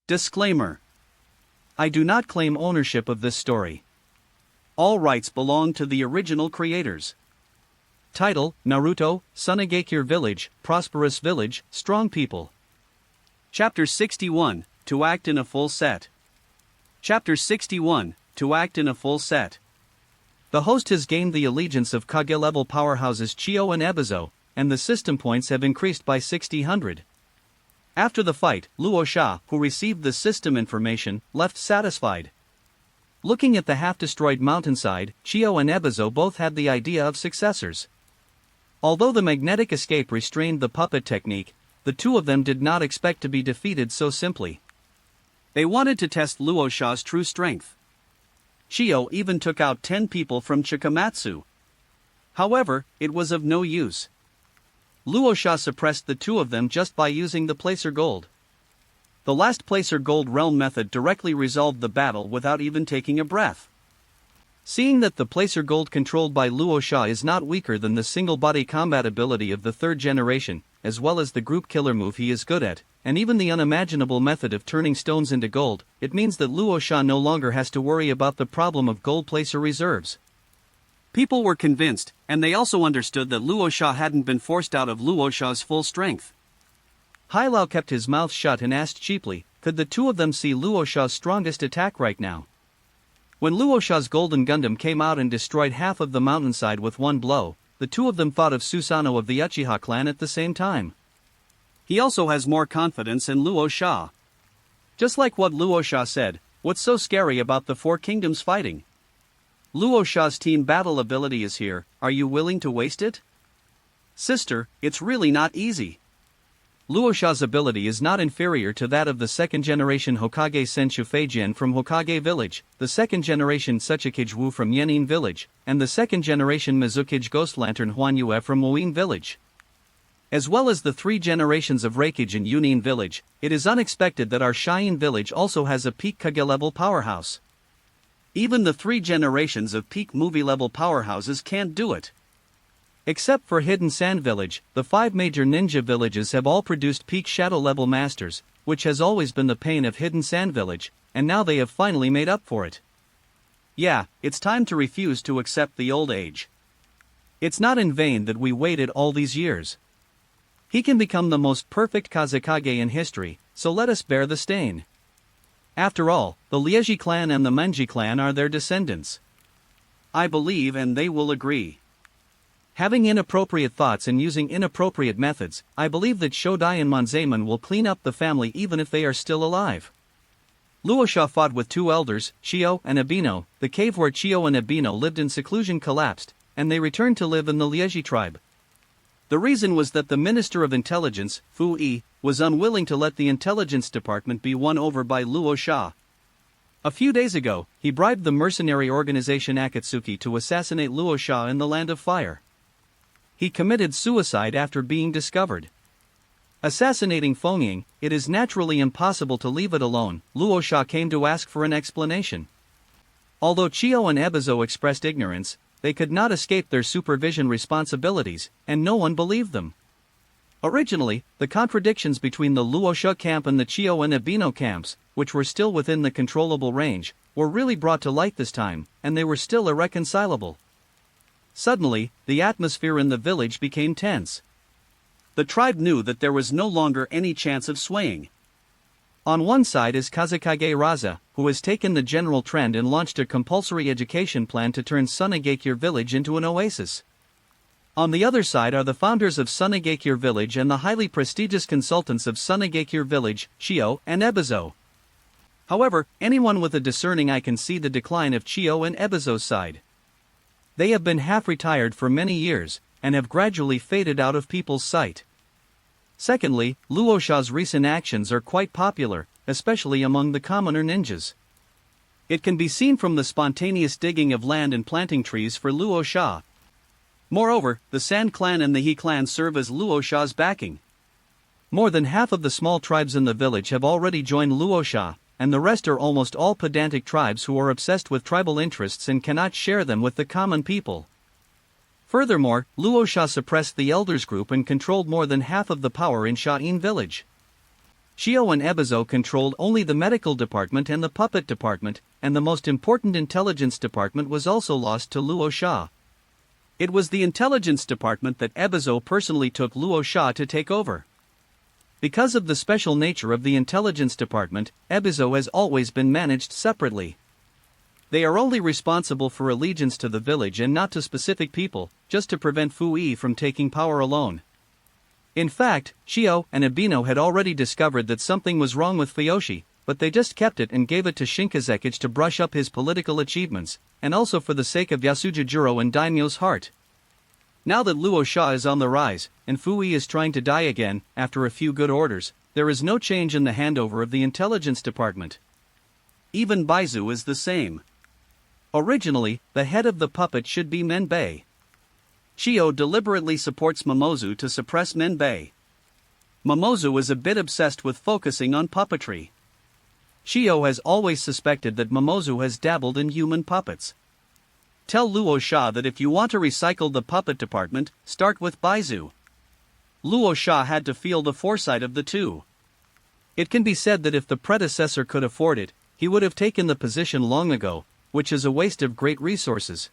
Disclaimer. I do not claim ownership of this story. All rights belong to the original creators. Title: Naruto, Sunagakure Village, Prosperous Village, Strong People. Chapter 61, To Act in a Full Set. Chapter 61, To Act in a Full Set. The host has gained the allegiance of Kage-level powerhouses Chiyo and Ebizo, and the system points have increased by 60-100. After the fight, Luo Sha, who received the system information, left satisfied. Looking at the half-destroyed mountainside, Chiyo and Ebizo both had the idea of successors. Although the magnetic escape restrained the puppet technique, the two of them did not expect to be defeated so simply. They wanted to test Luo Sha's true strength. Chiyo even took out 10 people from Chikamatsu. However, it was of no use. Luo Sha suppressed the two of them just by using the placer gold. The last placer gold realm method directly resolved the battle without even taking a breath. Seeing that the placer gold controlled by Luo Sha is not weaker than the single-body combat ability of the third generation, as well as the group killer move he is good at, and even the unimaginable method of turning stones into gold, it means that Luo Sha no longer has to worry about the problem of gold placer reserves. People were convinced, and they also understood that Luo Sha hadn't been forced out of Luo Sha's full strength. Hai Lao kept his mouth shut and asked cheaply, could the two of them see Luo Sha's strongest attack right now? When Luo Sha's Golden Gundam came out and destroyed half of the mountainside with one blow, the two of them thought of Susanoo of the Uchiha clan at the same time. He also has more confidence in Luo Sha. Just like what Luo Sha said, what's so scary about the Four Kingdoms fighting? Luo Sha's team battle ability is here, are you willing to waste it? Sister, it's really not easy. Luo Sha's ability is not inferior to that of the second-generation Hokage Senshu Feijian from Hokage Village, the second-generation Tsuchikage Wu from Yenin Village, and the second-generation Mizukage Ghost Lantern Huanyue from Wuin Village. As well as the 3 generations of Reikage in Yunin Village, it is unexpected that our Shiin Village also has a peak Kage-level powerhouse. Even the 3 generations of peak movie-level powerhouses can't do it. Except for Hidden Sand Village, the 5 major ninja villages have all produced peak shadow-level masters, which has always been the pain of Hidden Sand Village, and now they have finally made up for it. Yeah, it's time to refuse to accept the old age. It's not in vain that we waited all these years. He can become the most perfect Kazekage in history, so let us bear the stain. After all, the Lieji clan and the Menji clan are their descendants. I believe and they will agree. Having inappropriate thoughts and using inappropriate methods, I believe that Shodai and Manzaemon will clean up the family even if they are still alive. Luo Sha fought with 2 elders, Chiyo and Ebino. The cave where Chiyo and Ebino lived in seclusion collapsed, and they returned to live in the Lieji tribe. The reason was that the Minister of Intelligence, Fu Yi, was unwilling to let the intelligence department be won over by Luo Sha. A few days ago, he bribed the mercenary organization Akatsuki to assassinate Luo Sha in the Land of Fire. He committed suicide after being discovered. Assassinating Fengying, it is naturally impossible to leave it alone. Luo Sha came to ask for an explanation. Although Chiyo and Ebizo expressed ignorance, they could not escape their supervision responsibilities, and no one believed them. Originally, the contradictions between the Luo Sha camp and the Chiyo and Ebino camps, which were still within the controllable range, were really brought to light this time, and they were still irreconcilable. Suddenly, the atmosphere in the village became tense. The tribe knew that there was no longer any chance of swaying. On one side is Kazekage Raza, who has taken the general trend and launched a compulsory education plan to turn Sunagakure Village into an oasis. On the other side are the founders of Sunagakure Village and the highly prestigious consultants of Sunagakure Village, Chiyo and Ebizo. However, anyone with a discerning eye can see the decline of Chiyo and Ebizo's side. They have been half-retired for many years, and have gradually faded out of people's sight. Secondly, Luo Sha's recent actions are quite popular, especially among the commoner ninjas. It can be seen from the spontaneous digging of land and planting trees for Luo Sha. Moreover, the Sand clan and the He clan serve as Luo Sha's backing. More than half of the small tribes in the village have already joined Luo Sha, and the rest are almost all pedantic tribes who are obsessed with tribal interests and cannot share them with the common people. Furthermore, Luo Sha suppressed the elders group and controlled more than half of the power in Sha'in village. Shio and Ebizo controlled only the medical department and the puppet department, and the most important intelligence department was also lost to Luo Sha. It was the intelligence department that Ebizo personally took Luo Sha to take over. Because of the special nature of the intelligence department, Ebizo has always been managed separately. They are only responsible for allegiance to the village and not to specific people, just to prevent Fu Yi from taking power alone. In fact, Shio and Ebino had already discovered that something was wrong with Fuyoshi, but they just kept it and gave it to Shinkazekage to brush up his political achievements, and also for the sake of Yasujijuro and Daimyo's heart. Now that Luo Sha is on the rise, and Fu Yi is trying to die again, after a few good orders, there is no change in the handover of the intelligence department. Even Baizu is the same. Originally, the head of the puppet should be Menbei. Shio deliberately supports Momozu to suppress Menbei. Momozu is a bit obsessed with focusing on puppetry. Shio has always suspected that Momozu has dabbled in human puppets. Tell Luo Sha that if you want to recycle the puppet department, start with Baizu. Luo Sha had to feel the foresight of the two. It can be said that if the predecessor could afford it, he would have taken the position long ago, which is a waste of great resources.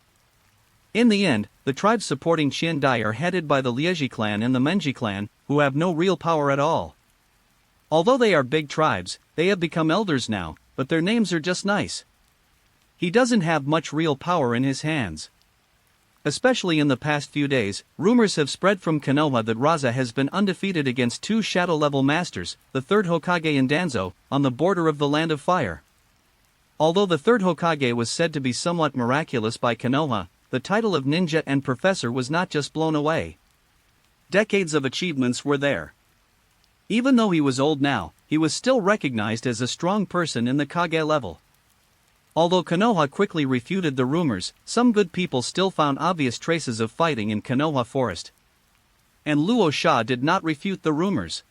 In the end, the tribes supporting Qiandai are headed by the Lieji clan and the Menji clan, who have no real power at all. Although they are big tribes, they have become elders now, but their names are just nice. He doesn't have much real power in his hands. Especially in the past few days, rumors have spread from Konoha that Raza has been undefeated against two shadow-level masters, the third Hokage and Danzo, on the border of the Land of Fire. Although the third Hokage was said to be somewhat miraculous by Konoha, the title of ninja and professor was not just blown away. Decades of achievements were there. Even though he was old now, he was still recognized as a strong person in the Kage level. Although Konoha quickly refuted the rumors, some good people still found obvious traces of fighting in Konoha Forest. And Luo Sha did not refute the rumors.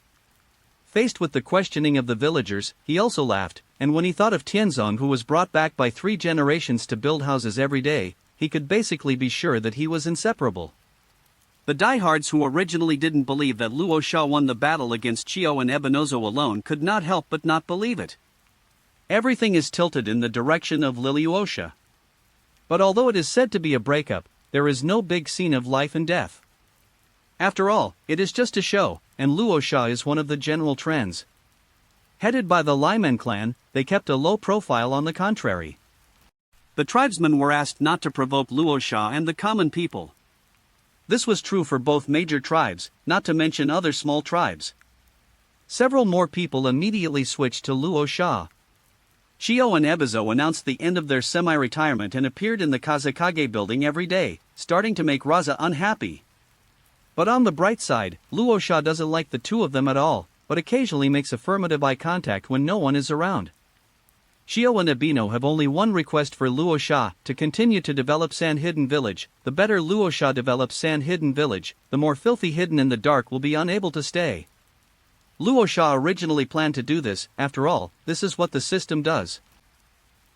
Faced with the questioning of the villagers, he also laughed, and when he thought of Tianzong, who was brought back by 3 generations to build houses every day, he could basically be sure that he was inseparable. The diehards who originally didn't believe that Luo Sha won the battle against Chio and Ebinozo alone could not help but not believe it. Everything is tilted in the direction of Liliuosha. But although it is said to be a breakup, there is no big scene of life and death. After all, it is just a show, and Luo Sha is one of the general trends. Headed by the Limen clan, they kept a low profile on the contrary. The tribesmen were asked not to provoke Luo Sha and the common people. This was true for both major tribes, not to mention other small tribes. Several more people immediately switched to Luo Sha. Shio and Ebizo announced the end of their semi-retirement and appeared in the Kazekage building every day, starting to make Raza unhappy. But on the bright side, Luo Sha doesn't like the two of them at all, but occasionally makes affirmative eye contact when no one is around. Shio and Ebino have only one request for Luo Sha: to continue to develop Sand Hidden Village. The better Luo Sha develops Sand Hidden Village, the more filthy hidden in the dark will be unable to stay. Luo Sha originally planned to do this. After all, this is what the system does.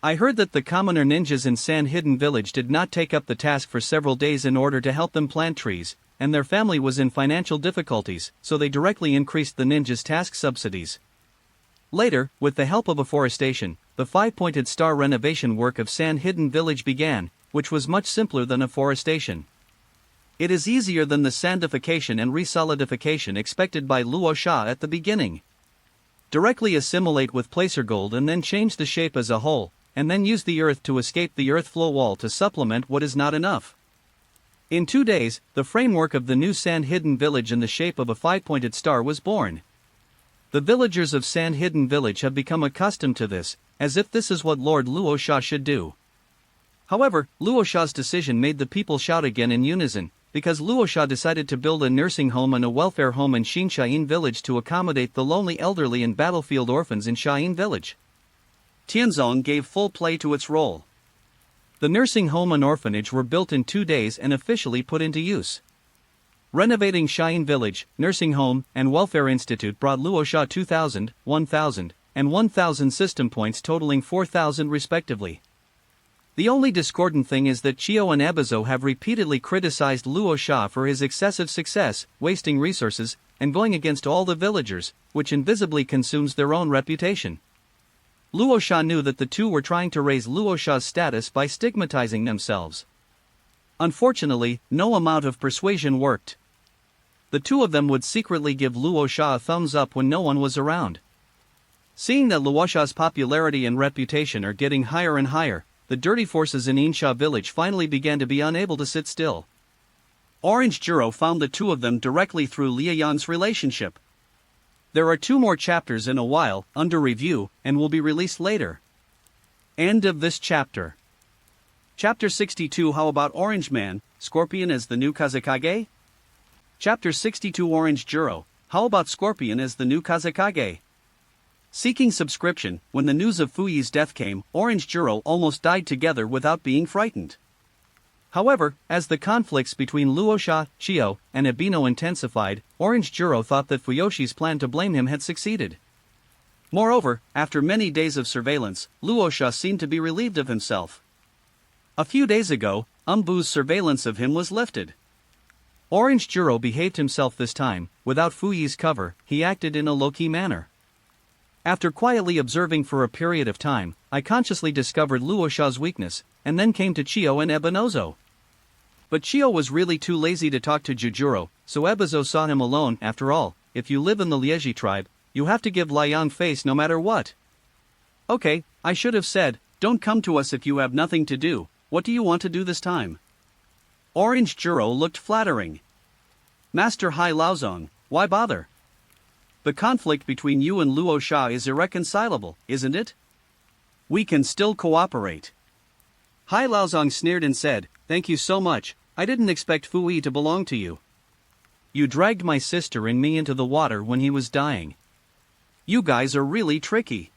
I heard that the commoner ninjas in Sand Hidden Village did not take up the task for several days in order to help them plant trees, and their family was in financial difficulties, so they directly increased the ninjas' task subsidies. Later, with the help of afforestation, the 5-pointed star renovation work of Sand Hidden Village began, which was much simpler than afforestation. It is easier than the sandification and resolidification expected by Luo Sha at the beginning. Directly assimilate with placer gold and then change the shape as a whole, and then use the earth to escape the earth flow wall to supplement what is not enough. In 2 days, the framework of the new Sand Hidden Village in the shape of a 5-pointed star was born. The villagers of Sand Hidden Village have become accustomed to this, as if this is what Lord Luo Sha should do. However, Luo Sha's decision made the people shout again in unison, because Luo Sha decided to build a nursing home and a welfare home in Shinshain Village to accommodate the lonely elderly and battlefield orphans in Shain Village. Tianzong gave full play to its role. The nursing home and orphanage were built in 2 days and officially put into use. Renovating Shain Village, Nursing Home, and Welfare Institute brought Luo Sha 2,000, 1,000, and 1,000 system points totaling 4,000 respectively. The only discordant thing is that Chio and Ebizo have repeatedly criticized Luo Sha for his excessive success, wasting resources, and going against all the villagers, which invisibly consumes their own reputation. Luo Sha knew that the two were trying to raise Luo Sha's status by stigmatizing themselves. Unfortunately, no amount of persuasion worked. The two of them would secretly give Luo Sha a thumbs up when no one was around. Seeing that Luo Sha's popularity and reputation are getting higher and higher, the dirty forces in Insha village finally began to be unable to sit still. Orange Juro found the two of them directly through Liaoyang's relationship. There are 2 more chapters in a while, under review, and will be released later. End of this chapter. Chapter 62. How about Orange Man, Scorpion as the new Kazekage? Chapter 62. Orange Juro, how about Scorpion as the new Kazekage? Seeking subscription, when the news of Fuyi's death came, Orange Juro almost died together without being frightened. However, as the conflicts between Luo Sha, Chio, and Ebino intensified, Orange Juro thought that Fuyoshi's plan to blame him had succeeded. Moreover, after many days of surveillance, Luo Sha seemed to be relieved of himself. A few days ago, Umbu's surveillance of him was lifted. Orange Juro behaved himself this time. Without Fuyi's cover, he acted in a low-key manner. After quietly observing for a period of time, I consciously discovered Luo Sha's weakness, and then came to Chio and Ebinozo. But Chio was really too lazy to talk to Jujuro, so Ebizo saw him alone. After all, if you live in the Liegi tribe, you have to give Liang face no matter what. Okay, I should have said, don't come to us if you have nothing to do. What do you want to do this time? Orange Juro looked flattering. Master Hai Laozong, why bother? The conflict between you and Luo Sha is irreconcilable, isn't it? We can still cooperate. Hai Laozong sneered and said, thank you so much, I didn't expect Fuyi to belong to you. You dragged my sister and me into the water when he was dying. You guys are really tricky.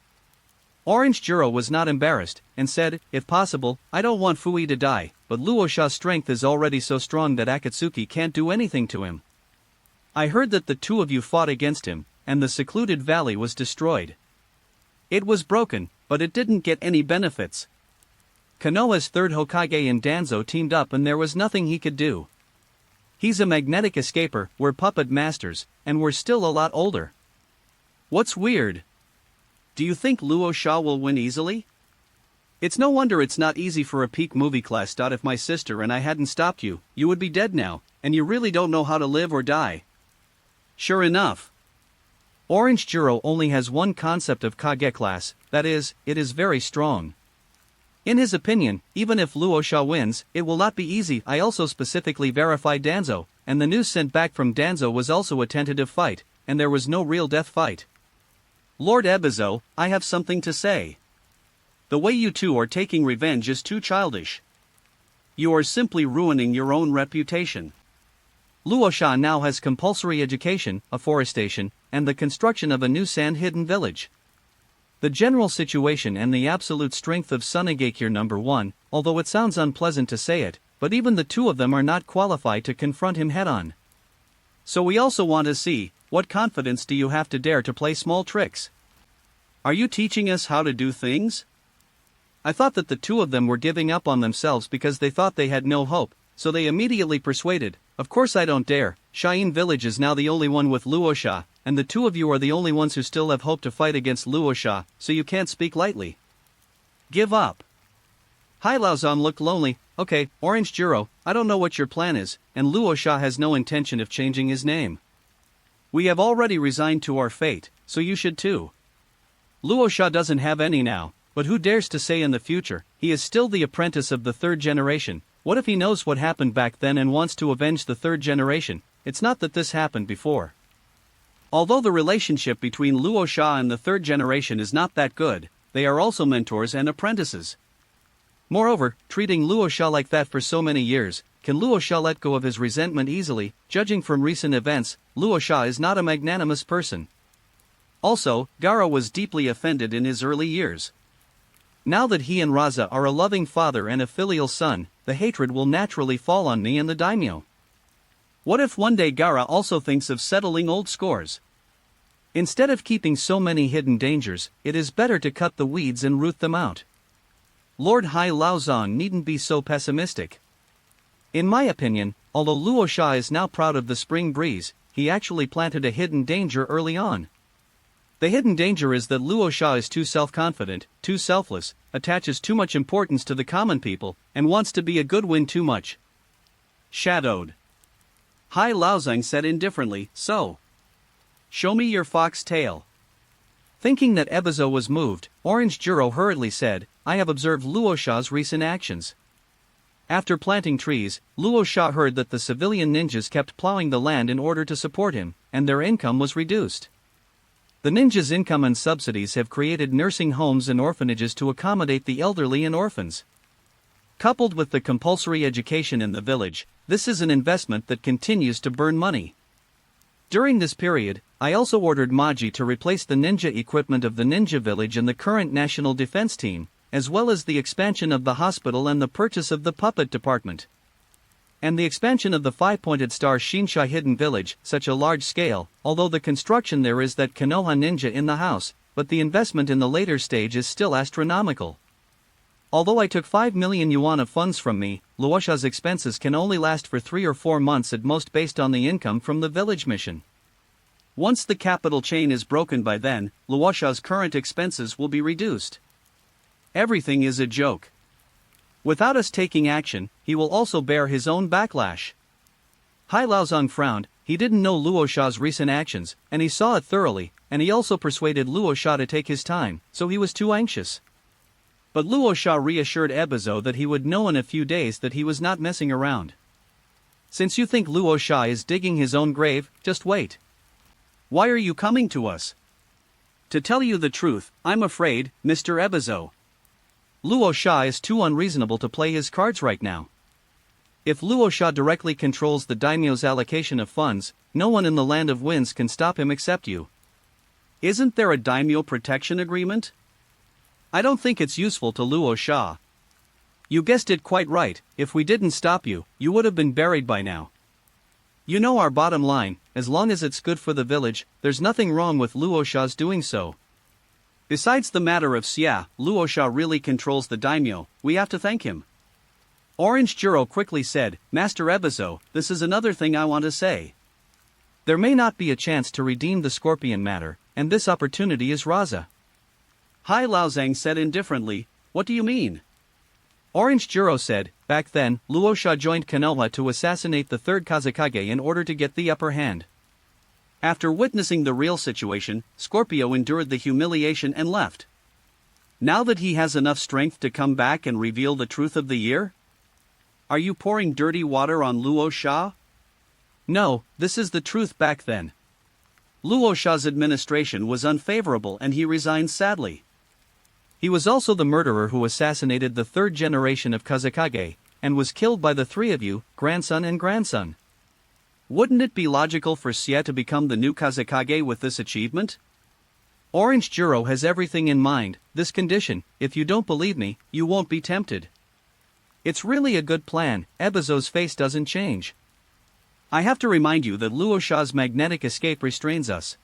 Orange Juro was not embarrassed, and said, if possible, I don't want Fuyi to die, but Luo Sha's strength is already so strong that Akatsuki can't do anything to him. I heard that the two of you fought against him, and the secluded valley was destroyed. It was broken, but it didn't get any benefits. Konoha's third Hokage and Danzo teamed up and there was nothing he could do. He's a magnetic escaper, we're puppet masters, and we're still a lot older. What's weird? Do you think Luo Sha will win easily? It's no wonder it's not easy for a peak movie class. If my sister and I hadn't stopped you, you would be dead now, and you really don't know how to live or die. Sure enough. Orange Juro only has one concept of Kage class, that is, it is very strong. In his opinion, even if Luo Sha wins, it will not be easy. I also specifically verified Danzo, and the news sent back from Danzo was also a tentative fight, and there was no real death fight. Lord Ebizo, I have something to say. The way you two are taking revenge is too childish. You are simply ruining your own reputation. Luo Sha now has compulsory education, afforestation, and the construction of a new sand-hidden village. The general situation and the absolute strength of Sunagakure #1, although it sounds unpleasant to say it, but even the two of them are not qualified to confront him head-on. So we also want to see, what confidence do you have to dare to play small tricks? Are you teaching us how to do things? I thought that the two of them were giving up on themselves because they thought they had no hope, so they immediately persuaded, of course I don't dare, Cheyenne Village is now the only one with Luo Sha, and the two of you are the only ones who still have hope to fight against Luo Sha, so you can't speak lightly. Give up. Hai Laozong looked lonely. Okay, Orange Juro, I don't know what your plan is, and Luo Sha has no intention of changing his name. We have already resigned to our fate, so you should too. Luo Sha doesn't have any now, but who dares to say in the future, he is still the apprentice of the third generation. What if he knows what happened back then and wants to avenge the third generation? It's not that this happened before. Although the relationship between Luo Sha and the third generation is not that good, they are also mentors and apprentices. Moreover, treating Luo Sha like that for so many years, can Luo Sha let go of his resentment easily? Judging from recent events, Luo Sha is not a magnanimous person. Also, Gaara was deeply offended in his early years. Now that he and Raza are a loving father and a filial son, the hatred will naturally fall on me and the daimyo. What if one day Gaara also thinks of settling old scores? Instead of keeping so many hidden dangers, it is better to cut the weeds and root them out. Lord Hai Laozong needn't be so pessimistic. In my opinion, although Luo Sha is now proud of the spring breeze, he actually planted a hidden danger early on. The hidden danger is that Luo Sha is too self-confident, too selfless, attaches too much importance to the common people, and wants to be a good win too much. Shadowed. Hai Laozang said indifferently, so. Show me your fox tail. Thinking that Ebizo was moved, Orange Juro hurriedly said, I have observed Luo Sha's recent actions. After planting trees, Luo Sha heard that the civilian ninjas kept plowing the land in order to support him, and their income was reduced. The ninjas' income and subsidies have created nursing homes and orphanages to accommodate the elderly and orphans. Coupled with the compulsory education in the village, this is an investment that continues to burn money. During this period, I also ordered Maji to replace the ninja equipment of the ninja village and the current national defense team, as well as the expansion of the hospital and the purchase of the puppet department. And the expansion of the five-pointed star Shinsha hidden village, such a large scale, although the construction there is that Konoha ninja in the house, but the investment in the later stage is still astronomical. Although I took 5 million yuan of funds from me, Luosha's expenses can only last for 3 or 4 months at most based on the income from the village mission. Once the capital chain is broken by then, Luosha's current expenses will be reduced. Everything is a joke. Without us taking action, he will also bear his own backlash. Hai Laozang frowned. He didn't know Luo Sha's recent actions, and he saw it thoroughly, and he also persuaded Luo Sha to take his time, so he was too anxious. But Luo Sha reassured Ebizo that he would know in a few days that he was not messing around. Since you think Luo Sha is digging his own grave, just wait. Why are you coming to us? To tell you the truth, I'm afraid, Mr. Ebizo. Luo Sha is too unreasonable to play his cards right now. If Luo Sha directly controls the daimyo's allocation of funds, no one in the Land of Winds can stop him except you. Isn't there a daimyo protection agreement? I don't think it's useful to Luo Sha. You guessed it quite right, if we didn't stop you, you would have been buried by now. You know our bottom line, as long as it's good for the village, there's nothing wrong with Luo Sha's doing so. Besides the matter of Xia, Luo Sha really controls the daimyo, we have to thank him. Orange Juro quickly said, Master Ebizo, this is another thing I want to say. There may not be a chance to redeem the scorpion matter, and this opportunity is Raza. Hai Laozang said indifferently, what do you mean? Orange Juro said, back then, Luo Sha joined Konoha to assassinate the third Kazekage in order to get the upper hand. After witnessing the real situation, Scorpio endured the humiliation and left. Now that he has enough strength to come back and reveal the truth of the year? Are you pouring dirty water on Luo Sha? No, this is the truth back then. Luo Sha's administration was unfavorable and he resigned sadly. He was also the murderer who assassinated the third generation of Kazekage, and was killed by the three of you, grandson and grandson. Wouldn't it be logical for Xie to become the new Kazekage with this achievement? Orange Juro has everything in mind, this condition, if you don't believe me, you won't be tempted. It's really a good plan, Ebizo's face doesn't change. I have to remind you that Luo Sha's magnetic escape restrains us.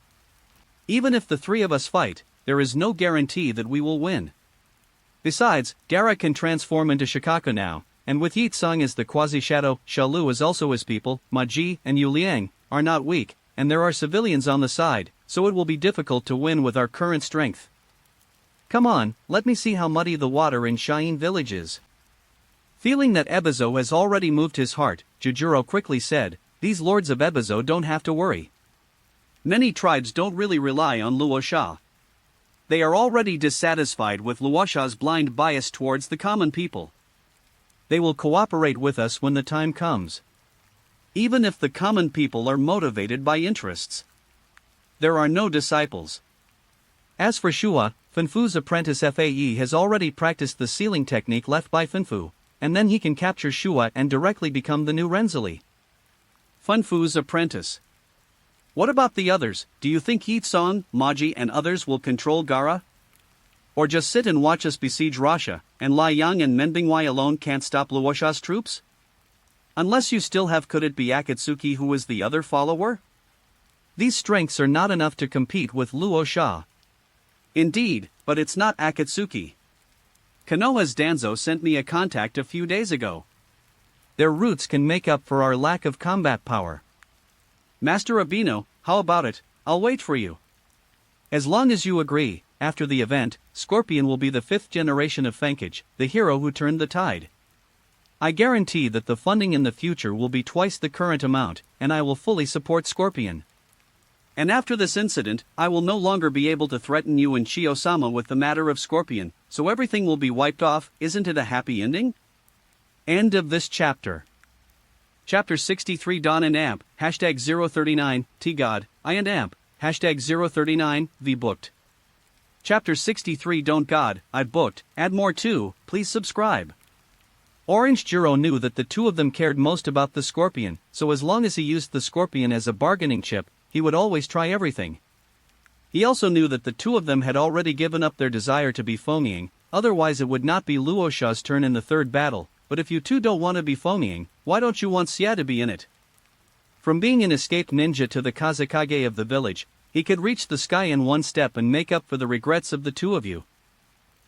Even if the three of us fight, there is no guarantee that we will win. Besides, Gara can transform into Shikako now, and with Yi Tsung as the quasi-shadow, Shalu is also his people, Ma Ji and Yu Liang, are not weak, and there are civilians on the side, so it will be difficult to win with our current strength. Come on, let me see how muddy the water in Shine Village is. Feeling that Ebizo has already moved his heart, Jujuro quickly said, these lords of Ebizo don't have to worry. Many tribes don't really rely on Luo Sha. They are already dissatisfied with Luo Sha's blind bias towards the common people. They will cooperate with us when the time comes. Even if the common people are motivated by interests. There are no disciples. As for Shua, Fanfu's apprentice Fae has already practiced the sealing technique left by Fanfu, and then he can capture Shua and directly become the new Renzali. Fanfu's apprentice. What about the others? Do you think Yitsong, Maji and others will control Gara? Or just sit and watch us besiege Rasha, and Lai Yang and Menbingwai alone can't stop Luo Sha's troops? Unless you still have, could it be Akatsuki who is the other follower? These strengths are not enough to compete with Luo Sha. Indeed, but it's not Akatsuki. Konoha's Danzo sent me a contact a few days ago. Their roots can make up for our lack of combat power. Master Abino, how about it? I'll wait for you. As long as you agree, after the event, Scorpion will be the 5th generation of Fankage, the hero who turned the tide. I guarantee that the funding in the future will be twice the current amount, and I will fully support Scorpion. And after this incident, I will no longer be able to threaten you and Chio-sama with the matter of Scorpion, so everything will be wiped off. Isn't it a happy ending? End of this chapter. Chapter 63 Dawn and Amp, hashtag 039, T-God, I and Amp, hashtag 039, V booked. Chapter 63 Don't God, I booked, add more too, please subscribe. Orange Jiro knew that the two of them cared most about the Scorpion, so as long as he used the Scorpion as a bargaining chip, he would always try everything. He also knew that the two of them had already given up their desire to be phonying, otherwise it would not be Luosha's turn in the third battle, but if you two don't want to be phonying, why don't you want Sia to be in it? From being an escaped ninja to the Kazekage of the village, he could reach the sky in one step and make up for the regrets of the two of you.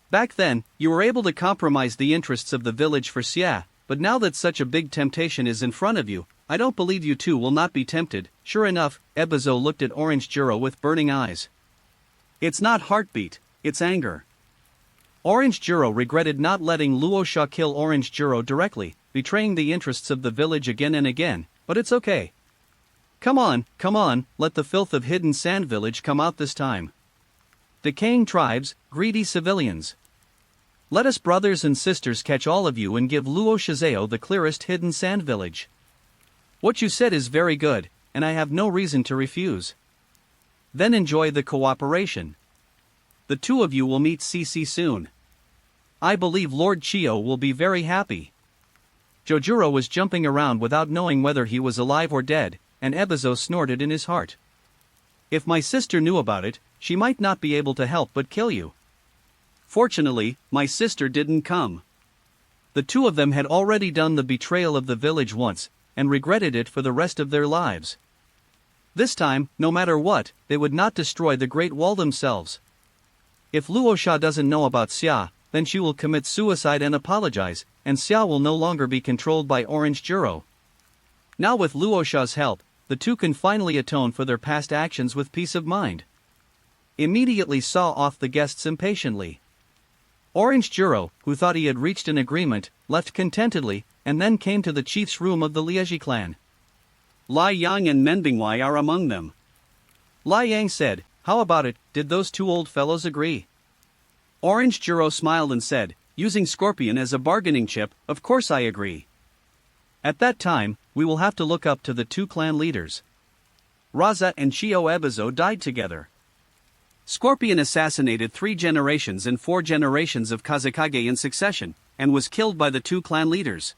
Back then, you were able to compromise the interests of the village for Sia, but now that such a big temptation is in front of you, I don't believe you two will not be tempted. Sure enough, Ebizo looked at Orange Jiro with burning eyes. It's not heartbeat, it's anger. Orange Jiro regretted not letting Luosha kill Orange Jiro directly, betraying the interests of the village again and again, but it's okay. Come on, let the filth of Hidden Sand Village come out this time. Decaying tribes, greedy civilians. Let us brothers and sisters catch all of you and give Luo Shizeo the clearest Hidden Sand Village. What you said is very good, and I have no reason to refuse. Then enjoy the cooperation. The two of you will meet CC soon. I believe Lord Chio will be very happy. Jojuro was jumping around without knowing whether he was alive or dead, and Ebizo snorted in his heart. If my sister knew about it, she might not be able to help but kill you. Fortunately, my sister didn't come. The two of them had already done the betrayal of the village once, and regretted it for the rest of their lives. This time, no matter what, they would not destroy the Great Wall themselves. If Luosha doesn't know about Xia, then she will commit suicide and apologize, and Xia will no longer be controlled by Orange Jiro. Now with Luosha's help, the two can finally atone for their past actions with peace of mind. Immediately saw off the guests impatiently. Orange Jiro, who thought he had reached an agreement, left contentedly, and then came to the chief's room of the Liegi clan. Lai Yang and Menbingwai are among them. Lai Yang said, "How about it, did those two old fellows agree?" Orange Jiro smiled and said, "Using Scorpion as a bargaining chip, of course I agree. At that time, we will have to look up to the two clan leaders. Raza and Chio Ebizo died together. Scorpion assassinated 3 generations and 4 generations of Kazekage in succession, and was killed by the two clan leaders.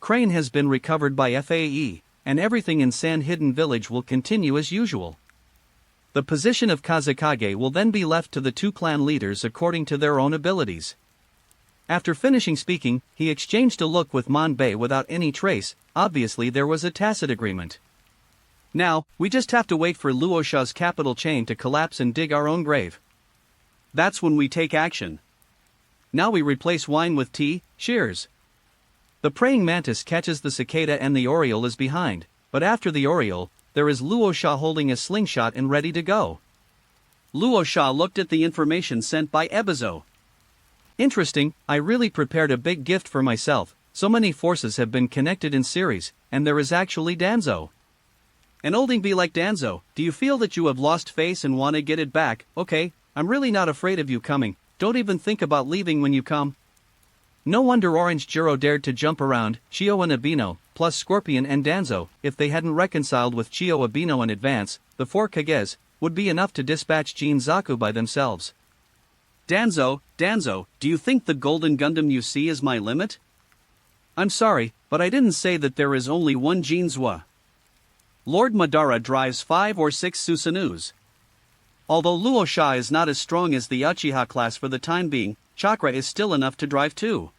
Crane has been recovered by FAE, and everything in Sand Hidden Village will continue as usual. The position of Kazekage will then be left to the two clan leaders according to their own abilities." After finishing speaking, he exchanged a look with Manbei without any trace. Obviously there was a tacit agreement. Now, we just have to wait for Luosha's capital chain to collapse and dig our own grave. That's when we take action. Now we replace wine with tea. Cheers. The praying mantis catches the cicada and the oriole is behind, but after the oriole, there is Luosha holding a slingshot and ready to go. Luosha looked at the information sent by Ebizo. Interesting, I really prepared a big gift for myself. So many forces have been connected in series, and there is actually Danzo. An olding be like Danzo, do you feel that you have lost face and want to get it back? Okay, I'm really not afraid of you coming, don't even think about leaving when you come. No wonder Orange Jiro dared to jump around, Chio and Abino, plus Scorpion and Danzo. If they hadn't reconciled with Chio Abino in advance, the 4 Kages would be enough to dispatch Jin Zaku by themselves. Danzo, do you think the golden Gundam you see is my limit? I'm sorry, but I didn't say that there is only one Jinzua. Lord Madara drives 5 or 6 Susanus. Although Luosha is not as strong as the Uchiha class for the time being, Chakra is still enough to drive 2.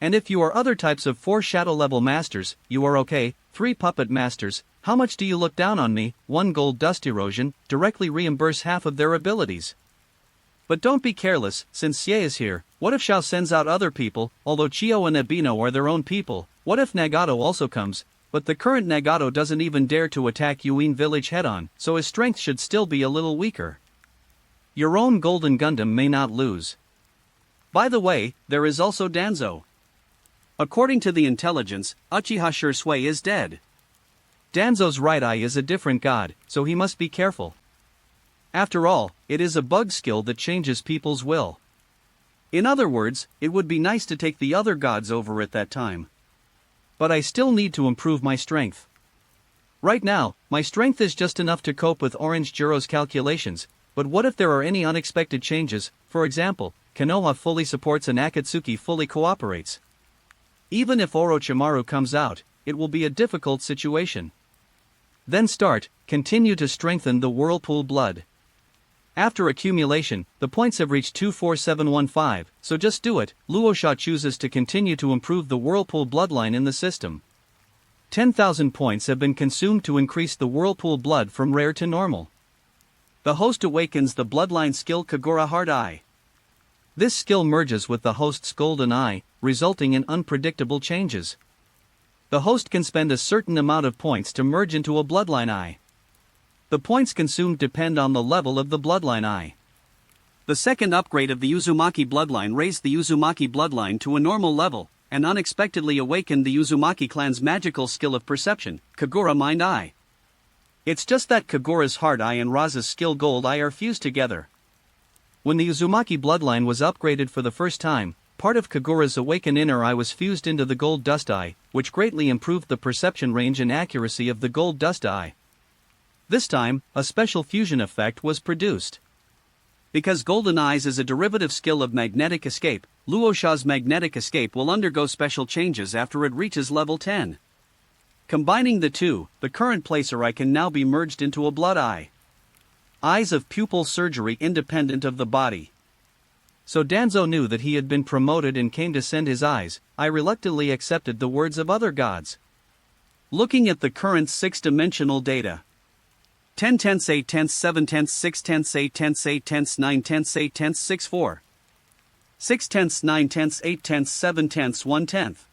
And if you are other types of 4 shadow level masters, you are okay. 3 puppet masters, how much do you look down on me? 1 gold dust erosion, directly reimburse half of their abilities. But don't be careless, since Xie is here. What if Xiao sends out other people? Although Chio and Abino are their own people, what if Nagato also comes? but the current Nagato doesn't even dare to attack Yuin village head-on, so his strength should still be a little weaker. Your own Golden Gundam may not lose. By the way, there is also Danzo. According to the intelligence, Uchiha Shursui is dead. Danzo's right eye is a different god, so he must be careful. After all, it is a bug skill that changes people's will. In other words, it would be nice to take the other gods over at that time. But I still need to improve my strength. Right now, my strength is just enough to cope with Orange Jiro's calculations, but what if there are any unexpected changes? For example, Konoha fully supports and Akatsuki fully cooperates. Even if Orochimaru comes out, it will be a difficult situation. Then continue to strengthen the Whirlpool blood. After accumulation, the points have reached 24715, so just do it. Luosha chooses to continue to improve the Whirlpool bloodline in the system. 10,000 points have been consumed to increase the Whirlpool blood from rare to normal. The host awakens the bloodline skill Kagura Hard Eye. This skill merges with the host's golden eye, resulting in unpredictable changes. The host can spend a certain amount of points to merge into a bloodline eye. The points consumed depend on the level of the bloodline eye. The second upgrade of the Uzumaki bloodline raised the Uzumaki bloodline to a normal level, and unexpectedly awakened the Uzumaki clan's magical skill of perception, Kagura Mind Eye. It's just that Kagura's Heart Eye and Raza's skill Gold Eye are fused together. When the Uzumaki bloodline was upgraded for the first time, part of Kagura's awakened inner eye was fused into the Gold Dust Eye, which greatly improved the perception range and accuracy of the Gold Dust Eye. This time, a special fusion effect was produced. Because Golden Eyes is a derivative skill of Magnetic Escape, Luosha's Magnetic Escape will undergo special changes after it reaches level 10. Combining the two, the current Placer Eye can now be merged into a Blood Eye. Eyes of pupil surgery independent of the body. So Danzo knew that he had been promoted and came to send his eyes. I reluctantly accepted the words of other gods. Looking at the current 6-dimensional data. 10 tenths 8 tenths 7 tenths 6 tenths 8 tenths 8 tenths 9 tenths 8 tenths 6 4. 6 tenths 9 tenths 8 tenths 7 tenths 1 tenth.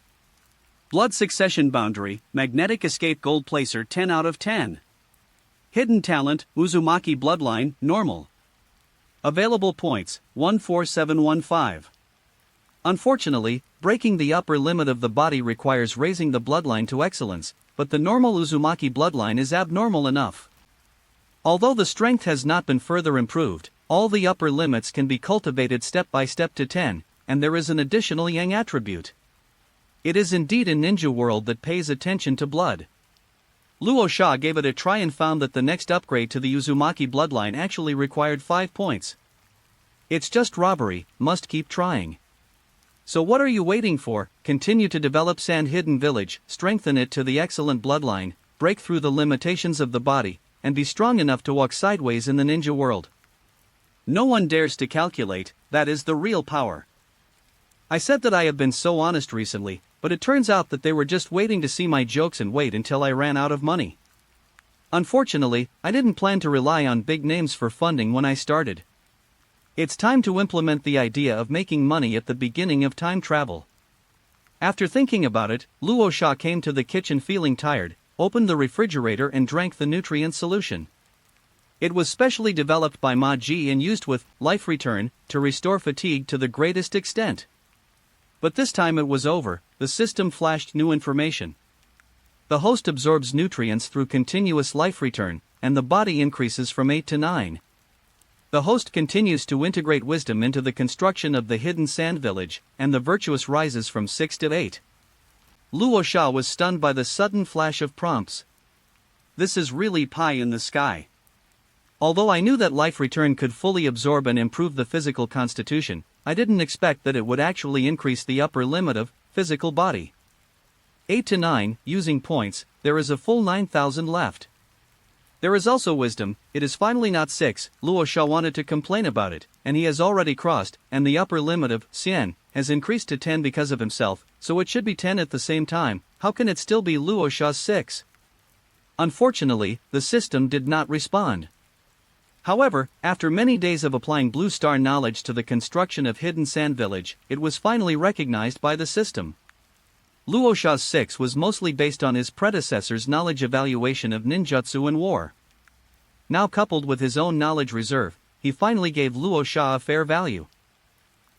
Blood succession boundary, Magnetic Escape Gold Placer 10 out of 10. Hidden talent, Uzumaki bloodline, normal. Available points, 14715. Unfortunately, breaking the upper limit of the body requires raising the bloodline to excellence, but the normal Uzumaki bloodline is abnormal enough. Although the strength has not been further improved, all the upper limits can be cultivated step by step to 10, and there is an additional yang attribute. It is indeed a ninja world that pays attention to blood. Luosha gave it a try and found that the next upgrade to the Uzumaki bloodline actually required 5 points. It's just robbery, must keep trying. So what are you waiting for? Continue to develop Sand Hidden Village, strengthen it to the excellent bloodline, break through the limitations of the body, and be strong enough to walk sideways in the ninja world. No one dares to calculate, that is the real power. I said that I have been so honest recently, but it turns out that they were just waiting to see my jokes and wait until I ran out of money. Unfortunately, I didn't plan to rely on big names for funding when I started. It's time to implement the idea of making money at the beginning of time travel. After thinking about it, Luosha came to the kitchen feeling tired, opened the refrigerator and drank the nutrient solution. It was specially developed by Ma Ji and used with Life Return to restore fatigue to the greatest extent. But this time it was over, the system flashed new information. The host absorbs nutrients through continuous life return, and the body increases from 8 to 9. The host continues to integrate wisdom into the construction of the hidden sand village, and the virtuous rises from 6 to 8. Luosha was stunned by the sudden flash of prompts. This is really pie in the sky. Although I knew that life return could fully absorb and improve the physical constitution, I didn't expect that it would actually increase the upper limit of physical body. 8 to 9, using points, there is a full 9,000 left. There is also wisdom, it is finally not 6, Luosha wanted to complain about it, and he has already crossed, and the upper limit of Xian has increased to 10 because of himself, so it should be 10 at the same time. How can it still be Luosha's 6? Unfortunately, the system did not respond. However, after many days of applying Blue Star knowledge to the construction of Hidden Sand Village, it was finally recognized by the system. Luo Sha's 6 was mostly based on his predecessor's knowledge evaluation of ninjutsu and war. Now coupled with his own knowledge reserve, he finally gave Luo Sha a fair value.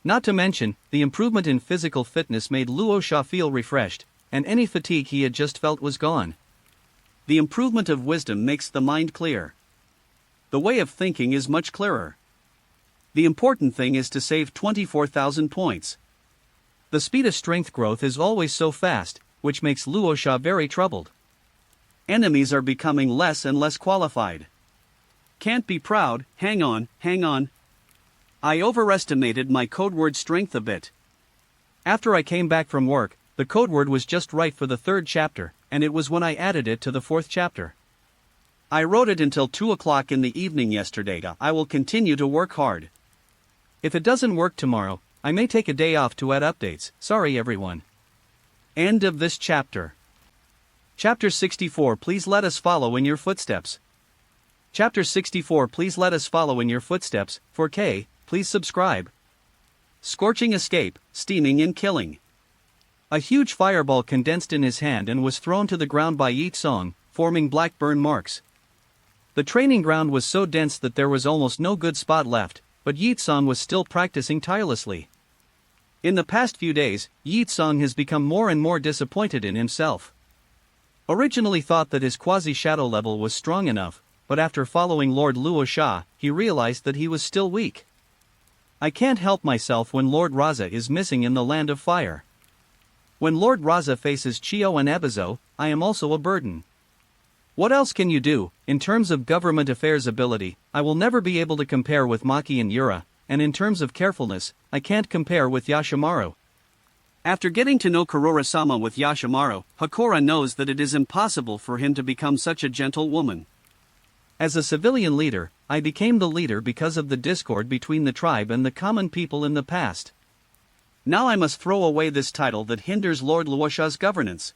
Not to mention, the improvement in physical fitness made Luo Sha feel refreshed, and any fatigue he had just felt was gone. The improvement of wisdom makes the mind clear. The way of thinking is much clearer. The important thing is to save 24,000 points. The speed of strength growth is always so fast, which makes Luo Sha very troubled. Enemies are becoming less and less qualified. Can't be proud, hang on. I overestimated my codeword strength a bit. After I came back from work, the codeword was just right for the 3rd chapter, and it was when I added it to the 4th chapter. I wrote it until 2 o'clock in the evening yesterday. I will continue to work hard. If it doesn't work tomorrow, I may take a day off to add updates. Sorry everyone. End of this chapter. Chapter 64. Please let us follow in your footsteps. Chapter 64. Please let us follow in your footsteps. 4K, please subscribe. Scorching escape, steaming and killing. A huge fireball condensed in his hand and was thrown to the ground by Yi Song, forming black burn marks. The training ground was so dense that there was almost no good spot left, but Yi Song was still practicing tirelessly. In the past few days, Yi Song has become more and more disappointed in himself. Originally thought that his quasi-shadow level was strong enough, but after following Lord Luo Sha, he realized that he was still weak. I can't help myself when Lord Raza is missing in the land of fire. When Lord Raza faces Chio and Ebizo, I am also a burden. What else can you do? In terms of government affairs ability, I will never be able to compare with Maki and Yura, and in terms of carefulness, I can't compare with Yashimaru. After getting to know Kurora-sama with Yashimaru, Hakora knows that it is impossible for him to become such a gentle woman. As a civilian leader, I became the leader because of the discord between the tribe and the common people in the past. Now I must throw away this title that hinders Lord Luosha's governance.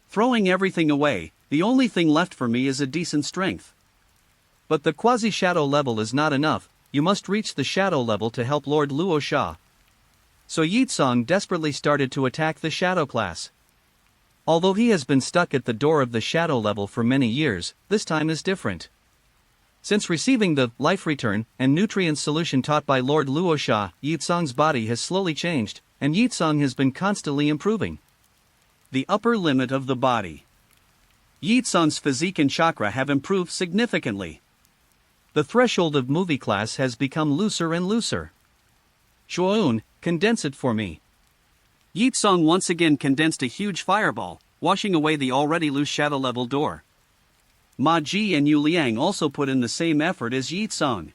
Throwing everything away, the only thing left for me is a decent strength. But the quasi-shadow level is not enough. You must reach the shadow level to help Lord Luo Sha. So Yi Song desperately started to attack the shadow class. Although he has been stuck at the door of the shadow level for many years, this time is different. Since receiving the life return and nutrient solution taught by Lord Luo Sha, Yi Song's body has slowly changed, and Yi Song has been constantly improving. The upper limit of the body. Yi Song's physique and chakra have improved significantly. The threshold of movie class has become looser and looser. Shuoun, condense it for me. Yi Song once again condensed a huge fireball, washing away the already loose shadow level door. Ma Ji and Yu Liang also put in the same effort as Yi Song.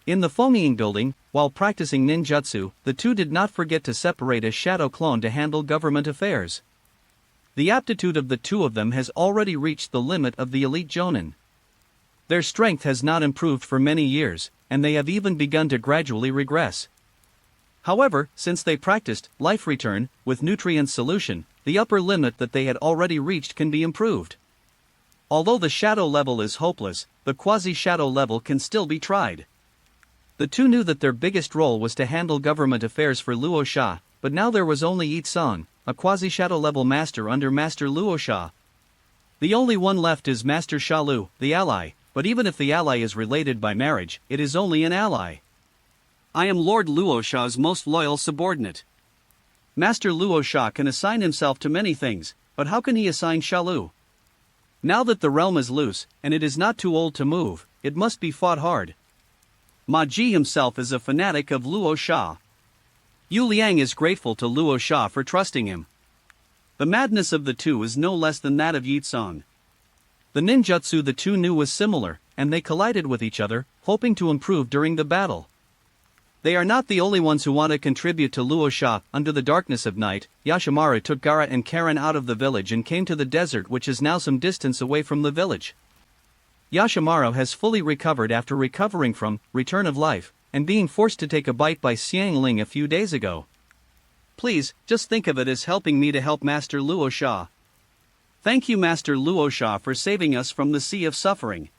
In the Fengying building, while practicing ninjutsu, the two did not forget to separate a shadow clone to handle government affairs. The aptitude of the two of them has already reached the limit of the elite jonin. Their strength has not improved for many years, and they have even begun to gradually regress. However, since they practiced life return with nutrient solution, the upper limit that they had already reached can be improved. Although the shadow level is hopeless, the quasi-shadow level can still be tried. The two knew that their biggest role was to handle government affairs for Luo Sha, but now there was only Yi Song, a quasi-shadow level master under Master Luo Sha. The only one left is Master Sha Lu, the ally, but even if the ally is related by marriage, it is only an ally. I am Lord Luo Sha's most loyal subordinate. Master Luo Sha can assign himself to many things, but how can he assign Sha Lu? Now that the realm is loose, and it is not too old to move, it must be fought hard. Ma Ji himself is a fanatic of Luo Sha. Yu Liang is grateful to Luo Sha for trusting him. The madness of the two is no less than that of Yi Song. The ninjutsu the two knew was similar, and they collided with each other, hoping to improve during the battle. They are not the only ones who want to contribute to Luo Sha. Under the darkness of night, Yashimaru took Gaara and Karen out of the village and came to the desert, which is now some distance away from the village. Yashimaru has fully recovered after recovering from Return of Life, and being forced to take a bite by Xiang Ling a few days ago. Please, just think of it as helping me to help Master Luo Sha. Thank you Master Luo Sha for saving us from the sea of suffering.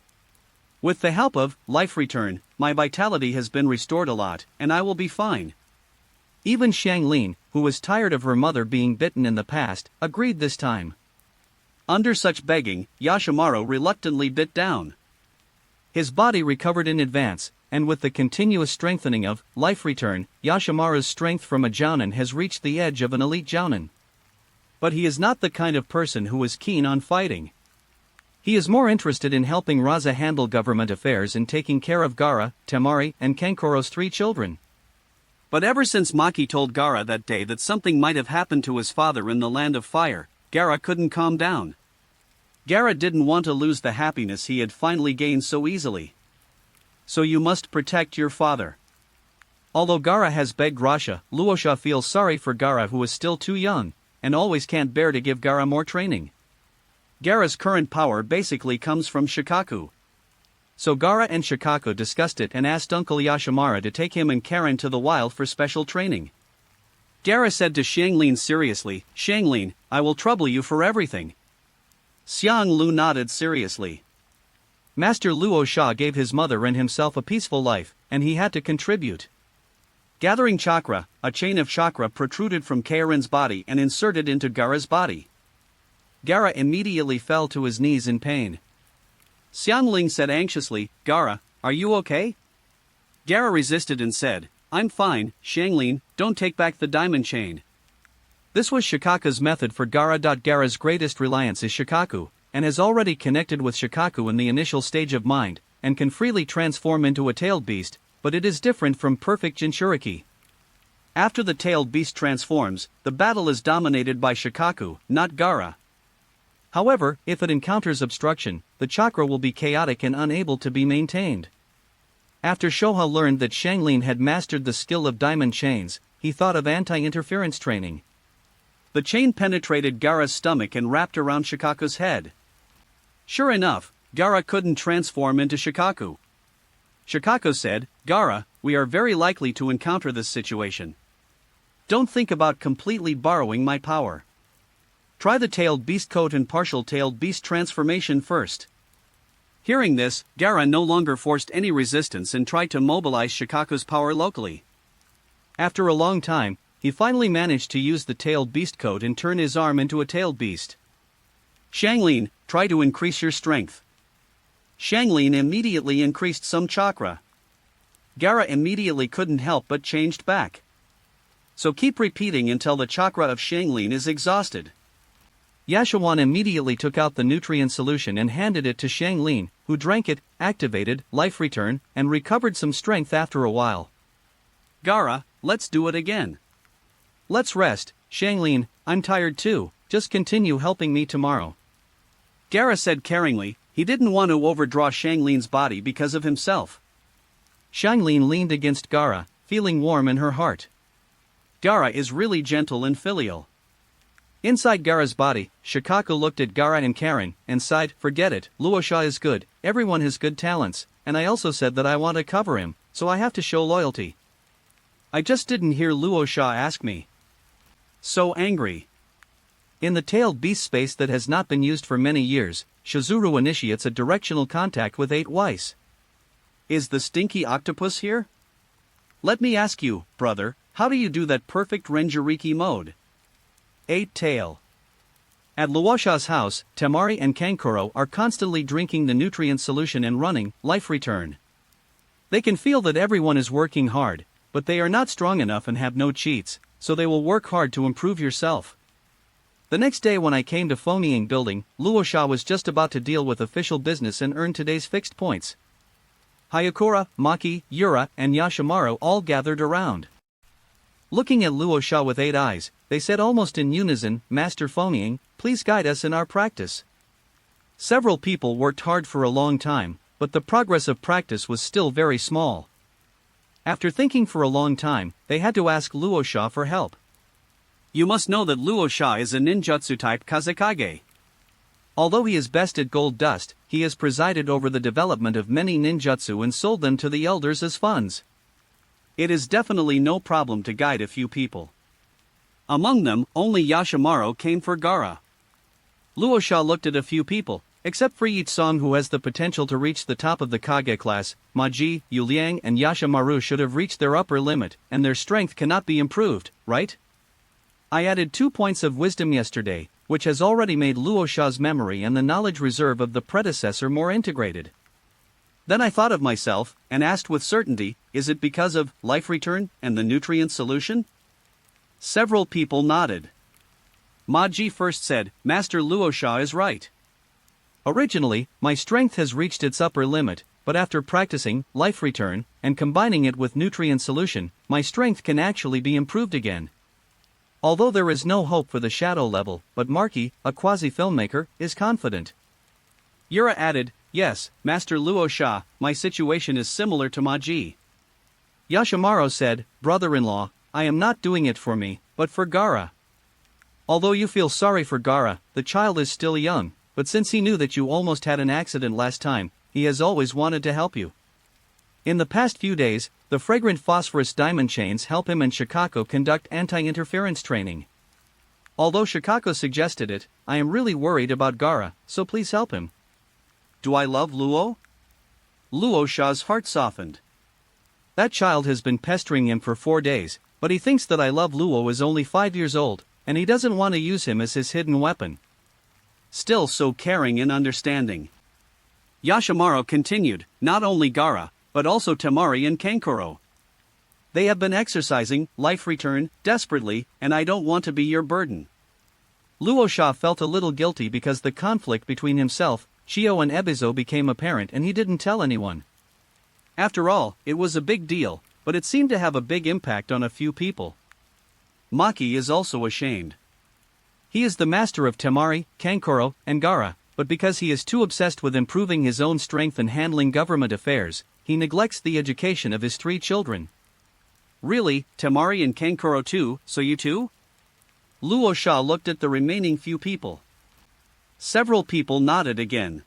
With the help of life return, my vitality has been restored a lot, and I will be fine. Even Xianglin, who was tired of her mother being bitten in the past, agreed this time. Under such begging, Yashimaru reluctantly bit down. His body recovered in advance, and with the continuous strengthening of life return, Yashimaru's strength from a jounin has reached the edge of an elite jounin. But he is not the kind of person who is keen on fighting. He is more interested in helping Raza handle government affairs and taking care of Gaara, Temari, and Kankoro's 3 children. But ever since Maki told Gaara that day that something might have happened to his father in the Land of Fire, Gaara couldn't calm down. Gaara didn't want to lose the happiness he had finally gained so easily. So you must protect your father. Although Gaara has begged Rasha, Luosha feels sorry for Gaara, who is still too young, and always can't bear to give Gaara more training. Gaara's current power basically comes from Shikaku. So Gaara and Shikaku discussed it and asked Uncle Yashimaru to take him and Karen to the wild for special training. Gaara said to Xianglin seriously, "Xianglin, I will trouble you for everything." Xiang Lu nodded seriously. Master Luo Sha gave his mother and himself a peaceful life, and he had to contribute. Gathering chakra, a chain of chakra protruded from Karen's body and inserted into Gaara's body. Gaara immediately fell to his knees in pain. Xiangling said anxiously, "Gaara, are you okay?" Gaara resisted and said, "I'm fine, Xianglin, don't take back the diamond chain." This was Shikaku's method for Gaara. Gaara's greatest reliance is Shikaku, and has already connected with Shikaku in the initial stage of mind, and can freely transform into a tailed beast, but it is different from perfect Jinchuriki. After the tailed beast transforms, the battle is dominated by Shikaku, not Gaara. However, if it encounters obstruction, the chakra will be chaotic and unable to be maintained. After Shoha learned that Xianglin had mastered the skill of diamond chains, he thought of anti-interference training. The chain penetrated Gaara's stomach and wrapped around Shikaku's head. Sure enough, Gaara couldn't transform into Shikaku. Shikaku said, "Gaara, we are very likely to encounter this situation. Don't think about completely borrowing my power. Try the tailed beast coat and partial tailed beast transformation first." Hearing this, Gaara no longer forced any resistance and tried to mobilize Shikaku's power locally. After a long time, he finally managed to use the tailed beast coat and turn his arm into a tailed beast. "Xianglin, try to increase your strength." Xianglin immediately increased some chakra. Gaara immediately couldn't help but changed back. So keep repeating until the chakra of Xianglin is exhausted. Yashawan immediately took out the nutrient solution and handed it to Xianglin, who drank it, activated life return, and recovered some strength after a while. "Gaara, let's do it again." "Let's rest, Xianglin, I'm tired too, just continue helping me tomorrow." Gaara said caringly. He didn't want to overdraw Xianglin's body because of himself. Xianglin leaned against Gaara, feeling warm in her heart. Gaara is really gentle and filial. Inside Gaara's body, Shikaku looked at Gaara and Karen, and sighed, "Forget it, Luosha is good, everyone has good talents, and I also said that I want to cover him, so I have to show loyalty. I just didn't hear Luosha ask me." So angry. In the tailed beast space that has not been used for many years, Shizuru initiates a directional contact with 8 Weiss. "Is the stinky octopus here? Let me ask you, brother, how do you do that perfect Renjiriki mode?" 8 Tail. At Luosha's house, Temari and Kankoro are constantly drinking the nutrient solution and running life return. They can feel that everyone is working hard, but they are not strong enough and have no cheats, so they will work hard to improve yourself. The next day when I came to Foaming Building, Luosha was just about to deal with official business and earn today's fixed points. Hayakura, Maki, Yura, and Yashimaru all gathered around. Looking at Luosha with 8 eyes, they said almost in unison, "Master Foaming, please guide us in our practice." Several people worked hard for a long time, but the progress of practice was still very small. After thinking for a long time, they had to ask Luosha for help. You must know that Luosha is a ninjutsu type Kazekage. Although he is best at gold dust, he has presided over the development of many ninjutsu and sold them to the elders as funds. It is definitely no problem to guide a few people. Among them, only Yashimaru came for Gaara. Luosha looked at a few people, Except for Yitsong, who has the potential to reach the top of the Kage class, Maji, Yu Liang and Yashimaru should have reached their upper limit, and their strength cannot be improved, right? I added 2 points of wisdom yesterday, which has already made Luosha's memory and the knowledge reserve of the predecessor more integrated. Then I thought of myself, and asked with certainty, is it because of life return and the nutrient solution? Several people nodded. Maji first said, Master Luosha is right. Originally, my strength has reached its upper limit, but after practicing life return and combining it with nutrient solution, my strength can actually be improved again. Although there is no hope for the shadow level, but Marky, a quasi-filmmaker, is confident. Yura added, yes, Master Luosha, my situation is similar to Maji. Yashimaru said, brother-in-law, I am not doing it for me, but for Gaara. Although you feel sorry for Gaara, the child is still young, but since he knew that you almost had an accident last time, he has always wanted to help you. In the past few days, the fragrant phosphorus diamond chains help him and Shikako conduct anti-interference training. Although Shikako suggested it, I am really worried about Gaara, so please help him. Do I love Luo? Luosha's heart softened. That child has been pestering him for 4 days, but he thinks that I love Luo is only 5 years old, and he doesn't want to use him as his hidden weapon. Still so caring and understanding. Yashimaru continued, not only Gaara, but also Temari and Kankuro. They have been exercising life return desperately, and I don't want to be your burden. Luosha felt a little guilty because the conflict between himself, Chio and Ebizo became apparent and he didn't tell anyone. After all, it was a big deal, but it seemed to have a big impact on a few people. Maki is also ashamed. He is the master of Temari, Kankuro, and Gaara, but because he is too obsessed with improving his own strength and handling government affairs, he neglects the education of his 3 children. Really, Temari and Kankuro too, so you too? Luosha looked at the remaining few people. Several people nodded again.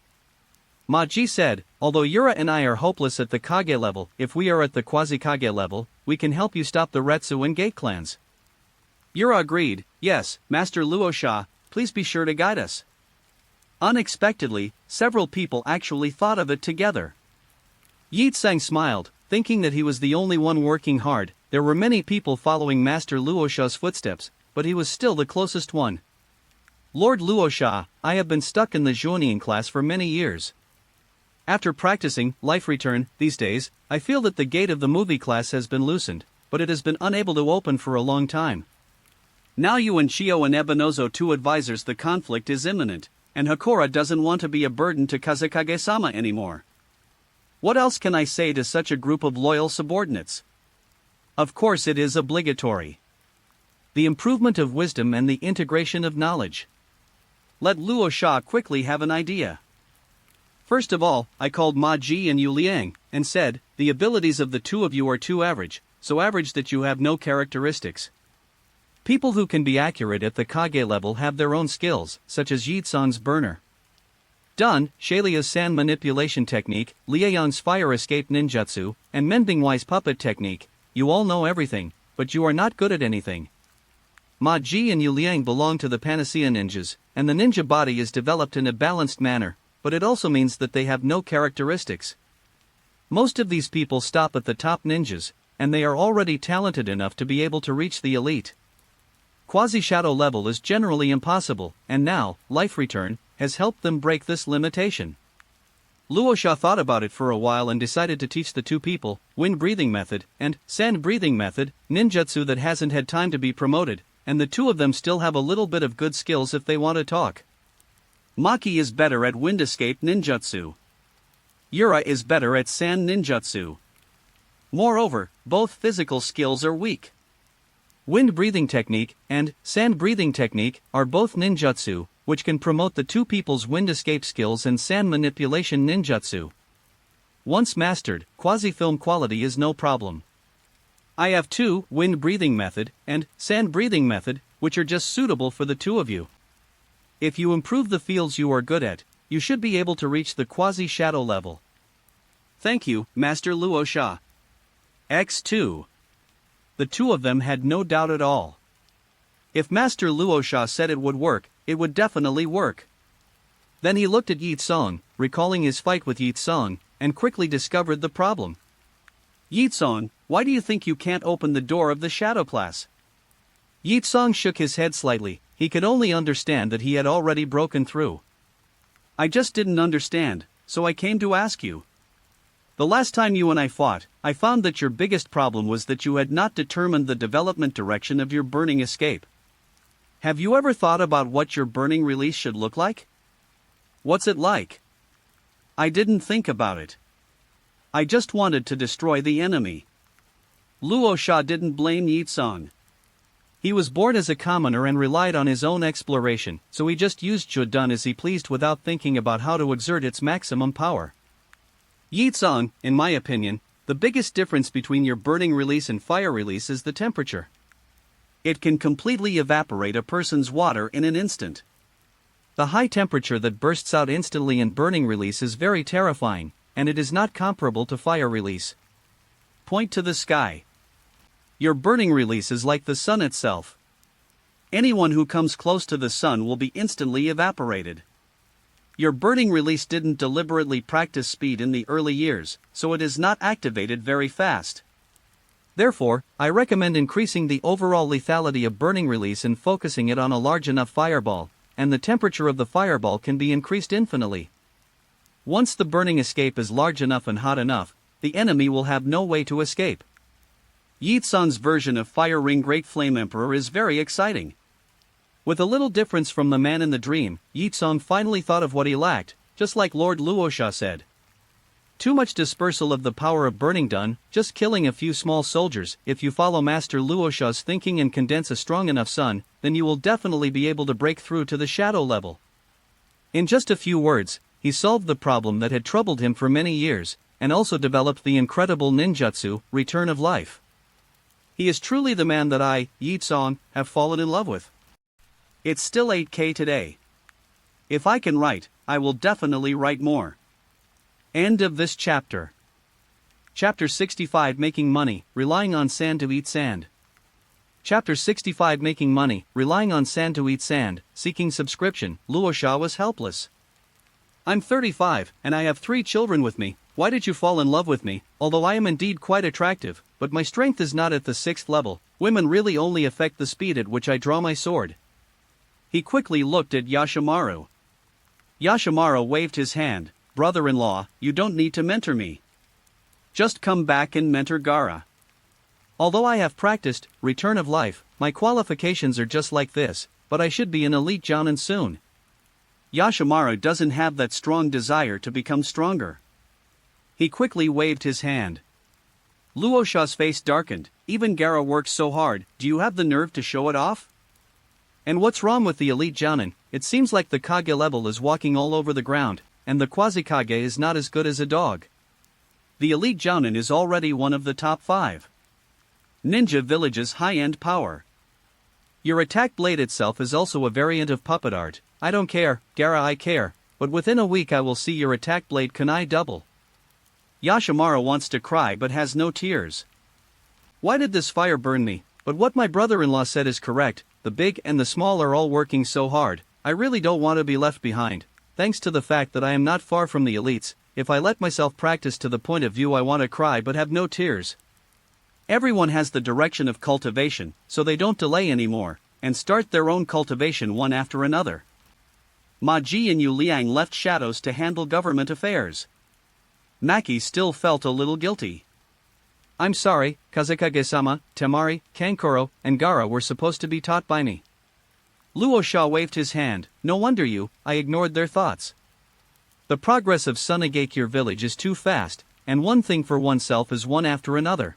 Maji said, although Yura and I are hopeless at the Kage level, if we are at the quasi-Kage level, we can help you stop the Retsu and Gate clans. Yura agreed, yes, Master Luosha, please be sure to guide us. Unexpectedly, several people actually thought of it together. Yitsang smiled, thinking that he was the only one working hard. There were many people following Master Luosha's footsteps, but he was still the closest one. Lord Luosha, I have been stuck in the Jonin class for many years. After practicing life return these days, I feel that the gate of the movie class has been loosened, but it has been unable to open for a long time. Now you and Chio and Ebanozo, 2 advisors, the conflict is imminent, and Hakora doesn't want to be a burden to Kazekage-sama anymore. What else can I say to such a group of loyal subordinates? Of course it is obligatory. The improvement of wisdom and the integration of knowledge. Let Luosha quickly have an idea. First of all, I called Maji and Yu Liang, and said, the abilities of the 2 of you are too average, so average that you have no characteristics. People who can be accurate at the Kage level have their own skills, such as Yitsong's burner. Dun, Shalia's sand manipulation technique, Liaoyang's fire escape ninjutsu, and Menbingwai's puppet technique. You all know everything, but you are not good at anything. Maji and Yu Liang belong to the Panacea ninjas, and the ninja body is developed in a balanced manner, but it also means that they have no characteristics. Most of these people stop at the top ninjas, and they are already talented enough to be able to reach the elite. Quasi-shadow level is generally impossible, and now, life return, has helped them break this limitation. Luosha thought about it for a while and decided to teach the 2 people, wind breathing method, and sand breathing method, ninjutsu that hasn't had time to be promoted, and the 2 of them still have a little bit of good skills if they want to talk. Maki is better at wind escape ninjutsu. Yura is better at sand ninjutsu. Moreover, both physical skills are weak. Wind breathing technique and sand breathing technique are both ninjutsu, which can promote the 2 people's wind escape skills and sand manipulation ninjutsu. Once mastered, quasi-film quality is no problem. I have 2 wind breathing method and sand breathing method, which are just suitable for the 2 of you. If you improve the fields you are good at, you should be able to reach the quasi-shadow level. Thank you, Master Luosha. X2. The 2 of them had no doubt at all. If Master Luosha said it would work, it would definitely work. Then he looked at Yi Song, recalling his fight with Yi Song, and quickly discovered the problem. Yi Song, why do you think you can't open the door of the shadow class? Yi Song shook his head slightly. He could only understand that he had already broken through. I just didn't understand, so I came to ask you. The last time you and I fought, I found that your biggest problem was that you had not determined the development direction of your burning escape. Have you ever thought about what your burning release should look like? What's it like? I didn't think about it. I just wanted to destroy the enemy. Luo Sha didn't blame Yi Song. He was born as a commoner and relied on his own exploration, so he just used Judun as he pleased without thinking about how to exert its maximum power. Yi Song, in my opinion, the biggest difference between your burning release and fire release is the temperature. It can completely evaporate a person's water in an instant. The high temperature that bursts out instantly in burning release is very terrifying, and it is not comparable to fire release. Point to the sky. Your burning release is like the sun itself. Anyone who comes close to the sun will be instantly evaporated. Your burning release didn't deliberately practice speed in the early years, so it is not activated very fast. Therefore, I recommend increasing the overall lethality of burning release and focusing it on a large enough fireball, and the temperature of the fireball can be increased infinitely. Once the burning escape is large enough and hot enough, the enemy will have no way to escape. Yi Song's version of Fire Ring Great Flame Emperor is very exciting. With a little difference from the man in the dream, Yi Song finally thought of what he lacked, just like Lord Luosha said. Too much dispersal of the power of burning done, just killing a few small soldiers. If you follow Master Luosha's thinking and condense a strong enough sun, then you will definitely be able to break through to the shadow level. In just a few words, he solved the problem that had troubled him for many years, and also developed the incredible ninjutsu, Return of Life. He is truly the man that I, Yi Song, have fallen in love with. It's still 8K today. If I can write, I will definitely write more. End of this chapter. Chapter 65 Making Money, Relying on Sand to Eat Sand. Chapter 65 Making Money, Relying on Sand to Eat Sand, Seeking Subscription. Luosha was helpless. I'm 35, and I have 3 children with me. Why did you fall in love with me? Although I am indeed quite attractive, but my strength is not at the 6th level. Women really only affect the speed at which I draw my sword. He quickly looked at Yashimaru. Yashimaru waved his hand. Brother-in-law, you don't need to mentor me. Just come back and mentor Gaara. Although I have practiced Return of Life, my qualifications are just like this, but I should be an elite jounin soon. Yashimaru doesn't have that strong desire to become stronger. He quickly waved his hand. Luosha's face darkened. Even Gaara works so hard, do you have the nerve to show it off? And what's wrong with the elite jounin? It seems like the Kage level is walking all over the ground, and the Quasi-Kage is not as good as a dog. The elite jounin is already one of the top 5. Ninja Village's high-end power. Your attack blade itself is also a variant of puppet art. I don't care, Gaara, I care, but within a week I will see your attack blade kunai double. Yashimaru wants to cry but has no tears. Why did this fire burn me? But what my brother-in-law said is correct, the big and the small are all working so hard, I really don't want to be left behind. Thanks to the fact that I am not far from the elites, if I let myself practice to the point of view I want to cry but have no tears. Everyone has the direction of cultivation, so they don't delay anymore, and start their own cultivation one after another. Ma Ji and Yu Liang left shadows to handle government affairs. Maki still felt a little guilty. I'm sorry, Kazekage-sama, Temari, Kankuro, and Gaara were supposed to be taught by me. Luosha waved his hand. No wonder I ignored their thoughts. The progress of Sunagakure village is too fast, and one thing for oneself is one after another.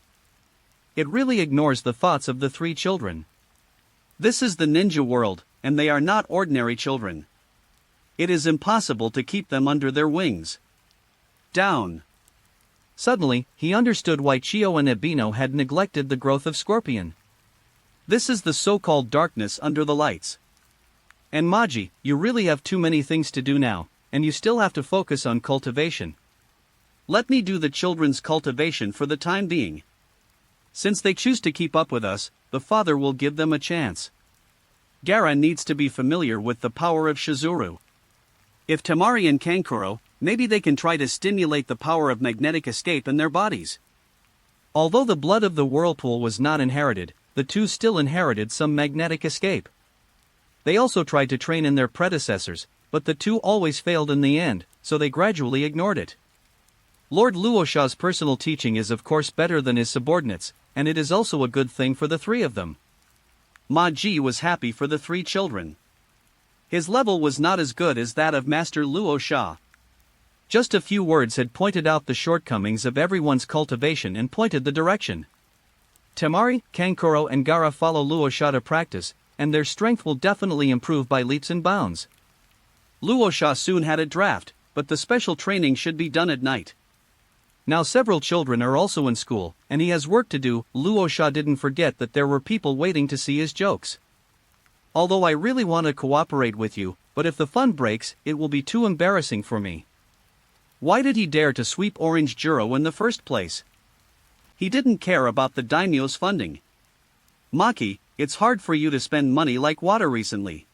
It really ignores the thoughts of the 3 children. This is the ninja world, and they are not ordinary children. It is impossible to keep them under their wings. Down. Suddenly, he understood why Chio and Ebino had neglected the growth of Scorpion. This is the so-called darkness under the lights. And Maji, you really have too many things to do now, and you still have to focus on cultivation. Let me do the children's cultivation for the time being. Since they choose to keep up with us, the father will give them a chance. Gaara needs to be familiar with the power of Shizuru. If Temari and Kankuro, maybe they can try to stimulate the power of magnetic escape in their bodies. Although the blood of the whirlpool was not inherited, the two still inherited some magnetic escape. They also tried to train in their predecessors, but the two always failed in the end, so they gradually ignored it. Lord Luosha's personal teaching is of course better than his subordinates, and it is also a good thing for the three of them. Ma Ji was happy for the three children. His level was not as good as that of Master Luosha. Just a few words had pointed out the shortcomings of everyone's cultivation and pointed the direction. Temari, Kankuro and Gara follow Luosha to practice, and their strength will definitely improve by leaps and bounds. Luosha soon had a draft, but the special training should be done at night. Now several children are also in school, and he has work to do. Luosha didn't forget that there were people waiting to see his jokes. Although I really want to cooperate with you, but if the fun breaks, it will be too embarrassing for me. Why did he dare to sweep Orange Juro in the first place? He didn't care about the daimyo's funding. Maki, it's hard for you to spend money like water recently.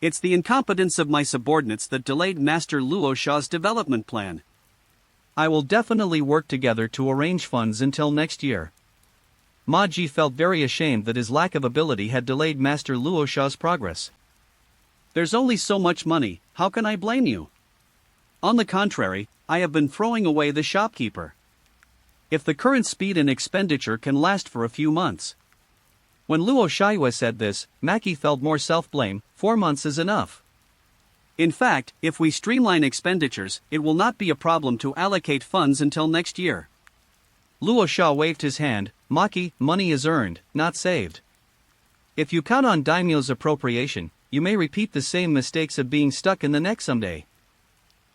It's the incompetence of my subordinates that delayed Master Luosha's development plan. I will definitely work together to arrange funds until next year. Maji felt very ashamed that his lack of ability had delayed Master Luosha's progress. There's only so much money, how can I blame you? On the contrary, I have been throwing away the shopkeeper. If the current speed and expenditure can last for a few months. When Luosha said this, Maki felt more self-blame. 4 months is enough. In fact, if we streamline expenditures, it will not be a problem to allocate funds until next year. Luosha waved his hand. Maki, money is earned, not saved. If you count on daimyo's appropriation, you may repeat the same mistakes of being stuck in the neck someday.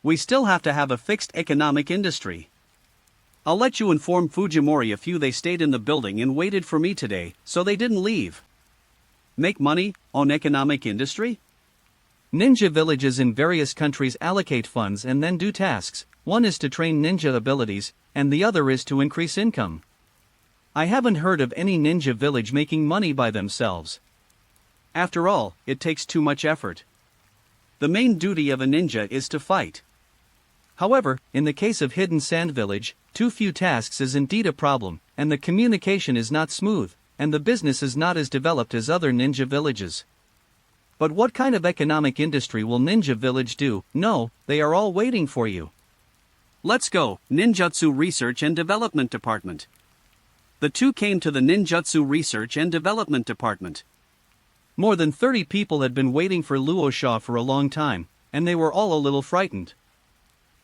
We still have to have a fixed economic industry. I'll let you inform Fujimori a few they stayed in the building and waited for me today, so they didn't leave. Make money on economic industry? Ninja villages in various countries allocate funds and then do tasks. One is to train ninja abilities, and the other is to increase income. I haven't heard of any ninja village making money by themselves. After all, it takes too much effort. The main duty of a ninja is to fight. However, in the case of Hidden Sand Village, too few tasks is indeed a problem, and the communication is not smooth, and the business is not as developed as other ninja villages. But what kind of economic industry will Ninja Village do? No, they are all waiting for you. Let's go, Ninjutsu Research and Development Department. The two came to the Ninjutsu Research and Development Department. More than 30 people had been waiting for Luosha for a long time, and they were all a little frightened.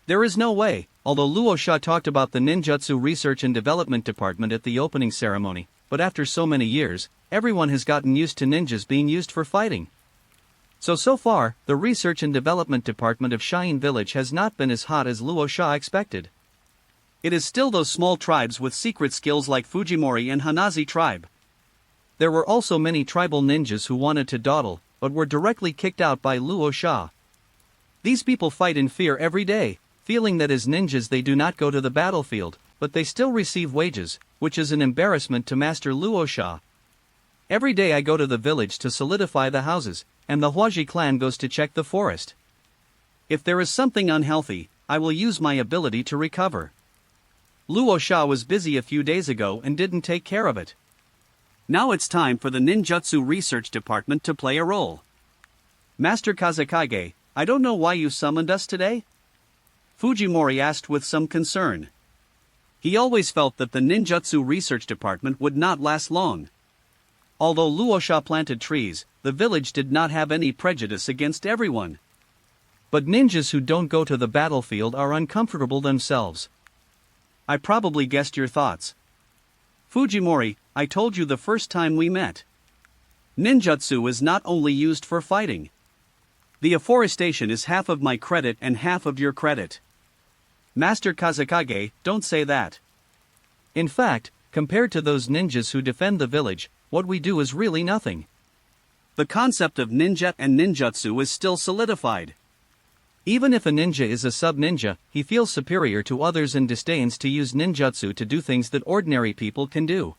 There is no way, although Luosha talked about the Ninjutsu Research and Development Department at the opening ceremony, but after so many years, everyone has gotten used to ninjas being used for fighting. So far, the Research and Development Department of Cheyenne Village has not been as hot as Luosha expected. It is still those small tribes with secret skills like Fujimori and Hanazi tribe. There were also many tribal ninjas who wanted to dawdle, but were directly kicked out by Luosha. These people fight in fear every day, feeling that as ninjas they do not go to the battlefield, but they still receive wages, which is an embarrassment to Master Luosha. Every day I go to the village to solidify the houses, and the Huaji clan goes to check the forest. If there is something unhealthy, I will use my ability to recover. Luosha was busy a few days ago and didn't take care of it. Now it's time for the Ninjutsu Research Department to play a role. Master Kazakage, I don't know why you summoned us today? Fujimori asked with some concern. He always felt that the Ninjutsu Research Department would not last long. Although Luosha planted trees, the village did not have any prejudice against everyone. But ninjas who don't go to the battlefield are uncomfortable themselves. I probably guessed your thoughts. Fujimori, I told you the first time we met. Ninjutsu is not only used for fighting. The afforestation is half of my credit and half of your credit. Master Kazakage, don't say that. In fact, compared to those ninjas who defend the village, what we do is really nothing. The concept of ninja and ninjutsu is still solidified. Even if a ninja is a sub-ninja, he feels superior to others and disdains to use ninjutsu to do things that ordinary people can do.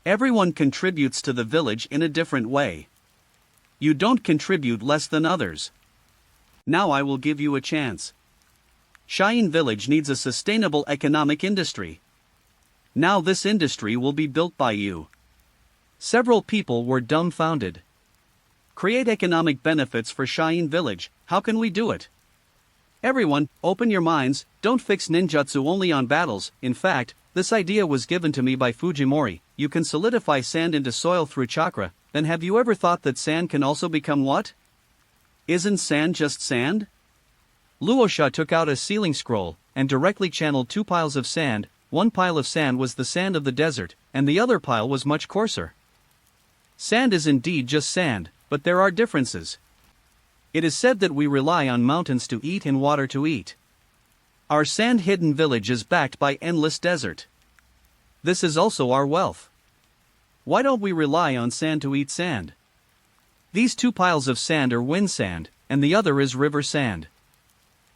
Everyone contributes to the village in a different way. You don't contribute less than others. Now I will give you a chance. Cheyenne Village needs a sustainable economic industry. Now this industry will be built by you. Several people were dumbfounded. Create economic benefits for Cheyenne Village, how can we do it? Everyone, open your minds, don't fix ninjutsu only on battles. In fact, this idea was given to me by Fujimori. You can solidify sand into soil through chakra, then have you ever thought that sand can also become what? Isn't sand just sand? Luosha took out a sealing scroll, and directly channeled 2 piles of sand. One pile of sand was the sand of the desert, and the other pile was much coarser. Sand is indeed just sand, but there are differences. It is said that we rely on mountains to eat and water to eat. Our sand-hidden village is backed by endless desert. This is also our wealth. Why don't we rely on sand to eat sand? These 2 piles of sand are wind sand, and the other is river sand.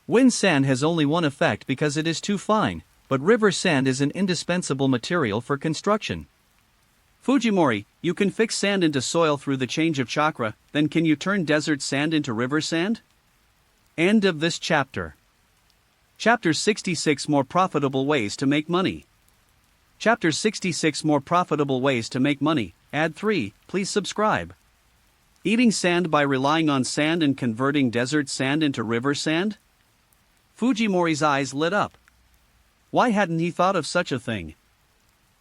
Wind sand has only one effect because it is too fine, but river sand is an indispensable material for construction. Fujimori, you can fix sand into soil through the change of chakra, then can you turn desert sand into river sand? End of this chapter. Chapter 66 More Profitable Ways to Make Money. Chapter 66 More Profitable Ways to Make Money, Add 3, please subscribe. Eating sand by relying on sand and converting desert sand into river sand? Fujimori's eyes lit up. Why hadn't he thought of such a thing?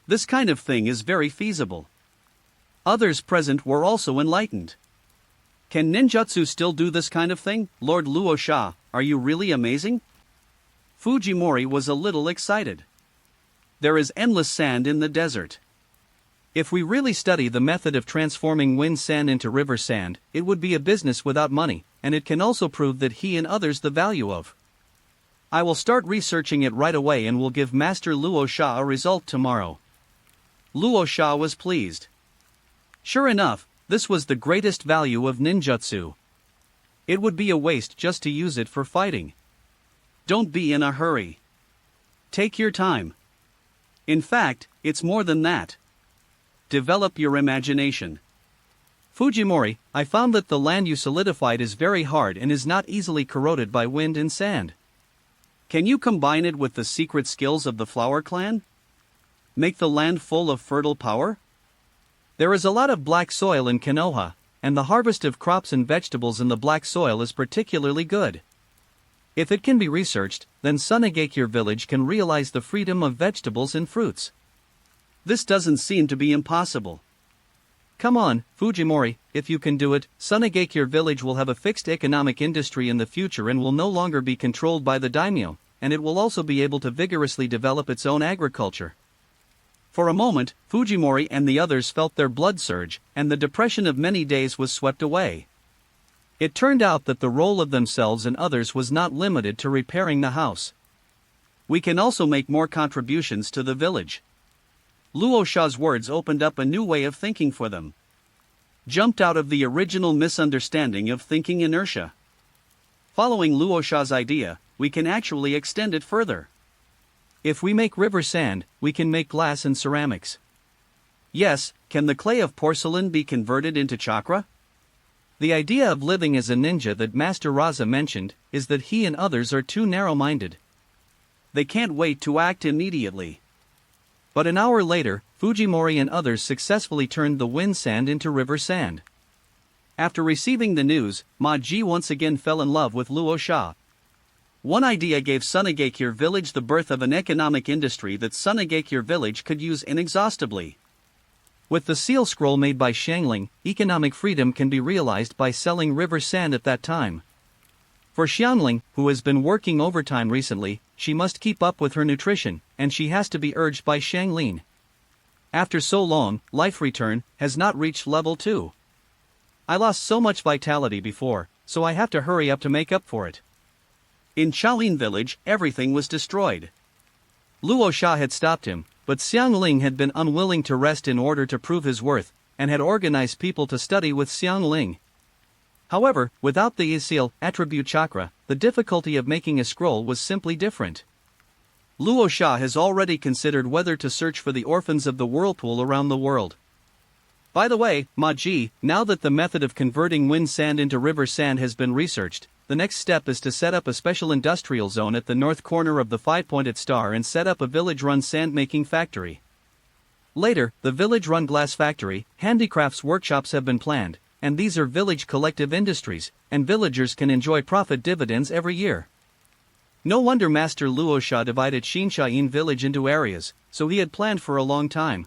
This kind of thing is very feasible. Others present were also enlightened. Can ninjutsu still do this kind of thing? Lord Luosha, are you really amazing? Fujimori was a little excited. There is endless sand in the desert. If we really study the method of transforming wind sand into river sand, it would be a business without money, and it can also prove that he and others the value of. I will start researching it right away and will give Master Luosha a result tomorrow. Luosha was pleased. Sure enough, this was the greatest value of ninjutsu. It would be a waste just to use it for fighting. Don't be in a hurry. Take your time. In fact, it's more than that. Develop your imagination. Fujimori, I found that the land you solidified is very hard and is not easily corroded by wind and sand. Can you combine it with the secret skills of the Flower Clan? Make the land full of fertile power? There is a lot of black soil in Konoha, and the harvest of crops and vegetables in the black soil is particularly good. If it can be researched, then Sunagakure village can realize the freedom of vegetables and fruits. This doesn't seem to be impossible. Come on, Fujimori, if you can do it, Sunagakure village will have a fixed economic industry in the future and will no longer be controlled by the daimyo, and it will also be able to vigorously develop its own agriculture. For a moment, Fujimori and the others felt their blood surge, and the depression of many days was swept away. It turned out that the role of themselves and others was not limited to repairing the house. We can also make more contributions to the village. Luosha's words opened up a new way of thinking for them. Jumped out of the original misunderstanding of thinking inertia. Following Luosha's idea, we can actually extend it further. If we make river sand, we can make glass and ceramics. Yes, can the clay of porcelain be converted into chakra? The idea of living as a ninja that Master Raza mentioned is that he and others are too narrow-minded. They can't wait to act immediately. But an hour later, Fujimori and others successfully turned the wind sand into river sand. After receiving the news, Ma-ji once again fell in love with Luosha. One idea gave Sunagakure village the birth of an economic industry that Sunagakure village could use inexhaustibly. With the seal scroll made by Xiangling, economic freedom can be realized by selling river sand at that time. For Xiangling, who has been working overtime recently, she must keep up with her nutrition, and she has to be urged by Xianglin. After so long, life return has not reached level 2. I lost so much vitality before, so I have to hurry up to make up for it. In Shaolin village, everything was destroyed. Luosha had stopped him, but Xiangling had been unwilling to rest in order to prove his worth, and had organized people to study with Xiangling. However, without the Isil attribute chakra, the difficulty of making a scroll was simply different. Luosha has already considered whether to search for the orphans of the whirlpool around the world. By the way, Ma-ji, now that the method of converting wind sand into river sand has been researched, the next step is to set up a special industrial zone at the north corner of the five-pointed star and set up a village-run sand-making factory. Later, the village-run glass factory, handicrafts workshops have been planned, and these are village collective industries, and villagers can enjoy profit dividends every year. No wonder Master Luosha divided Shinshain village into areas, so he had planned for a long time.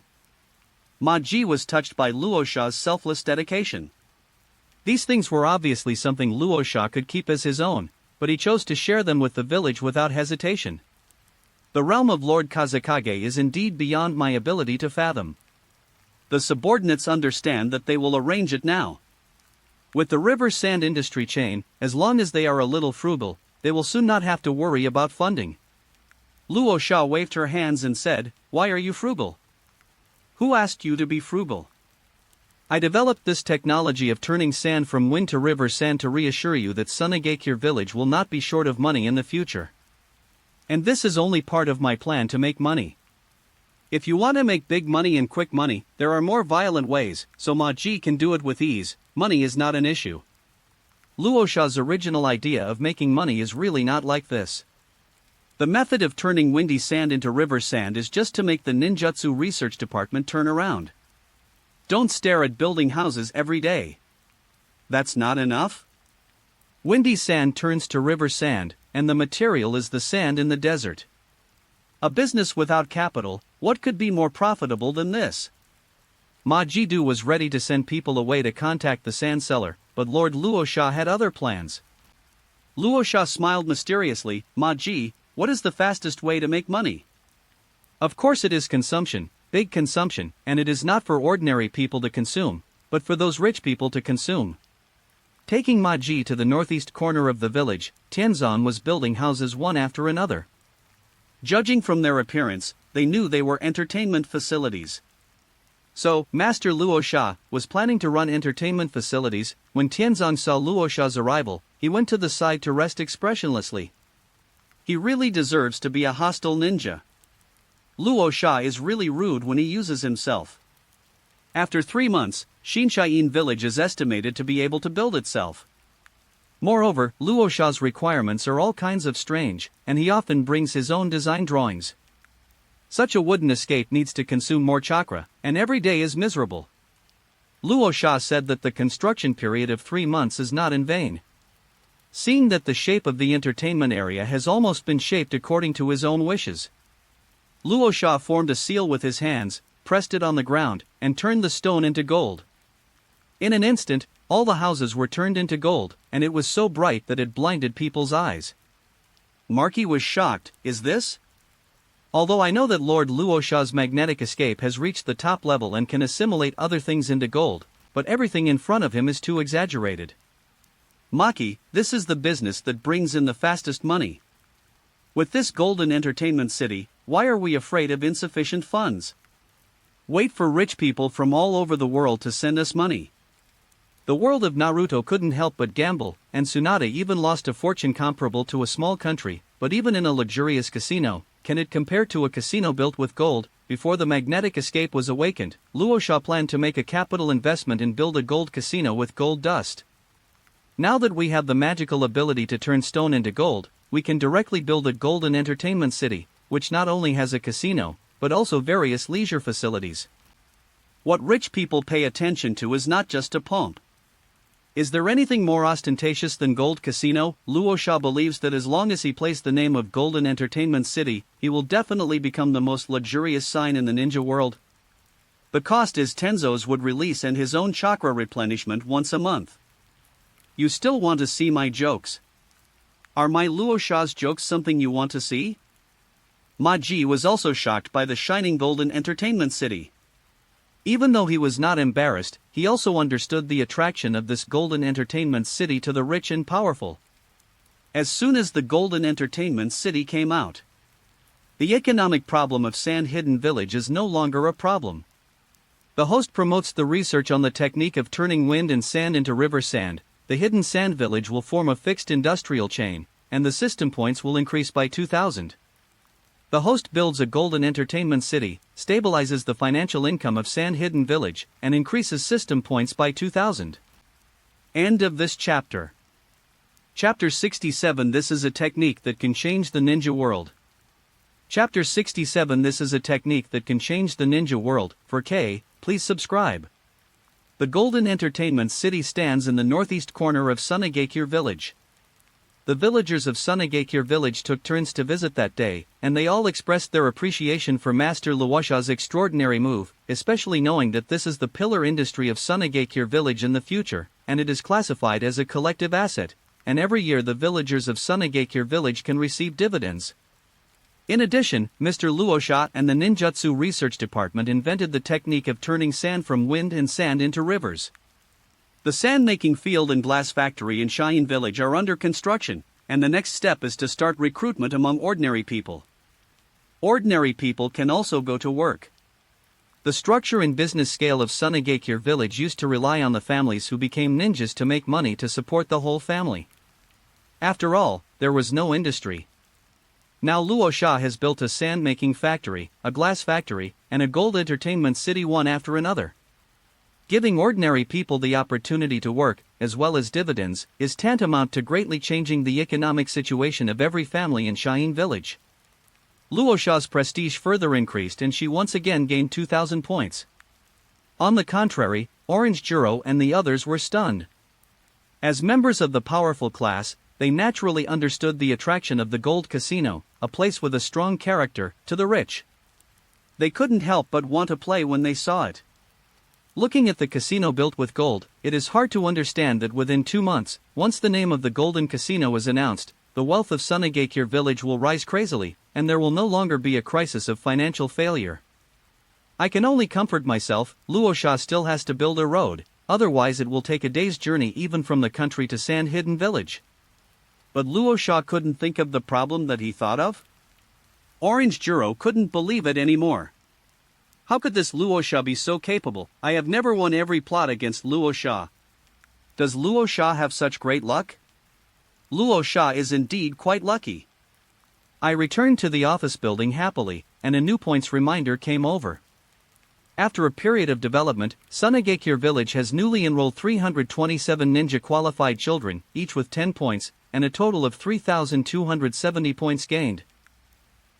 Ma Ji was touched by Luosha's selfless dedication. These things were obviously something Luosha could keep as his own, but he chose to share them with the village without hesitation. The realm of Lord Kazekage is indeed beyond my ability to fathom. The subordinates understand that they will arrange it now. With the river sand industry chain, as long as they are a little frugal, they will soon not have to worry about funding. Luosha waved her hands and said, "Why are you frugal? Who asked you to be frugal? I developed this technology of turning sand from wind to river sand to reassure you that Sunagakure village will not be short of money in the future. And this is only part of my plan to make money. If you want to make big money and quick money, there are more violent ways, so Ma Ji can do it with ease. Money is not an issue." Luosha's original idea of making money is really not like this. The method of turning windy sand into river sand is just to make the ninjutsu research department turn around. Don't stare at building houses every day. That's not enough? Windy sand turns to river sand, and the material is the sand in the desert. A business without capital, what could be more profitable than this? Ma Ji-do was ready to send people away to contact the sand seller, but Lord Luosha had other plans. Luosha smiled mysteriously. "Ma Ji, what is the fastest way to make money?" "Of course it is consumption, big consumption, and it is not for ordinary people to consume, but for those rich people to consume." Taking Ma Ji to the northeast corner of the village, Tianzan was building houses one after another. Judging from their appearance, they knew they were entertainment facilities. So, Master Luosha was planning to run entertainment facilities. When Tianzan saw Luosha's arrival, he went to the side to rest expressionlessly. He really deserves to be a hostile ninja. Luosha is really rude when he uses himself. After 3 months, Shinshain village is estimated to be able to build itself. Moreover, Luosha's requirements are all kinds of strange, and he often brings his own design drawings. Such a wooden escape needs to consume more chakra, and every day is miserable. Luosha said that the construction period of 3 months is not in vain. Seeing that the shape of the entertainment area has almost been shaped according to his own wishes, Luosha formed a seal with his hands, pressed it on the ground, and turned the stone into gold. In an instant, all the houses were turned into gold, and it was so bright that it blinded people's eyes. Marky was shocked. "Is this?" Although I know that Lord Luosha's magnetic escape has reached the top level and can assimilate other things into gold, but everything in front of him is too exaggerated. "Maki, this is the business that brings in the fastest money. With this golden entertainment city, why are we afraid of insufficient funds? Wait for rich people from all over the world to send us money." The world of Naruto couldn't help but gamble, and Tsunade even lost a fortune comparable to a small country, but even in a luxurious casino, can it compare to a casino built with gold? Before the magnetic escape was awakened, Luosha planned to make a capital investment and build a gold casino with gold dust. Now that we have the magical ability to turn stone into gold, we can directly build a golden entertainment city, which not only has a casino, but also various leisure facilities. What rich people pay attention to is not just a pomp. Is there anything more ostentatious than Gold Casino? Luosha believes that as long as he plays the name of Golden Entertainment City, he will definitely become the most luxurious sign in the ninja world. The cost is Tenzo's would release and his own chakra replenishment once a month. You still want to see my jokes? Are my Luosha's jokes something you want to see? Ma Ji was also shocked by the shining golden entertainment city. Even though he was not embarrassed, he also understood the attraction of this golden entertainment city to the rich and powerful. As soon as the golden entertainment city came out, the economic problem of Sand Hidden Village is no longer a problem. The host promotes the research on the technique of turning wind and sand into river sand. The Hidden Sand Village will form a fixed industrial chain, and the system points will increase by 2,000. The host builds a golden entertainment city, stabilizes the financial income of Sand Hidden Village, and increases system points by 2,000. End of this chapter. Chapter 67 This is a technique that can change the ninja world. Chapter 67 This is a technique that can change the ninja world. For K, please subscribe. The Golden Entertainment City stands in the northeast corner of Sunagakure village. The villagers of Sunagakure village took turns to visit that day, and they all expressed their appreciation for Master Luosha's extraordinary move, especially knowing that this is the pillar industry of Sunagakure village in the future, and it is classified as a collective asset, and every year the villagers of Sunagakure village can receive dividends. In addition, Mr. Luosha and the Ninjutsu Research Department invented the technique of turning sand from wind and sand into rivers. The sand-making field and glass factory in Cheyenne Village are under construction, and the next step is to start recruitment among ordinary people. Ordinary people can also go to work. The structure and business scale of Sunagakure village used to rely on the families who became ninjas to make money to support the whole family. After all, there was no industry. Now Luosha has built a sand-making factory, a glass factory, and a gold entertainment city one after another. Giving ordinary people the opportunity to work, as well as dividends, is tantamount to greatly changing the economic situation of every family in Cheyenne Village. Luosha's prestige further increased and she once again gained 2,000 points. On the contrary, Orange Juro and the others were stunned. As members of the powerful class, they naturally understood the attraction of the Gold Casino, a place with a strong character, to the rich. They couldn't help but want to play when they saw it. Looking at the casino built with gold, it is hard to understand that within 2 months, once the name of the Golden Casino is announced, the wealth of Sunagakure village will rise crazily, and there will no longer be a crisis of financial failure. I can only comfort myself, Luosha still has to build a road, otherwise it will take a day's journey even from the country to Sand-Hidden Village. But Luosha couldn't think of the problem that he thought of. Orange Juro couldn't believe it anymore. How could this Luosha be so capable? I have never won every plot against Luosha. Does Luosha have such great luck? Luosha is indeed quite lucky. I returned to the office building happily, and a new points reminder came over. After a period of development, Sunagakure village has newly enrolled 327 ninja qualified children, each with 10 points, and a total of 3,270 points gained.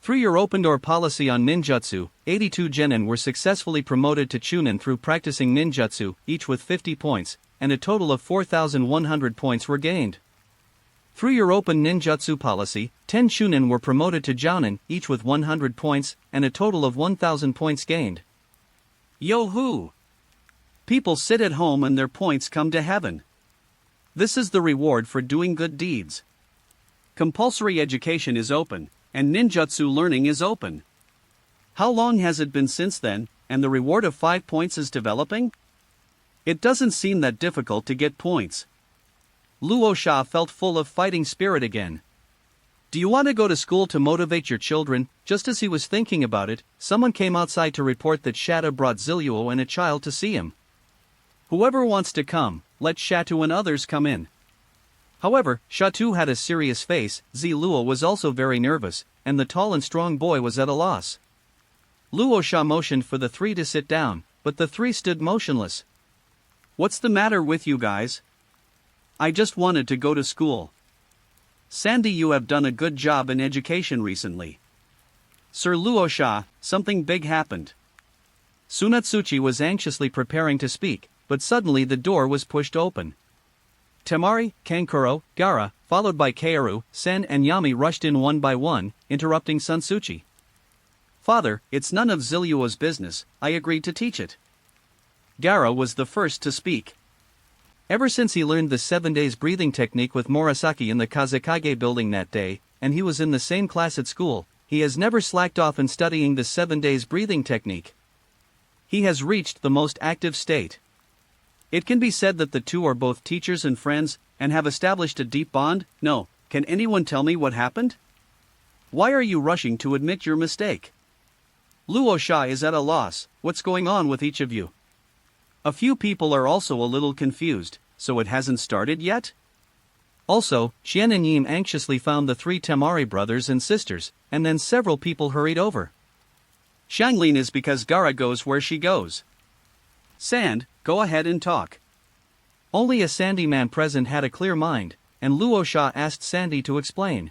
Through your open-door policy on ninjutsu, 82 genin were successfully promoted to chunin through practicing ninjutsu, each with 50 points, and a total of 4,100 points were gained. Through your open ninjutsu policy, 10 chunin were promoted to jounin, each with 100 points, and a total of 1,000 points gained. Yo-hoo! People sit at home and their points come to heaven. This is the reward for doing good deeds. Compulsory education is open, and ninjutsu learning is open. How long has it been since then, and the reward of 5 points is developing? It doesn't seem that difficult to get points. Luosha felt full of fighting spirit again. Do you want to go to school to motivate your children? Just as he was thinking about it, someone came outside to report that Shata brought Ziluo and a child to see him. Whoever wants to come, let Shatu and others come in. However, Shatu had a serious face, Ziluo was also very nervous, and the tall and strong boy was at a loss. Luosha motioned for the 3 to sit down, but the 3 stood motionless. What's the matter with you guys? I just wanted to go to school. Sandy, you have done a good job in education recently. Sir Luosha, something big happened. Sunatsuchi was anxiously preparing to speak, but suddenly the door was pushed open. Temari, Kankuro, Gara, followed by Kaoru, Sen and Yami rushed in one by one, interrupting Sunsuchi. Father, it's none of Ziluo's business, I agreed to teach it. Gara was the first to speak. Ever since he learned the 7 days breathing technique with Murasaki in the Kazekage building that day, and he was in the same class at school, he has never slacked off in studying the 7 days breathing technique. He has reached the most active state. It can be said that the two are both teachers and friends, and have established a deep bond. No, can anyone tell me what happened? Why are you rushing to admit your mistake? Luosha is at a loss. What's going on with each of you? A few people are also a little confused, so it hasn't started yet? Also, Xian and Yim anxiously found the 3 Temari brothers and sisters, and then several people hurried over. Shanglin is because Gara goes where she goes. Sand, go ahead and talk. Only a sandy man present had a clear mind. and Luosha asked Sandy to explain.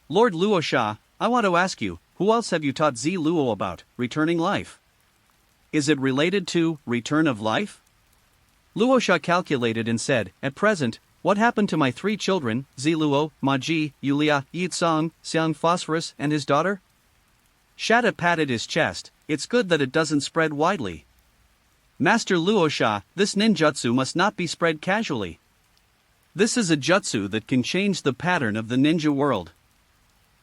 Lord Luosha, I want to ask you, who else have you taught Z Luo about returning life? Is it related to return of life? Luosha calculated and said, at present, what happened to my 3 children, Ziluo, Maji, Yulia, Yitsong, Xiang Phosphorus, and his daughter? Shata patted his chest. It's good that it doesn't spread widely. Master Luosha, this ninjutsu must not be spread casually. This is a jutsu that can change the pattern of the ninja world.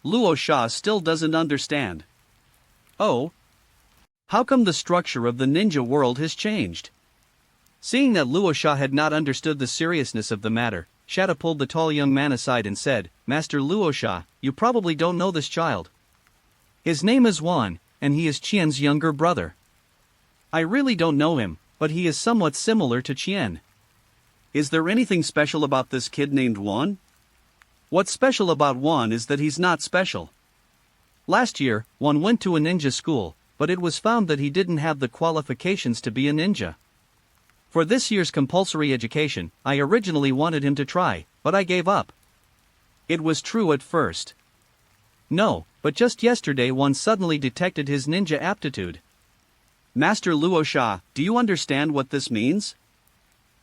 Luosha still doesn't understand. Oh? How come the structure of the ninja world has changed? Seeing that Luosha had not understood the seriousness of the matter, Shata pulled the tall young man aside and said, Master Luosha, you probably don't know this child. His name is Wan, and he is Qian's younger brother. I really don't know him, but he is somewhat similar to Qian. Is there anything special about this kid named Wan? What's special about Wan is that he's not special. Last year, Wan went to a ninja school, but it was found that he didn't have the qualifications to be a ninja. For this year's compulsory education, I originally wanted him to try, but I gave up. It was true at first. No, but just yesterday one suddenly detected his ninja aptitude. Master Luosha, do you understand what this means?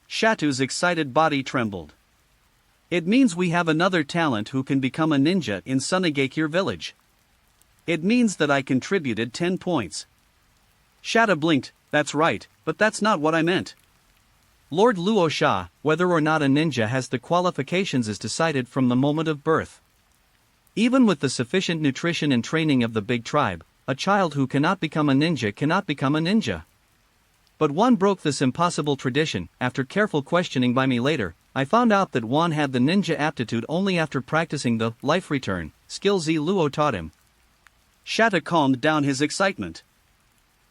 Shatu's excited body trembled. It means we have another talent who can become a ninja in Sunagakure village. It means that I contributed 10 points. Shata blinked, that's right, but that's not what I meant. Lord Luosha, whether or not a ninja has the qualifications is decided from the moment of birth. Even with the sufficient nutrition and training of the big tribe, a child who cannot become a ninja cannot become a ninja. But Wan broke this impossible tradition. After careful questioning by me later, I found out that Wan had the ninja aptitude only after practicing the life return skill Z Luo taught him. Shata calmed down his excitement.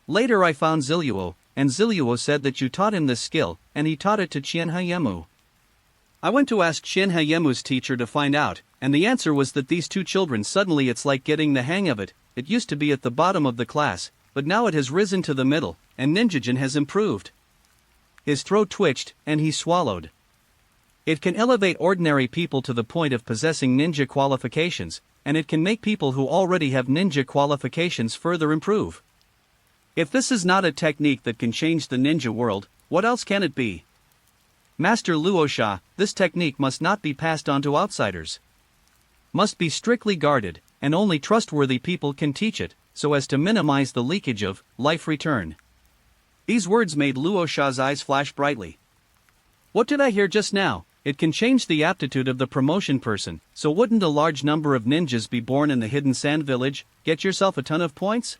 Later I found Ziluo, and Ziluo said that you taught him this skill, and he taught it to Qian Hayemu. I went to ask Qian Hayemu's teacher to find out, and the answer was that these 2 children suddenly it's like getting the hang of it. It used to be at the bottom of the class, but now it has risen to the middle, and Ninjagen has improved. His throat twitched, and he swallowed. It can elevate ordinary people to the point of possessing ninja qualifications, and it can make people who already have ninja qualifications further improve. If this is not a technique that can change the ninja world, what else can it be? Master Luosha, this technique must not be passed on to outsiders. Must be strictly guarded, and only trustworthy people can teach it, so as to minimize the leakage of life return. These words made Luosha's eyes flash brightly. What did I hear just now? It can change the aptitude of the promotion person, so wouldn't a large number of ninjas be born in the hidden sand village? Get yourself a ton of points?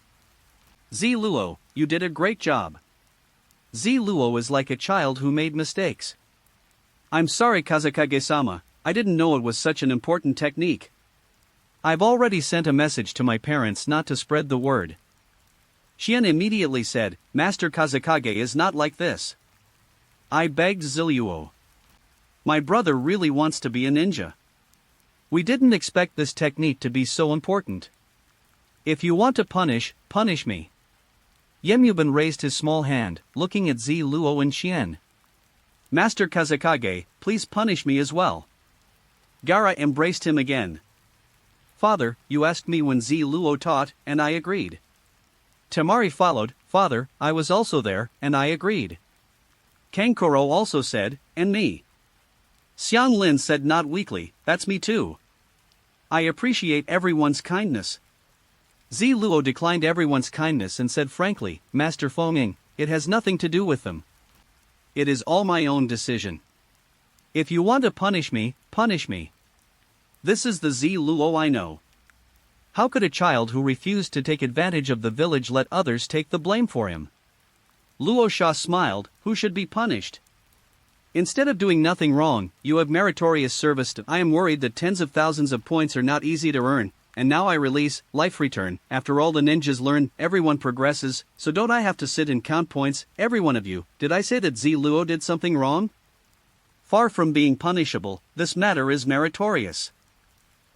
Z Luo, you did a great job. Z Luo is like a child who made mistakes. I'm sorry Kazakage-sama, I didn't know it was such an important technique. I've already sent a message to my parents not to spread the word. Qian immediately said, Master Kazakage is not like this. I begged Ziluo. My brother really wants to be a ninja. We didn't expect this technique to be so important. If you want to punish, punish me. Yemyuban raised his small hand, looking at Z Luo and Qian. Master Kazakage, please punish me as well. Gaara embraced him again. Father, you asked me when Z Luo taught, and I agreed. Temari followed, Father, I was also there, and I agreed. Kankoro also said, and me. Xiang Lin said not weakly, that's me too. I appreciate everyone's kindness. Z Luo declined everyone's kindness and said frankly, Master Fenging, it has nothing to do with them. It is all my own decision. If you want to punish me, punish me. This is the Z Luo I know. How could a child who refused to take advantage of the village let others take the blame for him? Luo Sha smiled, who should be punished? Instead of doing nothing wrong, you have meritorious service to. I am worried that tens of thousands of points are not easy to earn, and now I release, life return, after all the ninjas learn, everyone progresses, so don't I have to sit and count points, every one of you? Did I say that Z Luo did something wrong? Far from being punishable, this matter is meritorious.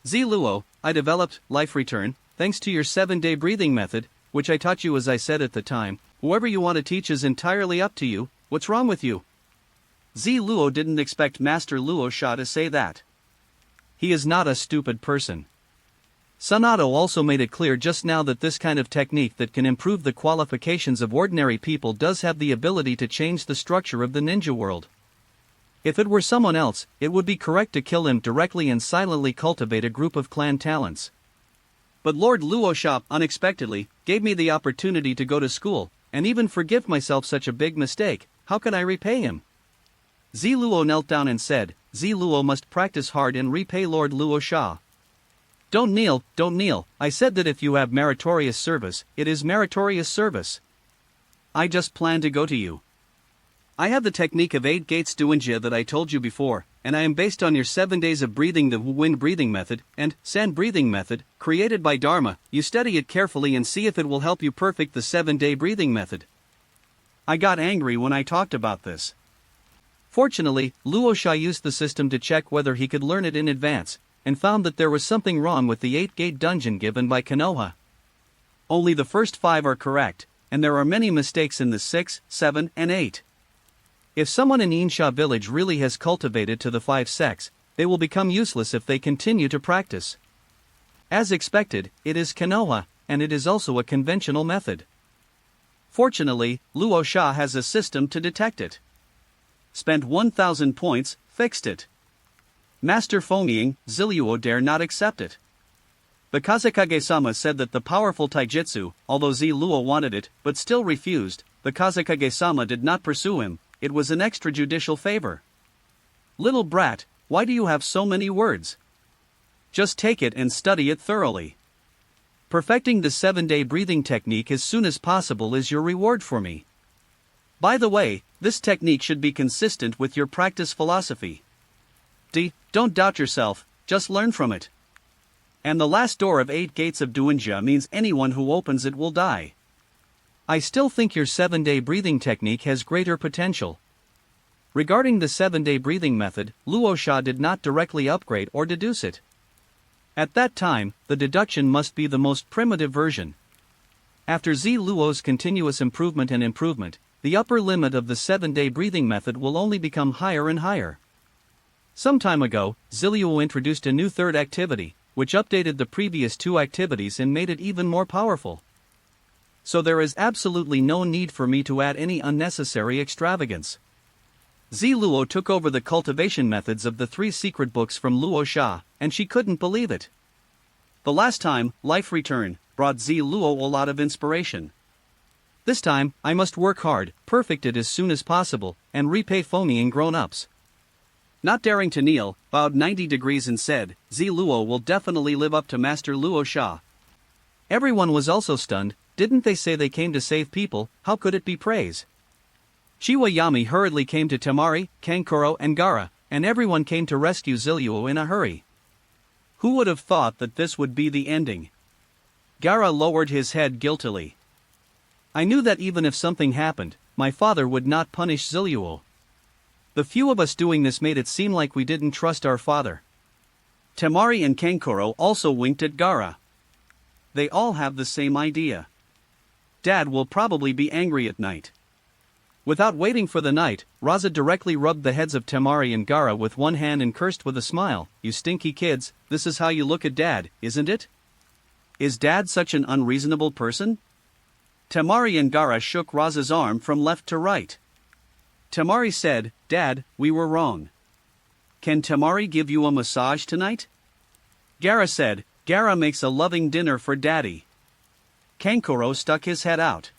Z Luo, I developed, life return, thanks to your 7-day breathing method, which I taught you as I said at the time. Whoever you want to teach is entirely up to you. What's wrong with you? Z Luo didn't expect Master Luo Sha to say that. He is not a stupid person. Sunato also made it clear just now that this kind of technique that can improve the qualifications of ordinary people does have the ability to change the structure of the ninja world. If it were someone else, it would be correct to kill him directly and silently cultivate a group of clan talents. But Lord Luo Sha, unexpectedly, gave me the opportunity to go to school, and even forgive myself such a big mistake. How can I repay him? Z Luo knelt down and said, Z Luo must practice hard and repay Lord Luo Sha. Don't kneel, don't kneel. I said that if you have meritorious service, it is meritorious service. I just plan to go to you. I have the technique of 8 gates duinjia that I told you before, and I am based on your 7 days of breathing, the wind breathing method, and sand breathing method, created by Dharma. You study it carefully and see if it will help you perfect the 7-day breathing method. I got angry when I talked about this. Fortunately, Luo Sha used the system to check whether he could learn it in advance, and found that there was something wrong with the 8-gate dungeon given by Konoha. Only the first 5 are correct, and there are many mistakes in the 6, 7, and 8. If someone in Insha village really has cultivated to the 5 sects, they will become useless if they continue to practice. As expected, it is Konoha, and it is also a conventional method. Fortunately, Luo Sha has a system to detect it. Spent 1,000 points, fixed it. Master Fongiying, Ziluo dare not accept it. The Kazekage-sama said that the powerful taijutsu, although Z Luo wanted it, but still refused, the Kazekage-sama did not pursue him. It was an extrajudicial favor. Little brat, why do you have so many words? Just take it and study it thoroughly. Perfecting the 7-day breathing technique as soon as possible is your reward for me. By the way, this technique should be consistent with your practice philosophy. Don't doubt yourself, just learn from it. And the last door of 8 gates of duinjia means anyone who opens it will die. I still think your 7-day breathing technique has greater potential. Regarding the 7-day breathing method, Luo Sha did not directly upgrade or deduce it. At that time, the deduction must be the most primitive version. After Z Luo's continuous improvement, the upper limit of the 7-day breathing method will only become higher and higher. Some time ago, Ziluo introduced a new 3rd activity, which updated the previous 2 activities and made it even more powerful. So there is absolutely no need for me to add any unnecessary extravagance. Z Luo took over the cultivation methods of the 3 secret books from Luo Sha, and she couldn't believe it. The last time, Life Return, brought Z Luo a lot of inspiration. This time, I must work hard, perfect it as soon as possible, and repay Fongiying grown-ups. Not daring to kneel, bowed 90 degrees and said, Z Luo will definitely live up to Master Luo Sha. Everyone was also stunned. Didn't they say they came to save people? How could it be praise? Shiwa Yami hurriedly came to Temari, Kankuro and Gara, and everyone came to rescue Ziluo in a hurry. Who would have thought that this would be the ending? Gara lowered his head guiltily. I knew that even if something happened, my father would not punish Ziluo. The few of us doing this made it seem like we didn't trust our father. Temari and Kankuro also winked at Gara. They all have the same idea. Dad will probably be angry at night. Without waiting for the night, Raza directly rubbed the heads of Temari and Gara with one hand and cursed with a smile, "You stinky kids, this is how you look at Dad, isn't it? Is Dad such an unreasonable person?" Temari and Gara shook Raza's arm from left to right. Temari said, "Dad, we were wrong. Can Temari give you a massage tonight?" Gara said, "Gara makes a loving dinner for Daddy." Kankuro stuck his head out.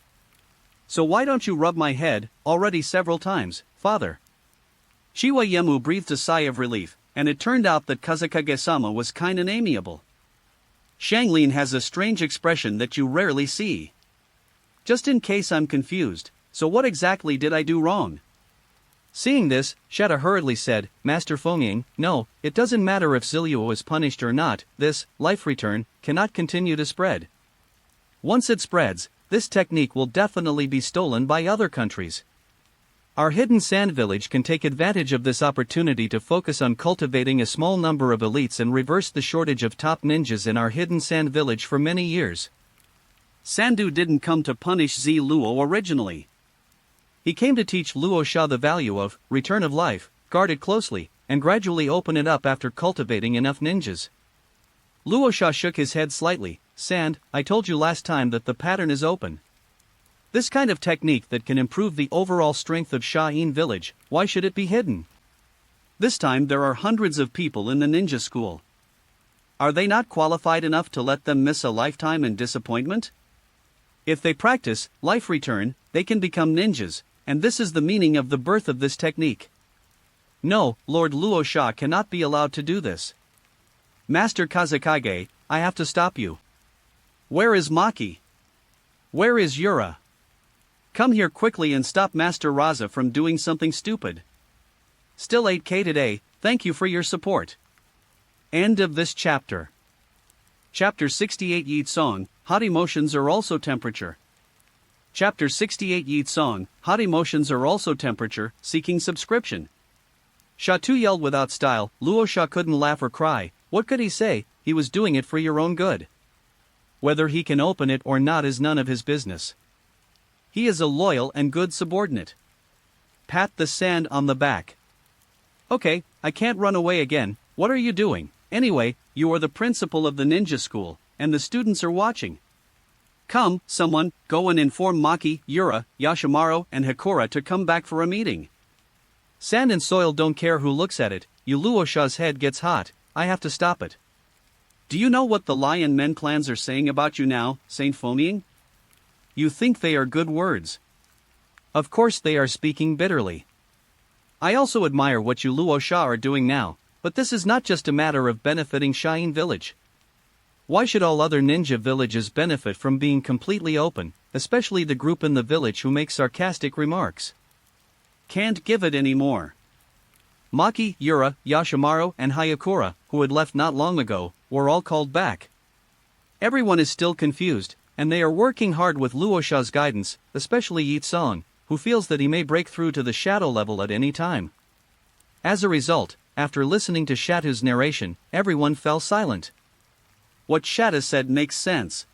"So why don't you rub my head, already several times, Father?" Shiwa Yemu breathed a sigh of relief, and it turned out that Kazekage-sama was kind and amiable. Shanglin has a strange expression that you rarely see. Just in case I'm confused, so what exactly did I do wrong? Seeing this, Shada hurriedly said, "Master Fongiying, no, it doesn't matter if Ziluo is punished or not, this, Life Return, cannot continue to spread. Once it spreads, this technique will definitely be stolen by other countries. Our hidden sand village can take advantage of this opportunity to focus on cultivating a small number of elites and reverse the shortage of top ninjas in our hidden sand village for many years." Sandu didn't come to punish Z Luo originally. He came to teach Luo Sha the value of return of life, guard it closely, and gradually open it up after cultivating enough ninjas. Luo Sha shook his head slightly. Sand, I told you last time that the pattern is open. This kind of technique that can improve the overall strength of Sha-in village, why should it be hidden? This time there are hundreds of people in the ninja school. Are they not qualified enough to let them miss a lifetime in disappointment? If they practice life return, they can become ninjas, and this is the meaning of the birth of this technique. No, Lord Luo Sha cannot be allowed to do this. Master Kazekage, I have to stop you. Where is Maki? Where is Yura? Come here quickly and stop Master Raza from doing something stupid. Still 8K today, thank you for your support. End of this chapter. Chapter 68 Yi Song, Hot emotions are also temperature. Chapter 68 Yi Song, Hot emotions are also temperature, seeking subscription. Sha-Tu yelled without style. Luo Sha couldn't laugh or cry. What could he say? He was doing it for your own good. Whether he can open it or not is none of his business. He is a loyal and good subordinate. Pat the sand on the back. Okay, I can't run away again. What are you doing? Anyway, you are the principal of the ninja school, and the students are watching. Come, someone, go and inform Maki, Yura, Yashimaru, and Hikora to come back for a meeting. Sand and soil don't care who looks at it. Luo Sha's head gets hot. I have to stop it. Do you know what the Lion Men clans are saying about you now, Saint Phonying? You think they are good words. Of course they are speaking bitterly. I also admire what you Luo Sha are doing now, but this is not just a matter of benefiting Sha-in village. Why should all other ninja villages benefit from being completely open, especially the group in the village who make sarcastic remarks? Can't give it anymore. Maki, Yura, Yashimaru, and Hayakura, who had left not long ago, were all called back. Everyone is still confused, and they are working hard with Luo Sha's guidance, especially Yi Song, who feels that he may break through to the shadow level at any time. As a result, after listening to Shatu's narration, everyone fell silent. What Shatu said makes sense.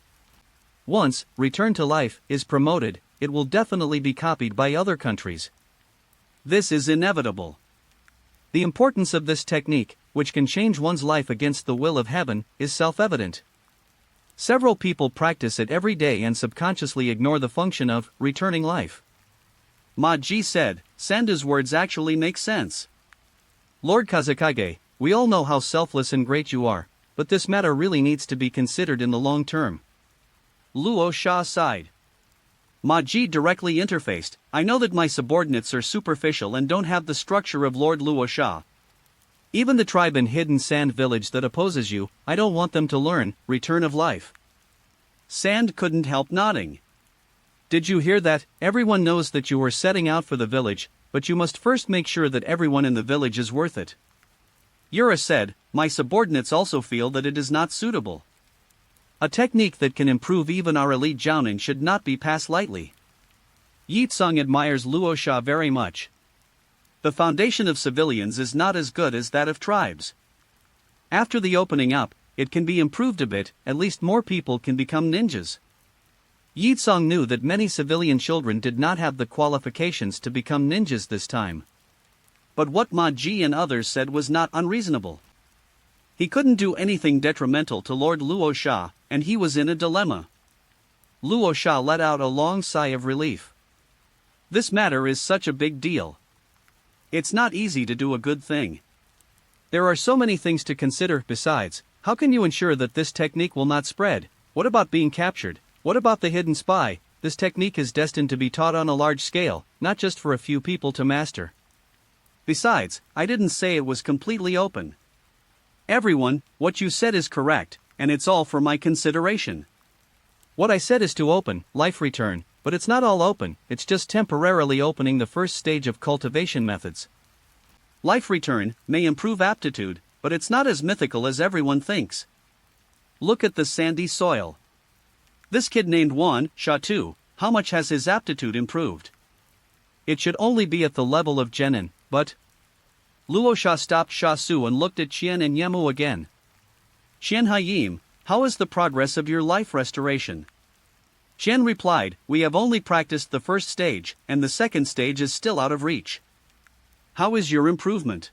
Once Return to Life is promoted, it will definitely be copied by other countries. This is inevitable. The importance of this technique, which can change one's life against the will of heaven, is self-evident. Several people practice it every day and subconsciously ignore the function of returning life. Ma Ji said, Sanda's words actually make sense. Lord Kazekage, we all know how selfless and great you are, but this matter really needs to be considered in the long term. Luo Sha sighed. Ma Ji directly interfaced, I know that my subordinates are superficial and don't have the structure of Lord Luo Sha. Even the tribe in Hidden Sand Village that opposes you, I don't want them to learn return of life. Sand couldn't help nodding. Did you hear that? Everyone knows that you are setting out for the village, but you must first make sure that everyone in the village is worth it. Yura said, my subordinates also feel that it is not suitable. A technique that can improve even our elite jounin should not be passed lightly. Yi Tsung admires Luo Sha very much. The foundation of civilians is not as good as that of tribes. After the opening up, it can be improved a bit, at least more people can become ninjas. Yi Tsung knew that many civilian children did not have the qualifications to become ninjas this time. But what Ma Ji and others said was not unreasonable. He couldn't do anything detrimental to Lord Luo Sha, and he was in a dilemma. Luo Sha let out a long sigh of relief. This matter is such a big deal. It's not easy to do a good thing. There are so many things to consider. Besides, how can you ensure that this technique will not spread? What about being captured? What about the hidden spy? This technique is destined to be taught on a large scale, not just for a few people to master. Besides, I didn't say it was completely open. Everyone, what you said is correct, and it's all for my consideration. What I said is to open life return, but it's not all open, it's just temporarily opening the first stage of cultivation methods. Life return may improve aptitude, but it's not as mythical as everyone thinks. Look at the sandy soil. This kid named Sha-Tu, how much has his aptitude improved? It should only be at the level of Genin, but... Luo Sha stopped Sha Su and looked at Qian and Yemu again. Qian Haiyim, how is the progress of your life restoration? Qian replied, we have only practiced the first stage, and the second stage is still out of reach. How is your improvement?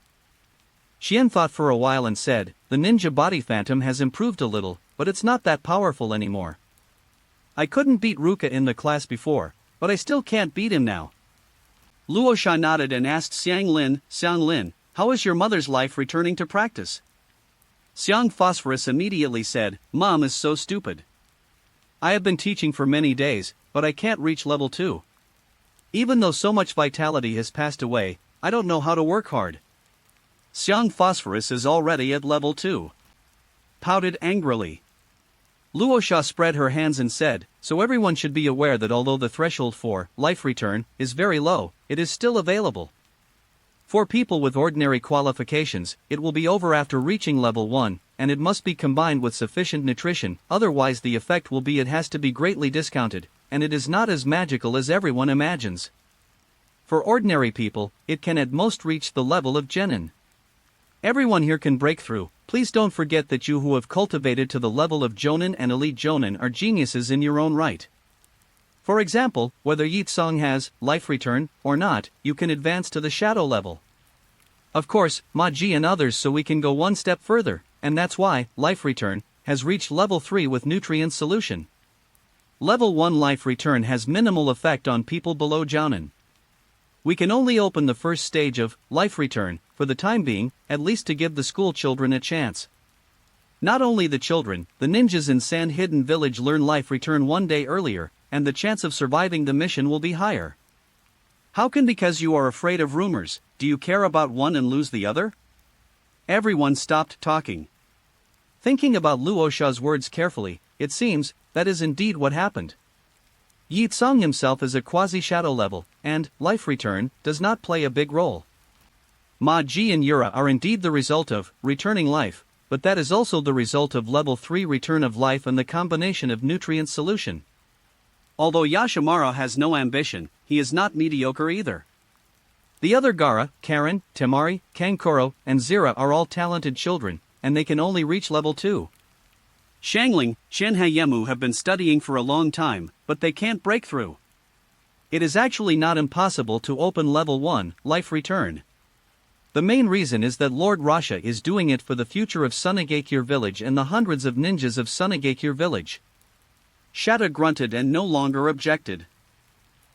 Qian thought for a while and said, the ninja body phantom has improved a little, but it's not that powerful anymore. I couldn't beat Ruka in the class before, but I still can't beat him now. Luosha nodded and asked Xiang Lin, how is your mother's life returning to practice? Xiang Phosphorus immediately said, Mom is so stupid. I have been teaching for many days, but I can't reach level 2. Even though so much vitality has passed away, I don't know how to work hard. Xiang Phosphorus is already at level 2. Pouted angrily. Luosha spread her hands and said, so everyone should be aware that although the threshold for life return is very low, it is still available. For people with ordinary qualifications, it will be over after reaching level 1, and it must be combined with sufficient nutrition, otherwise the effect will be it has to be greatly discounted, and it is not as magical as everyone imagines. For ordinary people, it can at most reach the level of genin. Everyone here can break through. Please don't forget that you who have cultivated to the level of Jonin and Elite Jonin are geniuses in your own right. For example, whether Yitsong has life return or not, you can advance to the shadow level. Of course, Maji and others, so we can go one step further, and that's why life return has reached level 3 with nutrient solution. Level 1 life return has minimal effect on people below Jounin. We can only open the first stage of life return, for the time being, at least to give the school children a chance. Not only the children, the ninjas in Sand Hidden Village learn life return one day earlier, and the chance of surviving the mission will be higher. How can because you are afraid of rumors, do you care about one and lose the other? Everyone stopped talking. Thinking about Luosha's words carefully, it seems, that is indeed what happened. Yitsong himself is a quasi-shadow level, and life return does not play a big role. Ma Ji and Yura are indeed the result of returning life, but that is also the result of level 3 return of life and the combination of nutrient solution. Although Yashimaru has no ambition, he is not mediocre either. The other Gaara, Karen, Temari, Kankuro, and Zira are all talented children, and they can only reach level 2. Shangling, Shenhaiyemu have been studying for a long time, but they can't break through. It is actually not impossible to open level 1, life return. The main reason is that Lord Rasha is doing it for the future of Sunagakure village and the hundreds of ninjas of Sunagakure village. Shata grunted and no longer objected.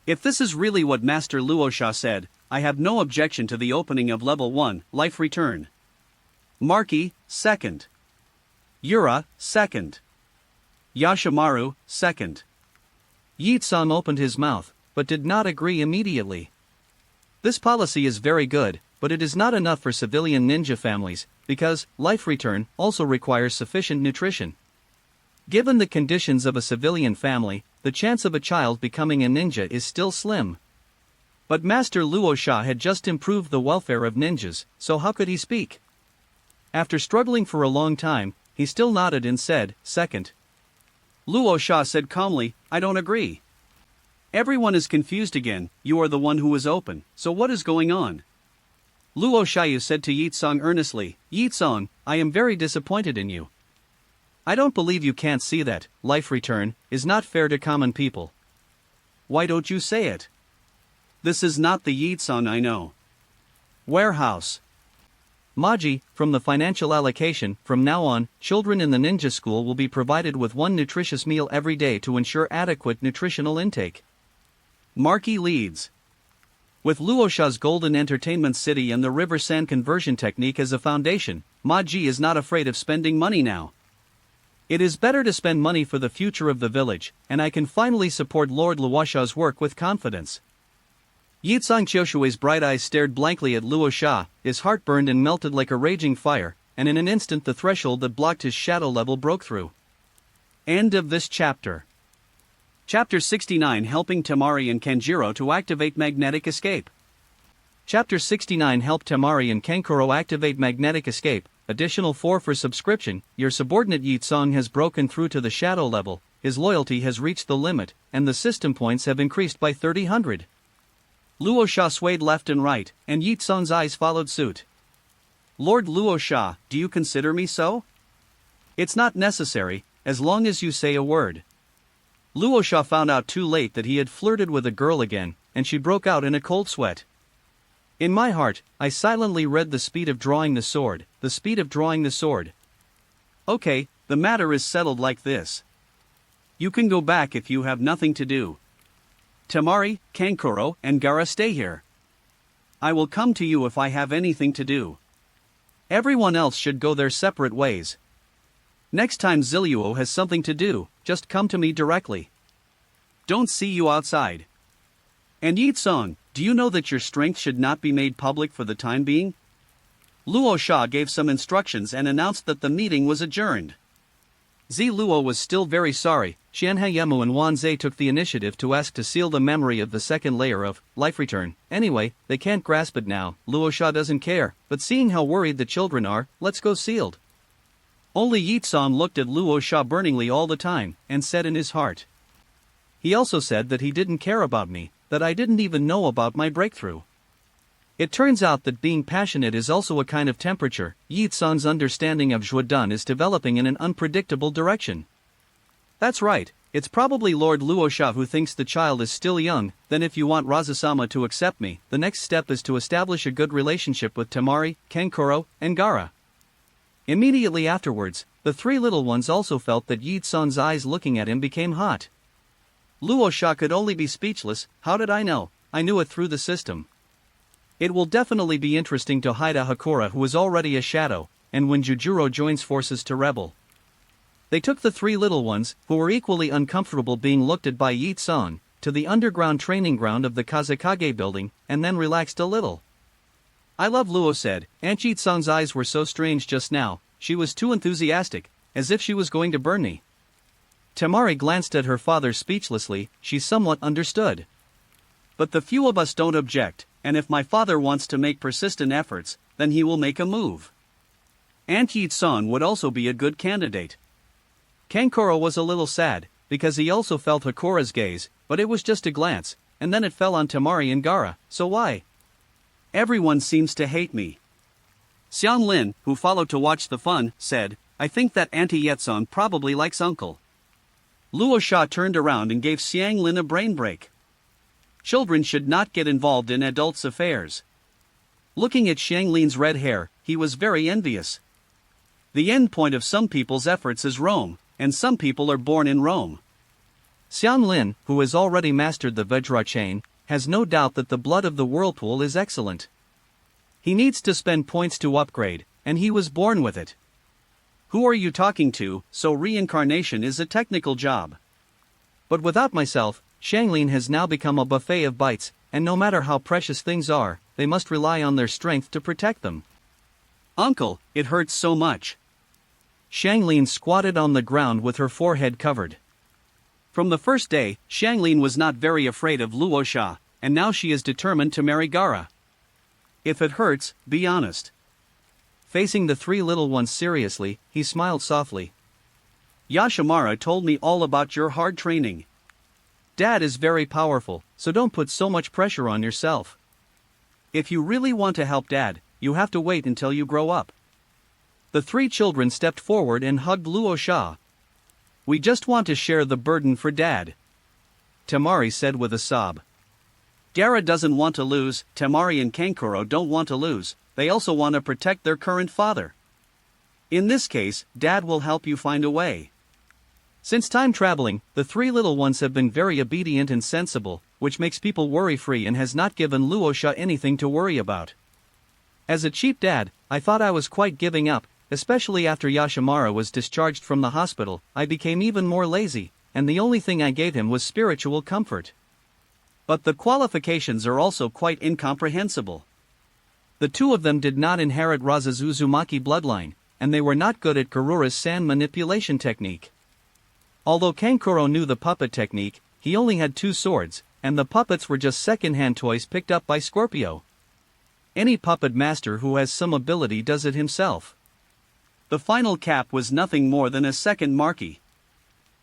If this is really what Master Luosha said, I have no objection to the opening of level 1, life return. Marki, second. Yura, second. Yashimaru, second. Yitsong opened his mouth, but did not agree immediately. This policy is very good, but it is not enough for civilian ninja families, because life return also requires sufficient nutrition. Given the conditions of a civilian family, the chance of a child becoming a ninja is still slim. But Master Luosha had just improved the welfare of ninjas, so how could he speak? After struggling for a long time, he still nodded and said, second. Luosha said calmly, I don't agree. Everyone is confused again, you are the one who was open, so what is going on? Luosha said to Yitsong earnestly, Yitsong, I am very disappointed in you. I don't believe you can't see that life return is not fair to common people. Why don't you say it? This is not the Yitsong I know. Warehouse. Maji, from the financial allocation, from now on, children in the ninja school will be provided with one nutritious meal every day to ensure adequate nutritional intake. Marki leads. With Luosha's Golden Entertainment City and the River Sand conversion technique as a foundation, Maji is not afraid of spending money now. It is better to spend money for the future of the village, and I can finally support Lord Luosha's work with confidence. Yitsong Chioshue's bright eyes stared blankly at Luosha, his heart burned and melted like a raging fire, and in an instant the threshold that blocked his shadow level broke through. End of this chapter. Chapter 69 Helping Temari and Kanjiro to activate magnetic escape. Chapter 69 Help Temari and Kankuro activate magnetic escape. Additional 4 for subscription. Your subordinate Yitsong has broken through to the shadow level, his loyalty has reached the limit, and the system points have increased by 300. Luosha swayed left and right, and Yitsong's eyes followed suit. Lord Luosha, do you consider me so? It's not necessary, as long as you say a word. Luosha found out too late that he had flirted with a girl again, and she broke out in a cold sweat. In my heart, I silently read the speed of drawing the sword, the speed of drawing the sword. Okay, the matter is settled like this. You can go back if you have nothing to do. Temari, Kankuro, and Gaara stay here. I will come to you if I have anything to do. Everyone else should go their separate ways. Next time Zilluo has something to do, just come to me directly. Don't see you outside. And Yitsong, do you know that your strength should not be made public for the time being? Luo Sha gave some instructions and announced that the meeting was adjourned. Luo was still very sorry. Xianheyemu and Wanzai took the initiative to ask to seal the memory of the second layer of life return. Anyway, they can't grasp it now. Luo Sha doesn't care, but seeing how worried the children are, let's go sealed. Only Yitsong looked at Luo Sha burningly all the time, and said in his heart. He also said that he didn't care about me, that I didn't even know about my breakthrough. It turns out that being passionate is also a kind of temperature. Yitsong's understanding of Zhuodan is developing in an unpredictable direction. That's right, it's probably Lord Luosha who thinks the child is still young. Then if you want Razasama to accept me, the next step is to establish a good relationship with Temari, Kankuro, and Gaara. Immediately afterwards, the three little ones also felt that Yitsong's eyes looking at him became hot. Luosha could only be speechless. How did I know? I knew it through the system. It will definitely be interesting to hide a Hakura who is already a shadow, and when Jujuro joins forces to rebel. They took the three little ones, who were equally uncomfortable being looked at by Yitsong, to the underground training ground of the Kazekage building, and then relaxed a little. I love Luo said. Aunt Yitsong's eyes were so strange just now, she was too enthusiastic, as if she was going to burn me. Temari glanced at her father speechlessly. She somewhat understood. But the few of us don't object, and if my father wants to make persistent efforts, then he will make a move. Aunt Yitsong would also be a good candidate. Kankuro was a little sad, because he also felt Hakura's gaze, but it was just a glance, and then it fell on Temari and Gaara, so why? Everyone seems to hate me. Xianglin, who followed to watch the fun, said, I think that Auntie Yetsong probably likes Uncle. Luo Sha turned around and gave Xianglin a brain break. Children should not get involved in adults' affairs. Looking at Xianglin's red hair, he was very envious. The end point of some people's efforts is Rome, and some people are born in Rome. Xianglin, who has already mastered the Vajra chain, has no doubt that the blood of the whirlpool is excellent. He needs to spend points to upgrade, and he was born with it. Who are you talking to? So reincarnation is a technical job. But without myself, Xianglin has now become a buffet of bites, and no matter how precious things are, they must rely on their strength to protect them. Uncle, it hurts so much. Xianglin squatted on the ground with her forehead covered. From the first day, Xianglin was not very afraid of Luo Sha, and now she is determined to marry Gaara. If it hurts, be honest. Facing the three little ones seriously, he smiled softly. Yashimara told me all about your hard training. Dad is very powerful, so don't put so much pressure on yourself. If you really want to help Dad, you have to wait until you grow up. The three children stepped forward and hugged Luo Sha. We just want to share the burden for Dad. Temari said with a sob. Gaara doesn't want to lose, Temari and Kankuro don't want to lose, they also want to protect their current father. In this case, Dad will help you find a way. Since time traveling, the three little ones have been very obedient and sensible, which makes people worry-free and has not given Luo Sha anything to worry about. As a cheap dad, I thought I was quite giving up, especially after Yashimara was discharged from the hospital. I became even more lazy, and the only thing I gave him was spiritual comfort. But the qualifications are also quite incomprehensible. The two of them did not inherit Raza's Uzumaki bloodline, and they were not good at Karura's sand manipulation technique. Although Kankuro knew the puppet technique, he only had 2 swords, and the puppets were just second-hand toys picked up by Scorpio. Any puppet master who has some ability does it himself. The final cap was nothing more than a second marquee.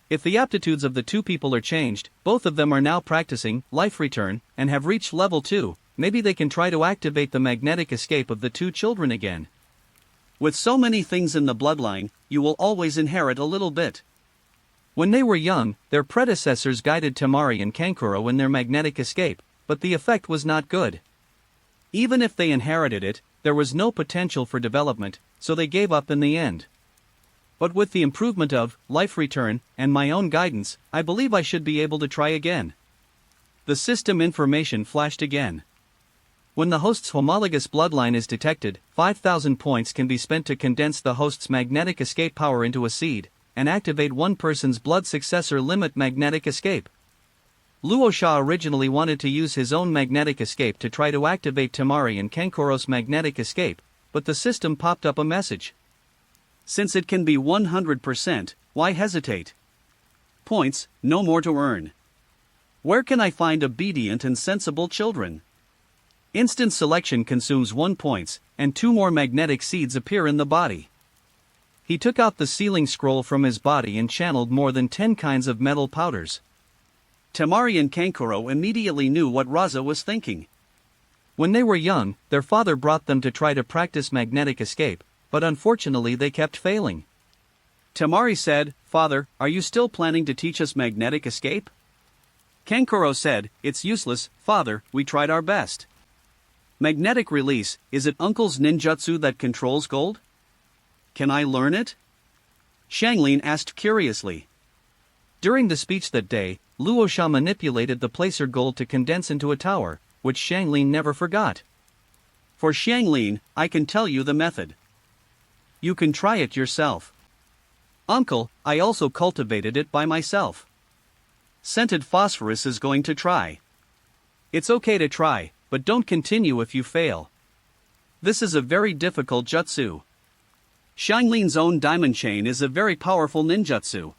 If the aptitudes of the two people are changed, both of them are now practicing life return and have reached level 2, maybe they can try to activate the magnetic escape of the 2 children again. With so many things in the bloodline, you will always inherit a little bit. When they were young, their predecessors guided Temari and Kankuro in their magnetic escape, but the effect was not good. Even if they inherited it, there was no potential for development, so they gave up in the end. But with the improvement of Life Return and my own guidance, I believe I should be able to try again. The system information flashed again. When the host's homologous bloodline is detected, 5,000 points can be spent to condense the host's magnetic escape power into a seed, and activate one person's blood successor limit magnetic escape. Luo Sha originally wanted to use his own magnetic escape to try to activate Temari and Kankuro's magnetic escape, but the system popped up a message. Since it can be 100%, why hesitate? Points, no more to earn. Where can I find obedient and sensible children? Instant selection consumes 1 point, and 2 more magnetic seeds appear in the body. He took out the sealing scroll from his body and channeled more than 10 kinds of metal powders. Temari and Kankuro immediately knew what Raza was thinking. When they were young, their father brought them to try to practice magnetic escape, but unfortunately they kept failing. Temari said, "Father, are you still planning to teach us magnetic escape?" Kankuro said, "It's useless, father, we tried our best." Magnetic release, is it uncle's ninjutsu that controls gold? Can I learn it? Shanglin asked curiously. During the speech that day, Luo Sha manipulated the placer gold to condense into a tower, which Shanglin never forgot. For Shanglin, I can tell you the method. You can try it yourself. Uncle, I also cultivated it by myself. Scented Phosphorus is going to try. It's okay to try, but don't continue if you fail. This is a very difficult jutsu. Shanglin's own diamond chain is a very powerful ninjutsu.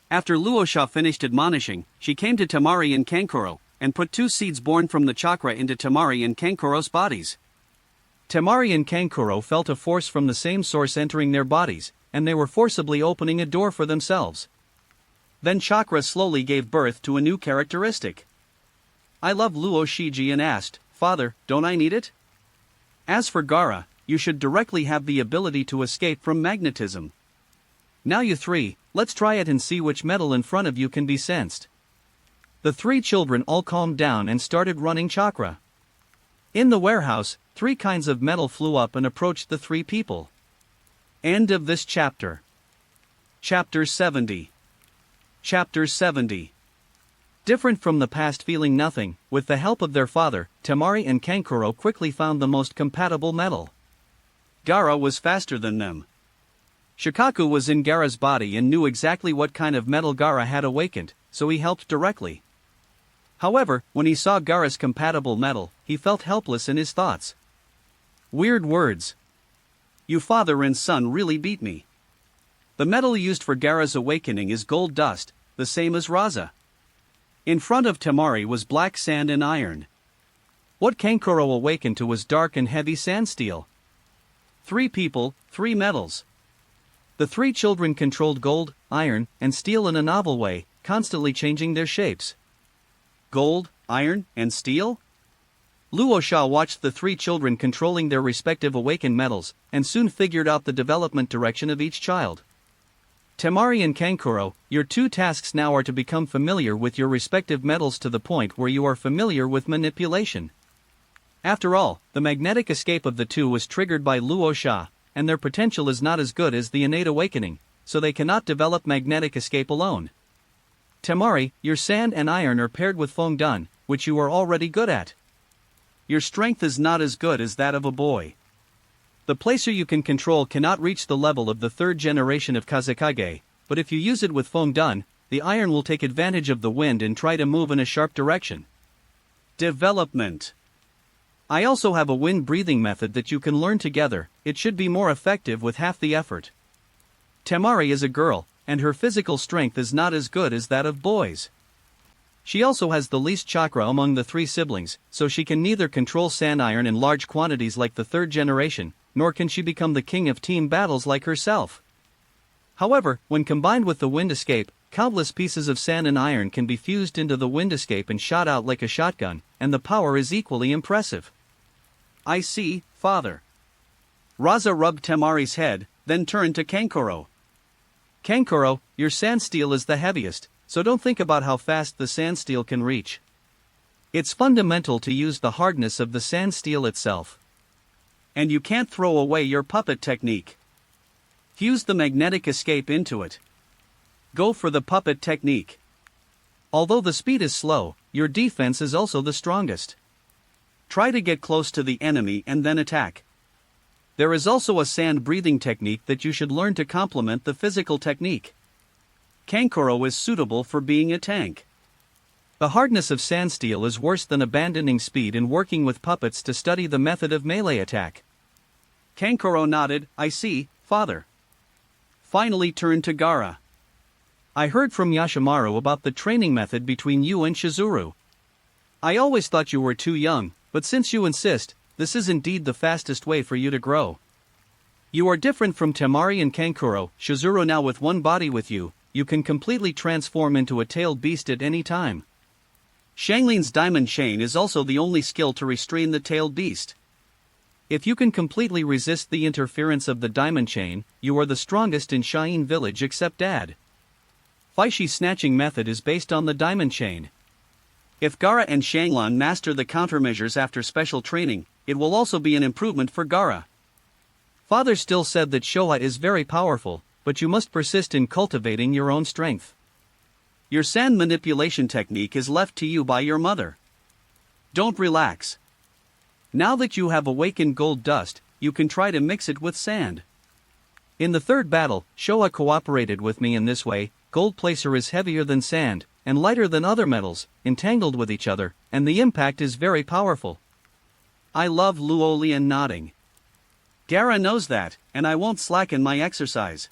After Luo Sha finished admonishing, she came to Temari and Kankuro, and put 2 seeds born from the chakra into Temari and Kankuro's bodies. Temari and Kankuro felt a force from the same source entering their bodies, and they were forcibly opening a door for themselves. Then chakra slowly gave birth to a new characteristic. I love Luo Shiji and asked, "Father, don't I need it?" As for Gaara, you should directly have the ability to escape from magnetism. Now you 3, let's try it and see which metal in front of you can be sensed. The 3 children all calmed down and started running chakra. In the warehouse, 3 kinds of metal flew up and approached the 3 people. End of this chapter. Chapter 70. Chapter 70. Different from the past feeling nothing, with the help of their father, Temari and Kankuro quickly found the most compatible metal. Gaara was faster than them. Shikaku was in Gaara's body and knew exactly what kind of metal Gaara had awakened, so he helped directly. However, when he saw Gaara's compatible metal, he felt helpless in his thoughts. Weird words. You father and son really beat me. The metal used for Gaara's awakening is gold dust, the same as Raza. In front of Temari was black sand and iron. What Kankuro awakened to was dark and heavy sand steel. 3 people, 3 metals. The 3 children controlled gold, iron, and steel in a novel way, constantly changing their shapes. Gold, iron, and steel? Luo Sha watched the 3 children controlling their respective awakened metals, and soon figured out the development direction of each child. Temari and Kankuro, your 2 tasks now are to become familiar with your respective metals to the point where you are familiar with manipulation. After all, the magnetic escape of the 2 was triggered by Luo Sha, and their potential is not as good as the innate awakening, so they cannot develop magnetic escape alone. Temari, your sand and iron are paired with Feng Dan, which you are already good at. Your strength is not as good as that of a boy. The placer you can control cannot reach the level of the 3rd generation of Kazekage, but if you use it with Feng Dan, the iron will take advantage of the wind and try to move in a sharp direction. Development. I also have a wind breathing method that you can learn together. It should be more effective with half the effort. Temari is a girl, and her physical strength is not as good as that of boys. She also has the least chakra among the 3 siblings, so she can neither control sand iron in large quantities like the 3rd generation, nor can she become the king of team battles like herself. However, when combined with the wind escape, countless pieces of sand and iron can be fused into the wind escape and shot out like a shotgun, and the power is equally impressive. I see, father. Raza rubbed Temari's head, then turned to Kankuro. Kankuro, your sand steel is the heaviest, so don't think about how fast the sand steel can reach. It's fundamental to use the hardness of the sand steel itself. And you can't throw away your puppet technique. Fuse the magnetic escape into it. Go for the puppet technique. Although the speed is slow, your defense is also the strongest. Try to get close to the enemy and then attack. There is also a sand breathing technique that you should learn to complement the physical technique. Kankuro is suitable for being a tank. The hardness of sand steel is worse than abandoning speed and working with puppets to study the method of melee attack. Kankuro nodded. I see, father. Finally turned to Gaara. I heard from Yashimaru about the training method between you and Shizuru. I always thought you were too young, but since you insist, this is indeed the fastest way for you to grow. You are different from Temari and Kankuro. Shizuru, now with one body with you, you can completely transform into a tailed beast at any time. Shanglin's diamond chain is also the only skill to restrain the tailed beast. If you can completely resist the interference of the diamond chain, you are the strongest in Shine Village except Dad. Faishi's snatching method is based on the diamond chain. If Gaara and Shanglin master the countermeasures after special training, it will also be an improvement for Gaara. Father still said that Showa is very powerful, but you must persist in cultivating your own strength. Your sand manipulation technique is left to you by your mother. Don't relax. Now that you have awakened gold dust, you can try to mix it with sand. In the third battle, Showa cooperated with me in this way. Gold placer is heavier than sand, and lighter than other metals, entangled with each other, and the impact is very powerful. I love Luolian nodding. Gaara knows that, and I won't slacken my exercise.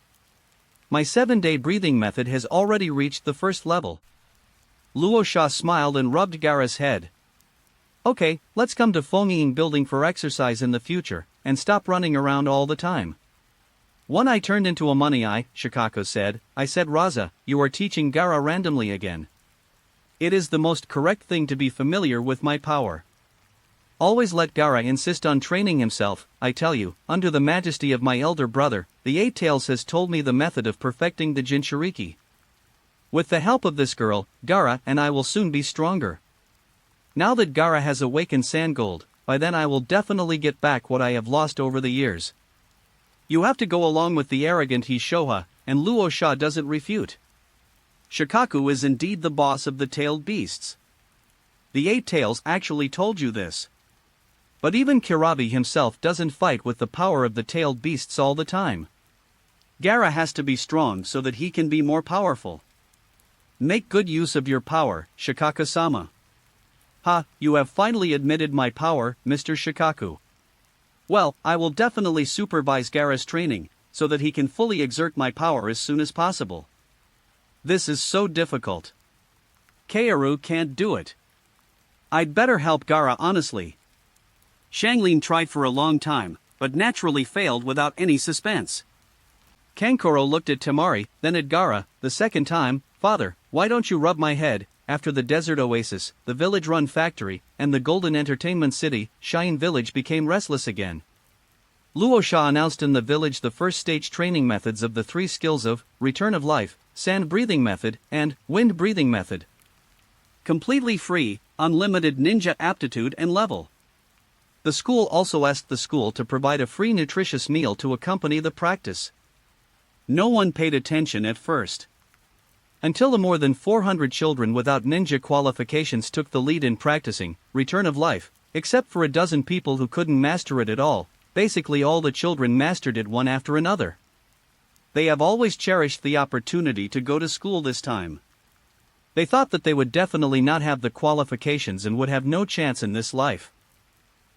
My 7-day breathing method has already reached the first level. Luosha smiled and rubbed Gaara's head. Okay, let's come to Fongiying building for exercise in the future, and stop running around all the time. One eye turned into a money eye, Shikako said. I said, Raza, you are teaching Gaara randomly again. It is the most correct thing to be familiar with my power. Always let Gaara insist on training himself. I tell you, under the majesty of my elder brother, the Eight Tails has told me the method of perfecting the Jinchuriki. With the help of this girl, Gaara and I will soon be stronger. Now that Gaara has awakened Sandgold, by then I will definitely get back what I have lost over the years. You have to go along with the arrogant Hishoha, and Luosha doesn't refute. Shikaku is indeed the boss of the tailed beasts. The Eight Tails actually told you this. But even Kirabi himself doesn't fight with the power of the tailed beasts all the time. Gaara has to be strong so that he can be more powerful. Make good use of your power, Shikaku-sama. Ha, you have finally admitted my power, Mr. Shikaku. Well, I will definitely supervise Gaara's training, so that he can fully exert my power as soon as possible. This is so difficult. Kaoru can't do it. I'd better help Gaara honestly. Shanglin tried for a long time, but naturally failed without any suspense. Kankuro looked at Temari, then at Gaara, the second time. Father, why don't you rub my head? After the desert oasis, the village-run factory, and the golden entertainment city, Shine Village became restless again. Luosha announced in the village the first stage training methods of the 3 skills of Return of Life, Sand Breathing Method, and Wind Breathing Method. Completely free, unlimited ninja aptitude and level. The school also asked the school to provide a free nutritious meal to accompany the practice. No one paid attention at first. Until the more than 400 children without ninja qualifications took the lead in practicing Return of Life, except for a dozen people who couldn't master it at all. Basically all the children mastered it one after another. They have always cherished the opportunity to go to school this time. They thought that they would definitely not have the qualifications and would have no chance in this life.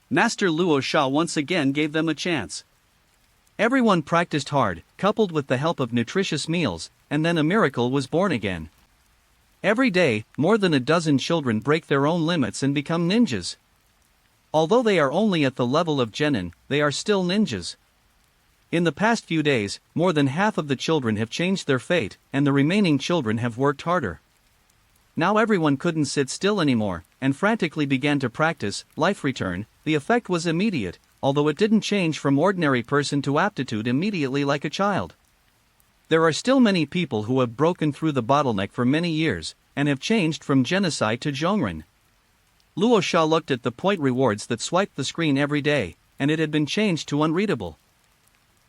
Master Luosha once again gave them a chance. Everyone practiced hard, coupled with the help of nutritious meals, and then a miracle was born again. Every day, more than a dozen children break their own limits and become ninjas. Although they are only at the level of genin, they are still ninjas. In the past few days, more than half of the children have changed their fate, and the remaining children have worked harder. Now everyone couldn't sit still anymore, and frantically began to practice Life Return. The effect was immediate, although it didn't change from ordinary person to aptitude immediately like a child. There are still many people who have broken through the bottleneck for many years, and have changed from genocide to Zhongren. Luo Sha looked at the point rewards that swiped the screen every day, and it had been changed to unreadable.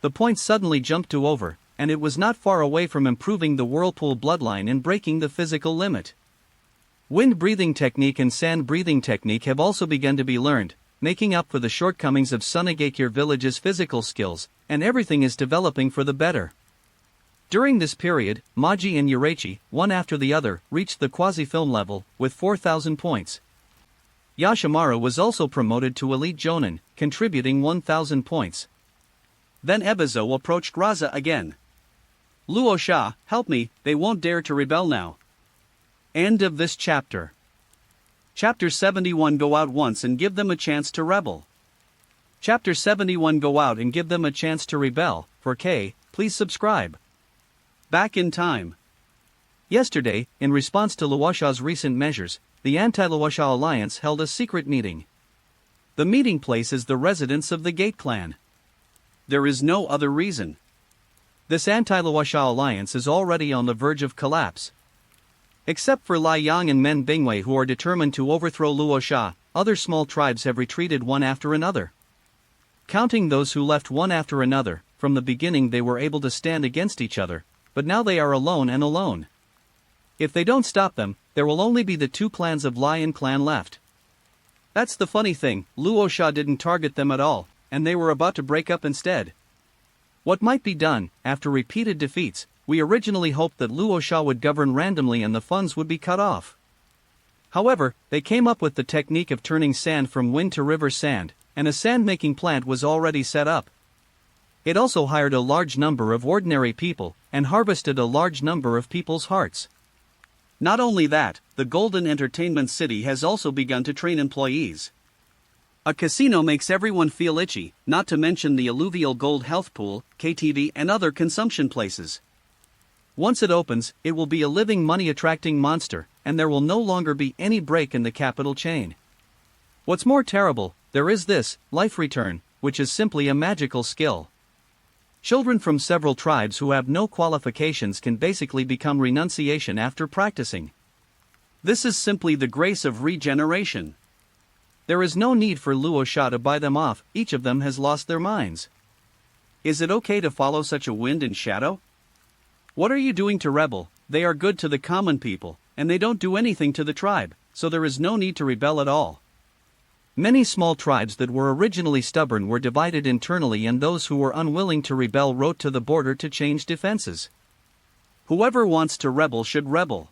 The points suddenly jumped to over, and it was not far away from improving the whirlpool bloodline and breaking the physical limit. Wind breathing technique and sand breathing technique have also begun to be learned, making up for the shortcomings of Sunagakure village's physical skills, and everything is developing for the better. During this period, Maji and Yureichi, one after the other, reached the quasi-film level, with 4,000 points. Yashimaru was also promoted to Elite Jonin, contributing 1,000 points. Then Ebizo approached Raza again. Luo Sha, help me, they won't dare to rebel now. End of this chapter. Chapter 71. Go out once and give them a chance to rebel. Chapter 71. Go out and give them a chance to rebel. For K, please subscribe. Back in time. Yesterday, in response to Luosha's recent measures, the Anti-Luosha Alliance held a secret meeting. The meeting place is the residence of the Gate Clan. There is no other reason. This Anti-Luosha Alliance is already on the verge of collapse. Except for Lai Yang and Men Bingwei, who are determined to overthrow Luo Sha, other small tribes have retreated one after another. Counting those who left one after another, from the beginning they were able to stand against each other, but now they are alone and alone. If they don't stop them, there will only be the two clans of Lion Clan left. That's the funny thing, Luo Sha didn't target them at all, and they were about to break up instead. What might be done, after repeated defeats, we originally hoped that Luo Sha would govern randomly and the funds would be cut off. However, they came up with the technique of turning sand from wind to river sand, and a sand-making plant was already set up. It also hired a large number of ordinary people, and harvested a large number of people's hearts. Not only that, the Golden Entertainment City has also begun to train employees. A casino makes everyone feel itchy, not to mention the alluvial gold health pool, KTV and other consumption places. Once it opens, it will be a living money-attracting monster, and there will no longer be any break in the capital chain. What's more terrible, there is this, life return, which is simply a magical skill. Children from several tribes who have no qualifications can basically become renunciation after practicing. This is simply the grace of regeneration. There is no need for Luo Sha to buy them off, each of them has lost their minds. Is it okay to follow such a wind and shadow? What are you doing to rebel? They are good to the common people, and they don't do anything to the tribe, so there is no need to rebel at all. Many small tribes that were originally stubborn were divided internally, and those who were unwilling to rebel wrote to the border to change defenses. Whoever wants to rebel should rebel.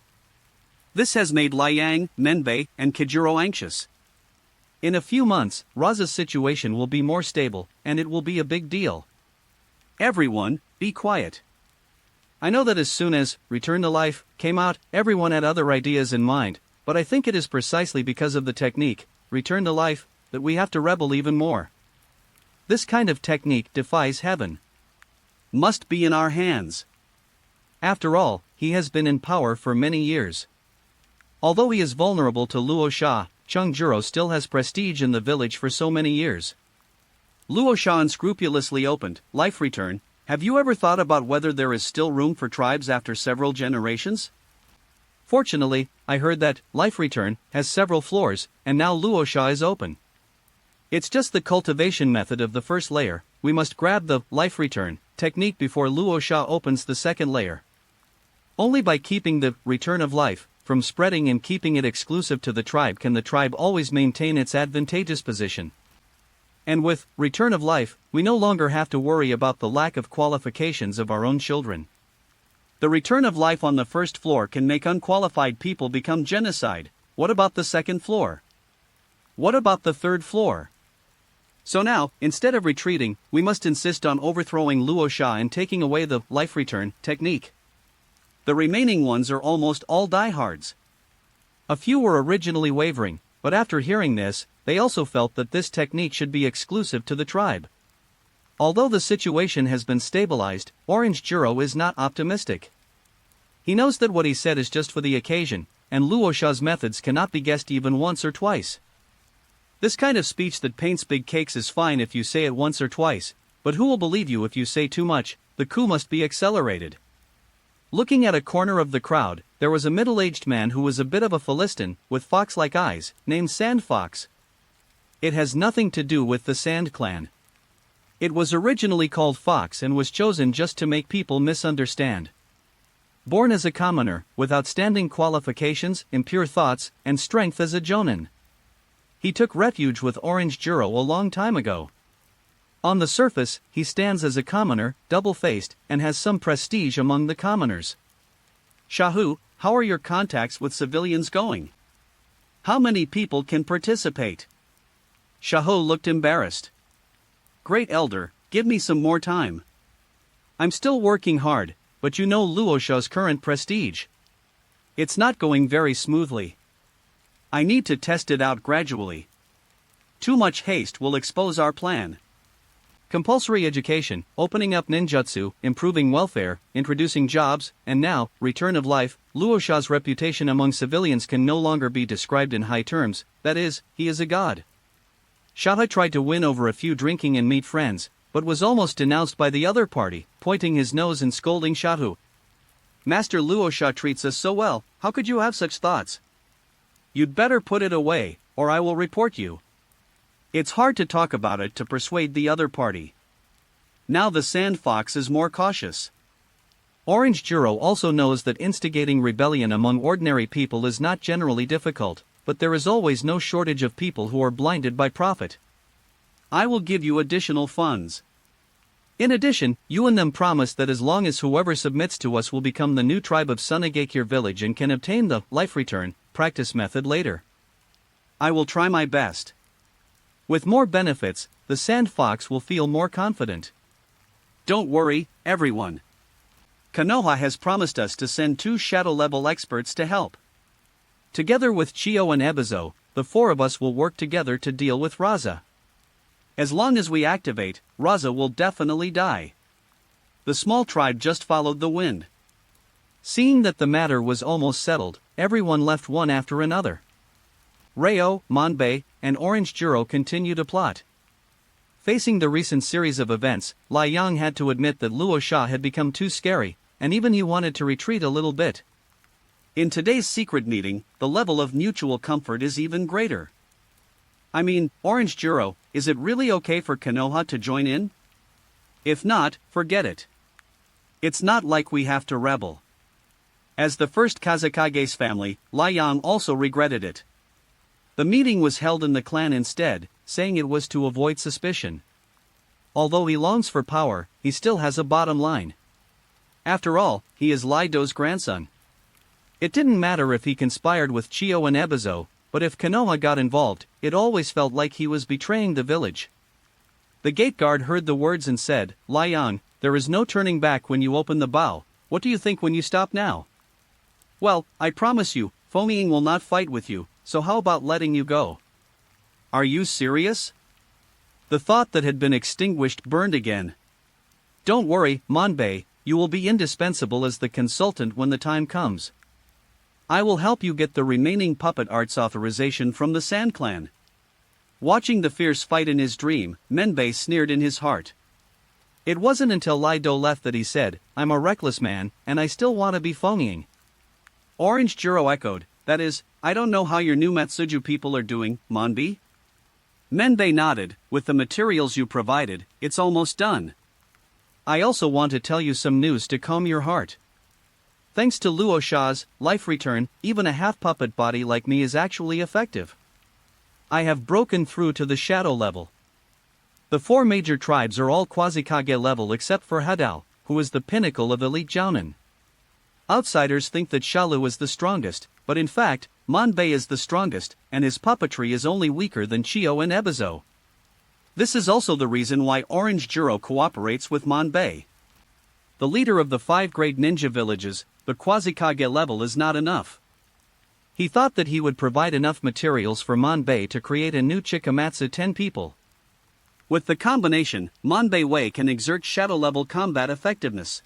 This has made Liang, Menbei, and Kijuro anxious. In a few months, Raza's situation will be more stable, and it will be a big deal. Everyone, be quiet. I know that as soon as Return to Life came out, everyone had other ideas in mind, but I think it is precisely because of the technique, Return to Life, that we have to rebel even more. This kind of technique defies heaven. Must be in our hands. After all, he has been in power for many years. Although he is vulnerable to Luo Sha, Chungjuro still has prestige in the village for so many years. Luo Sha unscrupulously opened, Life Return. Have you ever thought about whether there is still room for tribes after several generations? Fortunately, I heard that Life Return has several floors, and now Luo Sha is open. It's just the cultivation method of the first layer. We must grab the Life Return technique before Luo Sha opens the second layer. Only by keeping the Return of Life from spreading and keeping it exclusive to the tribe can the tribe always maintain its advantageous position. And with Return of Life, we no longer have to worry about the lack of qualifications of our own children. The Return of Life on the first floor can make unqualified people become genocide. What about the second floor? What about the third floor? So now, instead of retreating, we must insist on overthrowing Luo Sha and taking away the Life Return technique. The remaining ones are almost all diehards. A few were originally wavering, but after hearing this, they also felt that this technique should be exclusive to the tribe. Although the situation has been stabilized, Orange Juro is not optimistic. He knows that what he said is just for the occasion, and Luo Sha's methods cannot be guessed even once or twice. This kind of speech that paints big cakes is fine if you say it once or twice, but who will believe you if you say too much? The coup must be accelerated. Looking at a corner of the crowd, there was a middle-aged man who was a bit of a Philistine, with fox-like eyes, named Sand Fox. It has nothing to do with the Sand Clan. It was originally called Fox and was chosen just to make people misunderstand. Born as a commoner, with outstanding qualifications, impure thoughts, and strength as a jonin. He took refuge with Orange Juro a long time ago. On the surface, he stands as a commoner, double-faced, and has some prestige among the commoners. Shahu, how are your contacts with civilians going? How many people can participate? Shahu looked embarrassed. Great Elder, give me some more time. I'm still working hard, but you know Luosha's current prestige. It's not going very smoothly. I need to test it out gradually. Too much haste will expose our plan. Compulsory education, opening up ninjutsu, improving welfare, introducing jobs, and now, return of life. Luosha's reputation among civilians can no longer be described in high terms, that is, he is a god. Shaha tried to win over a few drinking and meet friends, but was almost denounced by the other party, pointing his nose and scolding Shahu. Master Luosha treats us so well, how could you have such thoughts? You'd better put it away, or I will report you. It's hard to talk about it to persuade the other party. Now the Sand Fox is more cautious. Orange Juro also knows that instigating rebellion among ordinary people is not generally difficult, but there is always no shortage of people who are blinded by profit. I will give you additional funds. In addition, you and them promise that as long as whoever submits to us will become the new tribe of Sunagakure village and can obtain the life return practice method later. I will try my best. With more benefits, the Sand Fox will feel more confident. Don't worry, everyone. Konoha has promised us to send 2 shadow-level experts to help. Together with Chio and Ebizo, the 4 of us will work together to deal with Raza. As long as we activate, Raza will definitely die. The small tribe just followed the wind. Seeing that the matter was almost settled, everyone left one after another. Reo, Manbei, and Orange Juro continue to plot. Facing the recent series of events, Lai Yang had to admit that Luo Sha had become too scary, and even he wanted to retreat a little bit. In today's secret meeting, the level of mutual comfort is even greater. I mean, Orange Juro, is it really okay for Konoha to join in? If not, forget it. It's not like we have to rebel. As the first Kazakage's family, Lai Yang also regretted it. The meeting was held in the clan instead, saying it was to avoid suspicion. Although he longs for power, he still has a bottom line. After all, he is Lai Do's grandson. It didn't matter if he conspired with Chio and Ebizo, but if Konoha got involved, it always felt like he was betraying the village. The gate guard heard the words and said, Lai Yang, there is no turning back when you open the bow. What do you think when you stop now? Well, I promise you, Foaming will not fight with you, so how about letting you go? Are you serious? The thought that had been extinguished burned again. Don't worry, Manbei, you will be indispensable as the consultant when the time comes. I will help you get the remaining puppet arts authorization from the Sand Clan. Watching the fierce fight in his dream, Menbei sneered in his heart. It wasn't until Lai Do left that he said, I'm a reckless man, and I still want to be Foaming. Orange Juro echoed, that is, I don't know how your new Matsuju people are doing, Manbi? Menbei nodded, with the materials you provided, it's almost done. I also want to tell you some news to calm your heart. Thanks to Luo Sha's life return, even a half-puppet body like me is actually effective. I have broken through to the shadow level. The 4 major tribes are all Quasi-Kage level except for Hadao, who is the pinnacle of elite Jounin. Outsiders think that Shalu is the strongest, but in fact, Manbei is the strongest, and his puppetry is only weaker than Chio and Ebizo. This is also the reason why Orange Juro cooperates with Manbei. The leader of the 5 great ninja villages, the Quasi-Kage level is not enough. He thought that he would provide enough materials for Manbei to create a new Chikamatsu 10 people. With the combination, Manbei Wei can exert shadow-level combat effectiveness.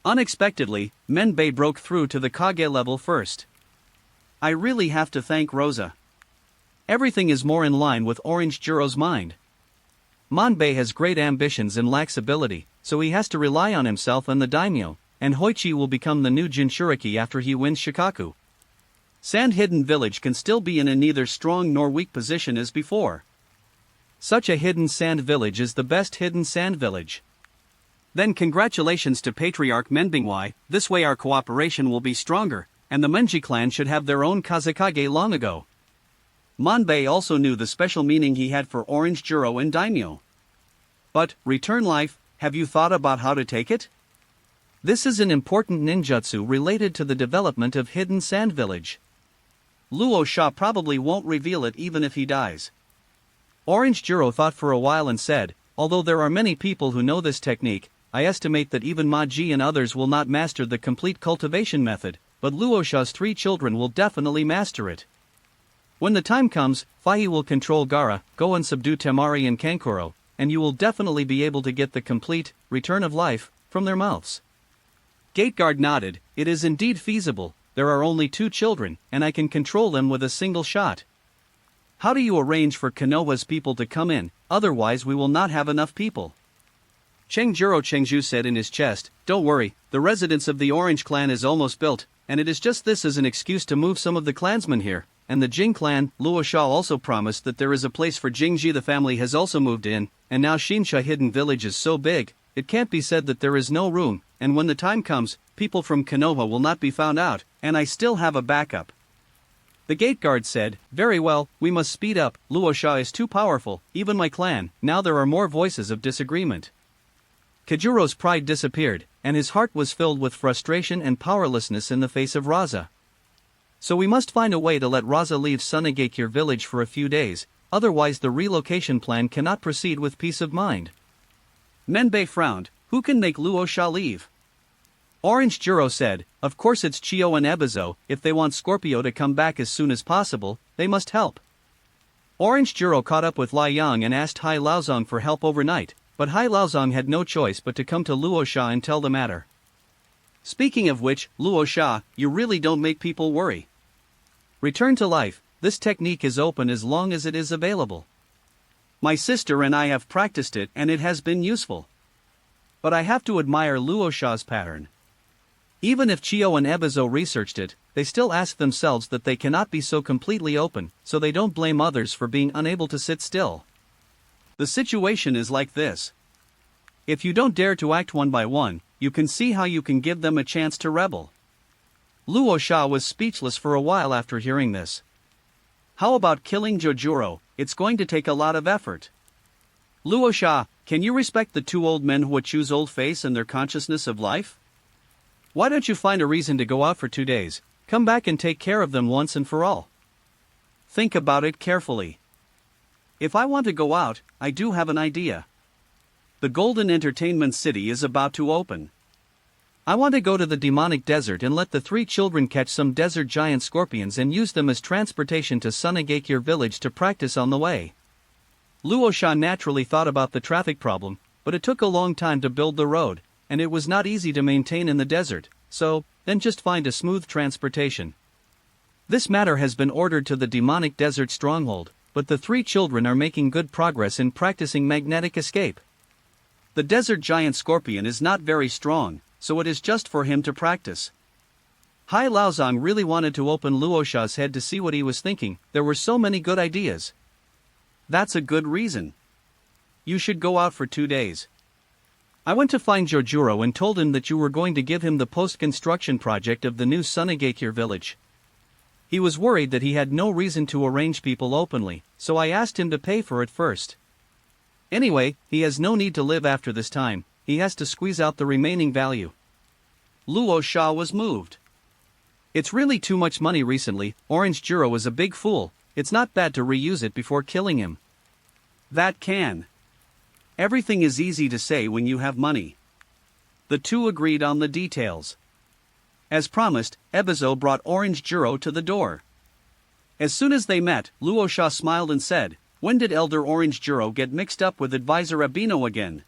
Unexpectedly, Menbei broke through to the Kage level first. I really have to thank Rosa. Everything is more in line with Orange Juro's mind. Manbei has great ambitions and lacks ability, so he has to rely on himself and the daimyo, and Hoichi will become the new Jinchuriki after he wins Shikaku. Sand Hidden Village can still be in a neither strong nor weak position as before. Such a hidden sand village is the best hidden sand village. Then congratulations to Patriarch Menbingwai, this way our cooperation will be stronger, and the Menji clan should have their own Kazekage long ago. Manbei also knew the special meaning he had for Orange Juro and Daimyo. But, return life, have you thought about how to take it? This is an important ninjutsu related to the development of Hidden Sand Village. Luo Sha probably won't reveal it even if he dies. Orange Juro thought for a while and said, although there are many people who know this technique, I estimate that even Maji and others will not master the complete cultivation method, but Luo Sha's 3 children will definitely master it. When the time comes, Fai will control Gaara, go and subdue Temari and Kankuro, and you will definitely be able to get the complete return of life from their mouths. Gateguard nodded, it is indeed feasible, there are only 2 children, and I can control them with a single shot. How do you arrange for Konoha's people to come in, otherwise we will not have enough people? Chengjuro Chengju said in his chest, don't worry, the residence of the Orange clan is almost built, and it is just this as an excuse to move some of the clansmen here, and the Jing clan. Luo Sha also promised that there is a place for Jingji. The family has also moved in, and now Shinsha Hidden Village is so big, it can't be said that there is no room, and when the time comes, people from Konoha will not be found out, and I still have a backup. The gate guard said, very well, we must speed up, Luo Sha is too powerful, even my clan. Now there are more voices of disagreement. Kajuro's pride disappeared, and his heart was filled with frustration and powerlessness in the face of Raza. So we must find a way to let Raza leave Sunagakure village for a few days, otherwise the relocation plan cannot proceed with peace of mind. Menbei frowned, who can make Luo Sha leave? Orange Juro said, of course it's Chio and Ebizo. If they want Scorpio to come back as soon as possible, they must help. Orange Juro caught up with Lai Yang and asked Hai Laozong for help overnight, but Hai Laozong had no choice but to come to Luo Sha and tell the matter. Speaking of which, Luo Sha, you really don't make people worry. Return to life, this technique is open as long as it is available. My sister and I have practiced it and it has been useful. But I have to admire Luo Sha's pattern. Even if Chio and Ebizo researched it, they still ask themselves that they cannot be so completely open, so they don't blame others for being unable to sit still. The situation is like this. If you don't dare to act one by one, you can see how you can give them a chance to rebel. Luo Sha was speechless for a while after hearing this. How about killing Jojuro? It's going to take a lot of effort. Luo Sha, can you respect the 2 old men who choose old face and their consciousness of life? Why don't you find a reason to go out for 2 days, come back and take care of them once and for all? Think about it carefully. If I want to go out, I do have an idea. The Golden Entertainment City is about to open. I want to go to the demonic desert and let the 3 children catch some desert giant scorpions and use them as transportation to Sunagakure village to practice on the way. Luo Sha naturally thought about the traffic problem, but it took a long time to build the road, and it was not easy to maintain in the desert, so, then just find a smooth transportation. This matter has been ordered to the demonic desert stronghold, but the 3 children are making good progress in practicing magnetic escape. The desert giant scorpion is not very strong, so it is just for him to practice. Hai Laozong really wanted to open Luo Sha's head to see what he was thinking. There were so many good ideas. That's a good reason. You should go out for 2 days. I went to find Jojuro and told him that you were going to give him the post-construction project of the new Sunagakure village. He was worried that he had no reason to arrange people openly, so I asked him to pay for it first. Anyway, he has no need to live after this time, he has to squeeze out the remaining value. Luo Sha was moved. It's really too much money recently. Orange Juro was a big fool, it's not bad to reuse it before killing him. That can. Everything is easy to say when you have money. The 2 agreed on the details. As promised, Ebizo brought Orange Juro to the door. As soon as they met, Luo Sha smiled and said, when did Elder Orange Juro get mixed up with Advisor Abino again?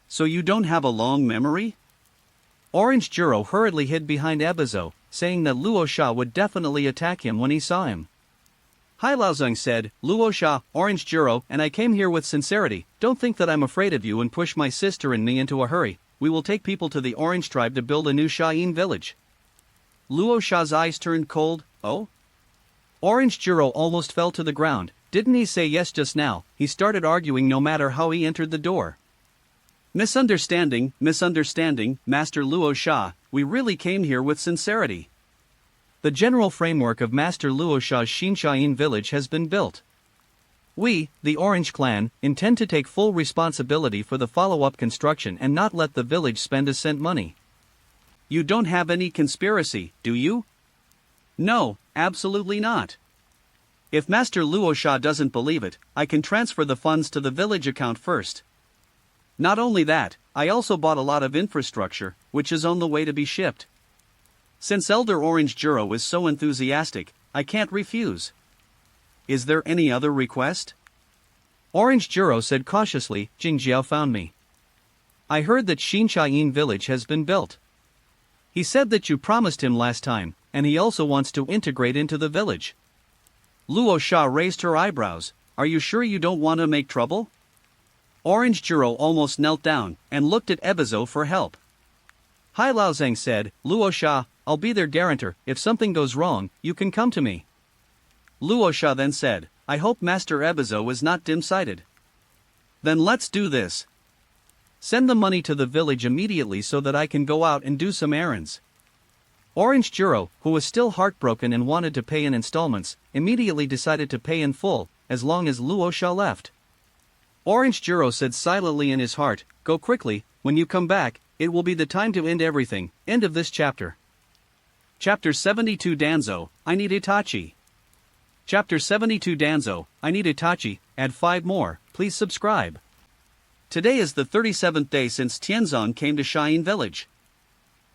So you don't have a long memory? Orange Juro hurriedly hid behind Ebizo, saying that Luo Sha would definitely attack him when he saw him. Hai Laozong said, Luo Sha, Orange Juro, and I came here with sincerity. Don't think that I'm afraid of you and push my sister and me into a hurry. we will take people to the Orange tribe to build a new Shain village. Luo Sha's eyes turned cold. Oh? Orange Jiro almost fell to the ground. Didn't he say yes just now? He started arguing no matter how he entered the door. Misunderstanding, Master Luo Sha, we really came here with sincerity. The general framework of Master Luo Sha's Shinshain village has been built. We, the Orange Clan, intend to take full responsibility for the follow-up construction and not let the village spend a cent money. You don't have any conspiracy, do you? No, absolutely not. If Master Luo Sha doesn't believe it, I can transfer the funds to the village account first. Not only that, I also bought a lot of infrastructure, which is on the way to be shipped. Since Elder Orange Jiro is so enthusiastic, I can't refuse. Is there any other request? Orange Jiro said cautiously. Jingjiao found me. I heard that Shinshain village has been built. He said that you promised him last time, and he also wants to integrate into the village. Luo Sha raised her eyebrows. Are you sure you don't want to make trouble? Orange Jiro almost knelt down and looked at Ebizo for help. Hai Laozhang said, Luo Sha, I'll be their guarantor. If something goes wrong, you can come to me. Luo Sha then said, I hope Master Ebizo is not dim-sighted. Then let's do this. Send the money to the village immediately so that I can go out and do some errands. Orange Jiro, who was still heartbroken and wanted to pay in installments, immediately decided to pay in full, as long as Luo Sha left. Orange Jiro said silently in his heart, go quickly, when you come back, it will be the time to end everything. End of this chapter. Chapter 72 Danzo, I need Itachi. Chapter 72 Danzo, I need Itachi, add 5 more, please subscribe. Today is the 37th day since Tianzong came to Shain village.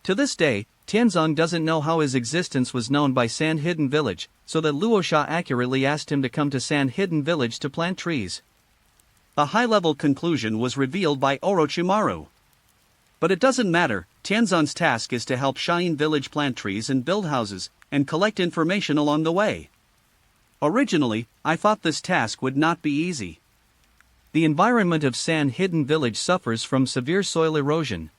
To this day, Tianzong doesn't know how his existence was known by Sand Hidden Village, so that Luo Sha accurately asked him to come to Sand Hidden Village to plant trees. A high-level conclusion was revealed by Orochimaru. But it doesn't matter, Tianzong's task is to help Shain village plant trees and build houses, and collect information along the way. Originally, I thought this task would not be easy. The environment of Sand Hidden Village suffers from severe soil erosion.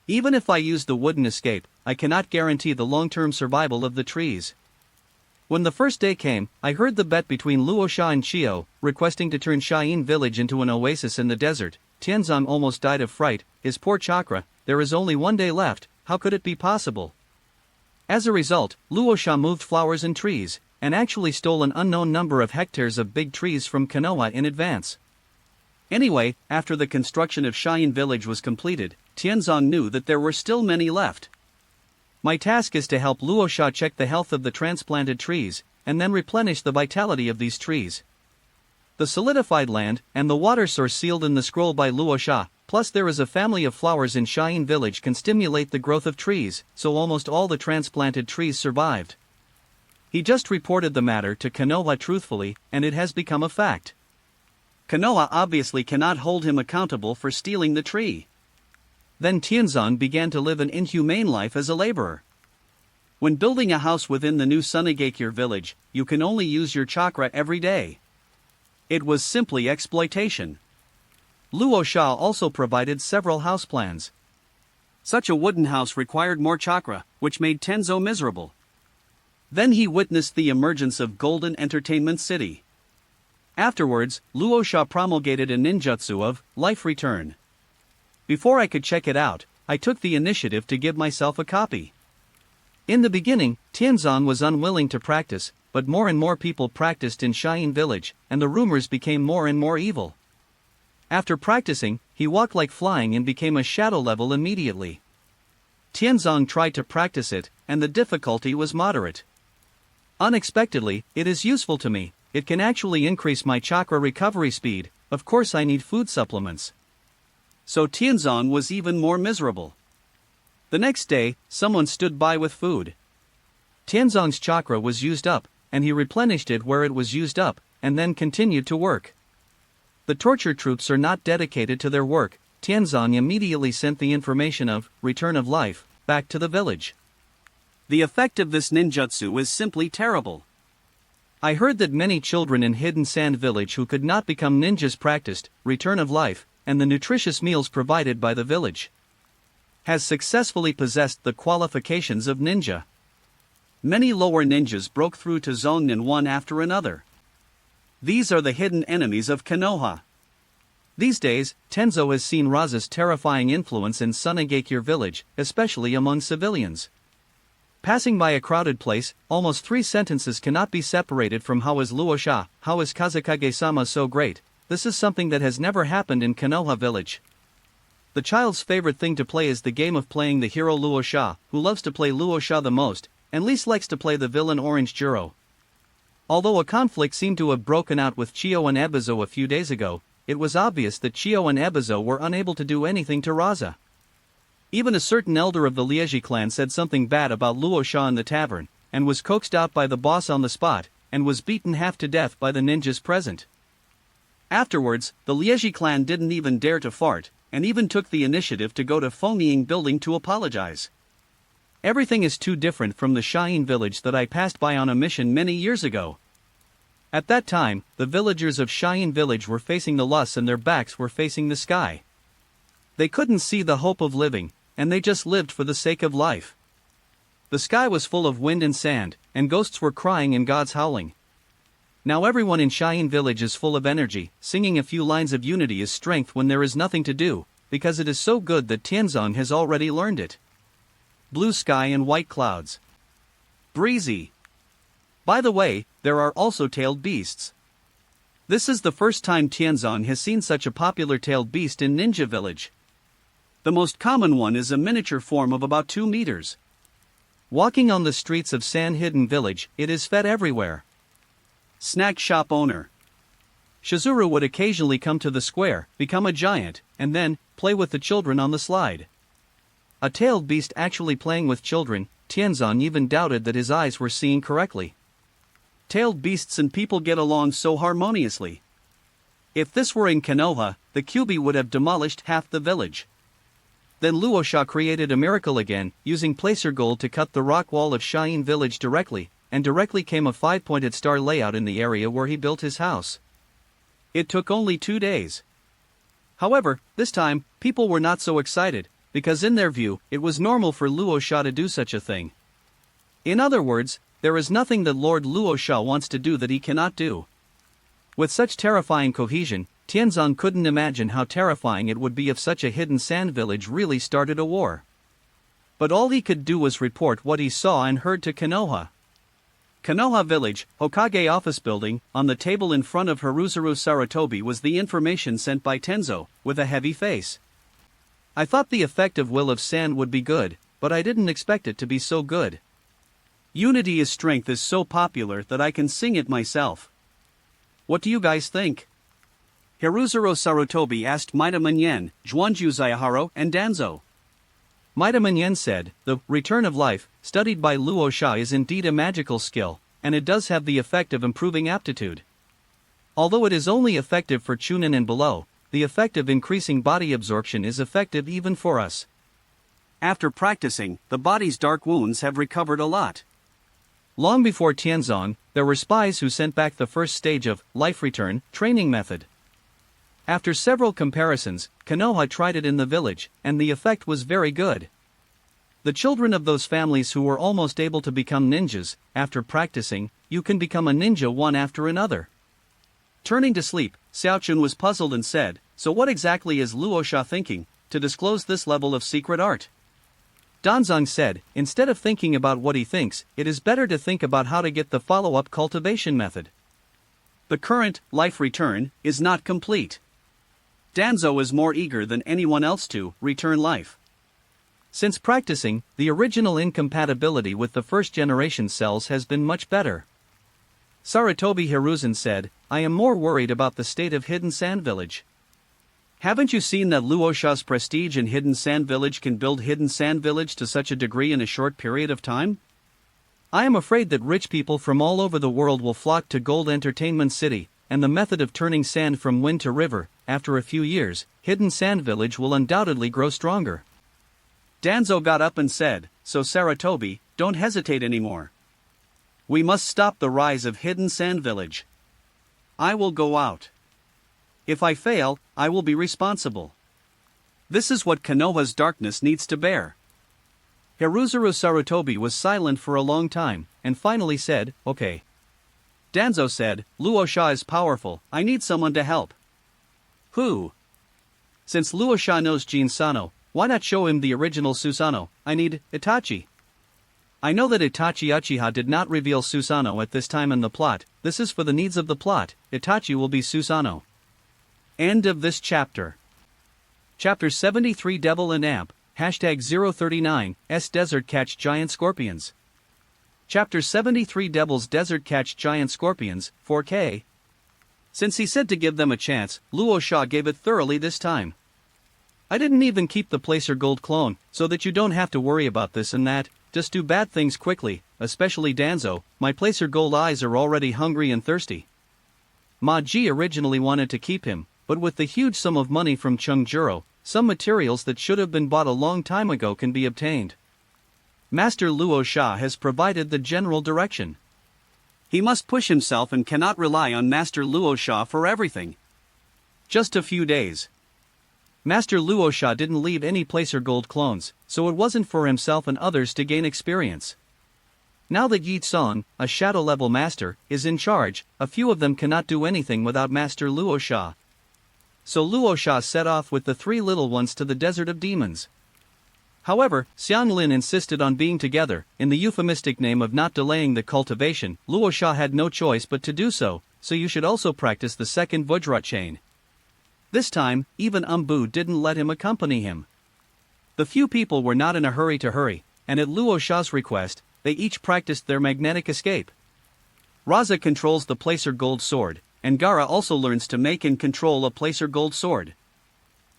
Even if I use the wooden escape, I cannot guarantee the long-term survival of the trees. When the first day came, I heard the bet between Luo Sha and Chio, requesting to turn Shain village into an oasis in the desert. Tianzong almost died of fright. His poor chakra, there is only 1 day left, how could it be possible? As a result, Luo Sha moved flowers and trees, and actually stole an unknown number of hectares of big trees from Konoha in advance. Anyway, after the construction of Shain village was completed, Tianzong knew that there were still many left. My task is to help Luo Sha check the health of the transplanted trees, and then replenish the vitality of these trees. The solidified land, and the water source sealed in the scroll by Luo Sha, plus there is a family of flowers in Shain village can stimulate the growth of trees, so almost all the transplanted trees survived. He just reported the matter to Konoha truthfully, and it has become a fact. Konoha obviously cannot hold him accountable for stealing the tree. Then Tianzong began to live an inhumane life as a laborer. When building a house within the new Sunagakure village, you can only use your chakra every day. It was simply exploitation. Luo Sha also provided several house plans. Such a wooden house required more chakra, which made Tenzo miserable. Then he witnessed the emergence of Golden Entertainment City. Afterwards, Luo Sha promulgated a ninjutsu of life return. Before I could check it out, I took the initiative to give myself a copy. In the beginning, Tianzong was unwilling to practice, but more and more people practiced in Shain village, and the rumors became more and more evil. After practicing, he walked like flying and became a shadow level immediately. Tianzong tried to practice it, and the difficulty was moderate. Unexpectedly, it is useful to me. It can actually increase my chakra recovery speed. Of course I need food supplements. So Tianzong was even more miserable. The next day, someone stood by with food. Tianzong's chakra was used up, and he replenished it where it was used up, and then continued to work. The torture troops are not dedicated to their work. Tianzong immediately sent the information of return of life back to the village. The effect of this ninjutsu is simply terrible. I heard that many children in Hidden Sand Village who could not become ninjas practiced return of life, and the nutritious meals provided by the village. has successfully possessed the qualifications of ninja. Many lower ninjas broke through to Zone Nin one after another. These are the hidden enemies of Konoha. These days, Tenzo has seen Raza's terrifying influence in Sunagakure village, especially among civilians. Passing by a crowded place, almost 3 sentences cannot be separated from how is Luosha, how is Kazakage-sama so great. This is something that has never happened in Konoha village. The child's favorite thing to play is the game of playing the hero Luosha, who loves to play Luosha the most, and least likes to play the villain Orange Juro. Although a conflict seemed to have broken out with Chio and Ebizo a few days ago, it was obvious that Chio and Ebizo were unable to do anything to Raza. Even a certain elder of the Liegi clan said something bad about Luosha in the tavern, and was coaxed out by the boss on the spot, and was beaten half to death by the ninjas present. Afterwards, the Liegi clan didn't even dare to fart, and even took the initiative to go to Fonying building to apologize. Everything is too different from the Shine village that I passed by on a mission many years ago. At that time, the villagers of Shine village were facing the Lus and their backs were facing the sky. They couldn't see the hope of living, and they just lived for the sake of life. The sky was full of wind and sand, and ghosts were crying and gods howling. Now everyone in Shine village is full of energy, singing a few lines of unity is strength when there is nothing to do, because it is so good that Tianzong has already learned it. Blue sky and white clouds. Breezy. By the way, there are also tailed beasts. This is the first time Tianzong has seen such a popular tailed beast in Ninja Village. The most common one is a miniature form of about 2 meters. Walking on the streets of San Hidden Village, it is fed everywhere. Snack shop owner. Shizuru would occasionally come to the square, become a giant, and then play with the children on the slide. A tailed beast actually playing with children, Tianzong even doubted that his eyes were seeing correctly. Tailed beasts and people get along so harmoniously. If this were in Konoha, the Kyubi would have demolished half the village. Then Luosha created a miracle again, using placer gold to cut the rock wall of Shine village directly, and directly came a 5-pointed star layout in the area where he built his house. It took only 2 days. However, this time, people were not so excited, because in their view, it was normal for Luosha to do such a thing. In other words, there is nothing that Lord Luosha wants to do that he cannot do. With such terrifying cohesion, Tianzong couldn't imagine how terrifying it would be if such a hidden sand village really started a war. But all he could do was report what he saw and heard to Konoha. Konoha Village, Hokage Office Building, on the table in front of Hiruzuru Sarutobi was the information sent by Tenzo, with a heavy face. I thought the effect of Will of Sand would be good, but I didn't expect it to be so good. Unity is Strength is so popular that I can sing it myself. What do you guys think? Hiruzuru Sarutobi asked Maida Manyen, Juanju Zayaharo, and Danzo. Maida Manyen said, the return of life, studied by Luosha is indeed a magical skill, and it does have the effect of improving aptitude. Although it is only effective for Chunin and below, the effect of increasing body absorption is effective even for us. After practicing, the body's dark wounds have recovered a lot. Long before Tianzong, there were spies who sent back the first stage of life return training method. After several comparisons, Konoha tried it in the village, and the effect was very good. The children of those families who were almost able to become ninjas, after practicing, you can become a ninja one after another. Turning to sleep, Xiaochun was puzzled and said, so what exactly is Luosha thinking, to disclose this level of secret art? Danzong said, instead of thinking about what he thinks, it is better to think about how to get the follow-up cultivation method. The current life return is not complete. Danzo is more eager than anyone else to return life. Since practicing, the original incompatibility with the first-generation cells has been much better. Sarutobi Hiruzen said, I am more worried about the state of Hidden Sand Village. Haven't you seen that Luosha's prestige in Hidden Sand Village can build Hidden Sand Village to such a degree in a short period of time? I am afraid that rich people from all over the world will flock to Gold Entertainment City, and the method of turning sand from wind to river, after a few years, Hidden Sand Village will undoubtedly grow stronger. Danzo got up and said, so Sarutobi, don't hesitate anymore. We must stop the rise of Hidden Sand Village. I will go out. If I fail, I will be responsible. This is what Konoha's darkness needs to bear. Hiruzuru Sarutobi was silent for a long time, and finally said, "Okay." Danzo said, "Luosha is powerful, I need someone to help." "Who?" "Since Luosha knows Jin Sano, why not show him the original Susanoo? I need Itachi." I know that Itachi Uchiha did not reveal Susanoo at this time in the plot. This is for the needs of the plot. Itachi will be Susanoo. End of this chapter. Chapter 73 Devil and Amp, #039, Desert Catch Giant Scorpions. Chapter 73 Devil's Desert Catch Giant Scorpions, 4K. Since he said to give them a chance, Luosha gave it thoroughly this time. "I didn't even keep the Placer Gold clone, so that you don't have to worry about this and that, just do bad things quickly, especially Danzo, my Placer Gold eyes are already hungry and thirsty." Ma-ji originally wanted to keep him, but with the huge sum of money from Chungjuro, some materials that should have been bought a long time ago can be obtained. Master Luosha has provided the general direction. He must push himself and cannot rely on Master Luosha for everything. Just a few days. Master Luosha didn't leave any Placer Gold clones, so it wasn't for himself and others to gain experience. Now that Yi Song, a shadow-level master, is in charge, a few of them cannot do anything without Master Luosha. So Luosha set off with the three little ones to the Desert of Demons. However, Xianglin insisted on being together, in the euphemistic name of not delaying the cultivation. Luosha had no choice but to do so, so you should also practice the second Vajra chain. This time, even Umbu didn't let him accompany him. The few people were not in a hurry, and at Luosha's request, they each practiced their magnetic escape. Raza controls the Placer Gold sword, and Gaara also learns to make and control a Placer Gold sword.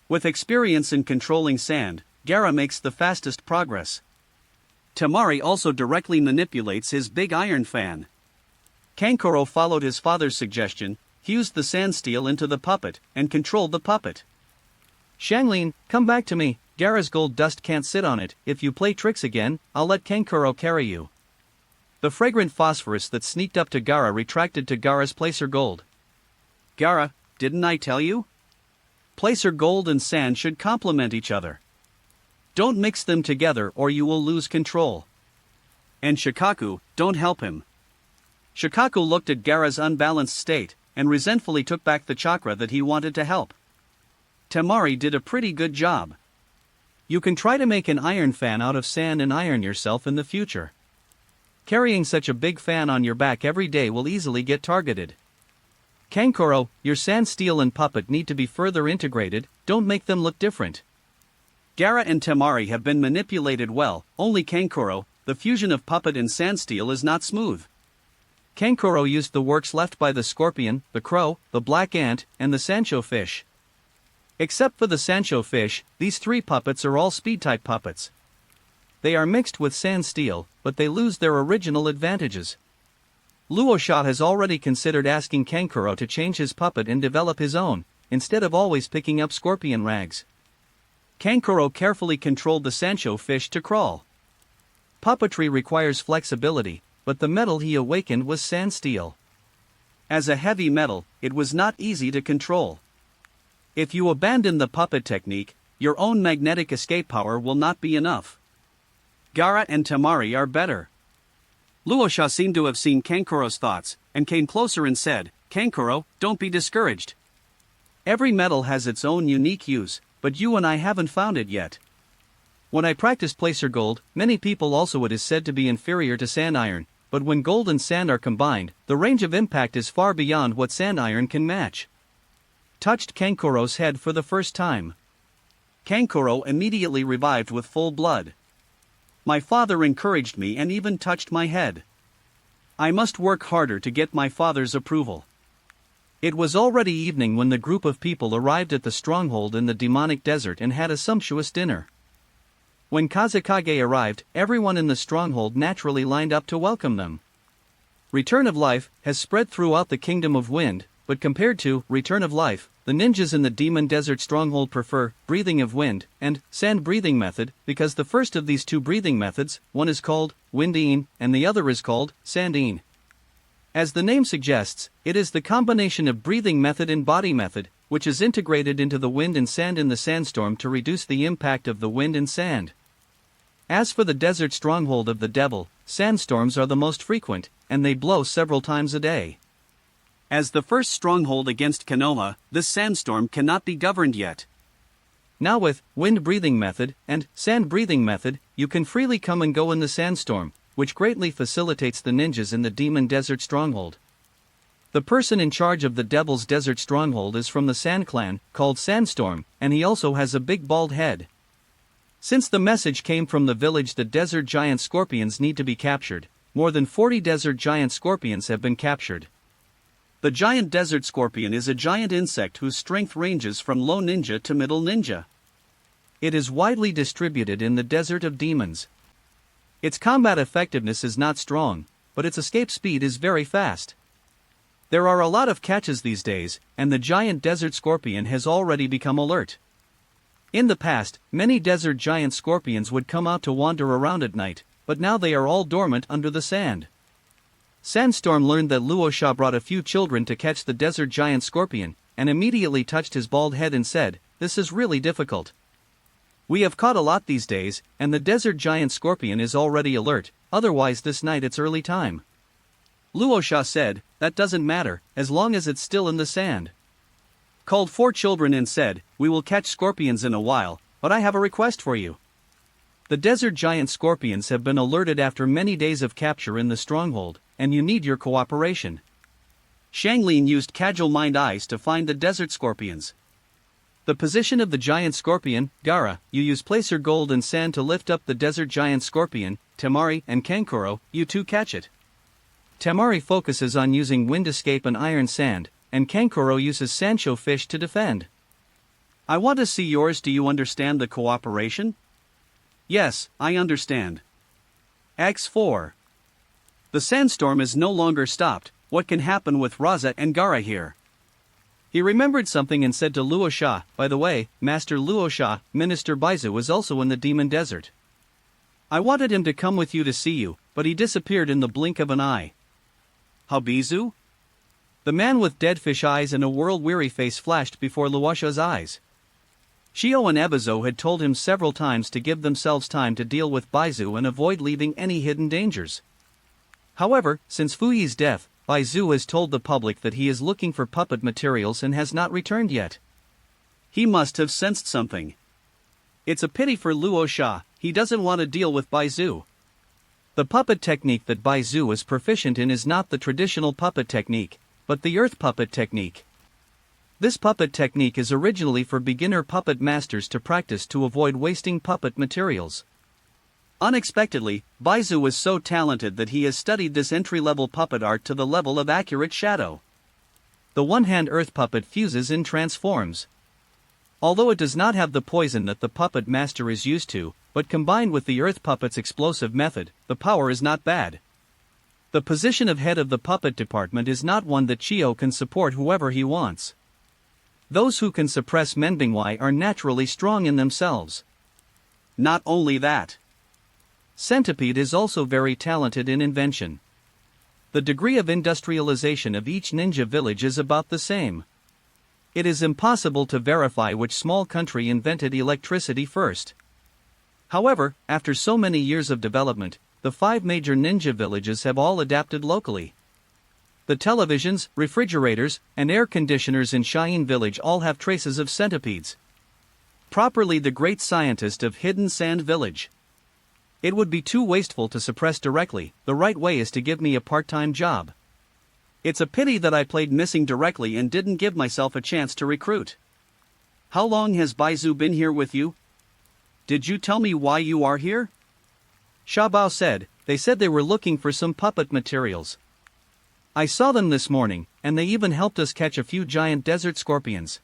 With experience in controlling sand, Gaara makes the fastest progress. Temari also directly manipulates his big iron fan. Kankuro followed his father's suggestion, fused the sand steel into the puppet, and controlled the puppet. Shanglin, come back to me, Gaara's gold dust can't sit on it. If you play tricks again, I'll let Kankuro carry you. The fragrant phosphorus that sneaked up to Gaara retracted to Gaara's Placer Gold. Gaara, didn't I tell you? Placer Gold and sand should complement each other. Don't mix them together or you will lose control. And Shikaku, don't help him. Shikaku looked at Gaara's unbalanced state, and resentfully took back the chakra that he wanted to help. Temari did a pretty good job. You can try to make an iron fan out of sand and iron yourself in the future. Carrying such a big fan on your back every day will easily get targeted. Kankuro, your sand steel and puppet need to be further integrated, don't make them look different. Gaara and Temari have been manipulated well, only Kankuro, the fusion of puppet and sand steel is not smooth. Kankuro used the works left by the scorpion, the crow, the black ant, and the Sancho fish. Except for the Sancho fish, these three puppets are all speed-type puppets. They are mixed with sand steel, but they lose their original advantages. Luosha has already considered asking Kankuro to change his puppet and develop his own, instead of always picking up scorpion rags. Kankuro carefully controlled the Sancho fish to crawl. Puppetry requires flexibility, but the metal he awakened was sand steel. As a heavy metal, it was not easy to control. If you abandon the puppet technique, your own magnetic escape power will not be enough. Gaara and Temari are better. Luosha seemed to have seen Kankuro's thoughts, and came closer and said, Kankuro, don't be discouraged. Every metal has its own unique use, but you and I haven't found it yet. When I practiced Placer Gold, many people also it is said to be inferior to sand iron, but when gold and sand are combined, the range of impact is far beyond what sand iron can match. Touched Kankuro's head for the first time. Kankuro immediately revived with full blood. My father encouraged me and even touched my head. I must work harder to get my father's approval. It was already evening when the group of people arrived at the stronghold in the demonic desert and had a sumptuous dinner. When Kazekage arrived, everyone in the stronghold naturally lined up to welcome them. Return of Life has spread throughout the Kingdom of Wind, but compared to Return of Life, the ninjas in the Demon Desert stronghold prefer Breathing of Wind and Sand Breathing Method because the first of these two breathing methods, one is called Windine and the other is called Sandine. As the name suggests, it is the combination of breathing method and body method, which is integrated into the wind and sand in the sandstorm to reduce the impact of the wind and sand. As for the desert stronghold of the devil, sandstorms are the most frequent, and they blow several times a day. As the first stronghold against Konoha, this sandstorm cannot be governed yet. Now with wind breathing method and sand breathing method, you can freely come and go in the sandstorm, which greatly facilitates the ninjas in the demon desert stronghold. The person in charge of the devil's desert stronghold is from the Sand Clan, called Sandstorm, and he also has a big bald head. Since the message came from the village that desert giant scorpions need to be captured, more than 40 desert giant scorpions have been captured. The giant desert scorpion is a giant insect whose strength ranges from low ninja to middle ninja. It is widely distributed in the desert of demons. Its combat effectiveness is not strong, but its escape speed is very fast. There are a lot of catches these days, and the giant desert scorpion has already become alert. In the past, many desert giant scorpions would come out to wander around at night, but now they are all dormant under the sand. Sandstorm learned that Luosha brought a few children to catch the desert giant scorpion, and immediately touched his bald head and said, "This is really difficult. We have caught a lot these days, and the desert giant scorpion is already alert, otherwise this night it's early time." Luosha said, "That doesn't matter, as long as it's still in the sand." Called 4 children and said, "We will catch scorpions in a while, but I have a request for you." The desert giant scorpions have been alerted after many days of capture in the stronghold, and you need your cooperation. Shanglin used casual mind eyes to find the desert scorpions. The position of the giant scorpion, Gara, you use placer gold and sand to lift up the desert giant scorpion, Temari and Kankuro, you two catch it. Temari focuses on using wind escape and iron sand, and Kankuro uses Sancho fish to defend. I want to see yours. Do you understand the cooperation? Yes, I understand. X4. The sandstorm is no longer stopped. What can happen with Raza and Gara here? He remembered something and said to Luosha, "By the way, Master Luosha, Minister Baizu is also in the demon desert. I wanted him to come with you to see you, but he disappeared in the blink of an eye." Habizu? The man with dead fish eyes and a world-weary face flashed before Luosha's eyes. Shio and Ebizo had told him several times to give themselves time to deal with Baizu and avoid leaving any hidden dangers. However, since Fuyi's death, Baizu has told the public that he is looking for puppet materials and has not returned yet. He must have sensed something. It's a pity for Luosha, he doesn't want to deal with Baizu. The puppet technique that Baizu is proficient in is not the traditional puppet technique, but the earth puppet technique. This puppet technique is originally for beginner puppet masters to practice to avoid wasting puppet materials. Unexpectedly, Baizu was so talented that he has studied this entry-level puppet art to the level of accurate shadow. The one-hand earth puppet fuses and transforms. Although it does not have the poison that the puppet master is used to, but combined with the earth puppet's explosive method, the power is not bad. The position of head of the puppet department is not one that Chio can support whoever he wants. Those who can suppress Menbingwai are naturally strong in themselves. Not only that. Centipede is also very talented in invention. The degree of industrialization of each ninja village is about the same. It is impossible to verify which small country invented electricity first. However, after so many years of development, the 5 major ninja villages have all adapted locally. The televisions, refrigerators, and air conditioners in Cheyenne Village all have traces of centipedes. Properly the great scientist of Hidden Sand Village. It would be too wasteful to suppress directly, the right way is to give me a part-time job. It's a pity that I played missing directly and didn't give myself a chance to recruit. How long has Baizu been here with you? Did you tell me why you are here? Shabao said, they said they were looking for some puppet materials. I saw them this morning, and they even helped us catch a few giant desert scorpions.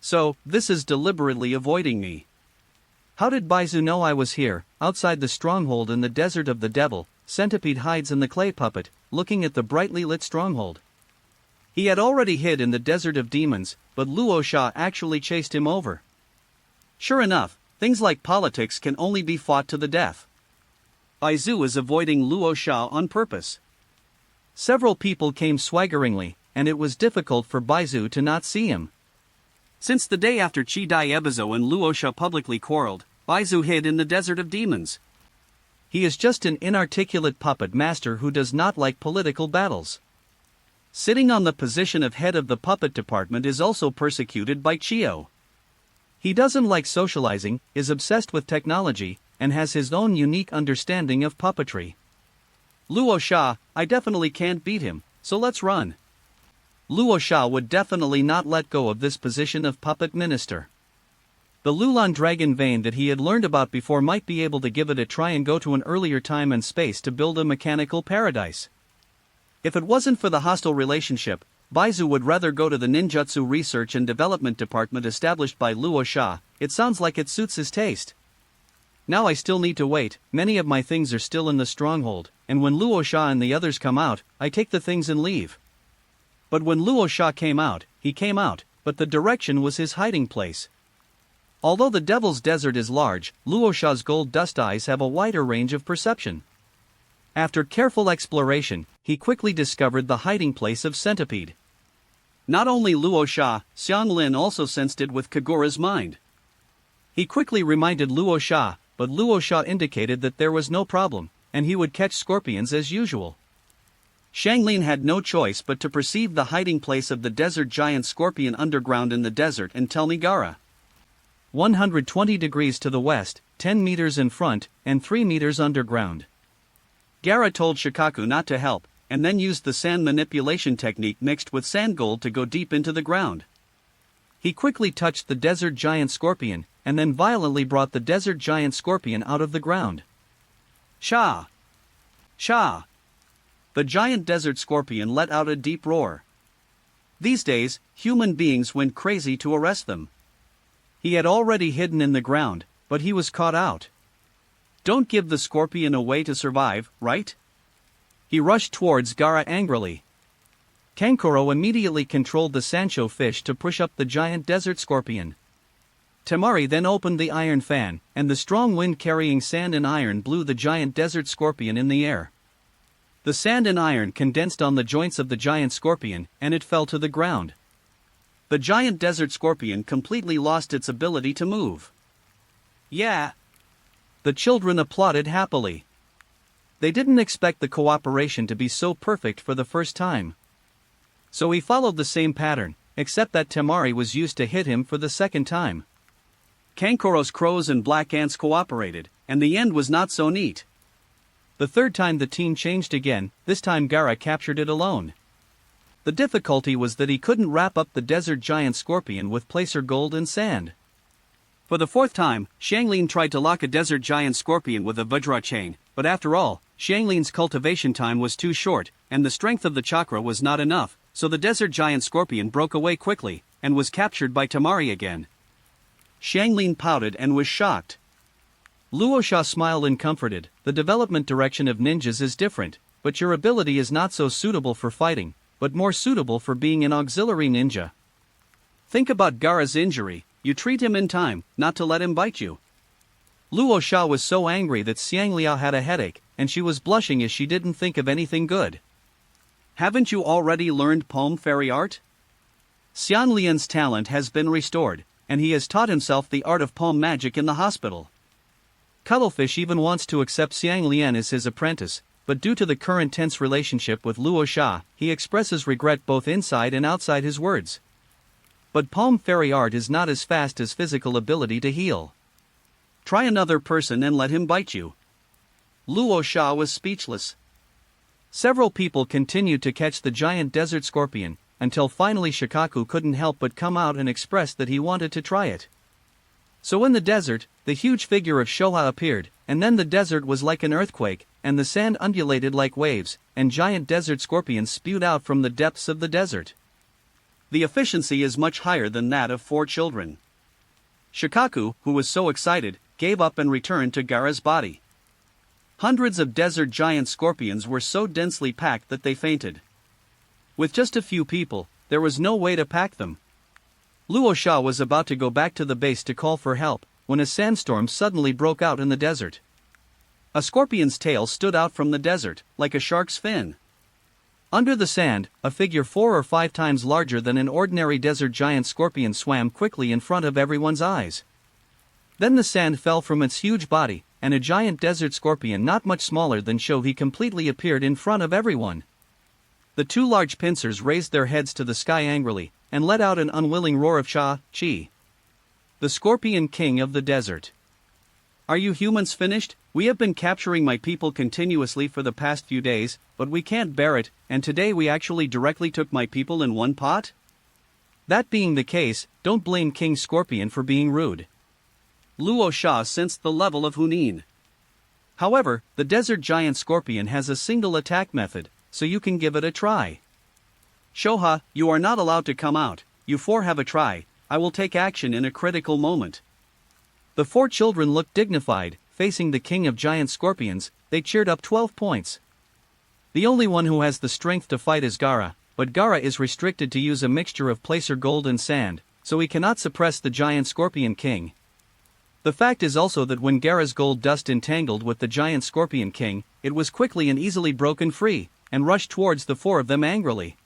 So, this is deliberately avoiding me. How did Baizu know I was here, outside the stronghold in the desert of the devil? Centipede hides in the clay puppet, looking at the brightly lit stronghold. He had already hid in the desert of demons, but Luosha actually chased him over. Sure enough, things like politics can only be fought to the death. Baizu is avoiding Luosha on purpose. Several people came swaggeringly, and it was difficult for Baizu to not see him. Since the day after Chi Dai Ebizo and Luosha publicly quarreled, Baizu hid in the Desert of Demons. He is just an inarticulate puppet master who does not like political battles. Sitting on the position of head of the puppet department is also persecuted by Chio. He doesn't like socializing, is obsessed with technology, and has his own unique understanding of puppetry. Luosha, I definitely can't beat him, so let's run. Luosha would definitely not let go of this position of puppet minister. The Lulan dragon vein that he had learned about before might be able to give it a try and go to an earlier time and space to build a mechanical paradise. If it wasn't for the hostile relationship, Baizu would rather go to the ninjutsu research and development department established by Luosha. It sounds like it suits his taste. Now I still need to wait, many of my things are still in the stronghold, and when Luosha and the others come out, I take the things and leave. But when Luosha came out, he came out, but the direction was his hiding place. Although the Devil's Desert is large, Luosha's gold dust eyes have a wider range of perception. After careful exploration, he quickly discovered the hiding place of Centipede. Not only Luosha, Xianglin also sensed it with Kagura's mind. He quickly reminded Luosha, but Luosha indicated that there was no problem, and he would catch scorpions as usual. Xianglin had no choice but to perceive the hiding place of the desert giant scorpion underground in the desert and tell Nigara. 120 degrees to the west, 10 meters in front, and 3 meters underground. Gara told Shikaku not to help, and then used the sand manipulation technique mixed with sand gold to go deep into the ground. He quickly touched the desert giant scorpion, and then violently brought the desert giant scorpion out of the ground. Sha! Sha! The giant desert scorpion let out a deep roar. These days, human beings went crazy to arrest them. He had already hidden in the ground, but he was caught out. Don't give the scorpion a way to survive, right? He rushed towards Gara angrily. Kankuro immediately controlled the Sancho fish to push up the giant desert scorpion. Temari then opened the iron fan, and the strong wind carrying sand and iron blew the giant desert scorpion in the air. The sand and iron condensed on the joints of the giant scorpion, and it fell to the ground. The giant desert scorpion completely lost its ability to move. Yeah! The children applauded happily. They didn't expect the cooperation to be so perfect for the first time. So he followed the same pattern, except that Temari was used to hit him for the second time. Kankuro's crows and black ants cooperated, and the end was not so neat. The third time the team changed again, this time Gara captured it alone. The difficulty was that he couldn't wrap up the desert giant scorpion with placer gold and sand. For the fourth time, Xianglin tried to lock a desert giant scorpion with a Vajra chain, but after all, Xianglin's cultivation time was too short, and the strength of the chakra was not enough, so the desert giant scorpion broke away quickly, and was captured by Temari again. Xianglin pouted and was shocked. Luosha smiled and comforted. The development direction of ninjas is different, but your ability is not so suitable for fighting, but more suitable for being an auxiliary ninja. Think about Gara's injury, you treat him in time, not to let him bite you. Luosha was so angry that Xiangliao had a headache, and she was blushing as she didn't think of anything good. Haven't you already learned palm fairy art? Xianlian's talent has been restored, and he has taught himself the art of palm magic in the hospital. Cuttlefish even wants to accept Xianglian as his apprentice, but due to the current tense relationship with Luosha, he expresses regret both inside and outside his words. But palm fairy art is not as fast as physical ability to heal. Try another person and let him bite you. Luosha was speechless. Several people continued to catch the giant desert scorpion, until finally Shikaku couldn't help but come out and express that he wanted to try it. So in the desert, the huge figure of Shoha appeared, and then the desert was like an earthquake, and the sand undulated like waves, and giant desert scorpions spewed out from the depths of the desert. The efficiency is much higher than that of 4 children. Shikaku, who was so excited, gave up and returned to Gara's body. Hundreds of desert giant scorpions were so densely packed that they fainted. With just a few people, there was no way to pack them. Luosha was about to go back to the base to call for help, when a sandstorm suddenly broke out in the desert. A scorpion's tail stood out from the desert, like a shark's fin. Under the sand, a figure 4 or 5 times larger than an ordinary desert giant scorpion swam quickly in front of everyone's eyes. Then the sand fell from its huge body, and a giant desert scorpion not much smaller than Shohei completely appeared in front of everyone. The two large pincers raised their heads to the sky angrily, and let out an unwilling roar of Chi. The Scorpion King of the Desert. Are you humans finished? We have been capturing my people continuously for the past few days, but we can't bear it, and today we actually directly took my people in one pot? That being the case, don't blame King Scorpion for being rude. Luo Sha sensed the level of Hunin. However, the desert giant scorpion has a single attack method, so you can give it a try. Shoha, you are not allowed to come out. You four have a try. I will take action in a critical moment. The 4 children looked dignified, facing the king of giant scorpions. They cheered up 12 points. The only one who has the strength to fight is Gaara, but Gaara is restricted to use a mixture of placer gold and sand, so he cannot suppress the giant scorpion king. The fact is also that when Gaara's gold dust entangled with the giant scorpion king, it was quickly and easily broken free, and rushed towards the 4 of them angrily.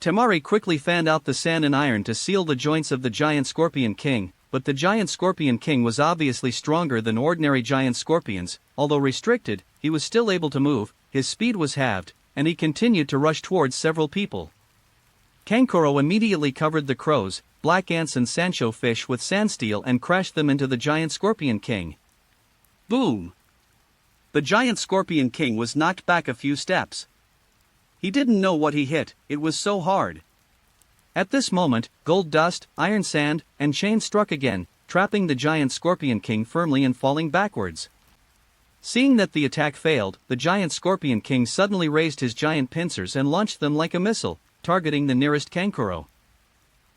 Temari quickly fanned out the sand and iron to seal the joints of the giant scorpion king, but the giant scorpion king was obviously stronger than ordinary giant scorpions. Although restricted, he was still able to move, his speed was halved, and he continued to rush towards several people. Kankuro immediately covered the crows, black ants and Sancho fish with sandsteel and crashed them into the giant scorpion king. Boom! The giant scorpion king was knocked back a few steps. He didn't know what he hit, it was so hard. At this moment, gold dust, iron sand, and chain struck again, trapping the giant scorpion king firmly and falling backwards. Seeing that the attack failed, the giant scorpion king suddenly raised his giant pincers and launched them like a missile, targeting the nearest Kankuro.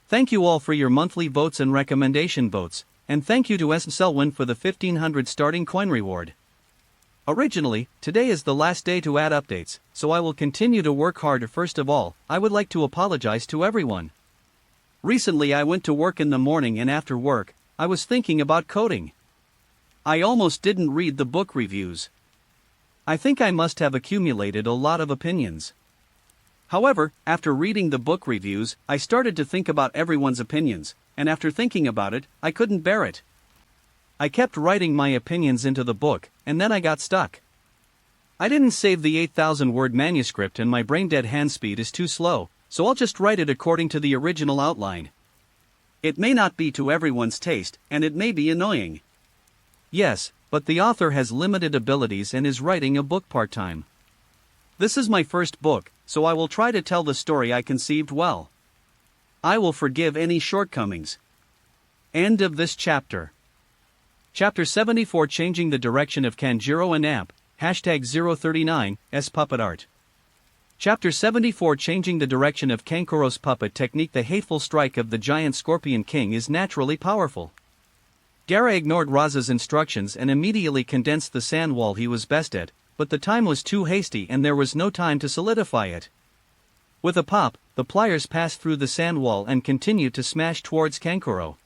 Thank you all for your monthly votes and recommendation votes, and thank you to Selwyn for the 1500 starting coin reward. Originally, today is the last day to add updates, so I will continue to work hard. First of all, I would like to apologize to everyone. Recently I went to work in the morning, and after work, I was thinking about coding. I almost didn't read the book reviews. I think I must have accumulated a lot of opinions. However, after reading the book reviews, I started to think about everyone's opinions, and after thinking about it, I couldn't bear it. I kept writing my opinions into the book, and then I got stuck. I didn't save the 8,000-word manuscript, and my brain-dead hand speed is too slow, so I'll just write it according to the original outline. It may not be to everyone's taste, and it may be annoying. Yes, but the author has limited abilities and is writing a book part-time. This is my first book, so I will try to tell the story I conceived well. I will forgive any shortcomings. End of this chapter. Chapter 74, Changing the Direction of Kanjiro and Amp, #039, S Puppet Art. Chapter 74, Changing the Direction of Kankuro's Puppet Technique. The hateful strike of the giant scorpion king is naturally powerful. Gaara ignored Raza's instructions and immediately condensed the sand wall he was best at, but the time was too hasty and there was no time to solidify it. With a pop, the pliers passed through the sand wall and continued to smash towards Kankuro.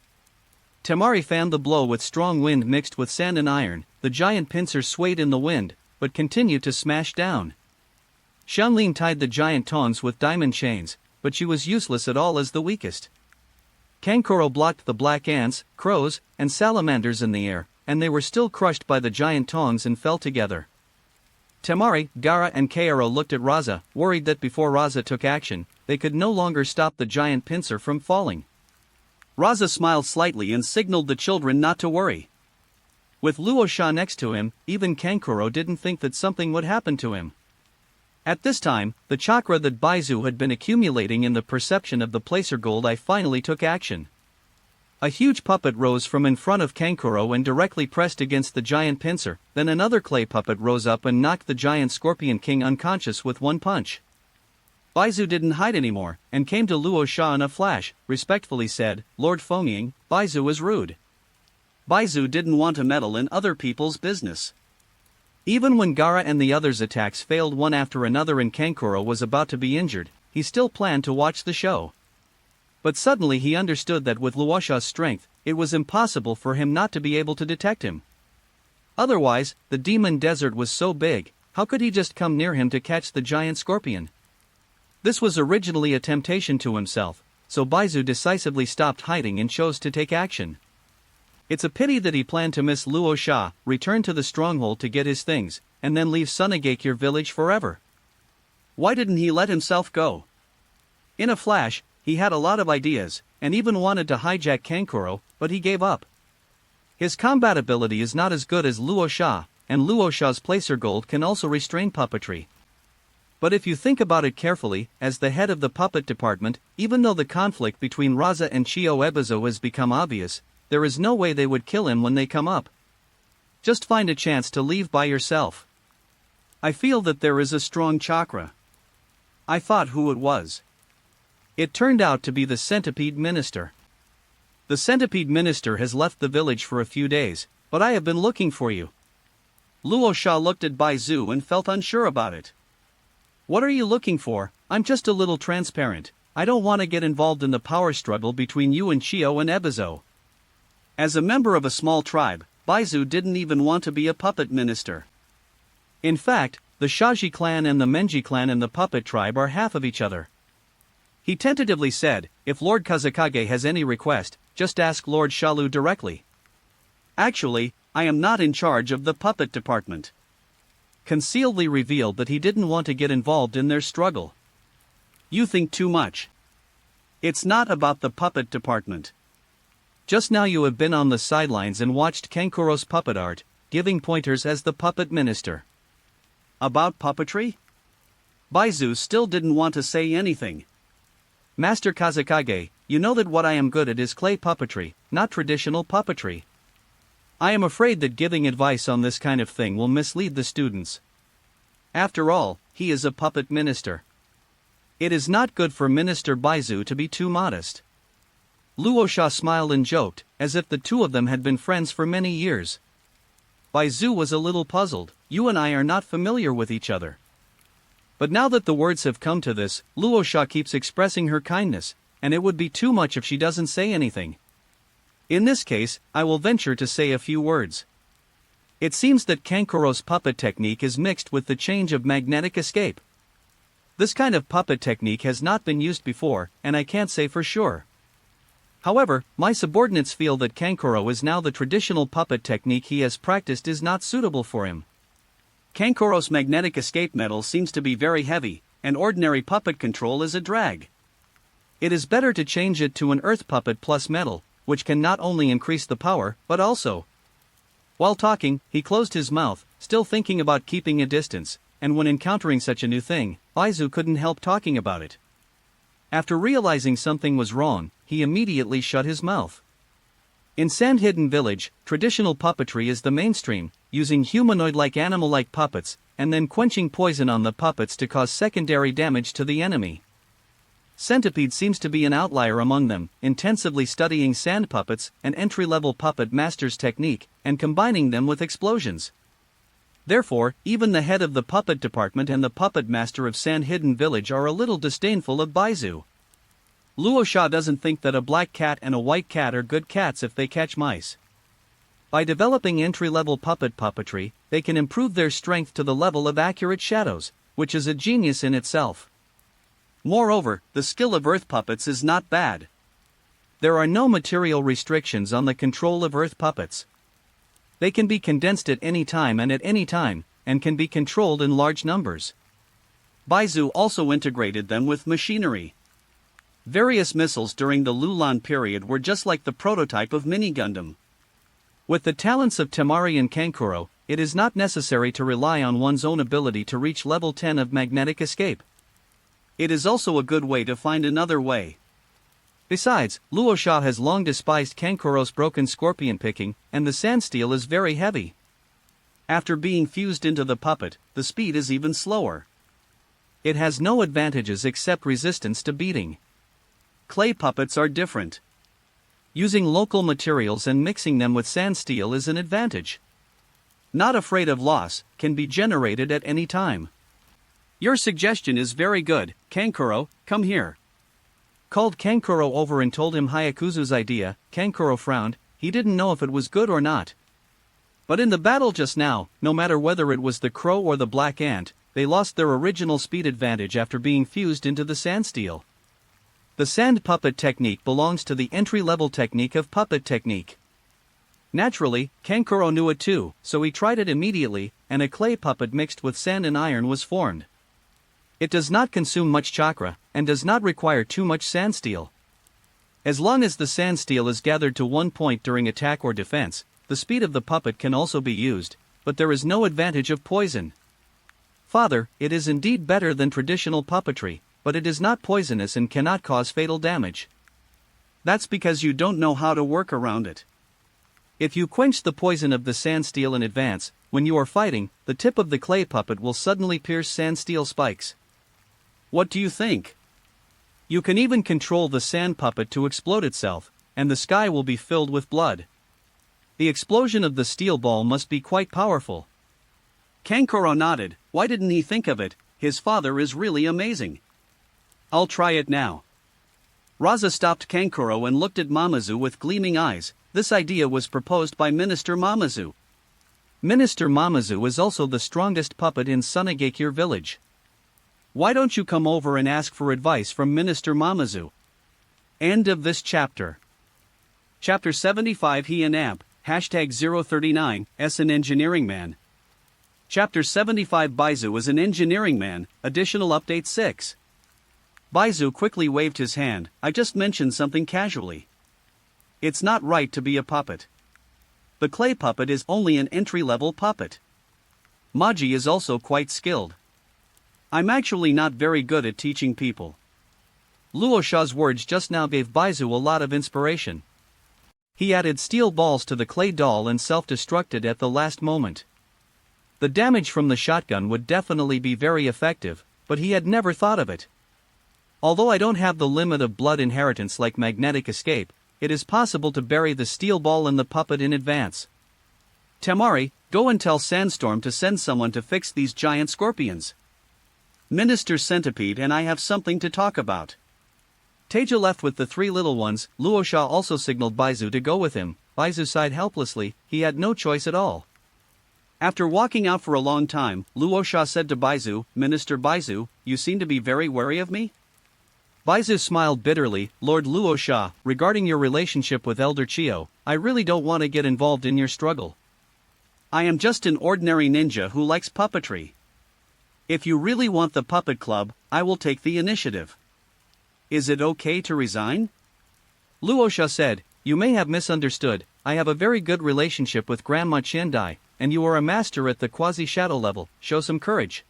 Temari fanned the blow with strong wind mixed with sand and iron. The giant pincers swayed in the wind, but continued to smash down. Xianlin tied the giant tongs with diamond chains, but she was useless at all as the weakest. Kankuro blocked the black ants, crows, and salamanders in the air, and they were still crushed by the giant tongs and fell together. Temari, Gaara and Kaoru looked at Raza, worried that before Raza took action, they could no longer stop the giant pincer from falling. Raza smiled slightly and signaled the children not to worry. With Luo Sha next to him, even Kankuro didn't think that something would happen to him. At this time, the chakra that Baizu had been accumulating in the perception of the placer gold finally took action. A huge puppet rose from in front of Kankuro and directly pressed against the giant pincer. Then another clay puppet rose up and knocked the giant scorpion king unconscious with one punch. Baizu didn't hide anymore, and came to Luo Sha in a flash, respectfully said, "Lord Fengying, Baizu is rude." Baizu didn't want to meddle in other people's business. Even when Gaara and the others' attacks failed one after another and Kankuro was about to be injured, he still planned to watch the show. But suddenly he understood that with Luo Sha's strength, it was impossible for him not to be able to detect him. Otherwise, the demon desert was so big, how could he just come near him to catch the giant scorpion? This was originally a temptation to himself, so Baizu decisively stopped hiding and chose to take action. It's a pity that he planned to miss Luo Sha, return to the stronghold to get his things, and then leave Sunagakure village forever. Why didn't he let himself go? In a flash, he had a lot of ideas, and even wanted to hijack Kankuro, but he gave up. His combat ability is not as good as Luo Sha, and Luo Sha's placer gold can also restrain puppetry. But if you think about it carefully, as the head of the puppet department, even though the conflict between Raza and Chio Ebizo has become obvious, there is no way they would kill him when they come up. Just find a chance to leave by yourself. I feel that there is a strong chakra. I thought who it was. It turned out to be the Centipede Minister. The Centipede Minister has left the village for a few days, but I have been looking for you. Luo Sha looked at Baizu and felt unsure about it. What are you looking for? I'm just a little transparent. I don't want to get involved in the power struggle between you and Chio and Ebizo. As a member of a small tribe, Baizu didn't even want to be a puppet minister. In fact, the Shaji clan and the Menji clan and the puppet tribe are half of each other. He tentatively said, if Lord Kazakage has any request, just ask Lord Shalu directly. Actually, I am not in charge of the puppet department. Concealedly revealed that he didn't want to get involved in their struggle. You think too much. It's not about the puppet department. Just now you have been on the sidelines and watched Kankuro's puppet art, giving pointers as the puppet minister. About puppetry? Baizu still didn't want to say anything. Master Kazakage, you know that what I am good at is clay puppetry, not traditional puppetry. I am afraid that giving advice on this kind of thing will mislead the students. After all, he is a puppet minister. It is not good for Minister Baizu to be too modest. Luo Sha smiled and joked, as if the two of them had been friends for many years. Baizu was a little puzzled. You and I are not familiar with each other. But now that the words have come to this, Luo Sha keeps expressing her kindness, and it would be too much if she doesn't say anything. In this case, I will venture to say a few words. It seems that Kankuro's puppet technique is mixed with the change of magnetic escape. This kind of puppet technique has not been used before, and I can't say for sure. However, my subordinates feel that Kankuro is now the traditional puppet technique he has practiced is not suitable for him. Kankuro's magnetic escape metal seems to be very heavy, and ordinary puppet control is a drag. It is better to change it to an earth puppet plus metal, which can not only increase the power, but also. While talking, he closed his mouth, still thinking about keeping a distance, and when encountering such a new thing, Baizu couldn't help talking about it. After realizing something was wrong, he immediately shut his mouth. In Sand Hidden Village, traditional puppetry is the mainstream, using humanoid-like animal-like puppets, and then quenching poison on the puppets to cause secondary damage to the enemy. Centipede seems to be an outlier among them, intensively studying sand puppets, an entry-level puppet master's technique, and combining them with explosions. Therefore, even the head of the puppet department and the puppet master of Sand Hidden Village are a little disdainful of Baizu. Luo Sha doesn't think that a black cat and a white cat are good cats if they catch mice. By developing entry-level puppetry, they can improve their strength to the level of accurate shadows, which is a genius in itself. Moreover, the skill of earth puppets is not bad. There are no material restrictions on the control of earth puppets. They can be condensed at any time, and can be controlled in large numbers. Baizu also integrated them with machinery. Various missiles during the Lulan period were just like the prototype of Mini Gundam. With the talents of Temari and Kankuro, it is not necessary to rely on one's own ability to reach level 10 of magnetic escape. It is also a good way to find another way. Besides, Luo Sha has long despised Kankuro's broken scorpion picking, and the sand steel is very heavy. After being fused into the puppet, the speed is even slower. It has no advantages except resistance to beating. Clay puppets are different. Using local materials and mixing them with sand steel is an advantage. Not afraid of loss, can be generated at any time. Your suggestion is very good, Kankuro, come here. Called Kankuro over and told him Hayakuzu's idea. Kankuro frowned, he didn't know if it was good or not. But in the battle just now, no matter whether it was the crow or the black ant, they lost their original speed advantage after being fused into the sand steel. The sand puppet technique belongs to the entry-level technique of puppet technique. Naturally, Kankuro knew it too, so he tried it immediately, and a clay puppet mixed with sand and iron was formed. It does not consume much chakra, and does not require too much sand steel. As long as the sand steel is gathered to one point during attack or defense, the speed of the puppet can also be used, but there is no advantage of poison. Father, it is indeed better than traditional puppetry, but it is not poisonous and cannot cause fatal damage. That's because you don't know how to work around it. If you quench the poison of the sand steel in advance, when you are fighting, the tip of the clay puppet will suddenly pierce sand steel spikes. What do you think? You can even control the sand puppet to explode itself, and the sky will be filled with blood. The explosion of the steel ball must be quite powerful. Kankuro nodded. Why didn't he think of it? His father is really amazing. I'll try it now. Raza stopped Kankuro and looked at Mamazu with gleaming eyes. This idea was proposed by Minister Mamazu. Minister Mamazu is also the strongest puppet in Sunagakure village. Why don't you come over and ask for advice from Minister Mamazu? End of this chapter. Chapter 75 He and Ab, #039, S an engineering man. Chapter 75 Baizu is an engineering man, additional update 6. Baizu quickly waved his hand. I just mentioned something casually. It's not right to be a puppet. The clay puppet is only an entry-level puppet. Maji is also quite skilled. I'm actually not very good at teaching people. Luosha's words just now gave Baizu a lot of inspiration. He added steel balls to the clay doll and self-destructed at the last moment. The damage from the shotgun would definitely be very effective, but he had never thought of it. Although I don't have the limit of blood inheritance like magnetic escape, it is possible to bury the steel ball in the puppet in advance. Temari, go and tell Sandstorm to send someone to fix these giant scorpions. Minister Centipede and I have something to talk about. Teja left with the three little ones. Luosha also signaled Baizu to go with him. Baizu sighed helplessly. He had no choice at all. After walking out for a long time, Luosha said to Baizu, Minister Baizu, you seem to be very wary of me? Baizu smiled bitterly. Lord Luosha, regarding your relationship with Elder Chio, I really don't want to get involved in your struggle. I am just an ordinary ninja who likes puppetry. If you really want the puppet club, I will take the initiative. Is it okay to resign? Luosha said, you may have misunderstood. I have a very good relationship with Grandma Chandai, and you are a master at the quasi-shadow level. Show some courage.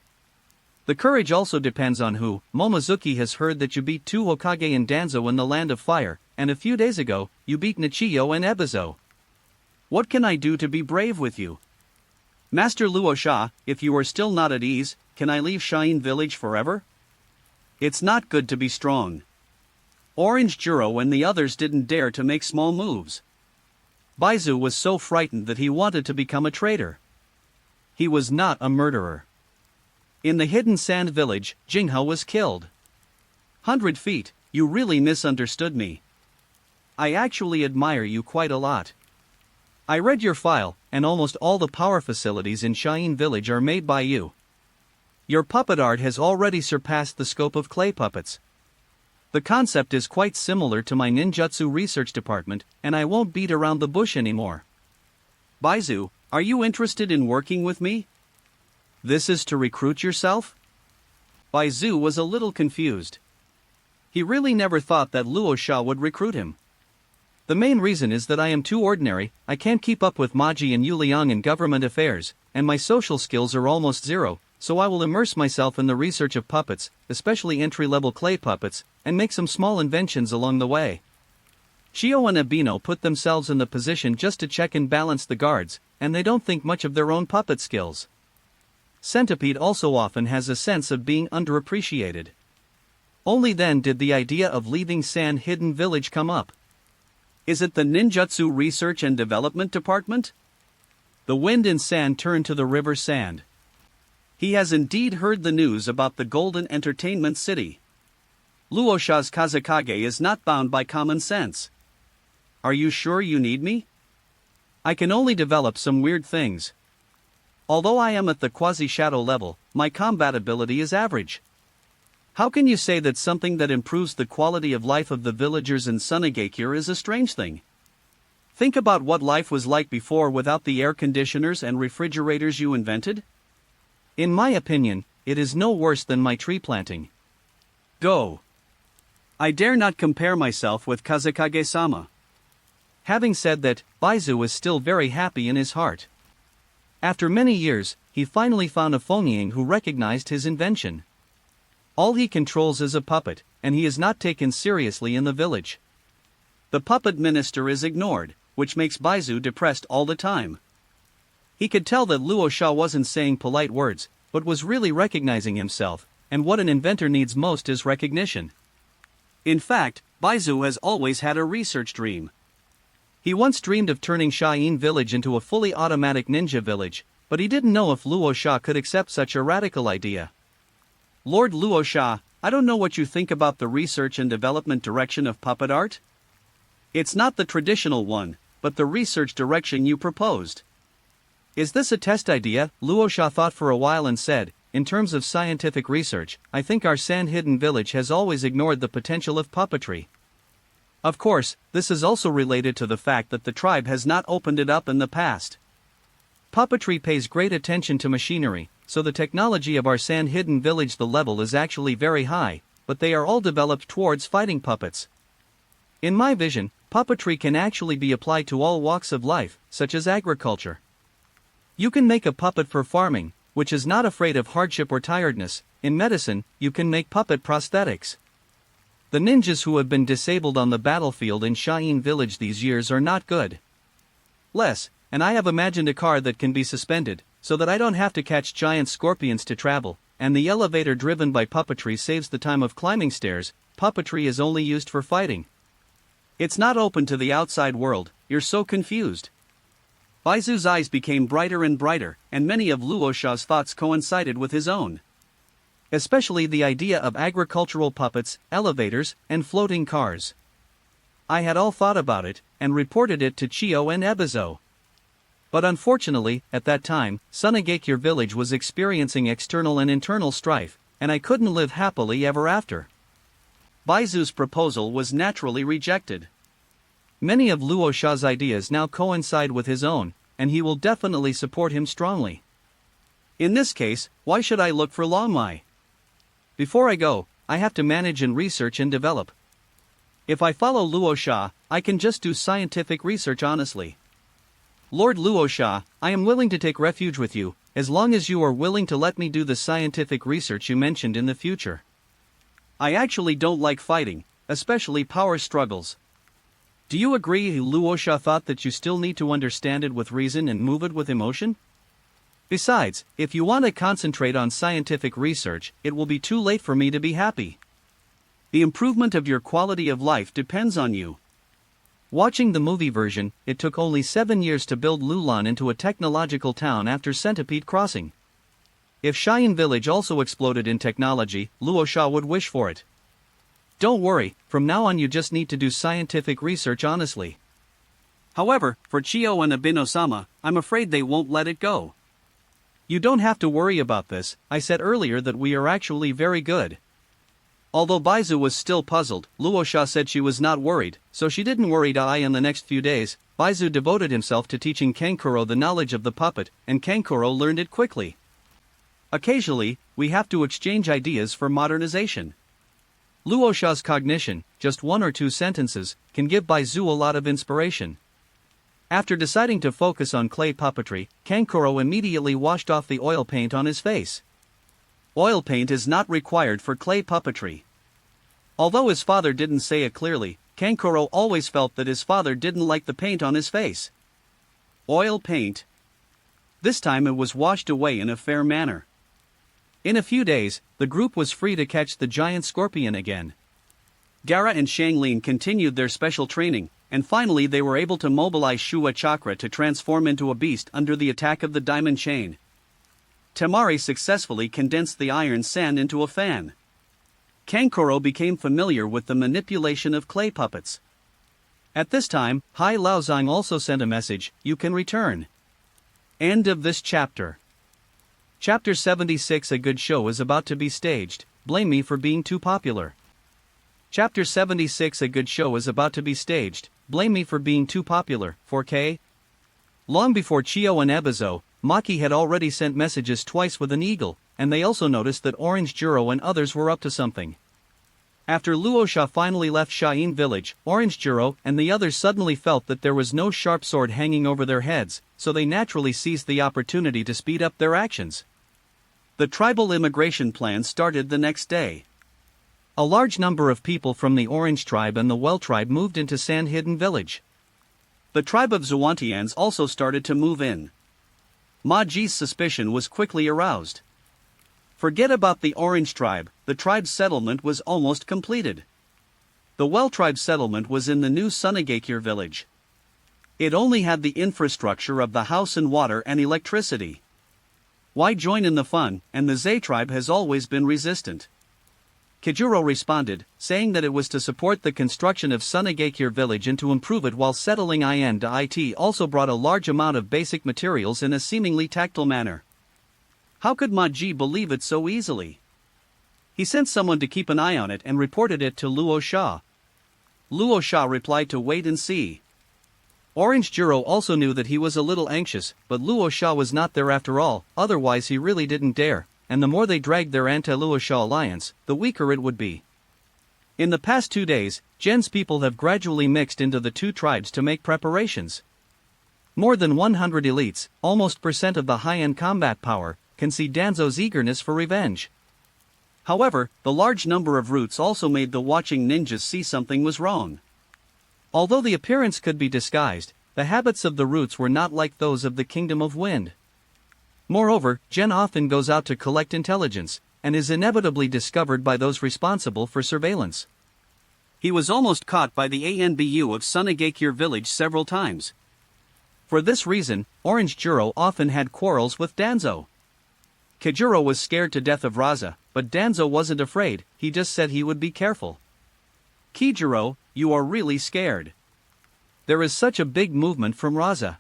The courage also depends on who. Momozuki has heard that you beat 2 Hokage in Danzo in the Land of Fire, and a few days ago, you beat Nichiyo and Ebizo. What can I do to be brave with you? Master Luosha, if you are still not at ease, can I leave Shine Village forever? It's not good to be strong. Orange Juro and the others didn't dare to make small moves. Baizu was so frightened that he wanted to become a traitor. He was not a murderer. In the hidden sand village, Jinghe was killed. 100 feet, you really misunderstood me. I actually admire you quite a lot. I read your file, and almost all the power facilities in Shine Village are made by you. Your puppet art has already surpassed the scope of clay puppets. The concept is quite similar to my ninjutsu research department, and I won't beat around the bush anymore. Baizu, are you interested in working with me? This is to recruit yourself? Baizu was a little confused. He really never thought that Luosha would recruit him. The main reason is that I am too ordinary. I can't keep up with Maji and Yuliang in government affairs, and my social skills are almost zero, so I will immerse myself in the research of puppets, especially entry-level clay puppets, and make some small inventions along the way. Shio and Abino put themselves in the position just to check and balance the guards, and they don't think much of their own puppet skills. Centipede also often has a sense of being underappreciated. Only then did the idea of leaving Sand Hidden Village come up. Is it the Ninjutsu Research and Development Department? The wind and sand turned to the river sand. He has indeed heard the news about the Golden Entertainment City. Luosha's Kazekage is not bound by common sense. Are you sure you need me? I can only develop some weird things. Although I am at the quasi-shadow level, my combat ability is average. How can you say that something that improves the quality of life of the villagers in Sunagakure is a strange thing? Think about what life was like before without the air conditioners and refrigerators you invented. In my opinion, it is no worse than my tree planting. Go. I dare not compare myself with Kazekage-sama. Having said that, Baizu is still very happy in his heart. After many years, he finally found a Fonying who recognized his invention. All he controls is a puppet, and he is not taken seriously in the village. The puppet minister is ignored, which makes Baizu depressed all the time. He could tell that Luo Sha wasn't saying polite words, but was really recognizing himself, and what an inventor needs most is recognition. In fact, Baizu has always had a research dream. He once dreamed of turning Sha'in village into a fully automatic ninja village, but he didn't know if Luo Sha could accept such a radical idea. Lord Luo Sha, I don't know what you think about the research and development direction of puppet art. It's not the traditional one, but the research direction you proposed. Is this a test idea? Luo Sha thought for a while and said, in terms of scientific research, I think our sand hidden village has always ignored the potential of puppetry. Of course, this is also related to the fact that the tribe has not opened it up in the past. Puppetry pays great attention to machinery, so the technology of our sand hidden village the level is actually very high, but they are all developed towards fighting puppets. In my vision, puppetry can actually be applied to all walks of life, such as agriculture. You can make a puppet for farming, which is not afraid of hardship or tiredness. In medicine, you can make puppet prosthetics. The ninjas who have been disabled on the battlefield in Sha'in village these years are not good. And I have imagined a car that can be suspended, so that I don't have to catch giant scorpions to travel, and the elevator driven by puppetry saves the time of climbing stairs. Puppetry is only used for fighting. It's not open to the outside world. You're so confused. Baizu's eyes became brighter and brighter, and many of Luo Sha's thoughts coincided with his own. Especially the idea of agricultural puppets, elevators, and floating cars. I had all thought about it, and reported it to Chio and Ebizo. But unfortunately, at that time, Sunagakure village was experiencing external and internal strife, and I couldn't live happily ever after. Baizu's proposal was naturally rejected. Many of Luo Sha's ideas now coincide with his own, and he will definitely support him strongly. In this case, why should I look for Longmai? Before I go, I have to manage and research and develop. If I follow Luo Sha, I can just do scientific research honestly. Lord Luo Sha, I am willing to take refuge with you, as long as you are willing to let me do the scientific research you mentioned in the future. I actually don't like fighting, especially power struggles. Do you agree? Luo Sha thought that you still need to understand it with reason and move it with emotion? Besides, if you want to concentrate on scientific research, it will be too late for me to be happy. The improvement of your quality of life depends on you. Watching the movie version, it took only 7 years to build Lulan into a technological town after Centipede Crossing. If Sha'in village also exploded in technology, Luo Sha would wish for it. Don't worry, from now on you just need to do scientific research honestly. However, for Chio and Abino-sama, I'm afraid they won't let it go. You don't have to worry about this. I said earlier that we are actually very good. Although Baizu was still puzzled, Luo Sha said she was not worried, so she didn't worry. In the next few days, Baizu devoted himself to teaching Kankuro the knowledge of the puppet, and Kankuro learned it quickly. Occasionally, we have to exchange ideas for modernization. Luo Sha's cognition, just 1 or 2 sentences, can give Baizu a lot of inspiration. After deciding to focus on clay puppetry, Kankuro immediately washed off the oil paint on his face. Oil paint is not required for clay puppetry. Although his father didn't say it clearly, Kankuro always felt that his father didn't like the paint on his face. Oil paint. This time it was washed away in a fair manner. In a few days, the group was free to catch the giant scorpion again. Gara and Shanglin continued their special training, and finally they were able to mobilize Shuwa Chakra to transform into a beast under the attack of the diamond chain. Temari successfully condensed the iron sand into a fan. Kankuro became familiar with the manipulation of clay puppets. At this time, Hai Laozang also sent a message, "You can return." End of this chapter. Chapter 76 A good show is about to be staged, blame me for being too popular. Chapter 76 A good show is about to be staged, blame me for being too popular, 4K? Long before Chio and Ebizo, Maki had already sent messages twice with an eagle, and they also noticed that Orange Juro and others were up to something. After Luosha finally left Shine Village, Orange Juro and the others suddenly felt that there was no sharp sword hanging over their heads, so they naturally seized the opportunity to speed up their actions. The tribal immigration plan started the next day. A large number of people from the Orange Tribe and the Well Tribe moved into Sand Hidden Village. The tribe of Zuantians also started to move in. Maji's suspicion was quickly aroused. Forget about the Orange Tribe, the tribe's settlement was almost completed. The Well Tribe settlement was in the new Sunagakure village. It only had the infrastructure of the house and water and electricity. Why join in the fun, and the Zay tribe has always been resistant. Kijuro responded, saying that it was to support the construction of Sunagakure village and to improve it while settling INDIT also brought a large amount of basic materials in a seemingly tactile manner. How could Maji believe it so easily? He sent someone to keep an eye on it and reported it to Luo Sha. Luo Sha replied to wait and see. Orange Juro also knew that he was a little anxious, but Luo Sha was not there after all, otherwise he really didn't dare, and the more they dragged their anti-Luo Sha alliance, the weaker it would be. In the past 2 days, Gen's people have gradually mixed into the two tribes to make preparations. More than 100 elites, almost % of the high-end combat power, can see Danzo's eagerness for revenge. However, the large number of roots also made the watching ninjas see something was wrong. Although the appearance could be disguised, the habits of the roots were not like those of the Kingdom of Wind. Moreover, Gen often goes out to collect intelligence, and is inevitably discovered by those responsible for surveillance. He was almost caught by the ANBU of Sunagakure village several times. For this reason, Orange Juro often had quarrels with Danzo. Kijuro was scared to death of Raza, but Danzo wasn't afraid, he just said he would be careful. Kijuro, you are really scared. There is such a big movement from Raza.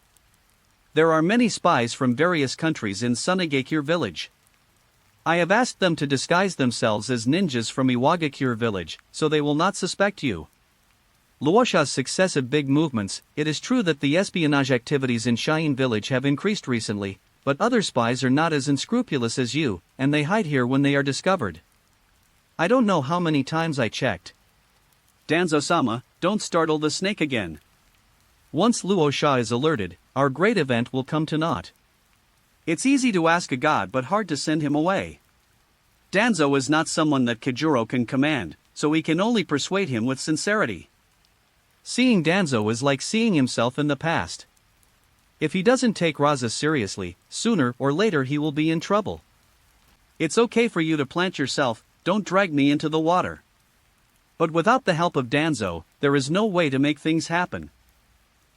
There are many spies from various countries in Sunagakure village. I have asked them to disguise themselves as ninjas from Iwagakure village, so they will not suspect you. Luosha's successive big movements, it is true that the espionage activities in Shine village have increased recently, but other spies are not as unscrupulous as you, and they hide here when they are discovered. I don't know how many times I checked. Danzo-sama, don't startle the snake again. Once Luo Sha is alerted, our great event will come to naught. It's easy to ask a god but hard to send him away. Danzo is not someone that Kijuro can command, so he can only persuade him with sincerity. Seeing Danzo is like seeing himself in the past. If he doesn't take Raza seriously, sooner or later he will be in trouble. It's okay for you to plant yourself, don't drag me into the water. But without the help of Danzo, there is no way to make things happen.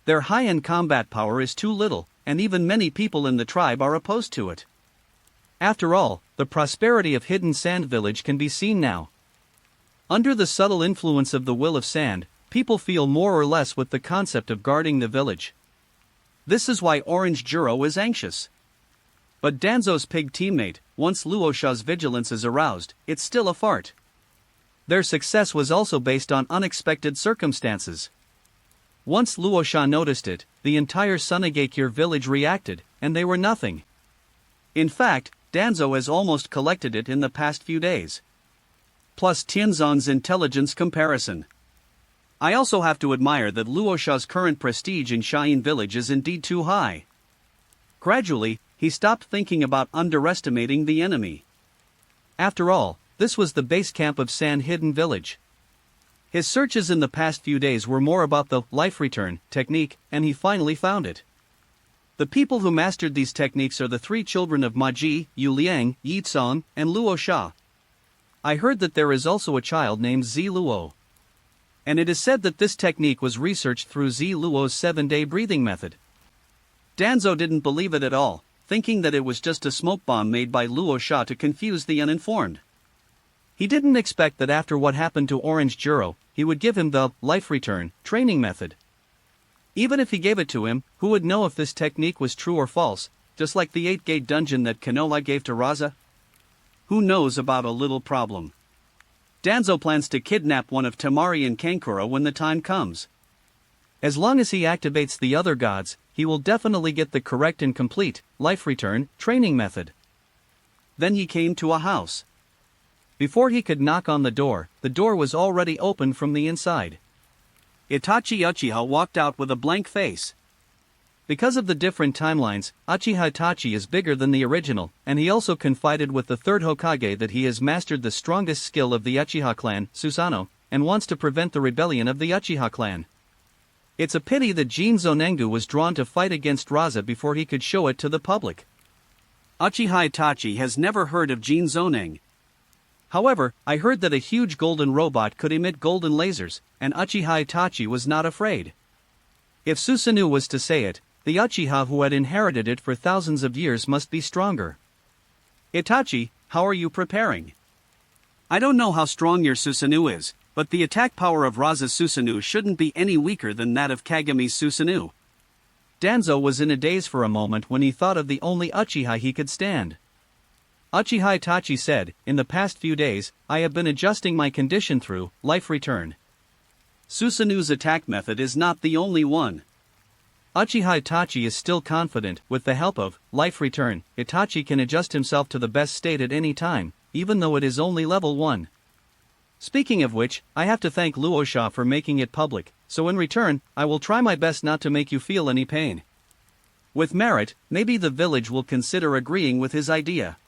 Their high-end combat power is too little, and even many people in the tribe are opposed to it. After all, the prosperity of Hidden Sand Village can be seen now. Under the subtle influence of the Will of Sand, people feel more or less with the concept of guarding the village. This is why Orange Juro is anxious. But Danzo's pig teammate, once Luosha's vigilance is aroused, it's still a fart. Their success was also based on unexpected circumstances. Once Luosha noticed it, the entire Sunagakure village reacted, and they were nothing. In fact, Danzo has almost collected it in the past few days. Plus Tianzon's intelligence comparison. I also have to admire that Luosha's current prestige in Shine village is indeed too high. Gradually, he stopped thinking about underestimating the enemy. After all, this was the base camp of Sand Hidden Village. His searches in the past few days were more about the life return technique, and he finally found it. The people who mastered these techniques are the 3 children of Maji, Yu Liang, Yi Tsong, and Luo Sha. I heard that there is also a child named Zi Luo. And it is said that this technique was researched through Zi Luo's 7-day breathing method. Danzo didn't believe it at all, thinking that it was just a smoke bomb made by Luo Sha to confuse the uninformed. He didn't expect that after what happened to Orange Juro, he would give him the life return training method. Even if he gave it to him, who would know if this technique was true or false? just like the 8-gate dungeon that Konoha gave to Raza? Who knows about a little problem? Danzo plans to kidnap one of Temari and Kankura when the time comes. As long as he activates the other gods, he will definitely get the correct and complete life return training method. Then he came to a house. Before he could knock on the door was already open from the inside. Itachi Uchiha walked out with a blank face. Because of the different timelines, Uchiha Itachi is bigger than the original, and he also confided with the third Hokage that he has mastered the strongest skill of the Uchiha clan, Susanoo, and wants to prevent the rebellion of the Uchiha clan. It's a pity that Jin Zonengu was drawn to fight against Raza before he could show it to the public. Uchiha Itachi has never heard of Jin Zoneng. However, I heard that a huge golden robot could emit golden lasers, and Uchiha Itachi was not afraid. If Susanoo was to say it, the Uchiha who had inherited it for thousands of years must be stronger. Itachi, how are you preparing? I don't know how strong your Susanoo is, but the attack power of Raza's Susanoo shouldn't be any weaker than that of Kagami's Susanoo. Danzo was in a daze for a moment when he thought of the only Uchiha he could stand. Uchiha Itachi said, in the past few days, I have been adjusting my condition through life return. Susanoo's attack method is not the only one. Uchiha Itachi is still confident, with the help of life return, Itachi can adjust himself to the best state at any time, even though it is only level 1. Speaking of which, I have to thank Luosha for making it public, so in return, I will try my best not to make you feel any pain. With merit, maybe the village will consider agreeing with his idea.